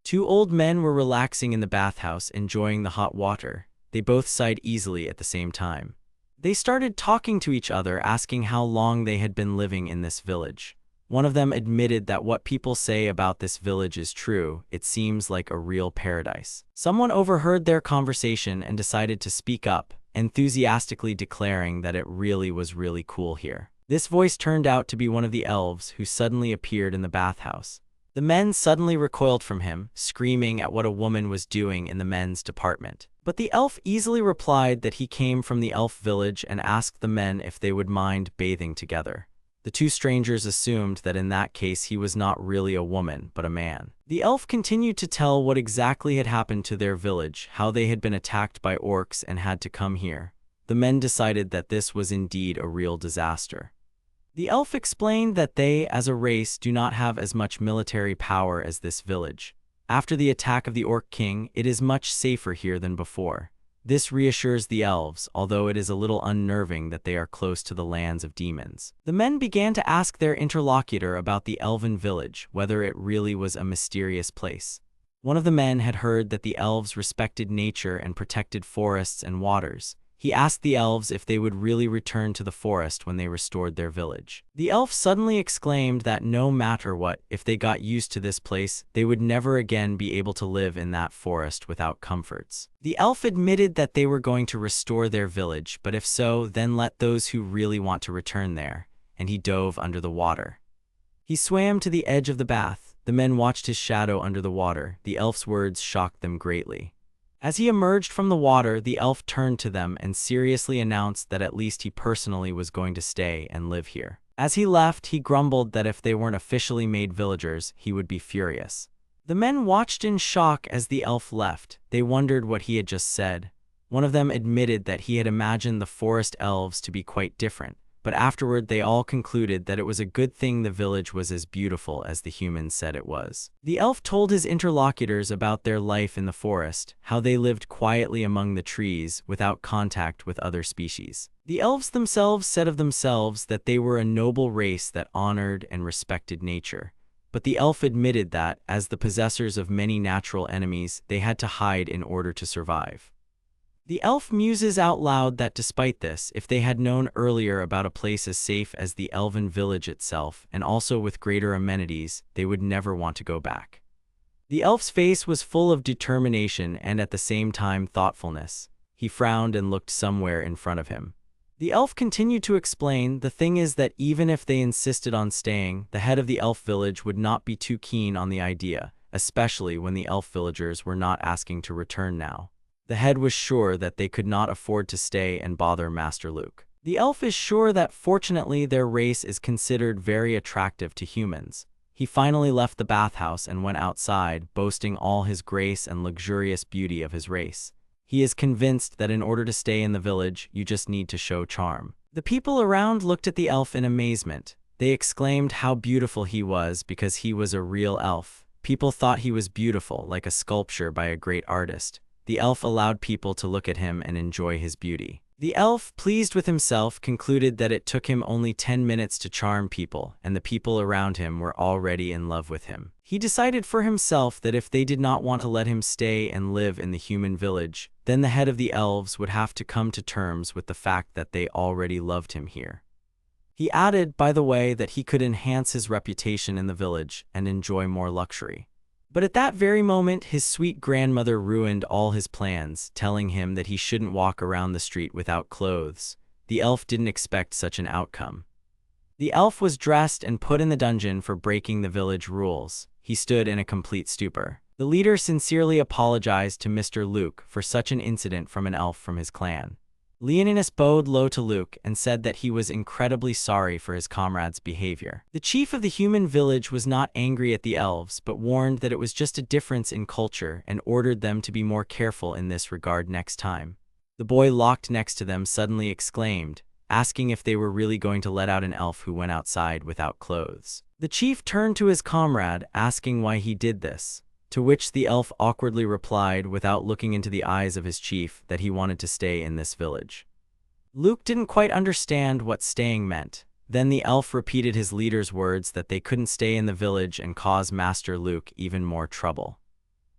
Two old men were relaxing in the bathhouse, enjoying the hot water. They both sighed easily at the same time. They started talking to each other, asking how long they had been living in this village. One of them admitted that what people say about this village is true. It seems like a real paradise. Someone overheard their conversation and decided to speak up, enthusiastically declaring that it really was really cool here. This voice turned out to be one of the elves who suddenly appeared in the bathhouse. The men suddenly recoiled from him, screaming at what a woman was doing in the men's department. But the elf easily replied that he came from the elf village and asked the men if they would mind bathing together. The two strangers assumed that in that case he was not really a woman, but a man. The elf continued to tell what exactly had happened to their village, how they had been attacked by orcs and had to come here. The men decided that this was indeed a real disaster. The elf explained that they, as a race, do not have as much military power as this village. After the attack of the Orc King, it is much safer here than before. This reassures the elves, although it is a little unnerving that they are close to the lands of demons. The men began to ask their interlocutor about the elven village, whether it really was a mysterious place. One of the men had heard that the elves respected nature and protected forests and waters. He asked the elves if they would really return to the forest when they restored their village. The elf suddenly exclaimed that no matter what, if they got used to this place, they would never again be able to live in that forest without comforts. The elf admitted that they were going to restore their village, but if so, then let those who really want to return there, and he dove under the water. He swam to the edge of the bath. The men watched his shadow under the water. The elf's words shocked them greatly. As he emerged from the water, the elf turned to them and seriously announced that at least he personally was going to stay and live here. As he left, he grumbled that if they weren't officially made villagers, he would be furious. The men watched in shock as the elf left. They wondered what he had just said. One of them admitted that he had imagined the forest elves to be quite different, but afterward they all concluded that it was a good thing the village was as beautiful as the humans said it was. The elf told his interlocutors about their life in the forest, how they lived quietly among the trees without contact with other species. The elves themselves said of themselves that they were a noble race that honored and respected nature. But the elf admitted that, as the possessors of many natural enemies, they had to hide in order to survive. The elf muses out loud that despite this, if they had known earlier about a place as safe as the elven village itself, and also with greater amenities, they would never want to go back. The elf's face was full of determination and at the same time thoughtfulness. He frowned and looked somewhere in front of him. The elf continued to explain, the thing is that even if they insisted on staying, the head of the elf village would not be too keen on the idea, especially when the elf villagers were not asking to return now. The head was sure that they could not afford to stay and bother Master Luke. The elf is sure that fortunately their race is considered very attractive to humans. He finally left the bathhouse and went outside, boasting all his grace and luxurious beauty of his race. He is convinced that in order to stay in the village, you just need to show charm. The people around looked at the elf in amazement. They exclaimed how beautiful he was because he was a real elf. People thought he was beautiful, like a sculpture by a great artist. The elf allowed people to look at him and enjoy his beauty. The elf, pleased with himself, concluded that it took him only 10 minutes to charm people, and the people around him were already in love with him. He decided for himself that if they did not want to let him stay and live in the human village, then the head of the elves would have to come to terms with the fact that they already loved him here. He added, by the way, that he could enhance his reputation in the village and enjoy more luxury. But at that very moment, his sweet grandmother ruined all his plans, telling him that he shouldn't walk around the street without clothes. The elf didn't expect such an outcome. The elf was dressed and put in the dungeon for breaking the village rules. He stood in a complete stupor. The leader sincerely apologized to Mr. Luke for such an incident from an elf from his clan. Leoninus bowed low to Luke and said that he was incredibly sorry for his comrade's behavior. The chief of the human village was not angry at the elves, but warned that it was just a difference in culture and ordered them to be more careful in this regard next time. The boy locked next to them suddenly exclaimed, asking if they were really going to let out an elf who went outside without clothes. The chief turned to his comrade, asking why he did this, to which the elf awkwardly replied without looking into the eyes of his chief that he wanted to stay in this village. Luke didn't quite understand what staying meant. Then the elf repeated his leader's words that they couldn't stay in the village and cause Master Luke even more trouble.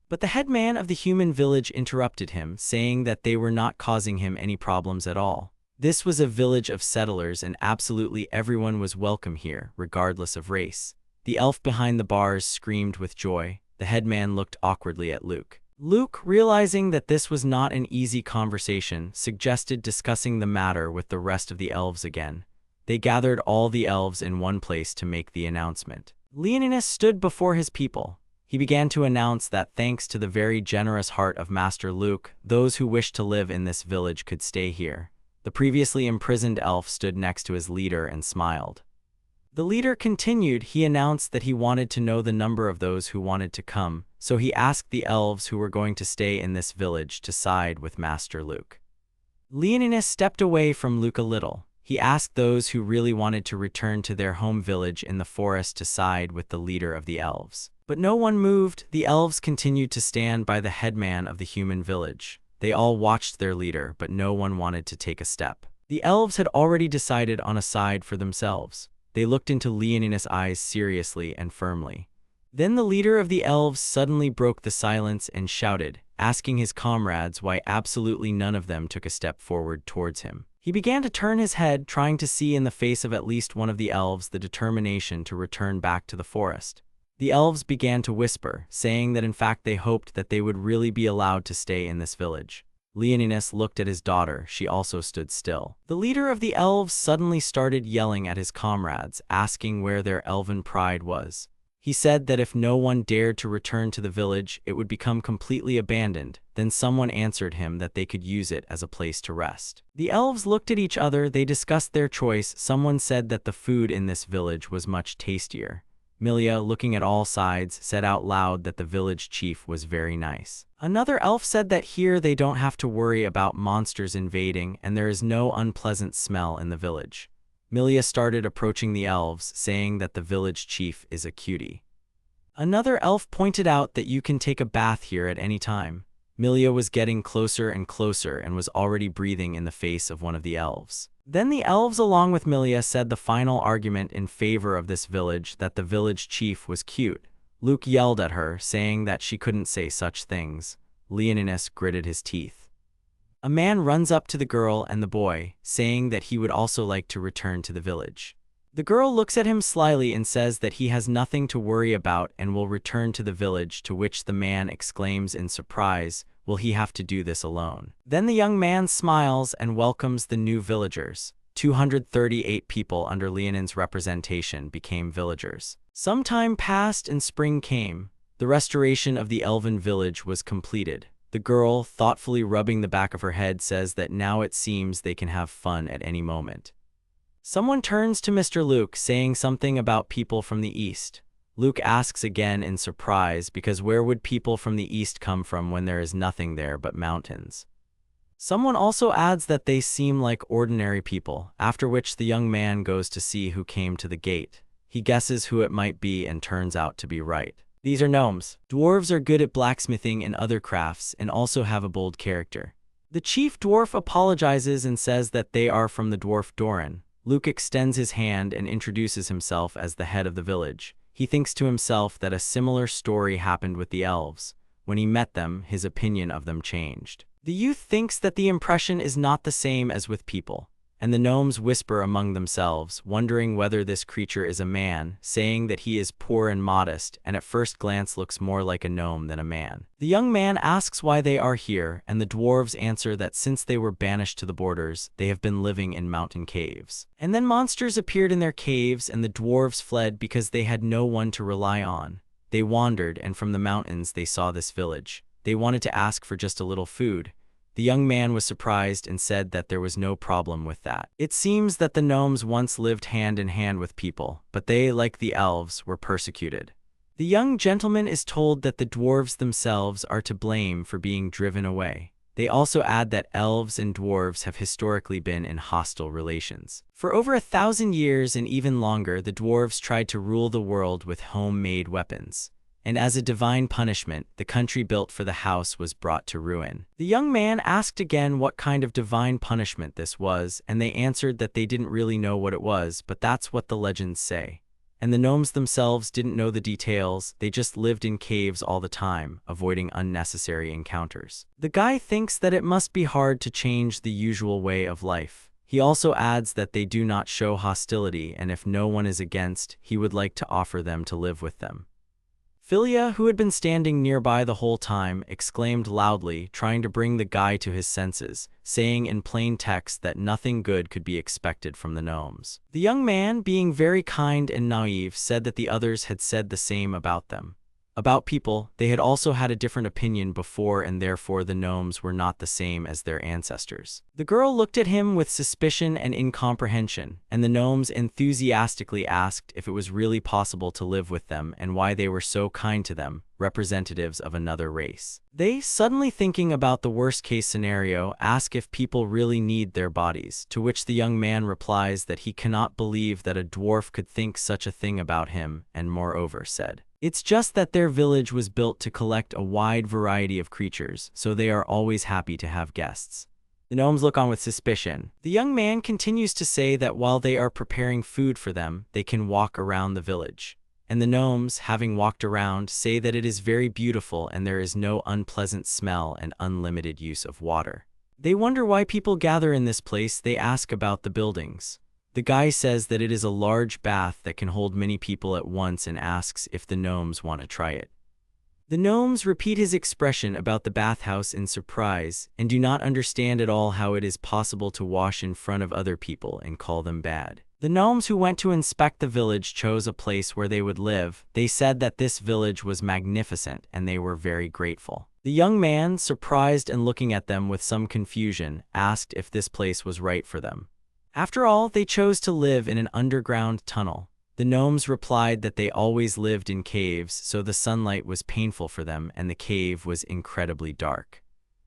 But the headman of the human village interrupted him, saying that they were not causing him any problems at all. This was a village of settlers and absolutely everyone was welcome here, regardless of race. The elf behind the bars screamed with joy. The headman looked awkwardly at Luke. Luke, realizing that this was not an easy conversation, suggested discussing the matter with the rest of the elves again. They gathered all the elves in one place to make the announcement. Leoninus stood before his people. He began to announce that thanks to the very generous heart of Master Luke, those who wished to live in this village could stay here. The previously imprisoned elf stood next to his leader and smiled. The leader continued. He announced that he wanted to know the number of those who wanted to come, so he asked the elves who were going to stay in this village to side with Master Luke. Leoninus stepped away from Luke a little. He asked those who really wanted to return to their home village in the forest to side with the leader of the elves. But no one moved. The elves continued to stand by the headman of the human village. They all watched their leader, but no one wanted to take a step. The elves had already decided on a side for themselves. They looked into Leoninus' eyes seriously and firmly. Then the leader of the elves suddenly broke the silence and shouted, asking his comrades why absolutely none of them took a step forward towards him. He began to turn his head, trying to see in the face of at least one of the elves the determination to return back to the forest. The elves began to whisper, saying that in fact they hoped that they would really be allowed to stay in this village. Leoninus looked at his daughter. She also stood still. The leader of the elves suddenly started yelling at his comrades, asking where their elven pride was. He said that if no one dared to return to the village, it would become completely abandoned. Then someone answered him that they could use it as a place to rest. The elves looked at each other. They discussed their choice. Someone said that the food in this village was much tastier. Milia, looking at all sides, said out loud that the village chief was very nice. Another elf said that here they don't have to worry about monsters invading and there is no unpleasant smell in the village. Milia started approaching the elves, saying that the village chief is a cutie. Another elf pointed out that you can take a bath here at any time. Milia was getting closer and closer and was already breathing in the face of one of the elves. Then the elves along with Milia said the final argument in favor of this village, that the village chief was cute. Luke yelled at her, saying that she couldn't say such things. Leoninus gritted his teeth. A man runs up to the girl and the boy, saying that he would also like to return to the village. The girl looks at him slyly and says that he has nothing to worry about and will return to the village, to which the man exclaims in surprise, "Will he have to do this alone?" Then the young man smiles and welcomes the new villagers. 238 people under Leonin's representation became villagers. Some time passed and spring came. The restoration of the elven village was completed. The girl, thoughtfully rubbing the back of her head, says that now it seems they can have fun at any moment. Someone turns to Mr. Luke, saying something about people from the east. Luke asks again in surprise, because where would people from the east come from when there is nothing there but mountains? Someone also adds that they seem like ordinary people, after which the young man goes to see who came to the gate. He guesses who it might be and turns out to be right. These are gnomes. Dwarves are good at blacksmithing and other crafts and also have a bold character. The chief dwarf apologizes and says that they are from the dwarf Doran. Luke extends his hand and introduces himself as the head of the village. He thinks to himself that a similar story happened with the elves. When he met them, his opinion of them changed. The youth thinks that the impression is not the same as with people, and the gnomes whisper among themselves, wondering whether this creature is a man, saying that he is poor and modest, and at first glance looks more like a gnome than a man. The young man asks why they are here, and the dwarves answer that since they were banished to the borders, they have been living in mountain caves. And then monsters appeared in their caves, and the dwarves fled because they had no one to rely on. They wandered, and from the mountains they saw this village. They wanted to ask for just a little food. The young man was surprised and said that there was no problem with that. It seems that the gnomes once lived hand in hand with people, but they, like the elves, were persecuted. The young gentleman is told that the dwarves themselves are to blame for being driven away. They also add that elves and dwarves have historically been in hostile relations. For over 1,000 years and even longer, the dwarves tried to rule the world with homemade weapons. And as a divine punishment, the country built for the house was brought to ruin. The young man asked again what kind of divine punishment this was, and they answered that they didn't really know what it was, but that's what the legends say. And the gnomes themselves didn't know the details, they just lived in caves all the time, avoiding unnecessary encounters. The guy thinks that it must be hard to change the usual way of life. He also adds that they do not show hostility, and if no one is against, he would like to offer them to live with them. Philia, who had been standing nearby the whole time, exclaimed loudly, trying to bring the guy to his senses, saying in plain text that nothing good could be expected from the gnomes. The young man, being very kind and naive, said that the others had said the same about them. About people, they had also had a different opinion before, and therefore the gnomes were not the same as their ancestors. The girl looked at him with suspicion and incomprehension, and the gnomes enthusiastically asked if it was really possible to live with them and why they were so kind to them, representatives of another race. They, suddenly thinking about the worst-case scenario, ask if people really need their bodies, to which the young man replies that he cannot believe that a dwarf could think such a thing about him, and moreover said, "It's just that their village was built to collect a wide variety of creatures, so they are always happy to have guests." The gnomes look on with suspicion. The young man continues to say that while they are preparing food for them, they can walk around the village. And the gnomes, having walked around, say that it is very beautiful and there is no unpleasant smell and unlimited use of water. They wonder why people gather in this place. They ask about the buildings. The guy says that it is a large bath that can hold many people at once and asks if the gnomes want to try it. The gnomes repeat his expression about the bathhouse in surprise and do not understand at all how it is possible to wash in front of other people and call them bad. The gnomes who went to inspect the village chose a place where they would live. They said that this village was magnificent and they were very grateful. The young man, surprised and looking at them with some confusion, asked if this place was right for them. After all, they chose to live in an underground tunnel. The gnomes replied that they always lived in caves, so the sunlight was painful for them and the cave was incredibly dark.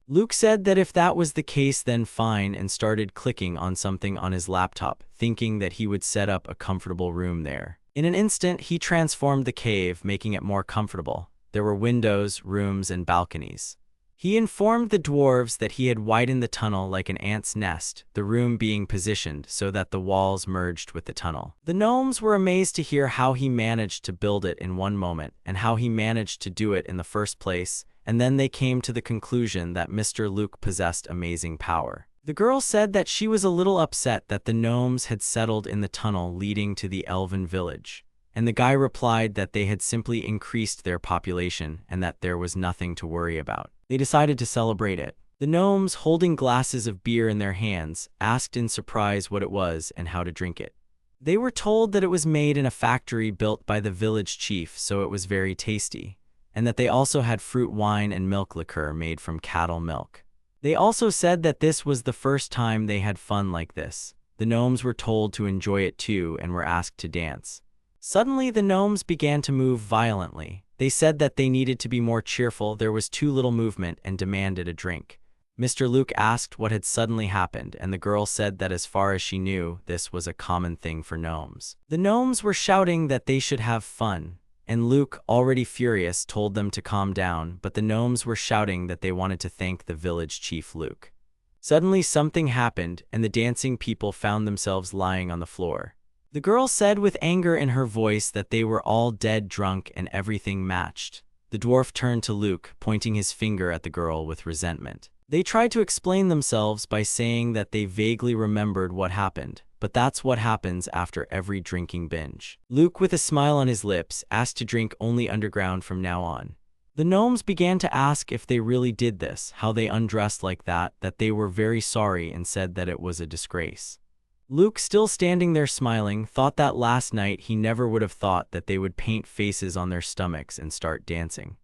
Luke said that if that was the case then fine, and started clicking on something on his laptop, thinking that he would set up a comfortable room there. In an instant, he transformed the cave, making it more comfortable. There were windows, rooms, and balconies. He informed the dwarves that he had widened the tunnel like an ant's nest, the room being positioned so that the walls merged with the tunnel. The gnomes were amazed to hear how he managed to build it in one moment, and how he managed to do it in the first place, and then they came to the conclusion that Mr. Luke possessed amazing power. The girl said that she was a little upset that the gnomes had settled in the tunnel leading to the elven village, and the guy replied that they had simply increased their population and that there was nothing to worry about. They decided to celebrate it. The gnomes, holding glasses of beer in their hands, asked in surprise what it was and how to drink it. They were told that it was made in a factory built by the village chief, so it was very tasty, and that they also had fruit wine and milk liqueur made from cattle milk. They also said that this was the first time they had fun like this. The gnomes were told to enjoy it too and were asked to dance. Suddenly the gnomes began to move violently. They said that they needed to be more cheerful, there was too little movement, and demanded a drink. Mr. Luke asked what had suddenly happened, and the girl said that as far as she knew, this was a common thing for gnomes. The gnomes were shouting that they should have fun, and Luke, already furious, told them to calm down, but the gnomes were shouting that they wanted to thank the village chief Luke. Suddenly something happened, and the dancing people found themselves lying on the floor. The girl said with anger in her voice that they were all dead drunk and everything matched. The dwarf turned to Luke, pointing his finger at the girl with resentment. They tried to explain themselves by saying that they vaguely remembered what happened, but that's what happens after every drinking binge. Luke, with a smile on his lips, asked to drink only underground from now on. The gnomes began to ask if they really did this, how they undressed like that they were very sorry, and said that it was a disgrace. Luke, still standing there smiling, thought that last night he never would have thought that they would paint faces on their stomachs and start dancing.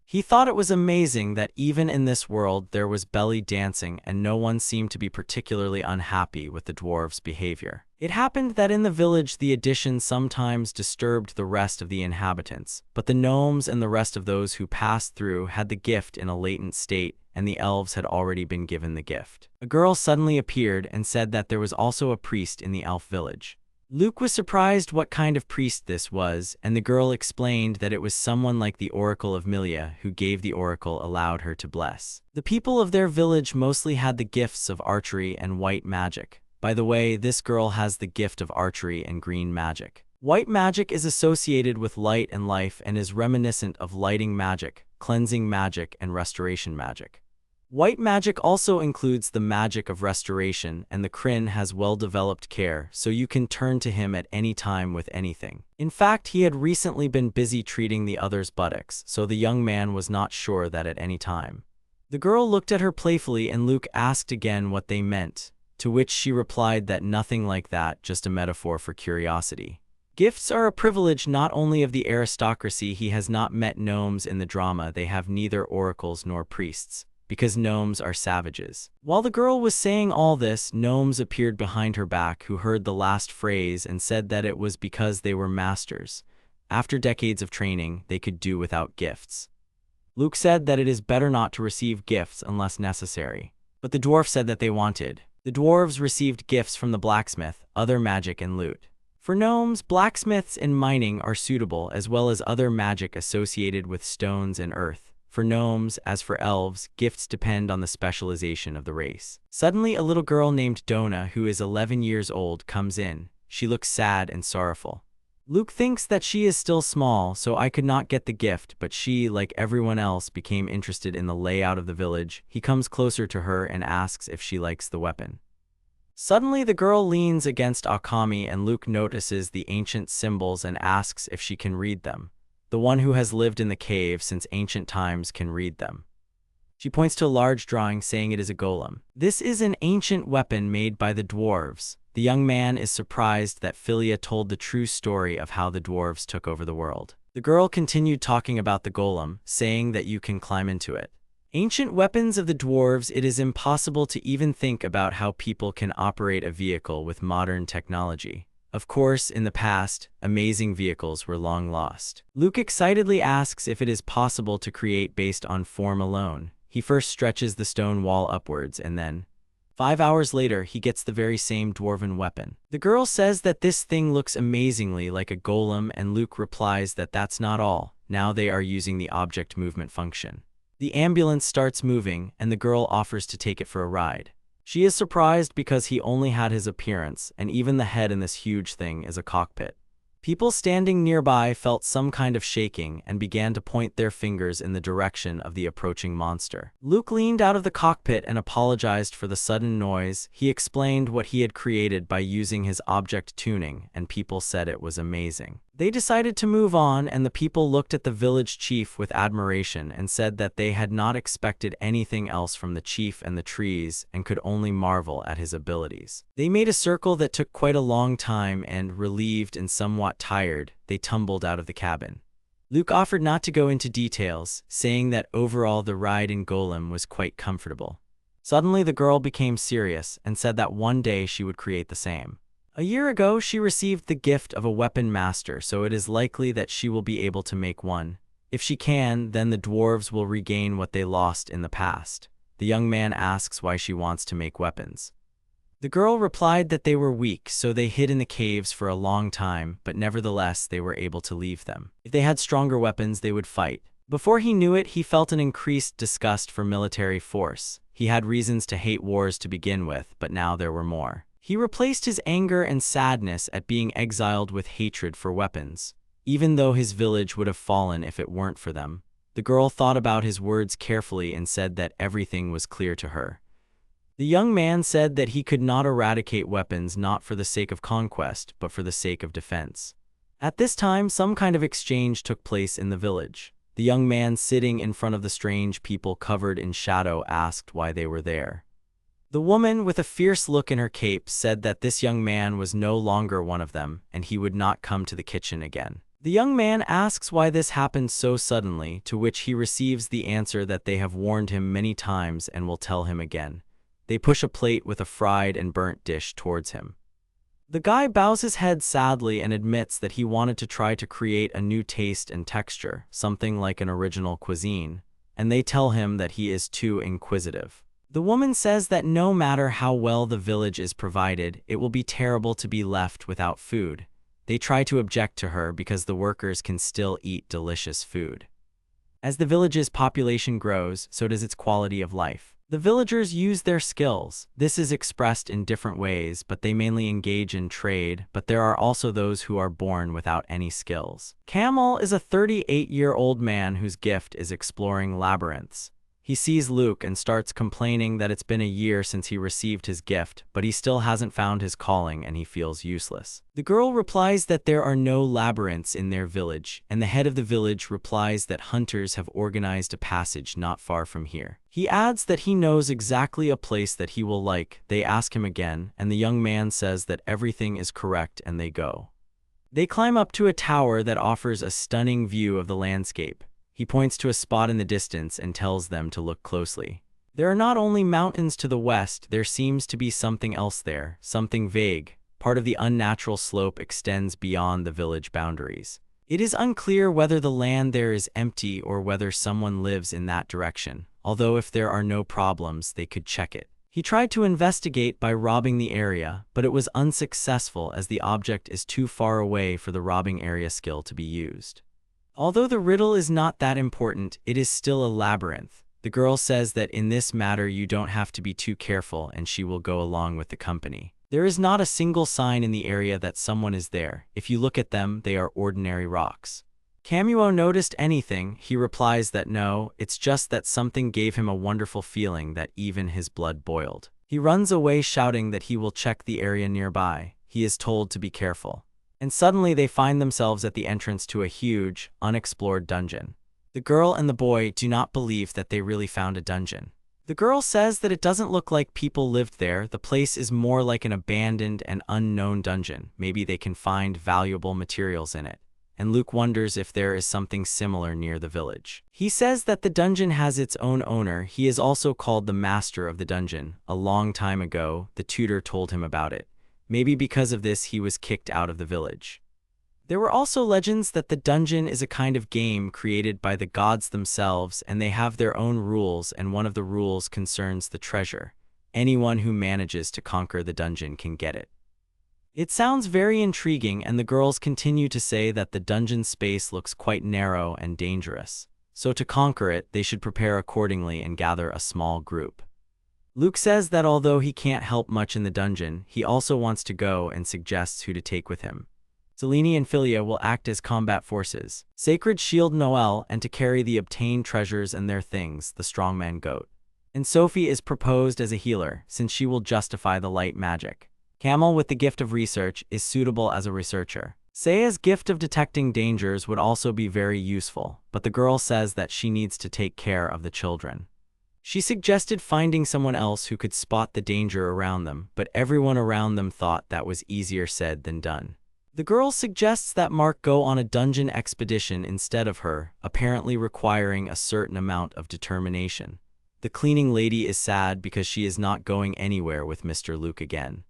He thought it was amazing that even in this world there was belly dancing and no one seemed to be particularly unhappy with the dwarves' behavior. It happened that in the village the addition sometimes disturbed the rest of the inhabitants, but the gnomes and the rest of those who passed through had the gift in a latent state, and the elves had already been given the gift. A girl suddenly appeared and said that there was also a priest in the elf village. Luke was surprised what kind of priest this was, and the girl explained that it was someone like the Oracle of Milia who gave the oracle allowed her to bless. The people of their village mostly had the gifts of archery and white magic. By the way, this girl has the gift of archery and green magic. White magic is associated with light and life and is reminiscent of lighting magic, cleansing magic, and restoration magic. White magic also includes the magic of restoration, and the Kryn has well-developed care, so you can turn to him at any time with anything. In fact, he had recently been busy treating the other's buttocks, so the young man was not sure that at any time. The girl looked at her playfully and Luke asked again what they meant, to which she replied that nothing like that, just a metaphor for curiosity. Gifts are a privilege not only of the aristocracy. He has not met gnomes in the drama. They have neither oracles nor priests, because gnomes are savages. While the girl was saying all this, gnomes appeared behind her back who heard the last phrase and said that it was because they were masters. After decades of training, they could do without gifts. Luke said that it is better not to receive gifts unless necessary, but the dwarf said that they wanted. The dwarves received gifts from the blacksmith, other magic, and loot. For gnomes, blacksmiths and mining are suitable, as well as other magic associated with stones and earth. For gnomes, as for elves, gifts depend on the specialization of the race. Suddenly, a little girl named Donna, who is 11 years old, comes in. She looks sad and sorrowful. Luke thinks that she is still small, so I could not get the gift, but she, like everyone else, became interested in the layout of the village. He comes closer to her and asks if she likes the weapon. Suddenly, the girl leans against Akami and Luke notices the ancient symbols and asks if she can read them. The one who has lived in the cave since ancient times can read them. She points to a large drawing saying it is a golem. This is an ancient weapon made by the dwarves. The young man is surprised that Philia told the true story of how the dwarves took over the world. The girl continued talking about the golem, saying that you can climb into it. Ancient weapons of the dwarves. It is impossible to even think about how people can operate a vehicle with modern technology. Of course, in the past, amazing vehicles were long lost. Luke excitedly asks if it is possible to create based on form alone. He first stretches the stone wall upwards and then, 5 hours later, he gets the very same dwarven weapon. The girl says that this thing looks amazingly like a golem, and Luke replies that that's not all. Now they are using the object movement function. The ambulance starts moving, and the girl offers to take it for a ride. She is surprised because he only had his appearance, and even the head in this huge thing is a cockpit. People standing nearby felt some kind of shaking and began to point their fingers in the direction of the approaching monster. Luke leaned out of the cockpit and apologized for the sudden noise. He explained what he had created by using his object tuning, and people said it was amazing. They decided to move on, and the people looked at the village chief with admiration and said that they had not expected anything else from the chief and the trees and could only marvel at his abilities. They made a circle that took quite a long time, and, relieved and somewhat tired, they tumbled out of the cabin. Luke offered not to go into details, saying that overall the ride in Golem was quite comfortable. Suddenly the girl became serious and said that one day she would create the same. A year ago, she received the gift of a weapon master, so it is likely that she will be able to make one. If she can, then the dwarves will regain what they lost in the past. The young man asks why she wants to make weapons. The girl replied that they were weak, so they hid in the caves for a long time, but nevertheless they were able to leave them. If they had stronger weapons, they would fight. Before he knew it, he felt an increased disgust for military force. He had reasons to hate wars to begin with, but now there were more. He replaced his anger and sadness at being exiled with hatred for weapons. Even though his village would have fallen if it weren't for them. The girl thought about his words carefully and said that everything was clear to her. The young man said that he could not eradicate weapons not for the sake of conquest, but for the sake of defense. At this time, some kind of exchange took place in the village. The young man sitting in front of the strange people covered in shadow asked why they were there. The woman with a fierce look in her cape said that this young man was no longer one of them, and he would not come to the kitchen again. The young man asks why this happened so suddenly, to which he receives the answer that they have warned him many times and will tell him again. They push a plate with a fried and burnt dish towards him. The guy bows his head sadly and admits that he wanted to try to create a new taste and texture, something like an original cuisine, and they tell him that he is too inquisitive. The woman says that no matter how well the village is provided, it will be terrible to be left without food. They try to object to her because the workers can still eat delicious food. As the village's population grows, so does its quality of life. The villagers use their skills. This is expressed in different ways, but they mainly engage in trade, but there are also those who are born without any skills. Camel is a 38-year-old man whose gift is exploring labyrinths. He sees Luke and starts complaining that it's been a year since he received his gift, but he still hasn't found his calling and he feels useless. The girl replies that there are no labyrinths in their village, and the head of the village replies that hunters have organized a passage not far from here. He adds that he knows exactly a place that he will like. They ask him again, and the young man says that everything is correct and they go. They climb up to a tower that offers a stunning view of the landscape. He points to a spot in the distance and tells them to look closely. There are not only mountains to the west, there seems to be something else there, something vague. Part of the unnatural slope extends beyond the village boundaries. It is unclear whether the land there is empty or whether someone lives in that direction, although if there are no problems, they could check it. He tried to investigate by robbing the area, but it was unsuccessful as the object is too far away for the robbing area skill to be used. Although the riddle is not that important, it is still a labyrinth. The girl says that in this matter you don't have to be too careful and she will go along with the company. There is not a single sign in the area that someone is there. If you look at them, they are ordinary rocks. Camuo noticed anything. He replies that no, it's just that something gave him a wonderful feeling that even his blood boiled. He runs away shouting that he will check the area nearby. He is told to be careful. And suddenly they find themselves at the entrance to a huge, unexplored dungeon. The girl and the boy do not believe that they really found a dungeon. The girl says that it doesn't look like people lived there. The place is more like an abandoned and unknown dungeon. Maybe they can find valuable materials in it. And Luke wonders if there is something similar near the village. He says that the dungeon has its own owner. He is also called the master of the dungeon. A long time ago, the tutor told him about it. Maybe because of this he was kicked out of the village. There were also legends that the dungeon is a kind of game created by the gods themselves and they have their own rules, and one of the rules concerns the treasure. Anyone who manages to conquer the dungeon can get it. It sounds very intriguing, and the girls continue to say that the dungeon space looks quite narrow and dangerous. So to conquer it, they should prepare accordingly and gather a small group. Luke says that although he can't help much in the dungeon, he also wants to go and suggests who to take with him. Selene and Philia will act as combat forces, Sacred Shield Noel, and to carry the obtained treasures and their things, the strongman goat. And Sophie is proposed as a healer, since she will justify the light magic. Camel with the gift of research is suitable as a researcher. Seiya's gift of detecting dangers would also be very useful, but the girl says that she needs to take care of the children. She suggested finding someone else who could spot the danger around them, but everyone around them thought that was easier said than done. The girl suggests that Mark go on a dungeon expedition instead of her, apparently requiring a certain amount of determination. The cleaning lady is sad because she is not going anywhere with Mr. Luke again.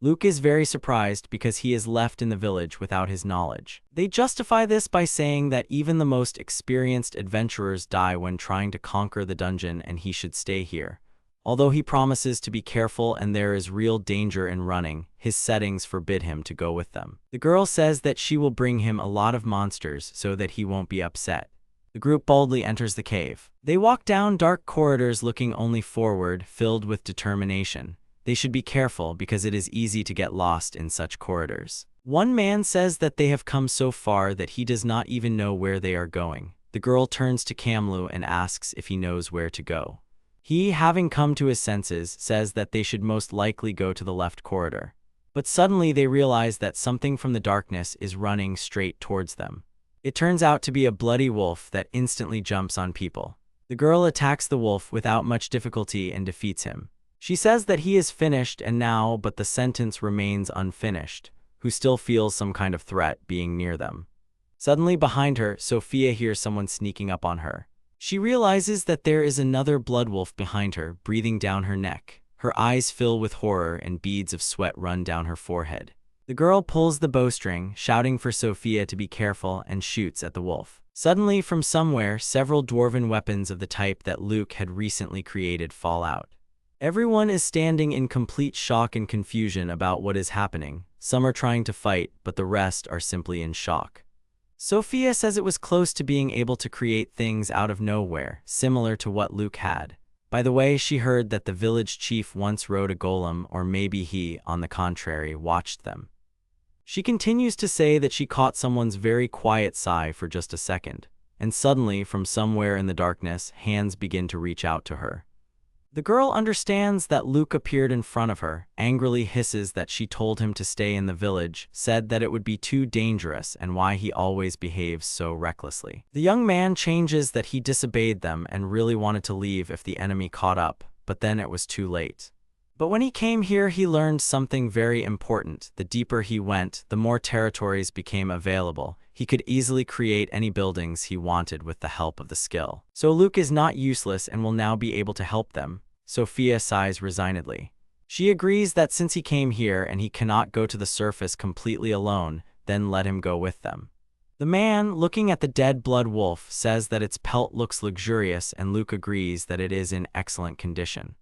Luke is very surprised because he is left in the village without his knowledge. They justify this by saying that even the most experienced adventurers die when trying to conquer the dungeon and he should stay here. Although he promises to be careful and there is real danger in running, his settings forbid him to go with them. The girl says that she will bring him a lot of monsters so that he won't be upset. The group boldly enters the cave. They walk down dark corridors looking only forward, filled with determination. They should be careful because it is easy to get lost in such corridors. One man says that they have come so far that he does not even know where they are going. The girl turns to Kamlu and asks if he knows where to go. He, having come to his senses, says that they should most likely go to the left corridor. But suddenly they realize that something from the darkness is running straight towards them. It turns out to be a bloody wolf that instantly jumps on people. The girl attacks the wolf without much difficulty and defeats him. She says that he is finished and now, but the sentence remains unfinished, who still feels some kind of threat being near them. Suddenly behind her, Sophia hears someone sneaking up on her. She realizes that there is another blood wolf behind her, breathing down her neck. Her eyes fill with horror and beads of sweat run down her forehead. The girl pulls the bowstring, shouting for Sophia to be careful, and shoots at the wolf. Suddenly, from somewhere, several dwarven weapons of the type that Luke had recently created fall out. Everyone is standing in complete shock and confusion about what is happening. Some are trying to fight, but the rest are simply in shock. Sophia says it was close to being able to create things out of nowhere, similar to what Luke had. By the way, she heard that the village chief once rode a golem, or maybe he, on the contrary, watched them. She continues to say that she caught someone's very quiet sigh for just a second, and suddenly, from somewhere in the darkness, hands begin to reach out to her. The girl understands that Luke appeared in front of her, angrily hisses that she told him to stay in the village, said that it would be too dangerous and why he always behaves so recklessly. The young man changes that he disobeyed them and really wanted to leave if the enemy caught up, but then it was too late. But when he came here, he learned something very important. The deeper he went, the more territories became available. He could easily create any buildings he wanted with the help of the skill. So Luke is not useless and will now be able to help them. Sophia sighs resignedly. She agrees that since he came here and he cannot go to the surface completely alone, then let him go with them. The man, looking at the dead blood wolf, says that its pelt looks luxurious, and Luke agrees that it is in excellent condition.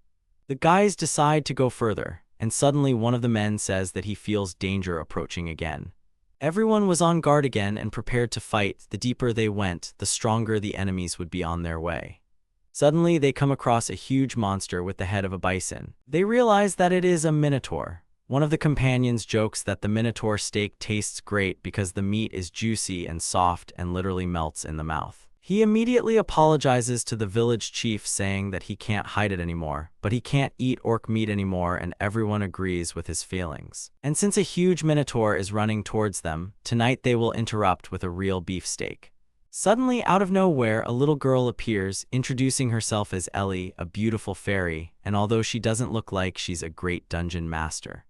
The guys decide to go further, and suddenly one of the men says that he feels danger approaching again. Everyone was on guard again and prepared to fight. The deeper they went, the stronger the enemies would be on their way. Suddenly, they come across a huge monster with the head of a bison. They realize that it is a minotaur. One of the companions jokes that the minotaur steak tastes great because the meat is juicy and soft and literally melts in the mouth. He immediately apologizes to the village chief, saying that he can't hide it anymore, but he can't eat orc meat anymore, and everyone agrees with his feelings. And since a huge minotaur is running towards them, tonight they will interrupt with a real beefsteak. Suddenly, out of nowhere, a little girl appears, introducing herself as Ellie, a beautiful fairy, and although she doesn't look like she's a great dungeon master.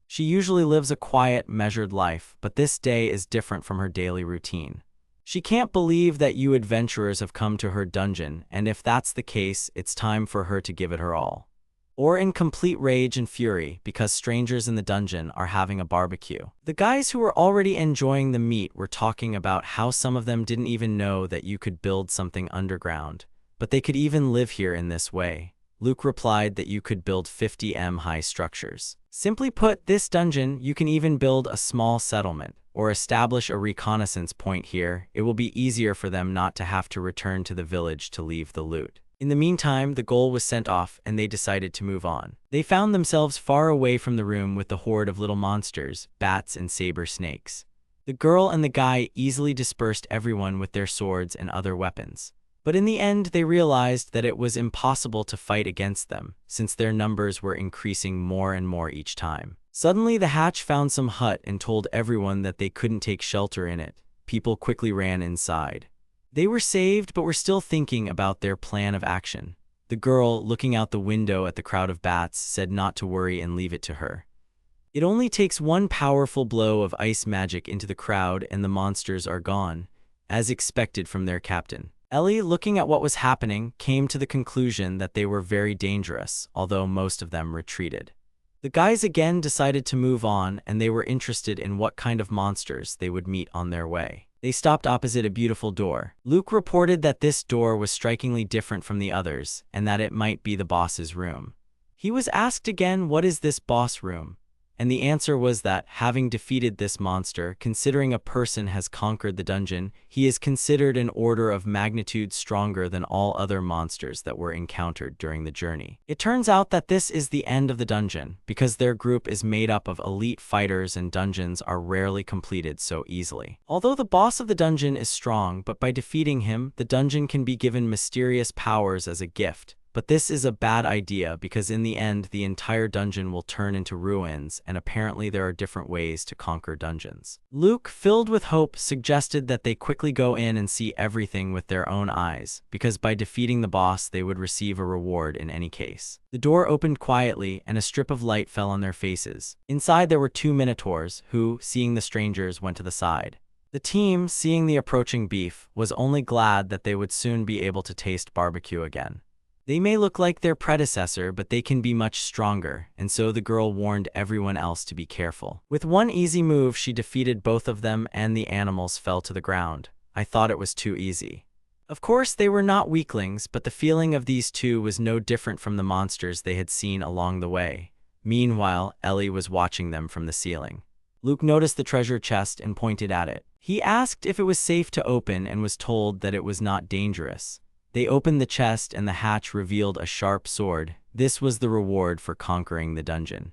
She usually lives a quiet, measured life, but this day is different from her daily routine. She can't believe that you adventurers have come to her dungeon, and if that's the case, it's time for her to give it her all. Or in complete rage and fury, because strangers in the dungeon are having a barbecue. The guys who were already enjoying the meat were talking about how some of them didn't even know that you could build something underground, but they could even live here in this way. Luke replied that you could build 50m high structures. Simply put, this dungeon, you can even build a small settlement, or establish a reconnaissance point here. It will be easier for them not to have to return to the village to leave the loot. In the meantime, the goal was sent off, and they decided to move on. They found themselves far away from the room with the horde of little monsters, bats and saber snakes. The girl and the guy easily dispersed everyone with their swords and other weapons. But in the end, they realized that it was impossible to fight against them, since their numbers were increasing more and more each time. Suddenly, the hatch found some hut and told everyone that they couldn't take shelter in it. People quickly ran inside. They were saved, but were still thinking about their plan of action. The girl, looking out the window at the crowd of bats, said not to worry and leave it to her. It only takes one powerful blow of ice magic into the crowd and the monsters are gone, as expected from their captain. Ellie, looking at what was happening, came to the conclusion that they were very dangerous, although most of them retreated. The guys again decided to move on, and they were interested in what kind of monsters they would meet on their way. They stopped opposite a beautiful door. Luke reported that this door was strikingly different from the others, and that it might be the boss's room. He was asked again, what is this boss room? And the answer was that, having defeated this monster, considering a person has conquered the dungeon, he is considered an order of magnitude stronger than all other monsters that were encountered during the journey. It turns out that this is the end of the dungeon, because their group is made up of elite fighters and dungeons are rarely completed so easily. Although the boss of the dungeon is strong, but by defeating him, the dungeon can be given mysterious powers as a gift. But this is a bad idea because in the end, the entire dungeon will turn into ruins, and apparently there are different ways to conquer dungeons. Luke, filled with hope, suggested that they quickly go in and see everything with their own eyes, because by defeating the boss, they would receive a reward in any case. The door opened quietly, and a strip of light fell on their faces. Inside there were two minotaurs, who, seeing the strangers, went to the side. The team, seeing the approaching beef, was only glad that they would soon be able to taste barbecue again. They may look like their predecessor, but they can be much stronger, and so the girl warned everyone else to be careful. With one easy move, she defeated both of them and the animals fell to the ground. I thought it was too easy. Of course, they were not weaklings, but the feeling of these two was no different from the monsters they had seen along the way. Meanwhile, Ellie was watching them from the ceiling. Luke noticed the treasure chest and pointed at it. He asked if it was safe to open and was told that it was not dangerous. They opened the chest and the hatch revealed a sharp sword. This was the reward for conquering the dungeon.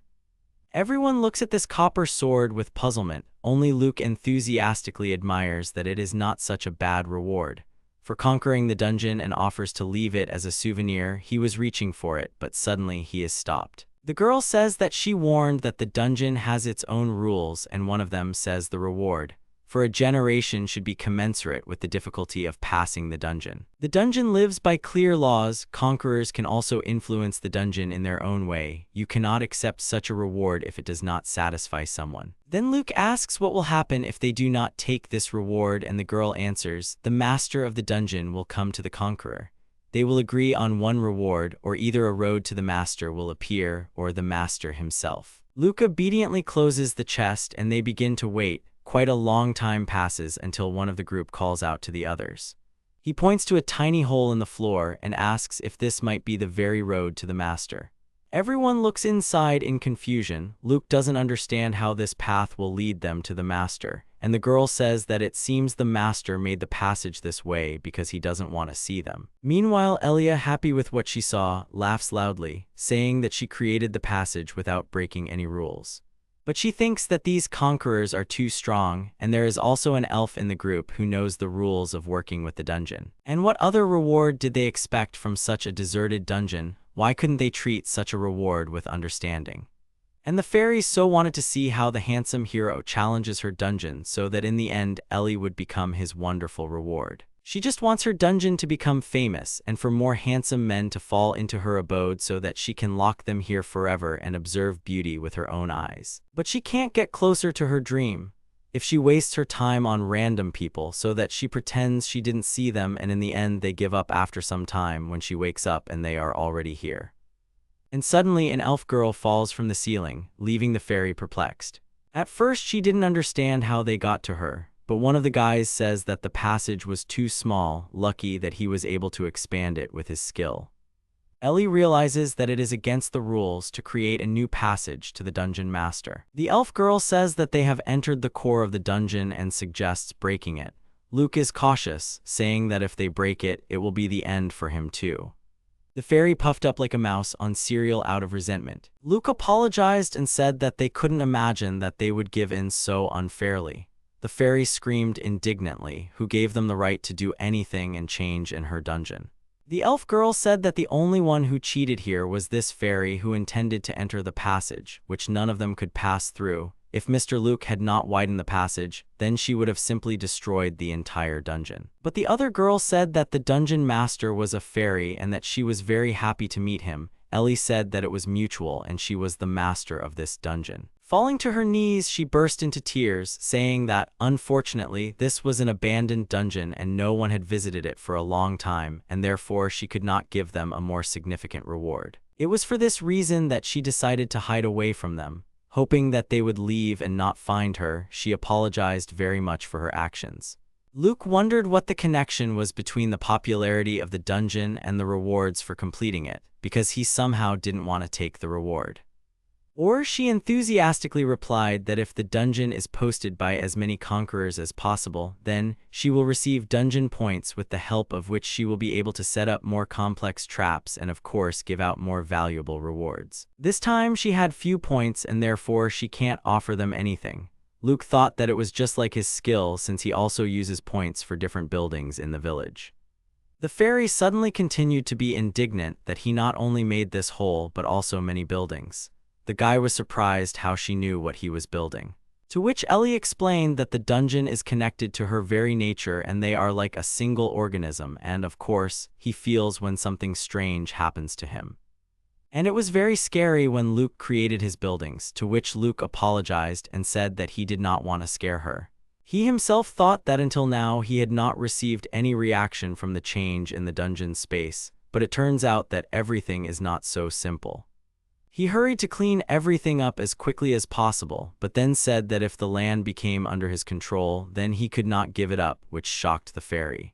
Everyone looks at this copper sword with puzzlement. Only Luke enthusiastically admires that it is not such a bad reward for conquering the dungeon and offers to leave it as a souvenir. He was reaching for it, but suddenly he is stopped. The girl says that she warned that the dungeon has its own rules, and one of them says the reward for a generation should be commensurate with the difficulty of passing the dungeon. The dungeon lives by clear laws. Conquerors can also influence the dungeon in their own way. You cannot accept such a reward if it does not satisfy someone. Then Luke asks what will happen if they do not take this reward, and the girl answers, the master of the dungeon will come to the conqueror. They will agree on one reward, or either a road to the master will appear, or the master himself. Luke obediently closes the chest and they begin to wait. Quite a long time passes until one of the group calls out to the others. He points to a tiny hole in the floor and asks if this might be the very road to the master. Everyone looks inside in confusion. Luke doesn't understand how this path will lead them to the master, and the girl says that it seems the master made the passage this way because he doesn't want to see them. Meanwhile, Elia, happy with what she saw, laughs loudly, saying that she created the passage without breaking any rules. But she thinks that these conquerors are too strong, and there is also an elf in the group who knows the rules of working with the dungeon. And what other reward did they expect from such a deserted dungeon? Why couldn't they treat such a reward with understanding? And the fairies so wanted to see how the handsome hero challenges her dungeon so that in the end Ellie would become his wonderful reward. She just wants her dungeon to become famous and for more handsome men to fall into her abode so that she can lock them here forever and observe beauty with her own eyes. But she can't get closer to her dream if she wastes her time on random people so that she pretends she didn't see them, and in the end they give up after some time when she wakes up and they are already here. And suddenly an elf girl falls from the ceiling, leaving the fairy perplexed. At first she didn't understand how they got to her, but one of the guys says that the passage was too small, lucky that he was able to expand it with his skill. Ellie realizes that it is against the rules to create a new passage to the dungeon master. The elf girl says that they have entered the core of the dungeon and suggests breaking it. Luke is cautious, saying that if they break it, it will be the end for him too. The fairy puffed up like a mouse on cereal out of resentment. Luke apologized and said that they couldn't imagine that they would give in so unfairly. The fairy screamed indignantly, who gave them the right to do anything and change in her dungeon. The elf girl said that the only one who cheated here was this fairy who intended to enter the passage, which none of them could pass through. If Mr. Luke had not widened the passage, then she would have simply destroyed the entire dungeon. But the other girl said that the dungeon master was a fairy and that she was very happy to meet him. Ellie said that it was mutual and she was the master of this dungeon. Falling to her knees, she burst into tears, saying that, unfortunately, this was an abandoned dungeon and no one had visited it for a long time, and therefore she could not give them a more significant reward. It was for this reason that she decided to hide away from them. Hoping that they would leave and not find her, she apologized very much for her actions. Luke wondered what the connection was between the popularity of the dungeon and the rewards for completing it, because he somehow didn't want to take the reward. Or she enthusiastically replied that if the dungeon is posted by as many conquerors as possible, then she will receive dungeon points with the help of which she will be able to set up more complex traps and of course give out more valuable rewards. This time she had few points and therefore she can't offer them anything. Luke thought that it was just like his skill since he also uses points for different buildings in the village. The fairy suddenly continued to be indignant that he not only made this hole but also many buildings. The guy was surprised how she knew what he was building. To which Ellie explained that the dungeon is connected to her very nature and they are like a single organism, and of course, he feels when something strange happens to him. And it was very scary when Luke created his buildings, to which Luke apologized and said that he did not want to scare her. He himself thought that until now he had not received any reaction from the change in the dungeon space, but it turns out that everything is not so simple. He hurried to clean everything up as quickly as possible, but then said that if the land became under his control, then he could not give it up, which shocked the fairy.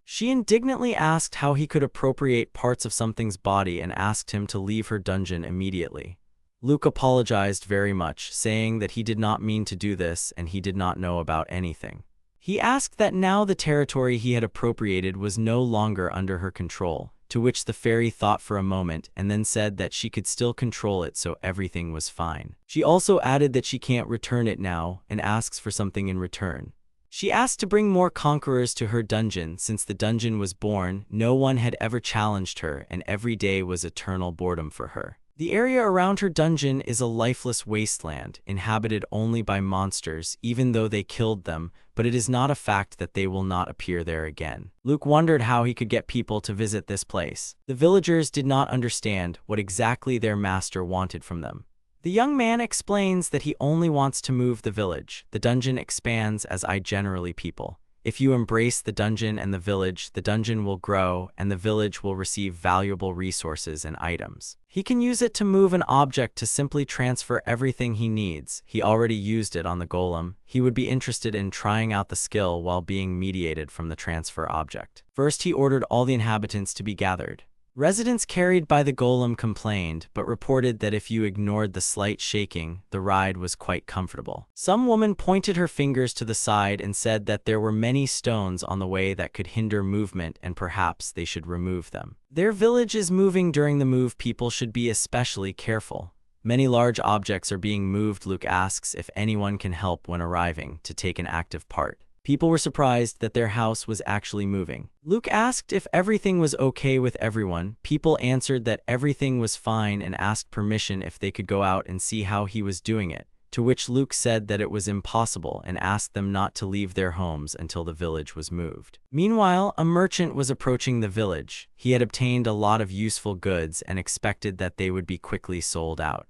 She indignantly asked how he could appropriate parts of something's body and asked him to leave her dungeon immediately. Luke apologized very much, saying that he did not mean to do this and he did not know about anything. He asked that now the territory he had appropriated was no longer under her control, to which the fairy thought for a moment and then said that she could still control it, so everything was fine. She also added that she can't return it now and asks for something in return. She asked to bring more conquerors to her dungeon. Since the dungeon was born, no one had ever challenged her and every day was eternal boredom for her. The area around her dungeon is a lifeless wasteland, inhabited only by monsters even though they killed them, but it is not a fact that they will not appear there again. Luke wondered how he could get people to visit this place. The villagers did not understand what exactly their master wanted from them. The young man explains that he only wants to move the village. The dungeon expands as I generally people. If you embrace the dungeon and the dungeon will grow and the village will receive valuable resources and items. He can use it to move an object to simply transfer everything he needs. He already used it on the golem. He would be interested in trying out the skill while being mediated from the transfer object. First, he ordered all the inhabitants to be gathered. Residents carried by the golem complained, but reported that if you ignored the slight shaking, the ride was quite comfortable. Some woman pointed her fingers to the side and said that there were many stones on the way that could hinder movement and perhaps they should remove them. Their village is moving during the move. People should be especially careful. Many large objects are being moved. Luke asks if anyone can help when arriving to take an active part. People were surprised that their house was actually moving. Luke asked if everything was okay with everyone. People answered that everything was fine and asked permission if they could go out and see how he was doing it, to which Luke said that it was impossible and asked them not to leave their homes until the village was moved. Meanwhile, a merchant was approaching the village. He had obtained a lot of useful goods and expected that they would be quickly sold out.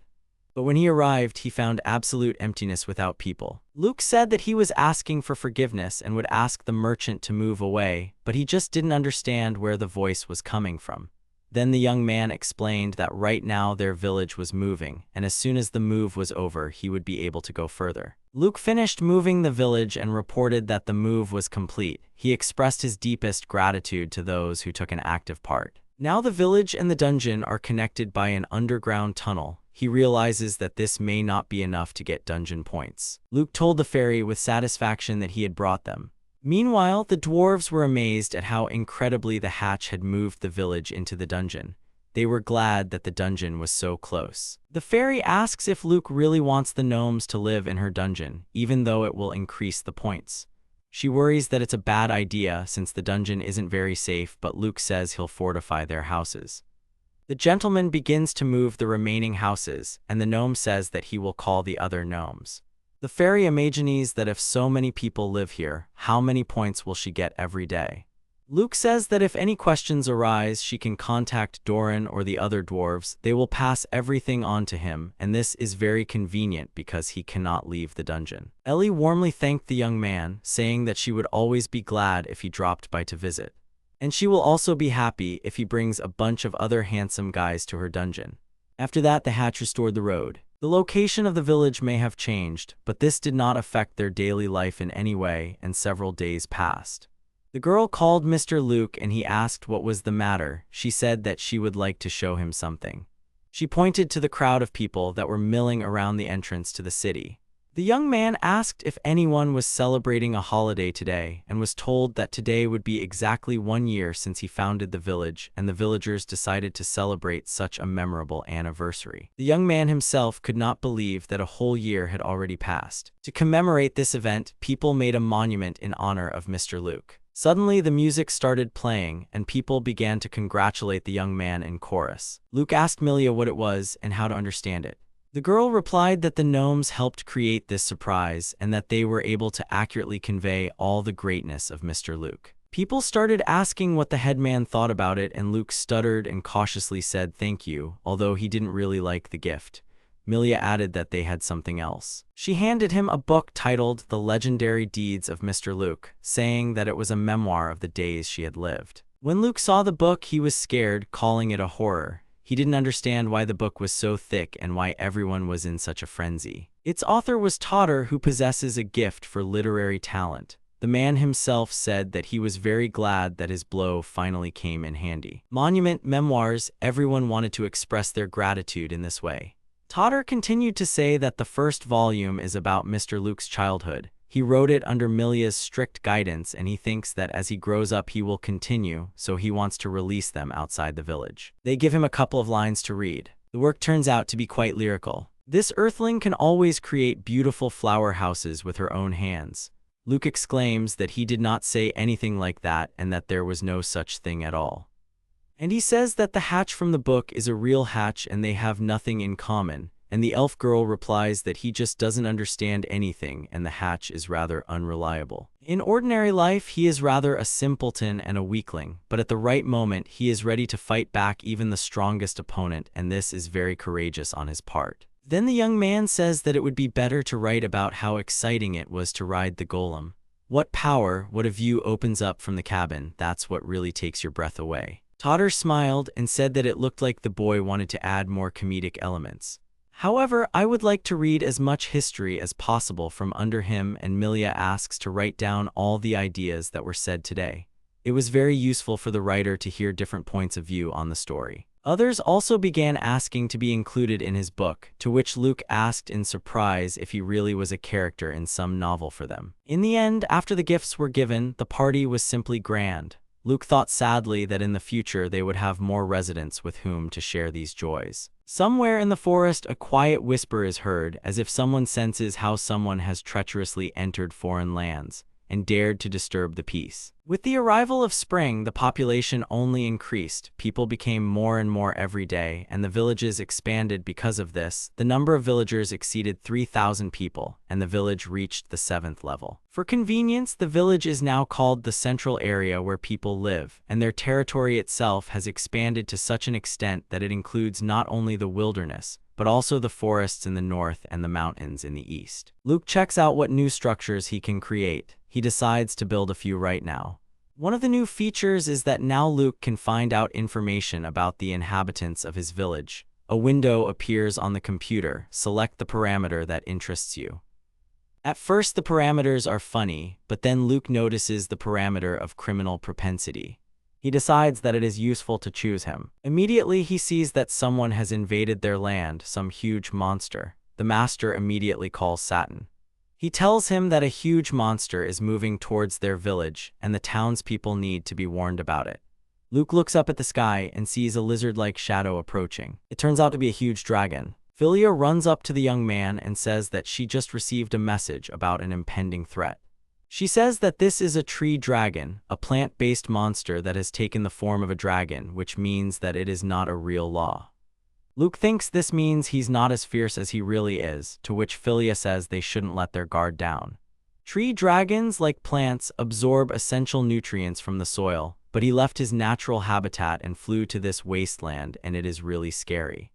But when he arrived, he found absolute emptiness without people. Luke said that he was asking for forgiveness and would ask the merchant to move away, but he just didn't understand where the voice was coming from. Then the young man explained that right now their village was moving, and as soon as the move was over, he would be able to go further. Luke finished moving the village and reported that the move was complete. He expressed his deepest gratitude to those who took an active part. Now the village and the dungeon are connected by an underground tunnel. He realizes that this may not be enough to get dungeon points. Luke told the fairy with satisfaction that he had brought them. Meanwhile, the dwarves were amazed at how incredibly the hatch had moved the village into the dungeon. They were glad that the dungeon was so close. The fairy asks if Luke really wants the gnomes to live in her dungeon, even though it will increase the points. She worries that it's a bad idea since the dungeon isn't very safe, but Luke says he'll fortify their houses. The gentleman begins to move the remaining houses, and the gnome says that he will call the other gnomes. The fairy imagines that if so many people live here, how many points will she get every day? Luke says that if any questions arise, she can contact Doran or the other dwarves. They will pass everything on to him, and this is very convenient because he cannot leave the dungeon. Ellie warmly thanked the young man, saying that she would always be glad if he dropped by to visit. And she will also be happy if he brings a bunch of other handsome guys to her dungeon. After that, the hatch restored the road. The location of the village may have changed, but this did not affect their daily life in any way, and several days passed. The girl called Mr. Luke and he asked what was the matter. She said that she would like to show him something. She pointed to the crowd of people that were milling around the entrance to the city. The young man asked if anyone was celebrating a holiday today and was told that today would be exactly 1 year since he founded the village, and the villagers decided to celebrate such a memorable anniversary. The young man himself could not believe that a whole year had already passed. To commemorate this event, people made a monument in honor of Mr. Luke. Suddenly, the music started playing, and people began to congratulate the young man in chorus. Luke asked Milia what it was and how to understand it. The girl replied that the gnomes helped create this surprise and that they were able to accurately convey all the greatness of Mr. Luke. People started asking what the headman thought about it, and Luke stuttered and cautiously said thank you, although he didn't really like the gift. Milia added that they had something else. She handed him a book titled The Legendary Deeds of Mr. Luke, saying that it was a memoir of the days she had lived. When Luke saw the book, he was scared, calling it a horror. He didn't understand why the book was so thick and why everyone was in such a frenzy. Its author was Totter, who possesses a gift for literary talent. The man himself said that he was very glad that his blow finally came in handy. Monument memoirs, everyone wanted to express their gratitude in this way. Totter continued to say that the first volume is about Mr. Luke's childhood. He wrote it under Milia's strict guidance, and he thinks that as he grows up he will continue, so he wants to release them outside the village. They give him a couple of lines to read. The work turns out to be quite lyrical. This earthling can always create beautiful flower houses with her own hands. Luke exclaims that he did not say anything like that and that there was no such thing at all. And he says that the hatch from the book is a real hatch and they have nothing in common, and the elf girl replies that he just doesn't understand anything and the hatch is rather unreliable. In ordinary life, he is rather a simpleton and a weakling, but at the right moment, he is ready to fight back even the strongest opponent, and this is very courageous on his part. Then the young man says that it would be better to write about how exciting it was to ride the golem. What power, what a view opens up from the cabin, that's what really takes your breath away. Totter smiled and said that it looked like the boy wanted to add more comedic elements. However, I would like to read as much history as possible from under him, and Milia asks to write down all the ideas that were said today. It was very useful for the writer to hear different points of view on the story. Others also began asking to be included in his book, to which Luke asked in surprise if he really was a character in some novel for them. In the end, after the gifts were given, the party was simply grand. Luke thought sadly that in the future they would have more residents with whom to share these joys. Somewhere in the forest, a quiet whisper is heard, as if someone senses how someone has treacherously entered foreign lands and dared to disturb the peace. With the arrival of spring, the population only increased. People became more and more every day, and the villages expanded because of this. The number of villagers exceeded 3,000 people, and the village reached the 7th level. For convenience, the village is now called the central area where people live, and their territory itself has expanded to such an extent that it includes not only the wilderness, but also the forests in the north and the mountains in the east. Luke checks out what new structures he can create. He decides to build a few right now. One of the new features is that now Luke can find out information about the inhabitants of his village. A window appears on the computer. Select the parameter that interests you. At first, the parameters are funny, but then Luke notices the parameter of criminal propensity. He decides that it is useful to choose him. Immediately, he sees that someone has invaded their land, some huge monster. The master immediately calls Saturn. He tells him that a huge monster is moving towards their village, and the townspeople need to be warned about it. Luke looks up at the sky and sees a lizard-like shadow approaching. It turns out to be a huge dragon. Philia runs up to the young man and says that she just received a message about an impending threat. She says that this is a tree dragon, a plant-based monster that has taken the form of a dragon, which means that it is not a real law. Luke thinks this means he's not as fierce as he really is, to which Philia says they shouldn't let their guard down. Tree dragons, like plants, absorb essential nutrients from the soil, but he left his natural habitat and flew to this wasteland, and it is really scary.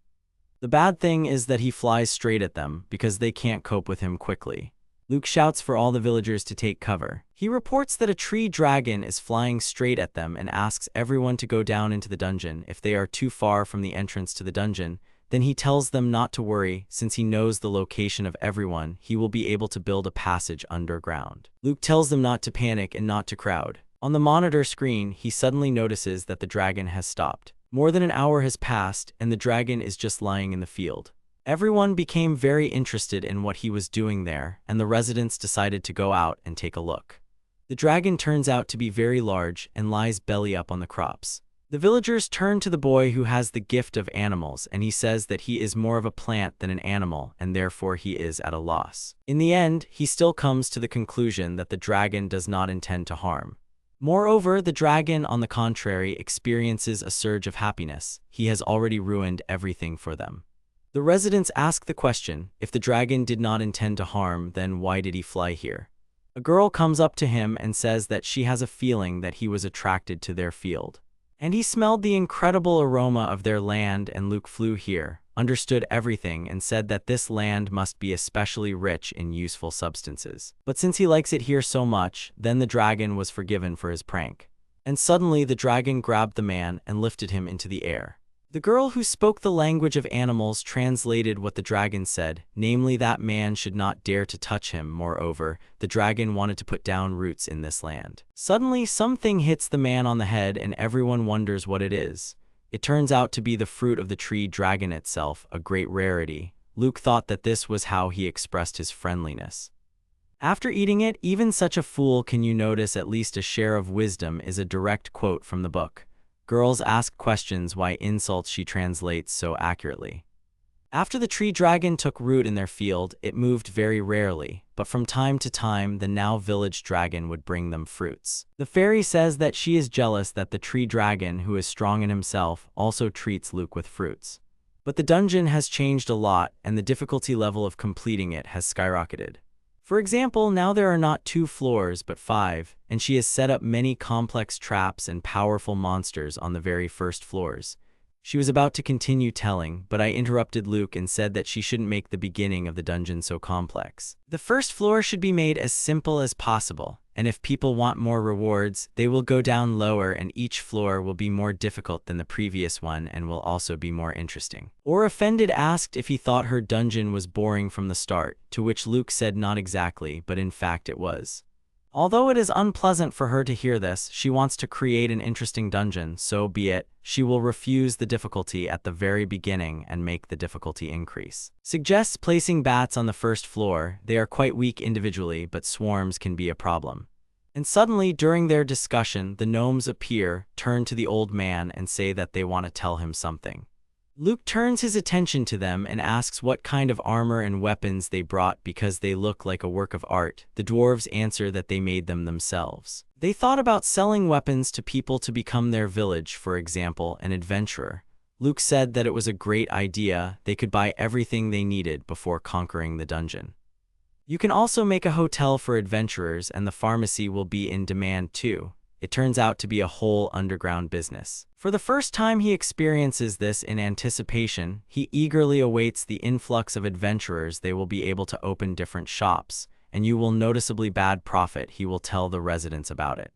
The bad thing is that he flies straight at them because they can't cope with him quickly. Luke shouts for all the villagers to take cover. He reports that a tree dragon is flying straight at them and asks everyone to go down into the dungeon. If they are too far from the entrance to the dungeon, then he tells them not to worry. Since he knows the location of everyone, he will be able to build a passage underground. Luke tells them not to panic and not to crowd. On the monitor screen, he suddenly notices that the dragon has stopped. More than an hour has passed, and the dragon is just lying in the field. Everyone became very interested in what he was doing there, and the residents decided to go out and take a look. The dragon turns out to be very large and lies belly up on the crops. The villagers turn to the boy who has the gift of animals, and he says that he is more of a plant than an animal, and therefore he is at a loss. In the end, he still comes to the conclusion that the dragon does not intend to harm. Moreover, the dragon, on the contrary, experiences a surge of happiness. He has already ruined everything for them. The residents ask the question, if the dragon did not intend to harm, then why did he fly here? A girl comes up to him and says that she has a feeling that he was attracted to their field. And he smelled the incredible aroma of their land, and Luke flew here. understood everything and said that this land must be especially rich in useful substances. But since he likes it here so much, then the dragon was forgiven for his prank. And suddenly the dragon grabbed the man and lifted him into the air. The girl who spoke the language of animals translated what the dragon said, namely that man should not dare to touch him. Moreover, the dragon wanted to put down roots in this land. Suddenly, something hits the man on the head and everyone wonders what it is. It turns out to be the fruit of the tree dragon itself, a great rarity. Luke thought that this was how he expressed his friendliness. After eating it, even such a fool can you notice at least a share of wisdom is a direct quote from the book. Girls ask questions why insults she translates so accurately. After the tree dragon took root in their field, it moved very rarely, but from time to time the now village dragon would bring them fruits. The fairy says that she is jealous that the tree dragon, who is strong in himself, also treats Luke with fruits. But the dungeon has changed a lot and the difficulty level of completing it has skyrocketed. For example, now there are not 2 floors but 5, and she has set up many complex traps and powerful monsters on the very first floors. She was about to continue telling, but I interrupted Luke and said that she shouldn't make the beginning of the dungeon so complex. The first floor should be made as simple as possible, and if people want more rewards, they will go down lower and each floor will be more difficult than the previous one and will also be more interesting. Or Offended asked if he thought her dungeon was boring from the start, to which Luke said not exactly, but in fact it was. Although it is unpleasant for her to hear this, she wants to create an interesting dungeon, so be it. She will refuse the difficulty at the very beginning and make the difficulty increase. Suggests placing bats on the first floor. They are quite weak individually, but swarms can be a problem. And suddenly, during their discussion, the gnomes appear, turn to the old man and say that they want to tell him something. Luke turns his attention to them and asks what kind of armor and weapons they brought because they look like a work of art. The dwarves answer that they made them themselves. They thought about selling weapons to people to become their village, for example, an adventurer. Luke said that it was a great idea. They could buy everything they needed before conquering the dungeon. You can also make a hotel for adventurers and the pharmacy will be in demand too. It turns out to be a whole underground business. For the first time he experiences this in anticipation, he eagerly awaits the influx of adventurers. They will be able to open different shops, and you will noticeably bad profit. He will tell the residents about it.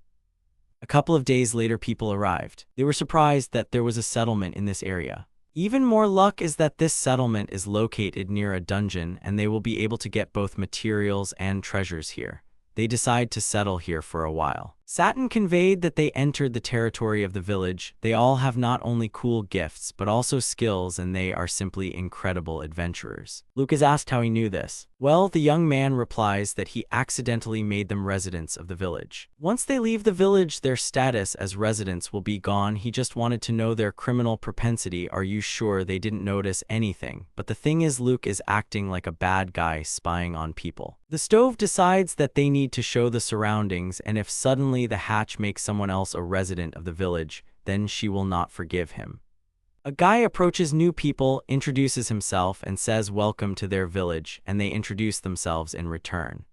A couple of days later people arrived. They were surprised that there was a settlement in this area. Even more luck is that this settlement is located near a dungeon and they will be able to get both materials and treasures here. They decide to settle here for a while. Satin conveyed that they entered the territory of the village. They all have not only cool gifts, but also skills, and they are simply incredible adventurers. Luke is asked how he knew this. Well, the young man replies that he accidentally made them residents of the village. Once they leave the village, their status as residents will be gone. He just wanted to know their criminal propensity. Are you sure they didn't notice anything? But the thing is, Luke is acting like a bad guy spying on people. The stove decides that they need to show the surroundings, and if suddenly the hatch makes someone else a resident of the village, then she will not forgive him. A guy approaches new people, introduces himself, and says welcome to their village, and they introduce themselves in return.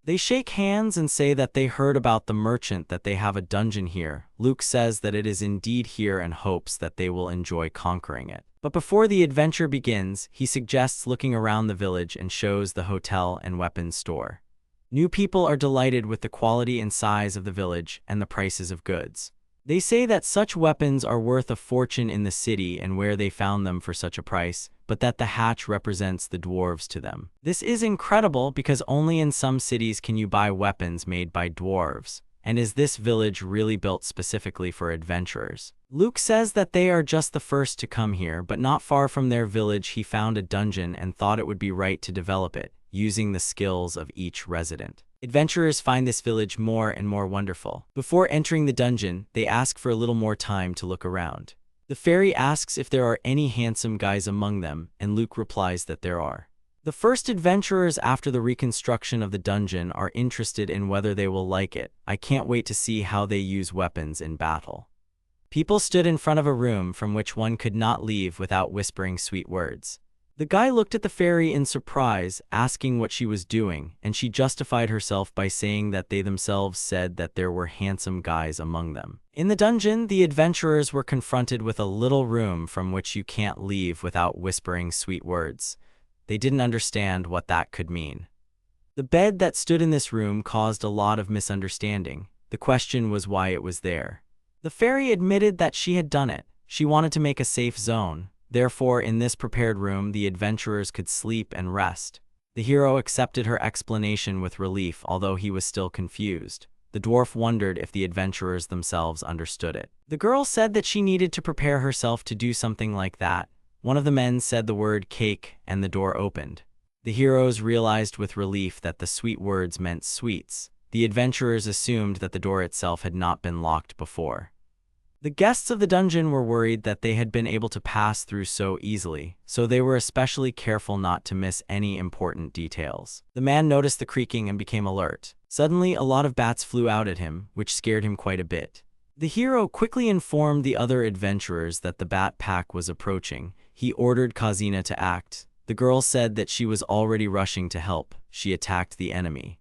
They shake hands and say that they heard about the merchant, that they have a dungeon here. Luke says that it is indeed here and hopes that they will enjoy conquering it. But before the adventure begins, he suggests looking around the village and shows the hotel and weapons store. New people are delighted with the quality and size of the village and the prices of goods. They say that such weapons are worth a fortune in the city and where they found them for such a price, but that the hatch represents the dwarves to them. This is incredible because only in some cities can you buy weapons made by dwarves. And is this village really built specifically for adventurers? Luke says that they are just the first to come here, but not far from their village he found a dungeon and thought it would be right to develop it, using the skills of each resident. Adventurers find this village more and more wonderful. Before entering the dungeon, they ask for a little more time to look around. The fairy asks if there are any handsome guys among them, and Luke replies that there are. The first adventurers after the reconstruction of the dungeon are interested in whether they will like it. I can't wait to see how they use weapons in battle. People stood in front of a room from which one could not leave without whispering sweet words. The guy looked at the fairy in surprise, asking what she was doing, and she justified herself by saying that they themselves said that there were handsome guys among them. In the dungeon, the adventurers were confronted with a little room from which you can't leave without whispering sweet words. They didn't understand what that could mean. The bed that stood in this room caused a lot of misunderstanding. The question was why it was there. The fairy admitted that she had done it. She wanted to make a safe zone. Therefore, in this prepared room, the adventurers could sleep and rest. The hero accepted her explanation with relief, although he was still confused. The dwarf wondered if the adventurers themselves understood it. The girl said that she needed to prepare herself to do something like that. One of the men said the word cake, and the door opened. The heroes realized with relief that the sweet words meant sweets. The adventurers assumed that the door itself had not been locked before. The guests of the dungeon were worried that they had been able to pass through so easily, so they were especially careful not to miss any important details. The man noticed the creaking and became alert. Suddenly, a lot of bats flew out at him, which scared him quite a bit. The hero quickly informed the other adventurers that the bat pack was approaching. He ordered Kazina to act. The girl said that she was already rushing to help. She attacked the enemy.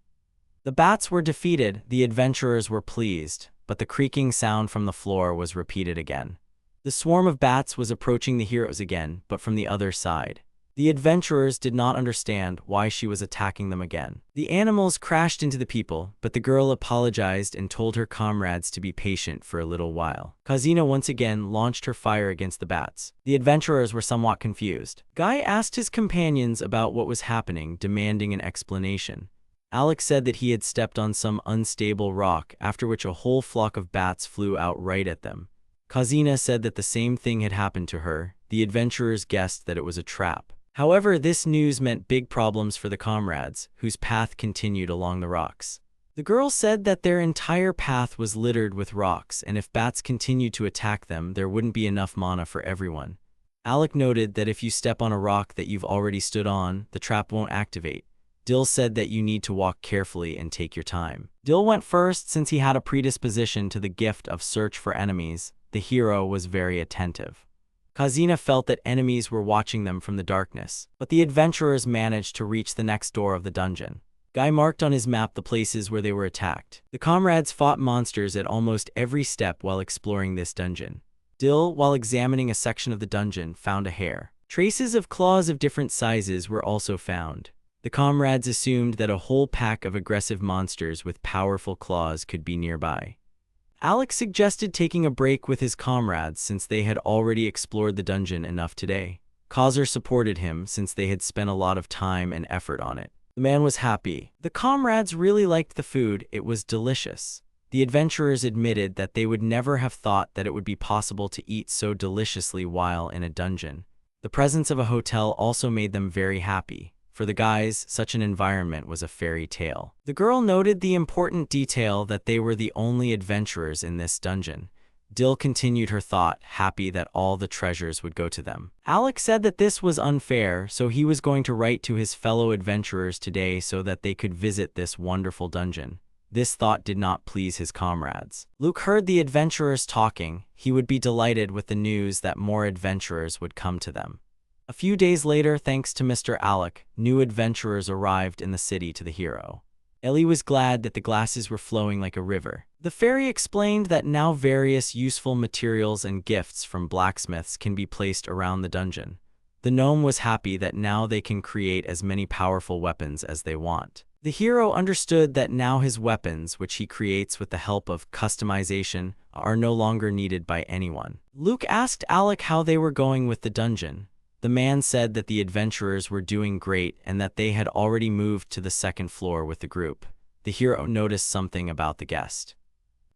The bats were defeated. The adventurers were pleased, but the creaking sound from the floor was repeated again. The swarm of bats was approaching the heroes again, but from the other side. The adventurers did not understand why she was attacking them again. The animals crashed into the people, but the girl apologized and told her comrades to be patient for a little while. Kazina once again launched her fire against the bats. The adventurers were somewhat confused. Guy asked his companions about what was happening, demanding an explanation. Alex said that he had stepped on some unstable rock, after which a whole flock of bats flew out right at them. Kazina said that the same thing had happened to her. The adventurers guessed that it was a trap. However, this news meant big problems for the comrades, whose path continued along the rocks. The girl said that their entire path was littered with rocks, and if bats continued to attack them, there wouldn't be enough mana for everyone. Alec noted that if you step on a rock that you've already stood on, the trap won't activate. Dill said that you need to walk carefully and take your time. Dill went first since he had a predisposition to the gift of search for enemies. The hero was very attentive. Kazina felt that enemies were watching them from the darkness, but the adventurers managed to reach the next door of the dungeon. Guy marked on his map the places where they were attacked. The comrades fought monsters at almost every step while exploring this dungeon. Dill, while examining a section of the dungeon, found a hare. Traces of claws of different sizes were also found. The comrades assumed that a whole pack of aggressive monsters with powerful claws could be nearby. Alex suggested taking a break with his comrades since they had already explored the dungeon enough today. Kaiser supported him since they had spent a lot of time and effort on it. The man was happy. The comrades really liked the food. It was delicious. The adventurers admitted that they would never have thought that it would be possible to eat so deliciously while in a dungeon. The presence of a hotel also made them very happy. For the guys, such an environment was a fairy tale. The girl noted the important detail that they were the only adventurers in this dungeon. Dill continued her thought, happy that all the treasures would go to them. Alex said that this was unfair, so he was going to write to his fellow adventurers today so that they could visit this wonderful dungeon. This thought did not please his comrades. Luke heard the adventurers talking. He would be delighted with the news that more adventurers would come to them. A few days later, thanks to Mr. Alec, new adventurers arrived in the city to the hero. Ellie was glad that the glasses were flowing like a river. The fairy explained that now various useful materials and gifts from blacksmiths can be placed around the dungeon. The gnome was happy that now they can create as many powerful weapons as they want. The hero understood that now his weapons, which he creates with the help of customization, are no longer needed by anyone. Luke asked Alec how they were going with the dungeon. The man said that the adventurers were doing great and that they had already moved to the second floor with the group. The hero noticed something about the guest.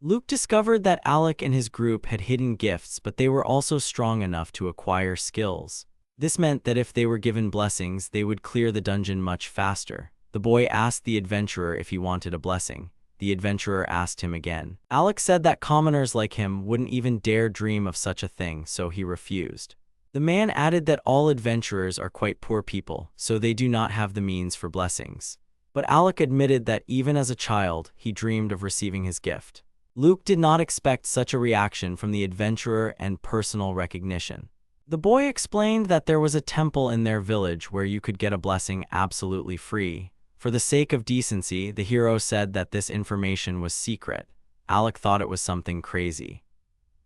Luke discovered that Alec and his group had hidden gifts, but they were also strong enough to acquire skills. This meant that if they were given blessings, they would clear the dungeon much faster. The boy asked the adventurer if he wanted a blessing. The adventurer asked him again. Alec said that commoners like him wouldn't even dare dream of such a thing, so he refused. The man added that all adventurers are quite poor people, so they do not have the means for blessings. But Alec admitted that even as a child, he dreamed of receiving his gift. Luke did not expect such a reaction from the adventurer and personal recognition. The boy explained that there was a temple in their village where you could get a blessing absolutely free. For the sake of decency, the hero said that this information was secret. Alec thought it was something crazy.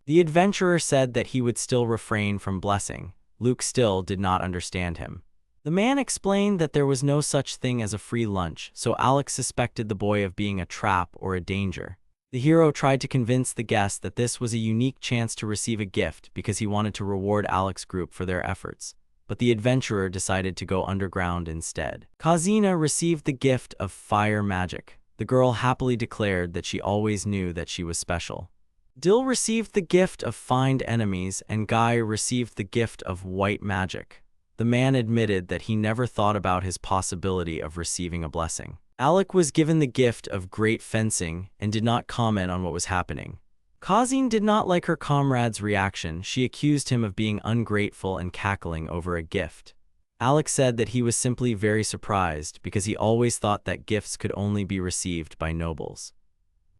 The adventurer said that he would still refrain from blessing. Luke still did not understand him. The man explained that there was no such thing as a free lunch, so Alec suspected the boy of being a trap or a danger. The hero tried to convince the guest that this was a unique chance to receive a gift because he wanted to reward Alec's group for their efforts, but the adventurer decided to go underground instead. Kazina received the gift of fire magic. The girl happily declared that she always knew that she was special. Dill received the gift of find enemies, and Guy received the gift of white magic. The man admitted that he never thought about his possibility of receiving a blessing. Alec was given the gift of great fencing and did not comment on what was happening. Kazin did not like her comrade's reaction. She accused him of being ungrateful and cackling over a gift. Alec said that he was simply very surprised because he always thought that gifts could only be received by nobles.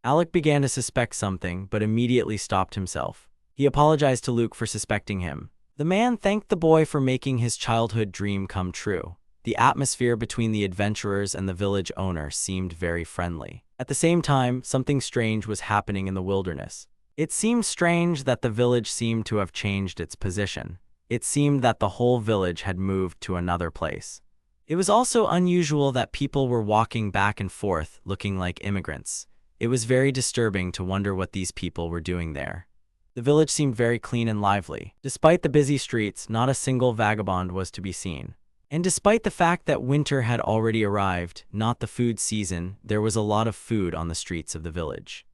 Alec began to suspect something, but immediately stopped himself. He apologized to Luke for suspecting him. The man thanked the boy for making his childhood dream come true. The atmosphere between the adventurers and the village owner seemed very friendly. At the same time, something strange was happening in the wilderness. It seemed strange that the village seemed to have changed its position. It seemed that the whole village had moved to another place. It was also unusual that people were walking back and forth, looking like immigrants. It was very disturbing to wonder what these people were doing there. The village seemed very clean and lively. Despite the busy streets, not a single vagabond was to be seen. And despite the fact that winter had already arrived, not the food season, there was a lot of food on the streets of the village.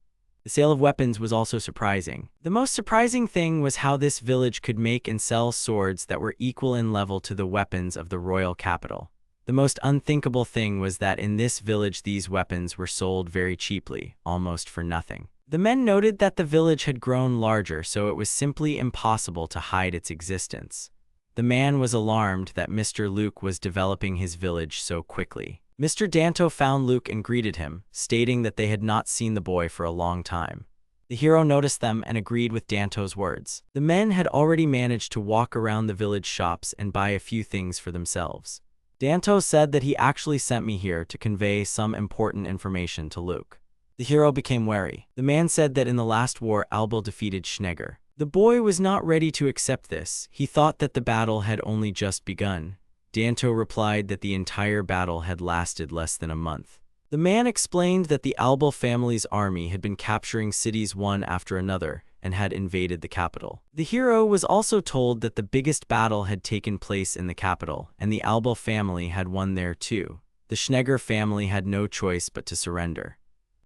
The sale of weapons was also surprising. The most surprising thing was how this village could make and sell swords that were equal in level to the weapons of the royal capital. The most unthinkable thing was that in this village these weapons were sold very cheaply, almost for nothing. The men noted that the village had grown larger, so it was simply impossible to hide its existence. The man was alarmed that Mr. Luke was developing his village so quickly. Mr. Danto found Luke and greeted him, stating that they had not seen the boy for a long time. The hero noticed them and agreed with Danto's words. The men had already managed to walk around the village shops and buy a few things for themselves. Danto said that he actually sent me here to convey some important information to Luke. The hero became wary. The man said that in the last war Albel defeated Schnegger. The boy was not ready to accept this. He thought that the battle had only just begun. Danto replied that the entire battle had lasted less than a month. The man explained that the Albel family's army had been capturing cities one after another and had invaded the capital. The hero was also told that the biggest battle had taken place in the capital, and the Albel family had won there too. The Schnegger family had no choice but to surrender.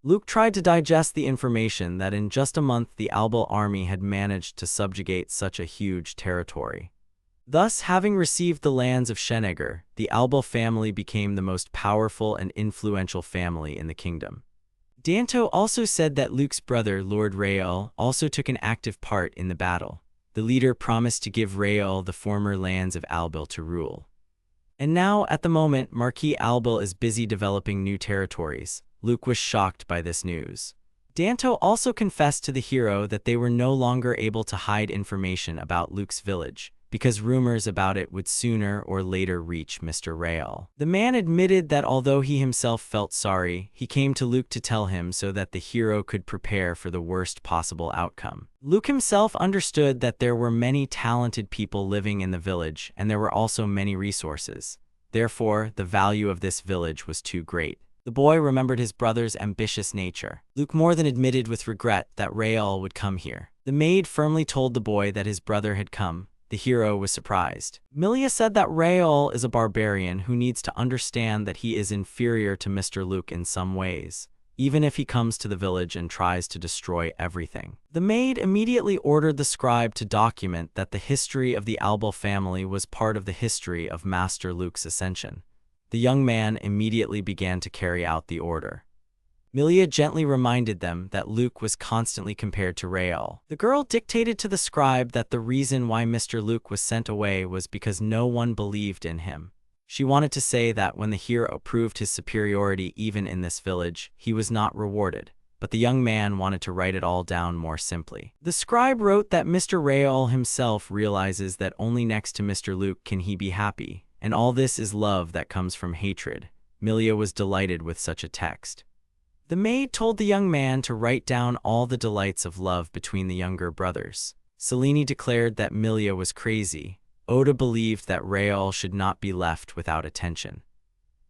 Luke tried to digest the information that in just a month the Albel army had managed to subjugate such a huge territory. Thus, having received the lands of Schnegger, the Albel family became the most powerful and influential family in the kingdom. Danto also said that Luke's brother, Lord Rael, also took an active part in the battle. The leader promised to give Rael the former lands of Albel to rule. And now, at the moment, Marquis Albel is busy developing new territories. Luke was shocked by this news. Danto also confessed to the hero that they were no longer able to hide information about Luke's village, because rumors about it would sooner or later reach Mr. Rael. The man admitted that although he himself felt sorry, he came to Luke to tell him so that the hero could prepare for the worst possible outcome. Luke himself understood that there were many talented people living in the village, and there were also many resources. Therefore, the value of this village was too great. The boy remembered his brother's ambitious nature. Luke more than admitted with regret that Rael would come here. The maid firmly told the boy that his brother had come. The hero was surprised. Milia said that Rael is a barbarian who needs to understand that he is inferior to Mr. Luke in some ways, even if he comes to the village and tries to destroy everything. The maid immediately ordered the scribe to document that the history of the Albel family was part of the history of Master Luke's ascension. The young man immediately began to carry out the order. Milia gently reminded them that Luke was constantly compared to Rael. The girl dictated to the scribe that the reason why Mr. Luke was sent away was because no one believed in him. She wanted to say that when the hero proved his superiority even in this village, he was not rewarded. but the young man wanted to write it all down more simply. The scribe wrote that Mr. Raol himself realizes that only next to Mr. Luke can he be happy, and all this is love that comes from hatred. Milia was delighted with such a text. The maid told the young man to write down all the delights of love between the younger brothers. Selene declared that Milia was crazy. Oda believed that Raol should not be left without attention.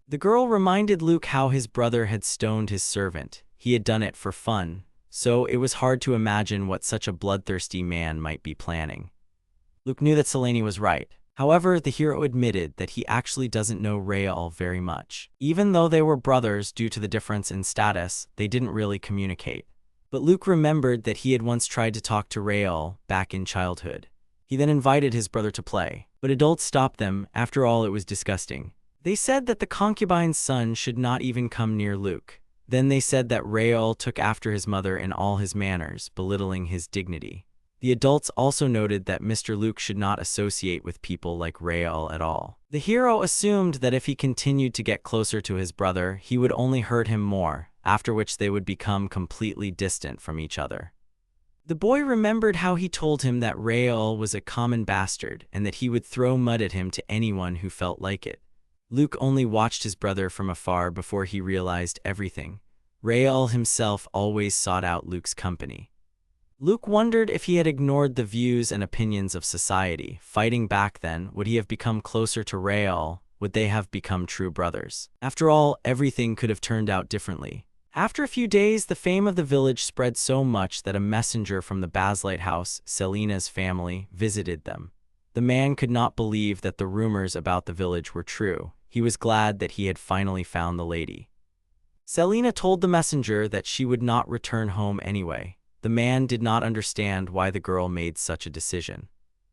The girl reminded Luke how his brother had stoned his servant. He had done it for fun, so it was hard to imagine what such a bloodthirsty man might be planning. Luke knew that Selene was right. However, the hero admitted that he actually doesn't know Raol very much. Even though they were brothers due to the difference in status, they didn't really communicate. But Luke remembered that he had once tried to talk to Raol back in childhood. He then invited his brother to play, but adults stopped them. After all, it was disgusting. They said that the concubine's son should not even come near Luke. Then they said that Raol took after his mother in all his manners, belittling his dignity. The adults also noted that Mr. Luke should not associate with people like Raol at all. The hero assumed that if he continued to get closer to his brother, he would only hurt him more, after which they would become completely distant from each other. The boy remembered how he told him that Raol was a common bastard and that he would throw mud at him to anyone who felt like it. Luke only watched his brother from afar before he realized everything. Raol himself always sought out Luke's company. Luke wondered if he had ignored the views and opinions of society. Fighting back then, would he have become closer to Raol? Would they have become true brothers? After all, everything could have turned out differently. After a few days, the fame of the village spread so much that a messenger from the Baslight house, Selena's family, visited them. The man could not believe that the rumors about the village were true. He was glad that he had finally found the lady. Selena told the messenger that she would not return home anyway. The man did not understand why the girl made such a decision.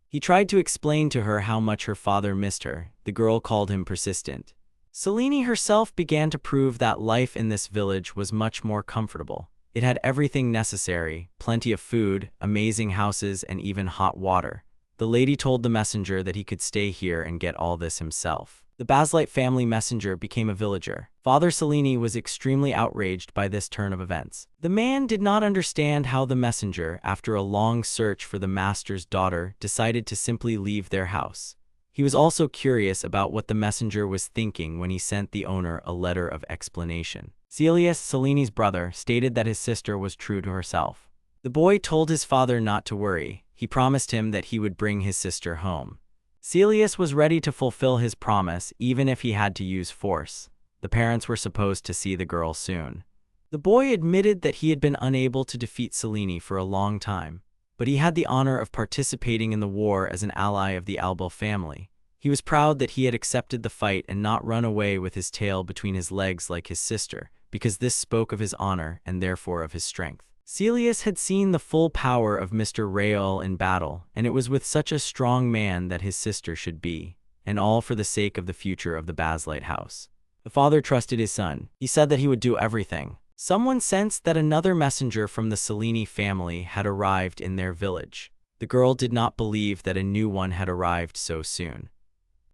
He tried to explain to her how much her father missed her. The girl called him persistent. Selene herself began to prove that life in this village was much more comfortable. It had everything necessary, plenty of food, amazing houses, and even hot water. The lady told the messenger that he could stay here and get all this himself. The Baslight family messenger became a villager. Father Selene was extremely outraged by this turn of events. The man did not understand how the messenger, after a long search for the master's daughter, decided to simply leave their house. He was also curious about what the messenger was thinking when he sent the owner a letter of explanation. Celius, Selene's brother, stated that his sister was true to herself. The boy told his father not to worry. He promised him that he would bring his sister home. Celius was ready to fulfill his promise, even if he had to use force. The parents were supposed to see the girl soon. The boy admitted that he had been unable to defeat Selene for a long time, but he had the honor of participating in the war as an ally of the Albel family. He was proud that he had accepted the fight and not run away with his tail between his legs like his sister, because this spoke of his honor and therefore of his strength. Celius had seen the full power of Mr. Raol in battle, and it was with such a strong man that his sister should be, and all for the sake of the future of the Baslight house. The father trusted his son. He said that he would do everything. Someone sensed that another messenger from the Selene family had arrived in their village. The girl did not believe that a new one had arrived so soon.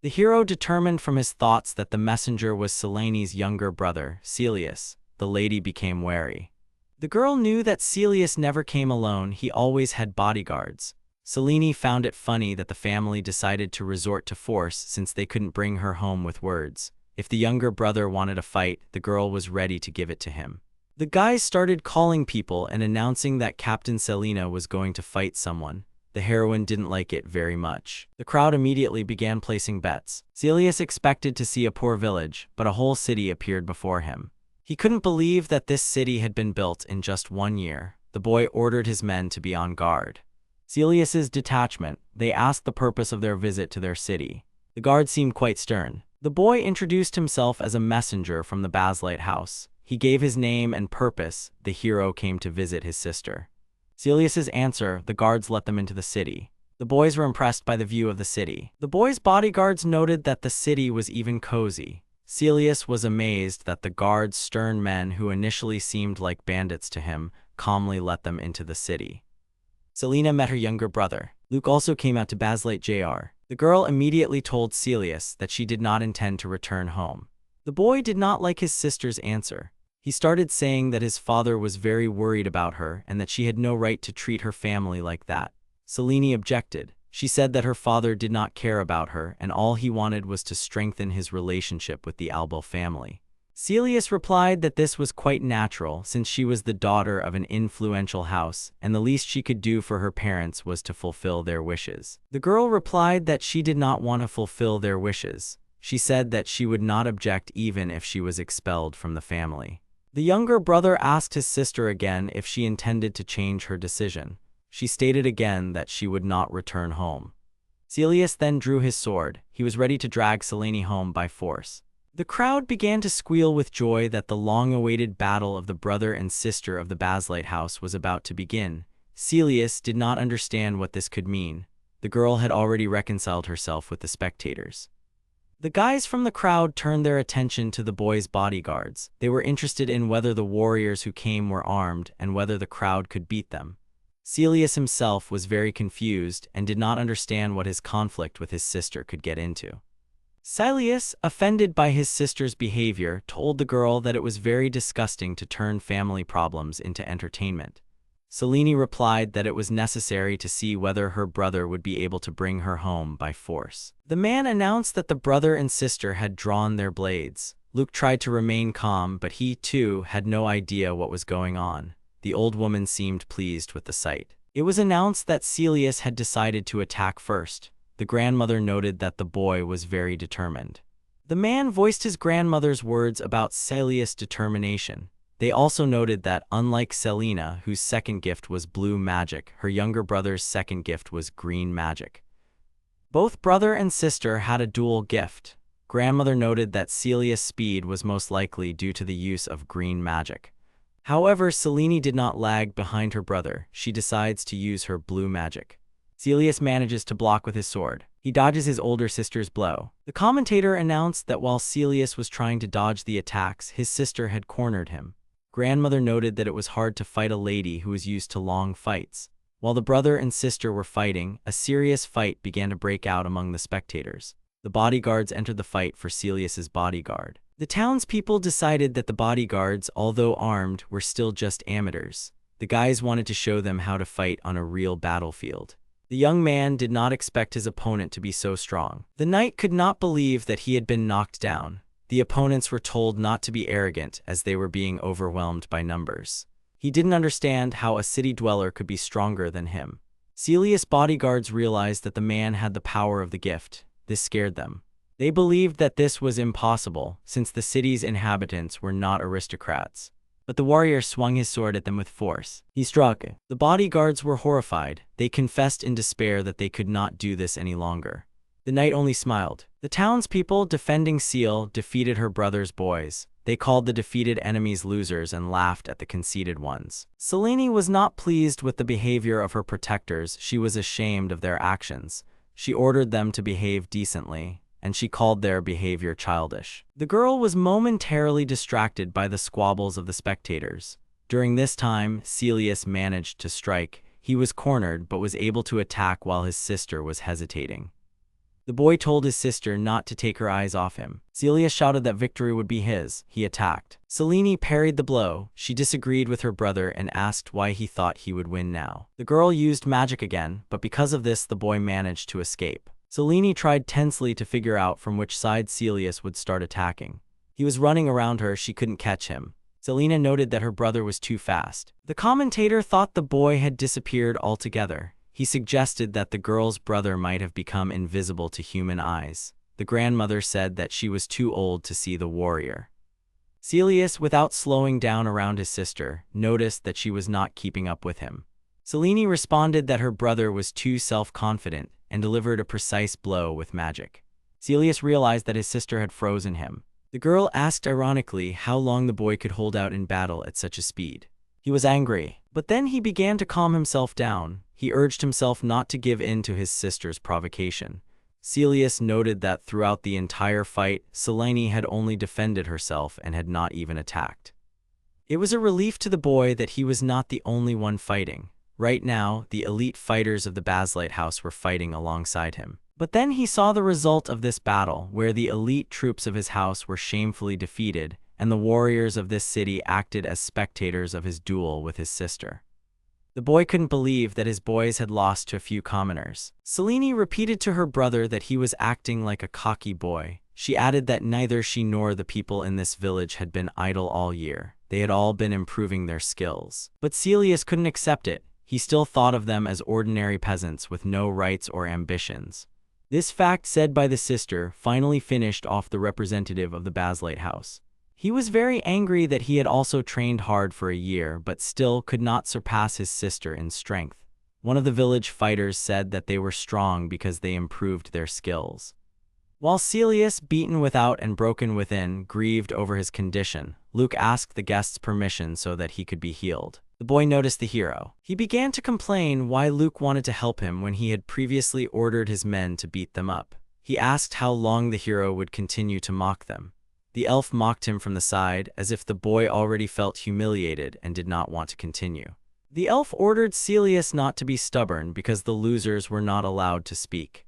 The hero determined from his thoughts that the messenger was Selene's younger brother, Celius. The lady became wary. The girl knew that Celius never came alone. He always had bodyguards. Selene found it funny that the family decided to resort to force since they couldn't bring her home with words. If the younger brother wanted a fight, the girl was ready to give it to him. The guys started calling people and announcing that Captain Selena was going to fight someone. The heroine didn't like it very much. The crowd immediately began placing bets. Celius expected to see a poor village, but a whole city appeared before him. He couldn't believe that this city had been built in just 1 year. The boy ordered his men to be on guard. Celius's detachment, they asked the purpose of their visit to their city. The guard seemed quite stern. The boy introduced himself as a messenger from the Baslight house. He gave his name and purpose. The hero came to visit his sister. Celius's answer, the guards let them into the city. The boys were impressed by the view of the city. The boy's bodyguards noted that the city was even cozy. Celius was amazed that the guards' stern men, who initially seemed like bandits to him, calmly let them into the city. Selena met her younger brother. Luke also came out to Baslight Jr. The girl immediately told Celius that she did not intend to return home. The boy did not like his sister's answer. He started saying that his father was very worried about her and that she had no right to treat her family like that. Selene objected. She said that her father did not care about her and all he wanted was to strengthen his relationship with the Albo family. Celius replied that this was quite natural since she was the daughter of an influential house and the least she could do for her parents was to fulfill their wishes. The girl replied that she did not want to fulfill their wishes. She said that she would not object even if she was expelled from the family. The younger brother asked his sister again if she intended to change her decision. She stated again that she would not return home. Celius then drew his sword. He was ready to drag Selene home by force. The crowd began to squeal with joy that the long-awaited battle of the brother and sister of the Baslite house was about to begin. Celius did not understand what this could mean. The girl had already reconciled herself with the spectators. The guys from the crowd turned their attention to the boys' bodyguards. They were interested in whether the warriors who came were armed and whether the crowd could beat them. Celius himself was very confused and did not understand what his conflict with his sister could get into. Celius, offended by his sister's behavior, told the girl that it was very disgusting to turn family problems into entertainment. Selene replied that it was necessary to see whether her brother would be able to bring her home by force. The man announced that the brother and sister had drawn their blades. Luke tried to remain calm, but he, too, had no idea what was going on. The old woman seemed pleased with the sight. It was announced that Celius had decided to attack first. The grandmother noted that the boy was very determined. The man voiced his grandmother's words about Celius' determination. They also noted that, unlike Selena, whose second gift was blue magic, her younger brother's second gift was green magic. Both brother and sister had a dual gift. Grandmother noted that Celius' speed was most likely due to the use of green magic. However, Selene did not lag behind her brother. She decides to use her blue magic. Celius manages to block with his sword. He dodges his older sister's blow. The commentator announced that while Celius was trying to dodge the attacks, his sister had cornered him. Grandmother noted that it was hard to fight a lady who was used to long fights. While the brother and sister were fighting, a serious fight began to break out among the spectators. The bodyguards entered the fight for Celius's bodyguard. The townspeople decided that the bodyguards, although armed, were still just amateurs. The guys wanted to show them how to fight on a real battlefield. The young man did not expect his opponent to be so strong. The knight could not believe that he had been knocked down. The opponents were told not to be arrogant as they were being overwhelmed by numbers. He didn't understand how a city dweller could be stronger than him. Celius' bodyguards realized that the man had the power of the gift. This scared them. They believed that this was impossible, since the city's inhabitants were not aristocrats. But the warrior swung his sword at them with force. He struck. The bodyguards were horrified. They confessed in despair that they could not do this any longer. The knight only smiled. The townspeople defending Seal defeated her brother's boys. They called the defeated enemies losers and laughed at the conceited ones. Selene was not pleased with the behavior of her protectors. She was ashamed of their actions. She ordered them to behave decently, and she called their behavior childish. The girl was momentarily distracted by the squabbles of the spectators. During this time, Celius managed to strike. He was cornered but was able to attack while his sister was hesitating. The boy told his sister not to take her eyes off him. Celius shouted that victory would be his. He attacked. Selene parried the blow. She disagreed with her brother and asked why he thought he would win now. The girl used magic again, but because of this the boy managed to escape. Selene tried tensely to figure out from which side Celius would start attacking. He was running around her, she couldn't catch him. Selena noted that her brother was too fast. The commentator thought the boy had disappeared altogether. He suggested that the girl's brother might have become invisible to human eyes. The grandmother said that she was too old to see the warrior. Celius, without slowing down around his sister, noticed that she was not keeping up with him. Selene responded that her brother was too self-confident and delivered a precise blow with magic. Celius realized that his sister had frozen him. The girl asked ironically how long the boy could hold out in battle at such a speed. He was angry, but then he began to calm himself down. He urged himself not to give in to his sister's provocation. Celius noted that throughout the entire fight, Selene had only defended herself and had not even attacked. It was a relief to the boy that he was not the only one fighting. Right now, the elite fighters of the Baslite house were fighting alongside him. But then he saw the result of this battle, where the elite troops of his house were shamefully defeated, and the warriors of this city acted as spectators of his duel with his sister. The boy couldn't believe that his boys had lost to a few commoners. Selene repeated to her brother that he was acting like a cocky boy. She added that neither she nor the people in this village had been idle all year. They had all been improving their skills. But Celius couldn't accept it. He still thought of them as ordinary peasants with no rights or ambitions. This fact said by the sister finally finished off the representative of the Baslite house. He was very angry that he had also trained hard for a year but still could not surpass his sister in strength. One of the village fighters said that they were strong because they improved their skills. While Celius, beaten without and broken within, grieved over his condition, Luke asked the guest's permission so that he could be healed. The boy noticed the hero. He began to complain why Luke wanted to help him when he had previously ordered his men to beat them up. He asked how long the hero would continue to mock them. The elf mocked him from the side, as if the boy already felt humiliated and did not want to continue. The elf ordered Celius not to be stubborn because the losers were not allowed to speak.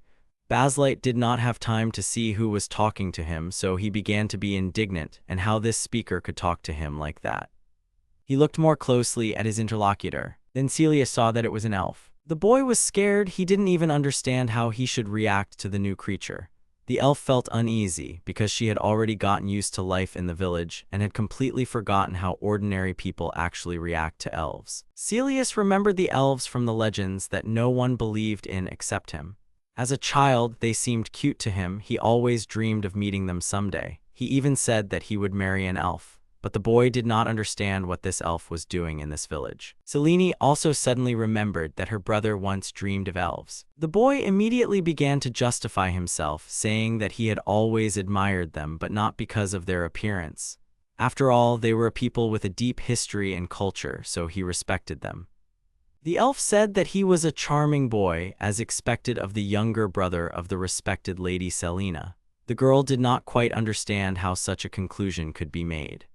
Baslite did not have time to see who was talking to him, so he began to be indignant and how this speaker could talk to him like that. He looked more closely at his interlocutor. Then Celius saw that it was an elf. The boy was scared. He didn't even understand how he should react to the new creature. The elf felt uneasy because she had already gotten used to life in the village and had completely forgotten how ordinary people actually react to elves. Celius remembered the elves from the legends that no one believed in except him. As a child, they seemed cute to him. He always dreamed of meeting them someday. He even said that he would marry an elf. But the boy did not understand what this elf was doing in this village. Selene also suddenly remembered that her brother once dreamed of elves. The boy immediately began to justify himself, saying that he had always admired them, but not because of their appearance. After all, they were a people with a deep history and culture, so he respected them. The elf said that he was a charming boy, as expected of the younger brother of the respected Lady Selena. The girl did not quite understand how such a conclusion could be made.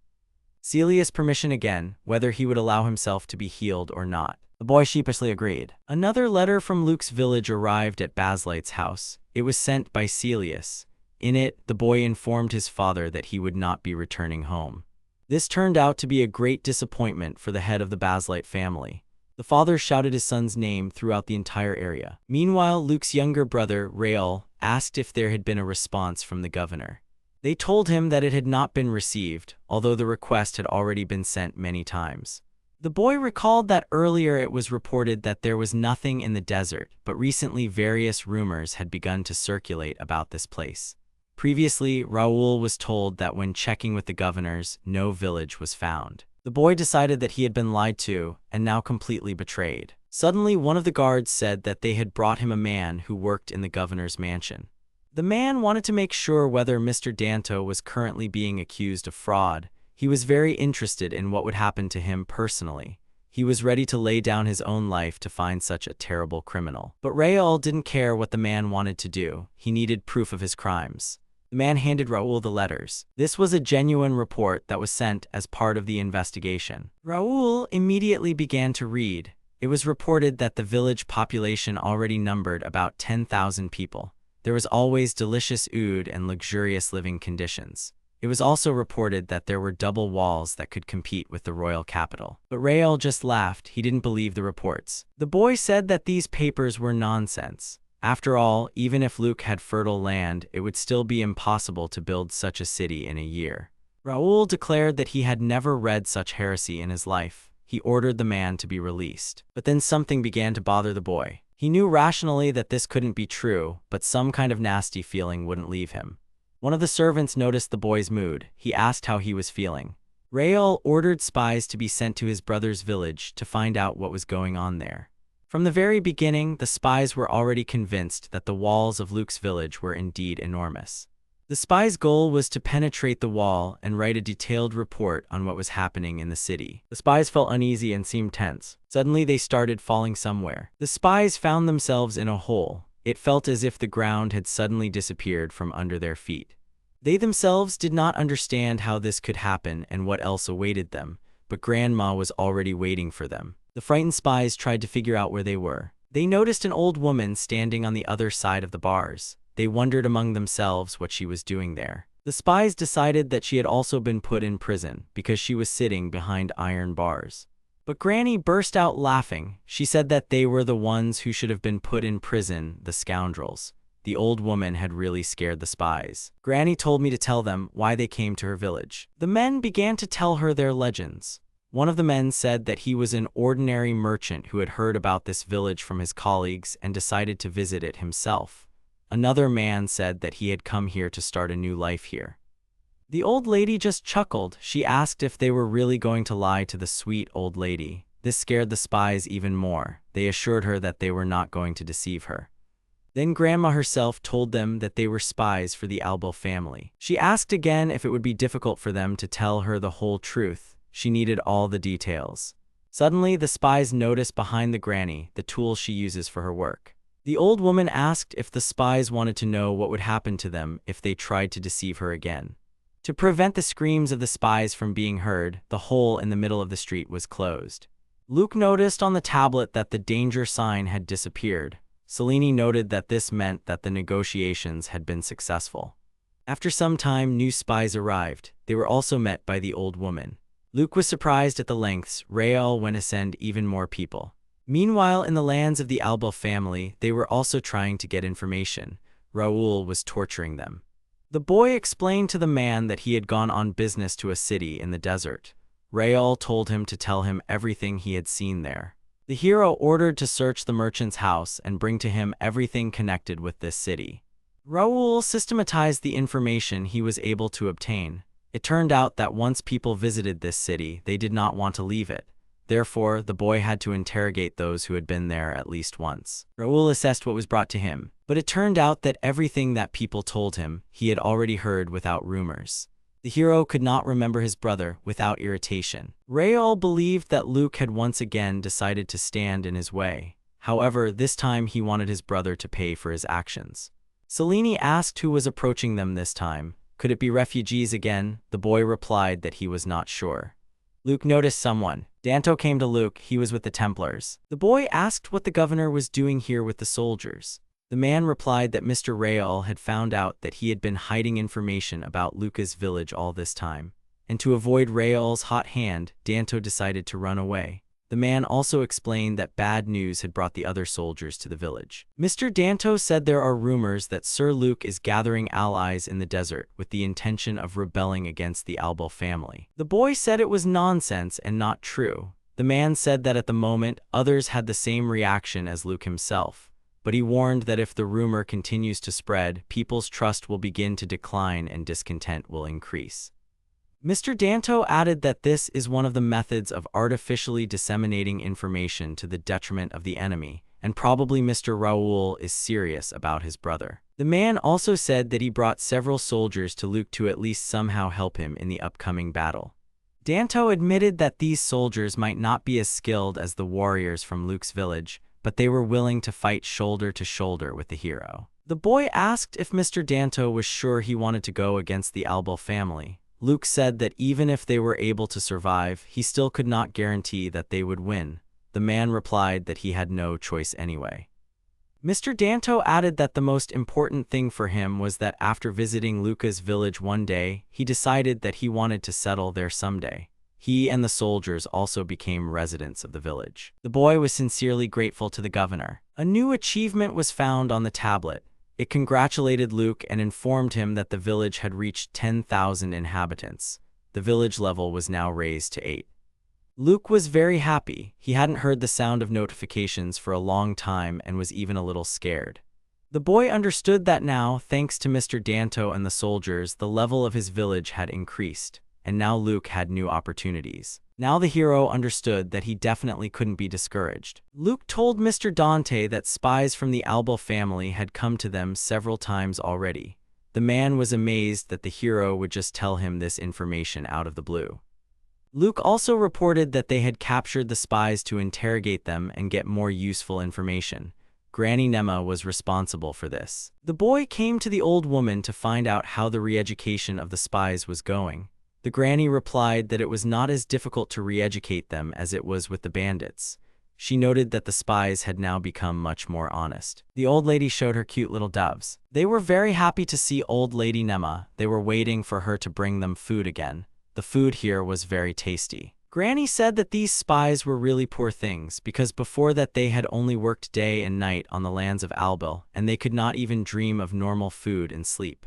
Celius permission again, whether he would allow himself to be healed or not. The boy sheepishly agreed. Another letter from Luke's village arrived at Baslite's house. It was sent by Celius. In it, the boy informed his father that he would not be returning home. This turned out to be a great disappointment for the head of the Baslite family. The father shouted his son's name throughout the entire area. Meanwhile, Luke's younger brother, Rael, asked if there had been a response from the governor. They told him that it had not been received, although the request had already been sent many times. The boy recalled that earlier it was reported that there was nothing in the desert, but recently various rumors had begun to circulate about this place. Previously, Raoul was told that when checking with the governors, no village was found. The boy decided that he had been lied to and now completely betrayed. Suddenly, one of the guards said that they had brought him a man who worked in the governor's mansion. The man wanted to make sure whether Mr. Danto was currently being accused of fraud. He was very interested in what would happen to him personally. He was ready to lay down his own life to find such a terrible criminal. But Raoul didn't care what the man wanted to do. He needed proof of his crimes. The man handed Raoul the letters. This was a genuine report that was sent as part of the investigation. Raoul immediately began to read. It was reported that the village population already numbered about 10,000 people. There was always delicious food and luxurious living conditions. It was also reported that there were double walls that could compete with the royal capital. But Raoul just laughed. He didn't believe the reports. The boy said that these papers were nonsense. After all, even if Luke had fertile land, it would still be impossible to build such a city in a year. Raoul declared that he had never read such heresy in his life. He ordered the man to be released. But then something began to bother the boy. He knew rationally that this couldn't be true, but some kind of nasty feeling wouldn't leave him. One of the servants noticed the boy's mood. He asked how he was feeling. Raoul ordered spies to be sent to his brother's village to find out what was going on there. From the very beginning, the spies were already convinced that the walls of Luke's village were indeed enormous. The spies' goal was to penetrate the wall and write a detailed report on what was happening in the city. The spies felt uneasy and seemed tense. Suddenly, they started falling somewhere. The spies found themselves in a hole. It felt as if the ground had suddenly disappeared from under their feet. They themselves did not understand how this could happen and what else awaited them, but Grandma was already waiting for them. The frightened spies tried to figure out where they were. They noticed an old woman standing on the other side of the bars. They wondered among themselves what she was doing there. The spies decided that she had also been put in prison because she was sitting behind iron bars. But Granny burst out laughing. She said that they were the ones who should have been put in prison, the scoundrels. The old woman had really scared the spies. Granny told me to tell them why they came to her village. The men began to tell her their legends. One of the men said that he was an ordinary merchant who had heard about this village from his colleagues and decided to visit it himself. Another man said that he had come here to start a new life here. The old lady just chuckled. She asked if they were really going to lie to the sweet old lady. This scared the spies even more. They assured her that they were not going to deceive her. Then Grandma herself told them that they were spies for the Albo family. She asked again if it would be difficult for them to tell her the whole truth. She needed all the details. Suddenly, the spies noticed behind the granny the tools she uses for her work. The old woman asked if the spies wanted to know what would happen to them if they tried to deceive her again. To prevent the screams of the spies from being heard, the hole in the middle of the street was closed. Luke noticed on the tablet that the danger sign had disappeared. Selene noted that this meant that the negotiations had been successful. After some time, new spies arrived. They were also met by the old woman. Luke was surprised at the lengths Rael went to send even more people. Meanwhile, in the lands of the Albo family, they were also trying to get information. Raoul was torturing them. The boy explained to the man that he had gone on business to a city in the desert. Raoul told him to tell him everything he had seen there. The hero ordered to search the merchant's house and bring to him everything connected with this city. Raoul systematized the information he was able to obtain. It turned out that once people visited this city, they did not want to leave it. Therefore, the boy had to interrogate those who had been there at least once. Raoul assessed what was brought to him, but it turned out that everything that people told him, he had already heard without rumors. The hero could not remember his brother without irritation. Raoul believed that Luke had once again decided to stand in his way. However, this time he wanted his brother to pay for his actions. Selene asked who was approaching them this time. Could it be refugees again? The boy replied that he was not sure. Luke noticed someone. Danto came to Luke. He was with the Templars. The boy asked what the governor was doing here with the soldiers. The man replied that Mr. Raoul had found out that he had been hiding information about Luca's village all this time, and to avoid Raoul's hot hand, Danto decided to run away. The man also explained that bad news had brought the other soldiers to the village. Mr. Danto said there are rumors that Sir Luke is gathering allies in the desert with the intention of rebelling against the Albo family. The boy said it was nonsense and not true. The man said that at the moment, others had the same reaction as Luke himself, but he warned that if the rumor continues to spread, people's trust will begin to decline and discontent will increase. Mr. Danto added that this is one of the methods of artificially disseminating information to the detriment of the enemy, and probably Mr. Raoul is serious about his brother. The man also said that he brought several soldiers to Luke to at least somehow help him in the upcoming battle. Danto admitted that these soldiers might not be as skilled as the warriors from Luke's village, but they were willing to fight shoulder to shoulder with the hero. The boy asked if Mr. Danto was sure he wanted to go against the Albo family. Luke said that even if they were able to survive, he still could not guarantee that they would win. The man replied that he had no choice anyway. Mr. Danto added that the most important thing for him was that after visiting Luca's village one day, he decided that he wanted to settle there someday. He and the soldiers also became residents of the village. The boy was sincerely grateful to the governor. A new achievement was found on the tablet. It congratulated Luke and informed him that the village had reached 10,000 inhabitants. The village level was now raised to 8. Luke was very happy. He hadn't heard the sound of notifications for a long time and was even a little scared. The boy understood that now, thanks to Mr. Danto and the soldiers, the level of his village had increased, and now Luke had new opportunities. Now the hero understood that he definitely couldn't be discouraged. Luke told Mr. Dante that spies from the Albo family had come to them several times already. The man was amazed that the hero would just tell him this information out of the blue. Luke also reported that they had captured the spies to interrogate them and get more useful information. Granny Nema was responsible for this. The boy came to the old woman to find out how the re-education of the spies was going. The granny replied that it was not as difficult to re-educate them as it was with the bandits. she noted that the spies had now become much more honest. The old lady showed her cute little doves. They were very happy to see old lady Nema. They were waiting for her to bring them food again. The food here was very tasty. Granny said that these spies were really poor things because before that they had only worked day and night on the lands of Albil, and they could not even dream of normal food and sleep.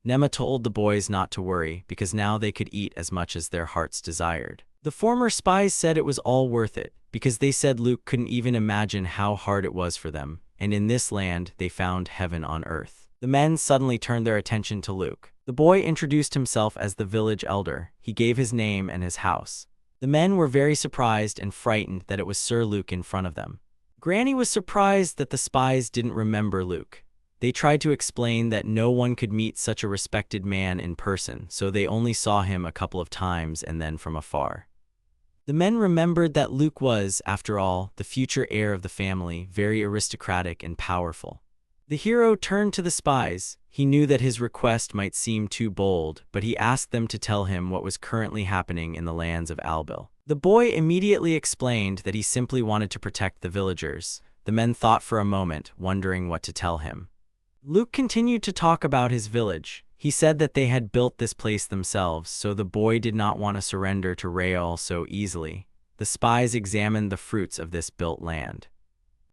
Nema told the boys not to worry because now they could eat as much as their hearts desired. The former spies said it was all worth it because they said Luke couldn't even imagine how hard it was for them, and in this land they found heaven on earth. The men suddenly turned their attention to Luke. The boy introduced himself as the village elder. He gave his name and his house. The men were very surprised and frightened that it was Sir Luke in front of them. Granny was surprised that the spies didn't remember Luke. They tried to explain that no one could meet such a respected man in person, so they only saw him a couple of times and then from afar. The men remembered that Luke was, after all, the future heir of the family, very aristocratic and powerful. The hero turned to the spies. He knew that his request might seem too bold, but he asked them to tell him what was currently happening in the lands of Albil. The boy immediately explained that he simply wanted to protect the villagers. The men thought for a moment, wondering what to tell him. Luke continued to talk about his village. He said that they had built this place themselves, so the boy did not want to surrender to Rael so easily. The spies examined the fruits of this built land.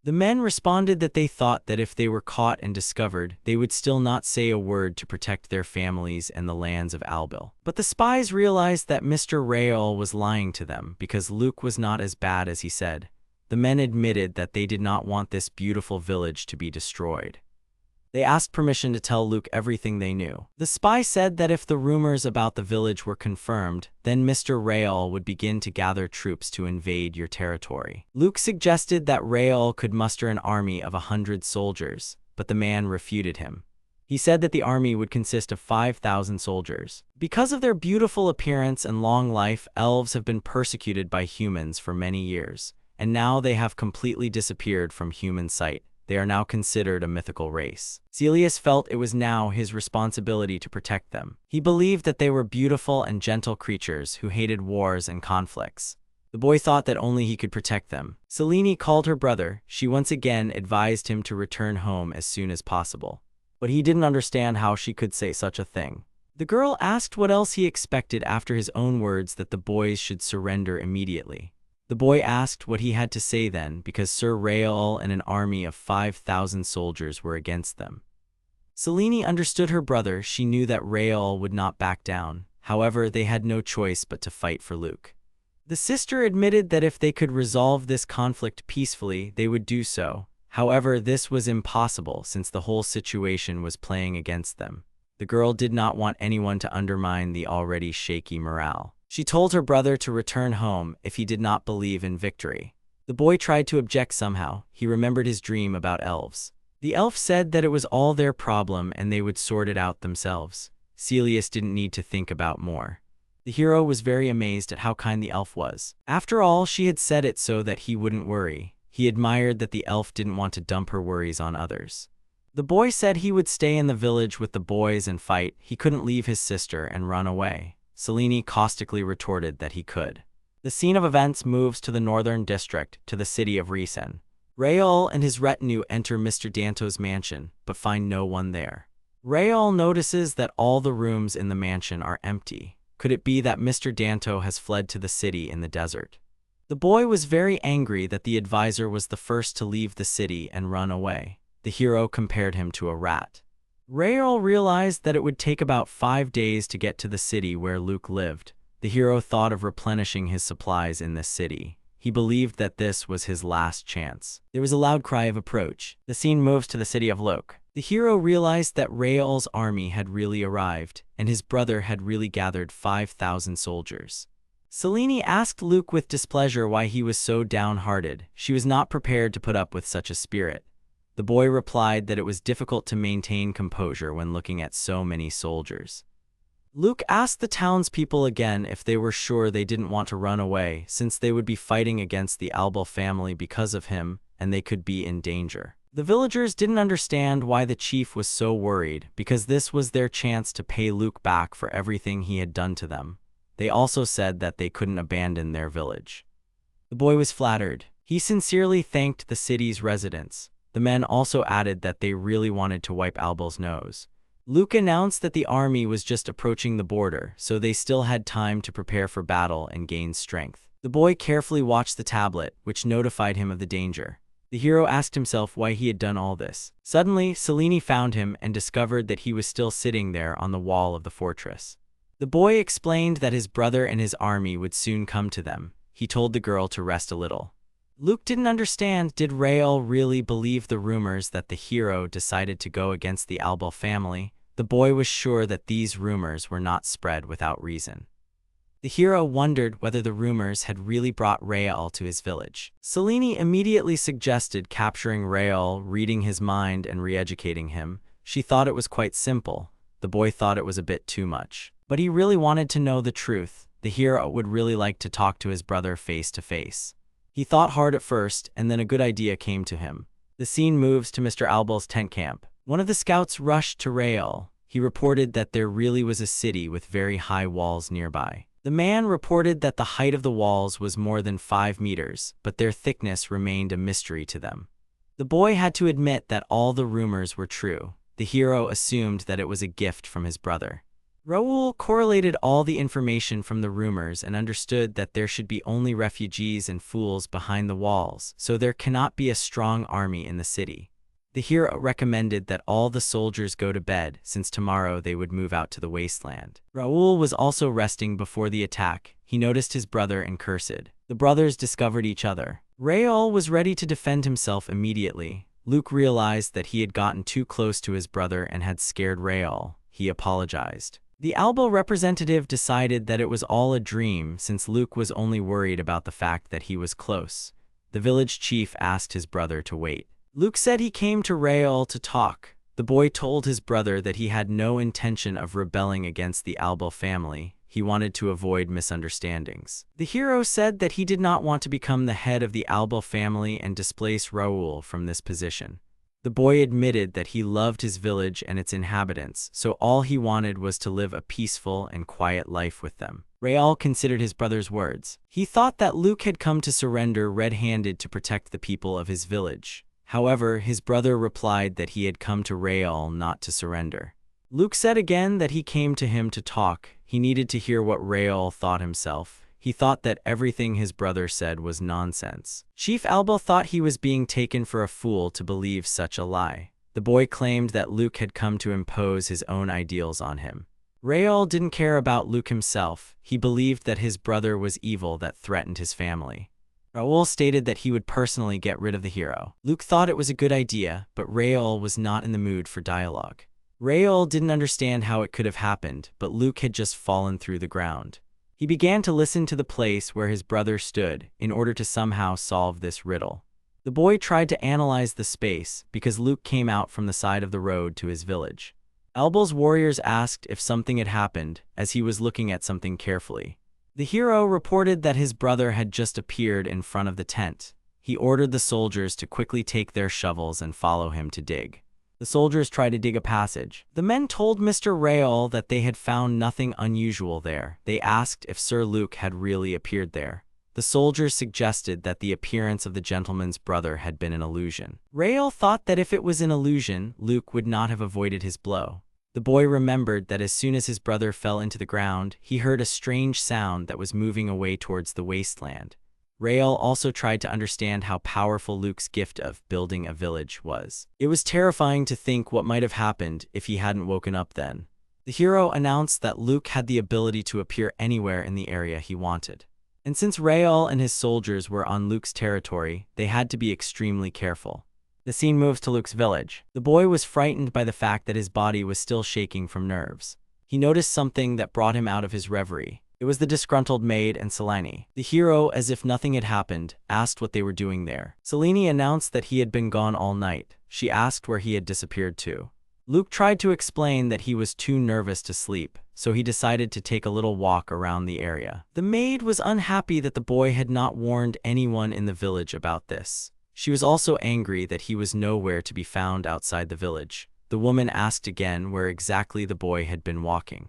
The men responded that they thought that if they were caught and discovered, they would still not say a word to protect their families and the lands of Albil. But the spies realized that Mr. Rael was lying to them because Luke was not as bad as he said. The men admitted that they did not want this beautiful village to be destroyed. They asked permission to tell Luke everything they knew. The spy said that if the rumors about the village were confirmed, then Mr. Rael would begin to gather troops to invade your territory. Luke suggested that Rael could muster an army of 100 soldiers, but the man refuted him. He said that the army would consist of 5,000 soldiers. Because of their beautiful appearance and long life, elves have been persecuted by humans for many years, and now they have completely disappeared from human sight. They are now considered a mythical race. Celius felt it was now his responsibility to protect them. He believed that they were beautiful and gentle creatures who hated wars and conflicts. The boy thought that only he could protect them. Selene called her brother. She once again advised him to return home as soon as possible. But he didn't understand how she could say such a thing. The girl asked what else he expected after his own words that the boys should surrender immediately. The boy asked what he had to say then, because Sir Rael and an army of 5,000 soldiers were against them. Selene understood her brother. She knew that Rael would not back down. However, they had no choice but to fight for Luke. The sister admitted that if they could resolve this conflict peacefully, they would do so. However, this was impossible since the whole situation was playing against them. The girl did not want anyone to undermine the already shaky morale. She told her brother to return home if he did not believe in victory. The boy tried to object somehow. He remembered his dream about elves. The elf said that it was all their problem and they would sort it out themselves. Celius didn't need to think about more. The hero was very amazed at how kind the elf was. After all, she had said it so that he wouldn't worry. He admired that the elf didn't want to dump her worries on others. The boy said he would stay in the village with the boys and fight. He couldn't leave his sister and run away. Selene caustically retorted that he could. The scene of events moves to the northern district, to the city of Risen. Rael and his retinue enter Mr. Danto's mansion, but find no one there. Rael notices that all the rooms in the mansion are empty. Could it be that Mr. Danto has fled to the city in the desert? The boy was very angry that the advisor was the first to leave the city and run away. The hero compared him to a rat. Rael realized that it would take about 5 days to get to the city where Luke lived. The hero thought of replenishing his supplies in this city. He believed that this was his last chance. There was a loud cry of approach. The scene moves to the city of Luke. The hero realized that Rael's army had really arrived, and his brother had really gathered 5,000 soldiers. Selene asked Luke with displeasure why he was so downhearted. She was not prepared to put up with such a spirit. The boy replied that it was difficult to maintain composure when looking at so many soldiers. Luke asked the townspeople again if they were sure they didn't want to run away, since they would be fighting against the Albil family because of him, and they could be in danger. The villagers didn't understand why the chief was so worried, because this was their chance to pay Luke back for everything he had done to them. They also said that they couldn't abandon their village. The boy was flattered. He sincerely thanked the city's residents. The men also added that they really wanted to wipe Albal's nose. Luke announced that the army was just approaching the border, so they still had time to prepare for battle and gain strength. The boy carefully watched the tablet, which notified him of the danger. The hero asked himself why he had done all this. Suddenly, Selene found him and discovered that he was still sitting there on the wall of the fortress. The boy explained that his brother and his army would soon come to them. He told the girl to rest a little. Luke didn't understand, did Rael really believe the rumors that the hero decided to go against the Albal family? The boy was sure that these rumors were not spread without reason. The hero wondered whether the rumors had really brought Rael to his village. Selene immediately suggested capturing Rael, reading his mind and re-educating him. She thought it was quite simple. The boy thought it was a bit too much. But he really wanted to know the truth. The hero would really like to talk to his brother face to face. He thought hard at first, and then a good idea came to him. The scene moves to Mr. Albal's tent camp. One of the scouts rushed to Rael. He reported that there really was a city with very high walls nearby. The man reported that the height of the walls was more than 5 meters, but their thickness remained a mystery to them. The boy had to admit that all the rumors were true. The hero assumed that it was a gift from his brother. Raoul correlated all the information from the rumors and understood that there should be only refugees and fools behind the walls, so there cannot be a strong army in the city. The hero recommended that all the soldiers go to bed, since tomorrow they would move out to the wasteland. Raoul was also resting before the attack. He noticed his brother and cursed. The brothers discovered each other. Raoul was ready to defend himself immediately. Luke realized that he had gotten too close to his brother and had scared Raoul. He apologized. The Albal representative decided that it was all a dream since Luke was only worried about the fact that he was close. The village chief asked his brother to wait. Luke said he came to Raoul to talk. The boy told his brother that he had no intention of rebelling against the Albal family. He wanted to avoid misunderstandings. The hero said that he did not want to become the head of the Albal family and displace Raoul from this position. The boy admitted that he loved his village and its inhabitants, so all he wanted was to live a peaceful and quiet life with them. Raoul considered his brother's words. He thought that Luke had come to surrender red-handed to protect the people of his village. However, his brother replied that he had come to Raoul not to surrender. Luke said again that he came to him to talk. He needed to hear what Raoul thought himself. He thought that everything his brother said was nonsense. Chief Albal thought he was being taken for a fool to believe such a lie. The boy claimed that Luke had come to impose his own ideals on him. Raoul didn't care about Luke himself. He believed that his brother was evil that threatened his family. Raoul stated that he would personally get rid of the hero. Luke thought it was a good idea, but Raoul was not in the mood for dialogue. Raoul didn't understand how it could have happened, but Luke had just fallen through the ground. He began to listen to the place where his brother stood in order to somehow solve this riddle. The boy tried to analyze the space because Luke came out from the side of the road to his village. Albal's warriors asked if something had happened as he was looking at something carefully. The hero reported that his brother had just appeared in front of the tent. He ordered the soldiers to quickly take their shovels and follow him to dig. The soldiers tried to dig a passage. The men told Mr. Raoul that they had found nothing unusual there. They asked if Sir Luke had really appeared there. The soldiers suggested that the appearance of the gentleman's brother had been an illusion. Raoul thought that if it was an illusion, Luke would not have avoided his blow. The boy remembered that as soon as his brother fell into the ground, he heard a strange sound that was moving away towards the wasteland. Raoul also tried to understand how powerful Luke's gift of building a village was. It was terrifying to think what might have happened if he hadn't woken up then. The hero announced that Luke had the ability to appear anywhere in the area he wanted. And since Raoul and his soldiers were on Luke's territory, they had to be extremely careful. The scene moves to Luke's village. The boy was frightened by the fact that his body was still shaking from nerves. He noticed something that brought him out of his reverie. It was the disgruntled maid and Selene. The hero, as if nothing had happened, asked what they were doing there. Selene announced that he had been gone all night. She asked where he had disappeared to. Luke tried to explain that he was too nervous to sleep, so he decided to take a little walk around the area. The maid was unhappy that the boy had not warned anyone in the village about this. She was also angry that he was nowhere to be found outside the village. The woman asked again where exactly the boy had been walking.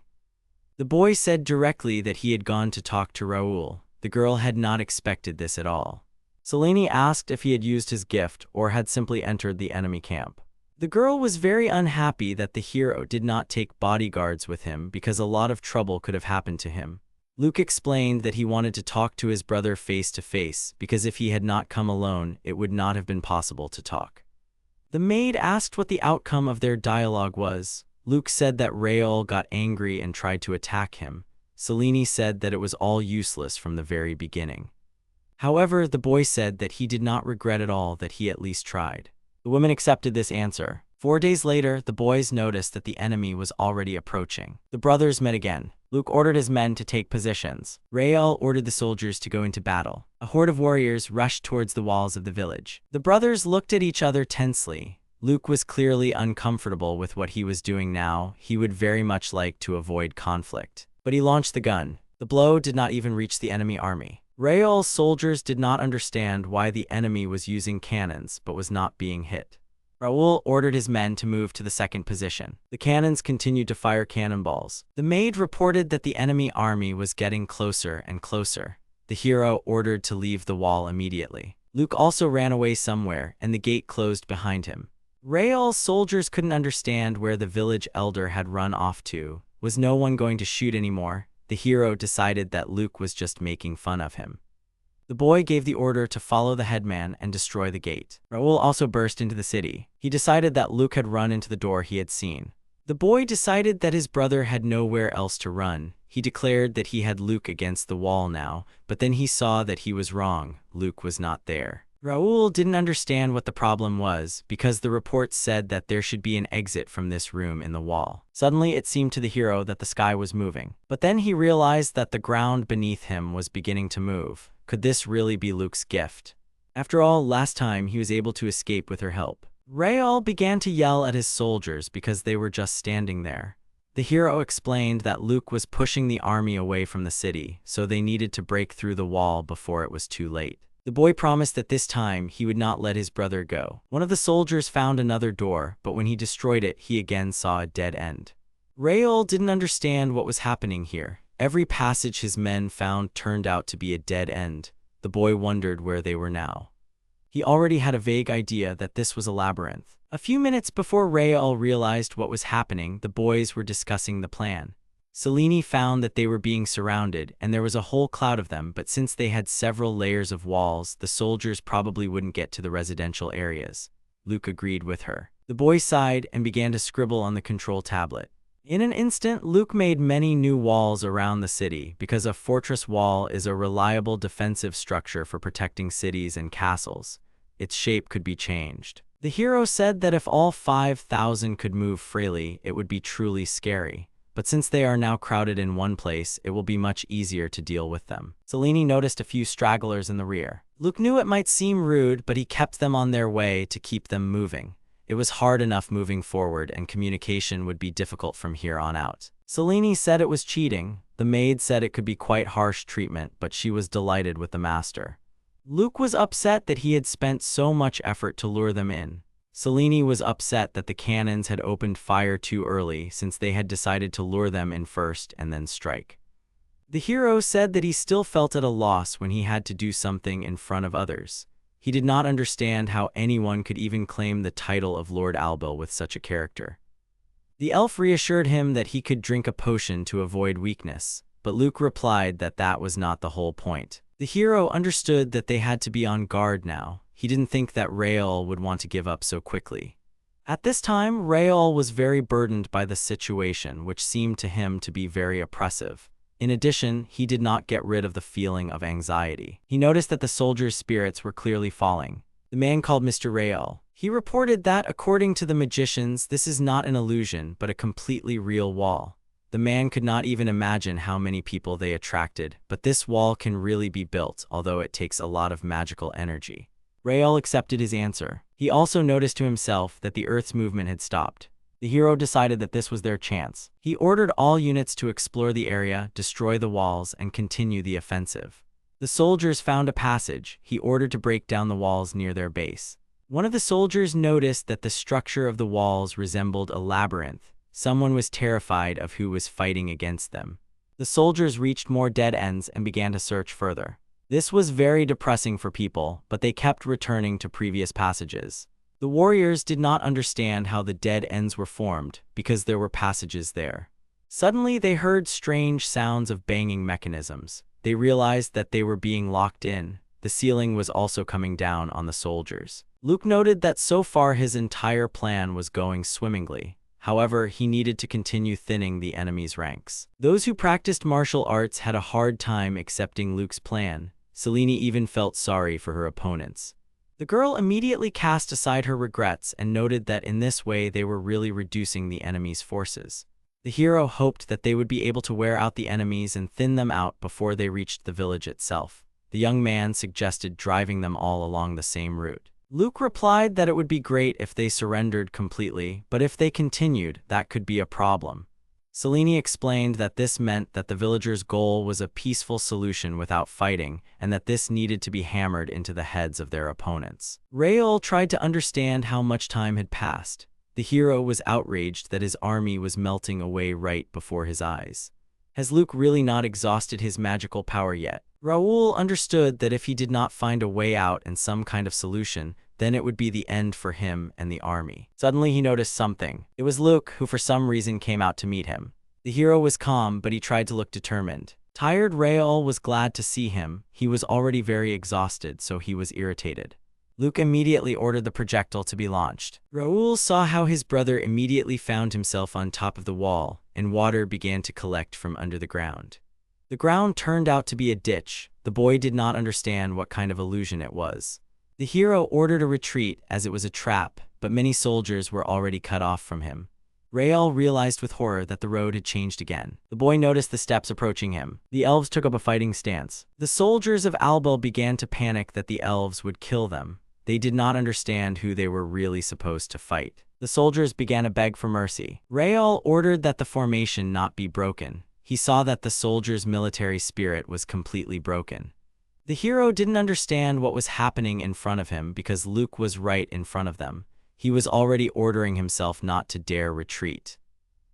The boy said directly that he had gone to talk to Raoul. The girl had not expected this at all. Selene asked if he had used his gift or had simply entered the enemy camp. The girl was very unhappy that the hero did not take bodyguards with him because a lot of trouble could have happened to him. Luke explained that he wanted to talk to his brother face to face because if he had not come alone, it would not have been possible to talk. The maid asked what the outcome of their dialogue was. Luke said that Raoul got angry and tried to attack him. Selene said that it was all useless from the very beginning. However, the boy said that he did not regret at all that he at least tried. The woman accepted this answer. 4 days later, the boys noticed that the enemy was already approaching. The brothers met again. Luke ordered his men to take positions. Raoul ordered the soldiers to go into battle. A horde of warriors rushed towards the walls of the village. The brothers looked at each other tensely. Luke was clearly uncomfortable with what he was doing now. He would very much like to avoid conflict. But he launched the gun. The blow did not even reach the enemy army. Raoul's soldiers did not understand why the enemy was using cannons but was not being hit. Raoul ordered his men to move to the second position. The cannons continued to fire cannonballs. The maid reported that the enemy army was getting closer and closer. The hero ordered to leave the wall immediately. Luke also ran away somewhere, and the gate closed behind him. Raoul's soldiers couldn't understand where the village elder had run off to. Was no one going to shoot anymore? The hero decided that Luke was just making fun of him. The boy gave the order to follow the headman and destroy the gate. Raoul also burst into the city. He decided that Luke had run into the door he had seen. The boy decided that his brother had nowhere else to run. He declared that he had Luke against the wall now, but then he saw that he was wrong. Luke was not there. Raoul didn't understand what the problem was, because the reports said that there should be an exit from this room in the wall. Suddenly, it seemed to the hero that the sky was moving. But then he realized that the ground beneath him was beginning to move. Could this really be Luke's gift? After all, last time he was able to escape with her help. Raoul began to yell at his soldiers because they were just standing there. The hero explained that Luke was pushing the army away from the city, so they needed to break through the wall before it was too late. The boy promised that this time he would not let his brother go. One of the soldiers found another door, but when he destroyed it, he again saw a dead end. Raoul didn't understand what was happening here. Every passage his men found turned out to be a dead end. The boy wondered where they were now. He already had a vague idea that this was a labyrinth. A few minutes before Raoul realized what was happening, the boys were discussing the plan. Selene found that they were being surrounded, and there was a whole cloud of them, but since they had several layers of walls, the soldiers probably wouldn't get to the residential areas. Luke agreed with her. The boy sighed and began to scribble on the control tablet. In an instant, Luke made many new walls around the city, because a fortress wall is a reliable defensive structure for protecting cities and castles. Its shape could be changed. The hero said that if all 5,000 could move freely, it would be truly scary. But since they are now crowded in one place, it will be much easier to deal with them. Selene noticed a few stragglers in the rear. Luke knew it might seem rude, but he kept them on their way to keep them moving. It was hard enough moving forward, and communication would be difficult from here on out. Selene said it was cheating. The maid said it could be quite harsh treatment, but she was delighted with the master. Luke was upset that he had spent so much effort to lure them in. Selene was upset that the cannons had opened fire too early, since they had decided to lure them in first and then strike. The hero said that he still felt at a loss when he had to do something in front of others. He did not understand how anyone could even claim the title of Lord Albel with such a character. The elf reassured him that he could drink a potion to avoid weakness, but Luke replied that that was not the whole point. The hero understood that they had to be on guard now. He didn't think that Raoul would want to give up so quickly. At this time, Raoul was very burdened by the situation, which seemed to him to be very oppressive. In addition, he did not get rid of the feeling of anxiety. He noticed that the soldiers' spirits were clearly falling. The man called Mr. Raoul. He reported that, according to the magicians, this is not an illusion, but a completely real wall. The man could not even imagine how many people they attracted, but this wall can really be built, although it takes a lot of magical energy. Raoul accepted his answer. He also noticed to himself that the Earth's movement had stopped. The hero decided that this was their chance. He ordered all units to explore the area, destroy the walls, and continue the offensive. The soldiers found a passage. He ordered to break down the walls near their base. One of the soldiers noticed that the structure of the walls resembled a labyrinth. Someone was terrified of who was fighting against them. The soldiers reached more dead ends and began to search further. This was very depressing for people, but they kept returning to previous passages. The warriors did not understand how the dead ends were formed, because there were passages there. Suddenly they heard strange sounds of banging mechanisms. They realized that they were being locked in. The ceiling was also coming down on the soldiers. Luke noted that so far his entire plan was going swimmingly. However, he needed to continue thinning the enemy's ranks. Those who practiced martial arts had a hard time accepting Luke's plan. Selene even felt sorry for her opponents. The girl immediately cast aside her regrets and noted that in this way they were really reducing the enemy's forces. The hero hoped that they would be able to wear out the enemies and thin them out before they reached the village itself. The young man suggested driving them all along the same route. Luke replied that it would be great if they surrendered completely, but if they continued, that could be a problem. Selene explained that this meant that the villagers' goal was a peaceful solution without fighting, and that this needed to be hammered into the heads of their opponents. Rael tried to understand how much time had passed. The hero was outraged that his army was melting away right before his eyes. Has Luke really not exhausted his magical power yet? Raoul understood that if he did not find a way out and some kind of solution, then it would be the end for him and the army. Suddenly he noticed something. It was Luke, who for some reason came out to meet him. The hero was calm, but he tried to look determined. Tired Raoul was glad to see him. He was already very exhausted, so he was irritated. Luke immediately ordered the projectile to be launched. Raoul saw how his brother immediately found himself on top of the wall, and water began to collect from under the ground. The ground turned out to be a ditch. The boy did not understand what kind of illusion it was. The hero ordered a retreat as it was a trap, but many soldiers were already cut off from him. Rael realized with horror that the road had changed again. The boy noticed the steps approaching him. The elves took up a fighting stance. The soldiers of Albel began to panic that the elves would kill them. They did not understand who they were really supposed to fight. The soldiers began to beg for mercy. Rael ordered that the formation not be broken. He saw that the soldiers' military spirit was completely broken. The hero didn't understand what was happening in front of him because Luke was right in front of them. He was already ordering himself not to dare retreat.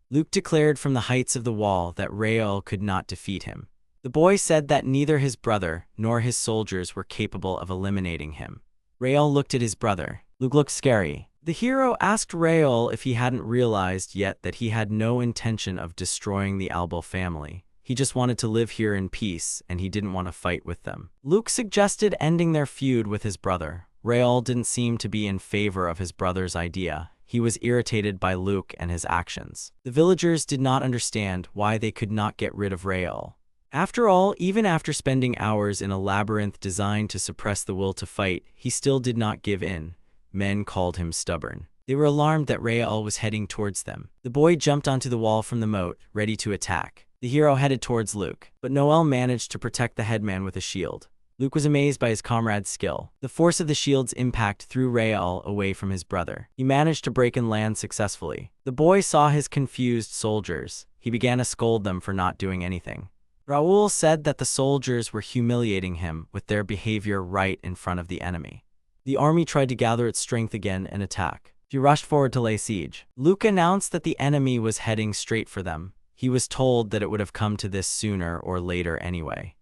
Luke declared from the heights of the wall that Rael could not defeat him. The boy said that neither his brother nor his soldiers were capable of eliminating him. Rael looked at his brother. Luke looked scary. The hero asked Rael if he hadn't realized yet that he had no intention of destroying the Albel family. He just wanted to live here in peace, and he didn't want to fight with them. Luke suggested ending their feud with his brother. Rael didn't seem to be in favor of his brother's idea. He was irritated by Luke and his actions. The villagers did not understand why they could not get rid of Rael. After all, even after spending hours in a labyrinth designed to suppress the will to fight, he still did not give in. Men called him stubborn. They were alarmed that Rael was heading towards them. The boy jumped onto the wall from the moat, ready to attack. The hero headed towards Luke, but Noel managed to protect the headman with a shield. Luke was amazed by his comrade's skill. The force of the shield's impact threw Rael away from his brother. He managed to break and land successfully. The boy saw his confused soldiers. He began to scold them for not doing anything. Raoul said that the soldiers were humiliating him with their behavior right in front of the enemy. The army tried to gather its strength again and attack. She rushed forward to lay siege. Luke announced that the enemy was heading straight for them. He was told that it would have come to this sooner or later anyway.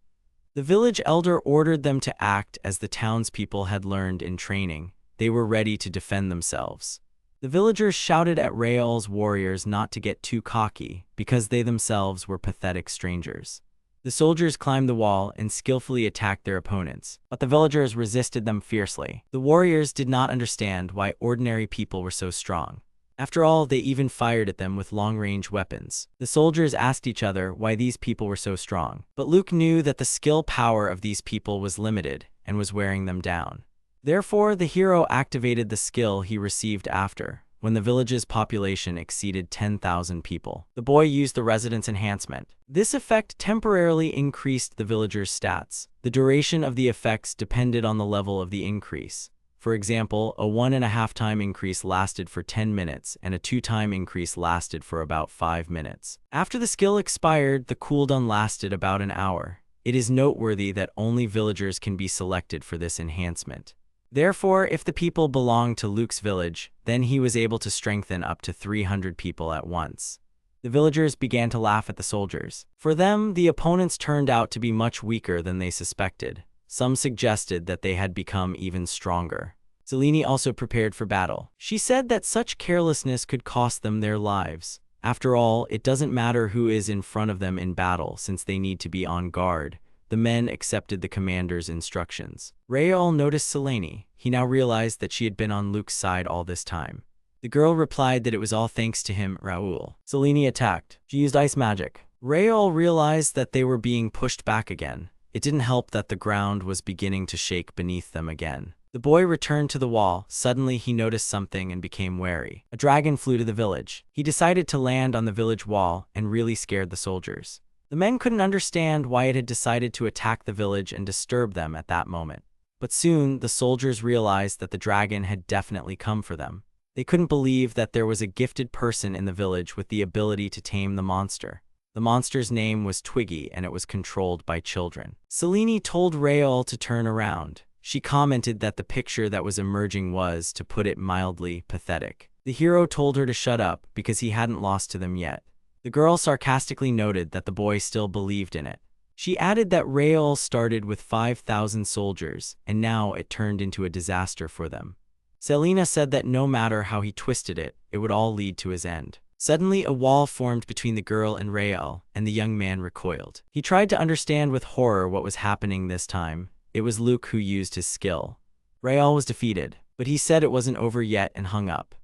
The village elder ordered them to act as the townspeople had learned in training. They were ready to defend themselves. The villagers shouted at Rael's warriors not to get too cocky, because they themselves were pathetic strangers. The soldiers climbed the wall and skillfully attacked their opponents, but the villagers resisted them fiercely. The warriors did not understand why ordinary people were so strong. After all, they even fired at them with long-range weapons. The soldiers asked each other why these people were so strong, but Luke knew that the skill power of these people was limited and was wearing them down. Therefore, the hero activated the skill he received after, when the village's population exceeded 10,000 people. The boy used the residence enhancement. This effect temporarily increased the villagers' stats. The duration of the effects depended on the level of the increase. For example, a 1.5 time increase lasted for 10 minutes, and a 2 time increase lasted for about 5 minutes. After the skill expired, the cooldown lasted about an hour. It is noteworthy that only villagers can be selected for this enhancement. Therefore, if the people belonged to Luke's village, then he was able to strengthen up to 300 people at once. The villagers began to laugh at the soldiers. For them, the opponents turned out to be much weaker than they suspected. Some suggested that they had become even stronger. Selene also prepared for battle. She said that such carelessness could cost them their lives. After all, it doesn't matter who is in front of them in battle since they need to be on guard. The men accepted the commander's instructions. Rael noticed Selene. He now realized that she had been on Luke's side all this time. The girl replied that it was all thanks to him, Raoul. Selene attacked. She used ice magic. Rael realized that they were being pushed back again. It didn't help that the ground was beginning to shake beneath them again. The boy returned to the wall. Suddenly he noticed something and became wary. A dragon flew to the village. He decided to land on the village wall and really scared the soldiers. The men couldn't understand why it had decided to attack the village and disturb them at that moment. But soon, the soldiers realized that the dragon had definitely come for them. They couldn't believe that there was a gifted person in the village with the ability to tame the monster. The monster's name was Twiggy and it was controlled by children. Selene told Rael to turn around. She commented that the picture that was emerging was, to put it mildly, pathetic. The hero told her to shut up because he hadn't lost to them yet. The girl sarcastically noted that the boy still believed in it. She added that Rael started with 5,000 soldiers, and now it turned into a disaster for them. Selena said that no matter how he twisted it, it would all lead to his end. Suddenly, a wall formed between the girl and Rael, and the young man recoiled. He tried to understand with horror what was happening this time. It was Luke who used his skill. Rael was defeated, but he said it wasn't over yet and hung up.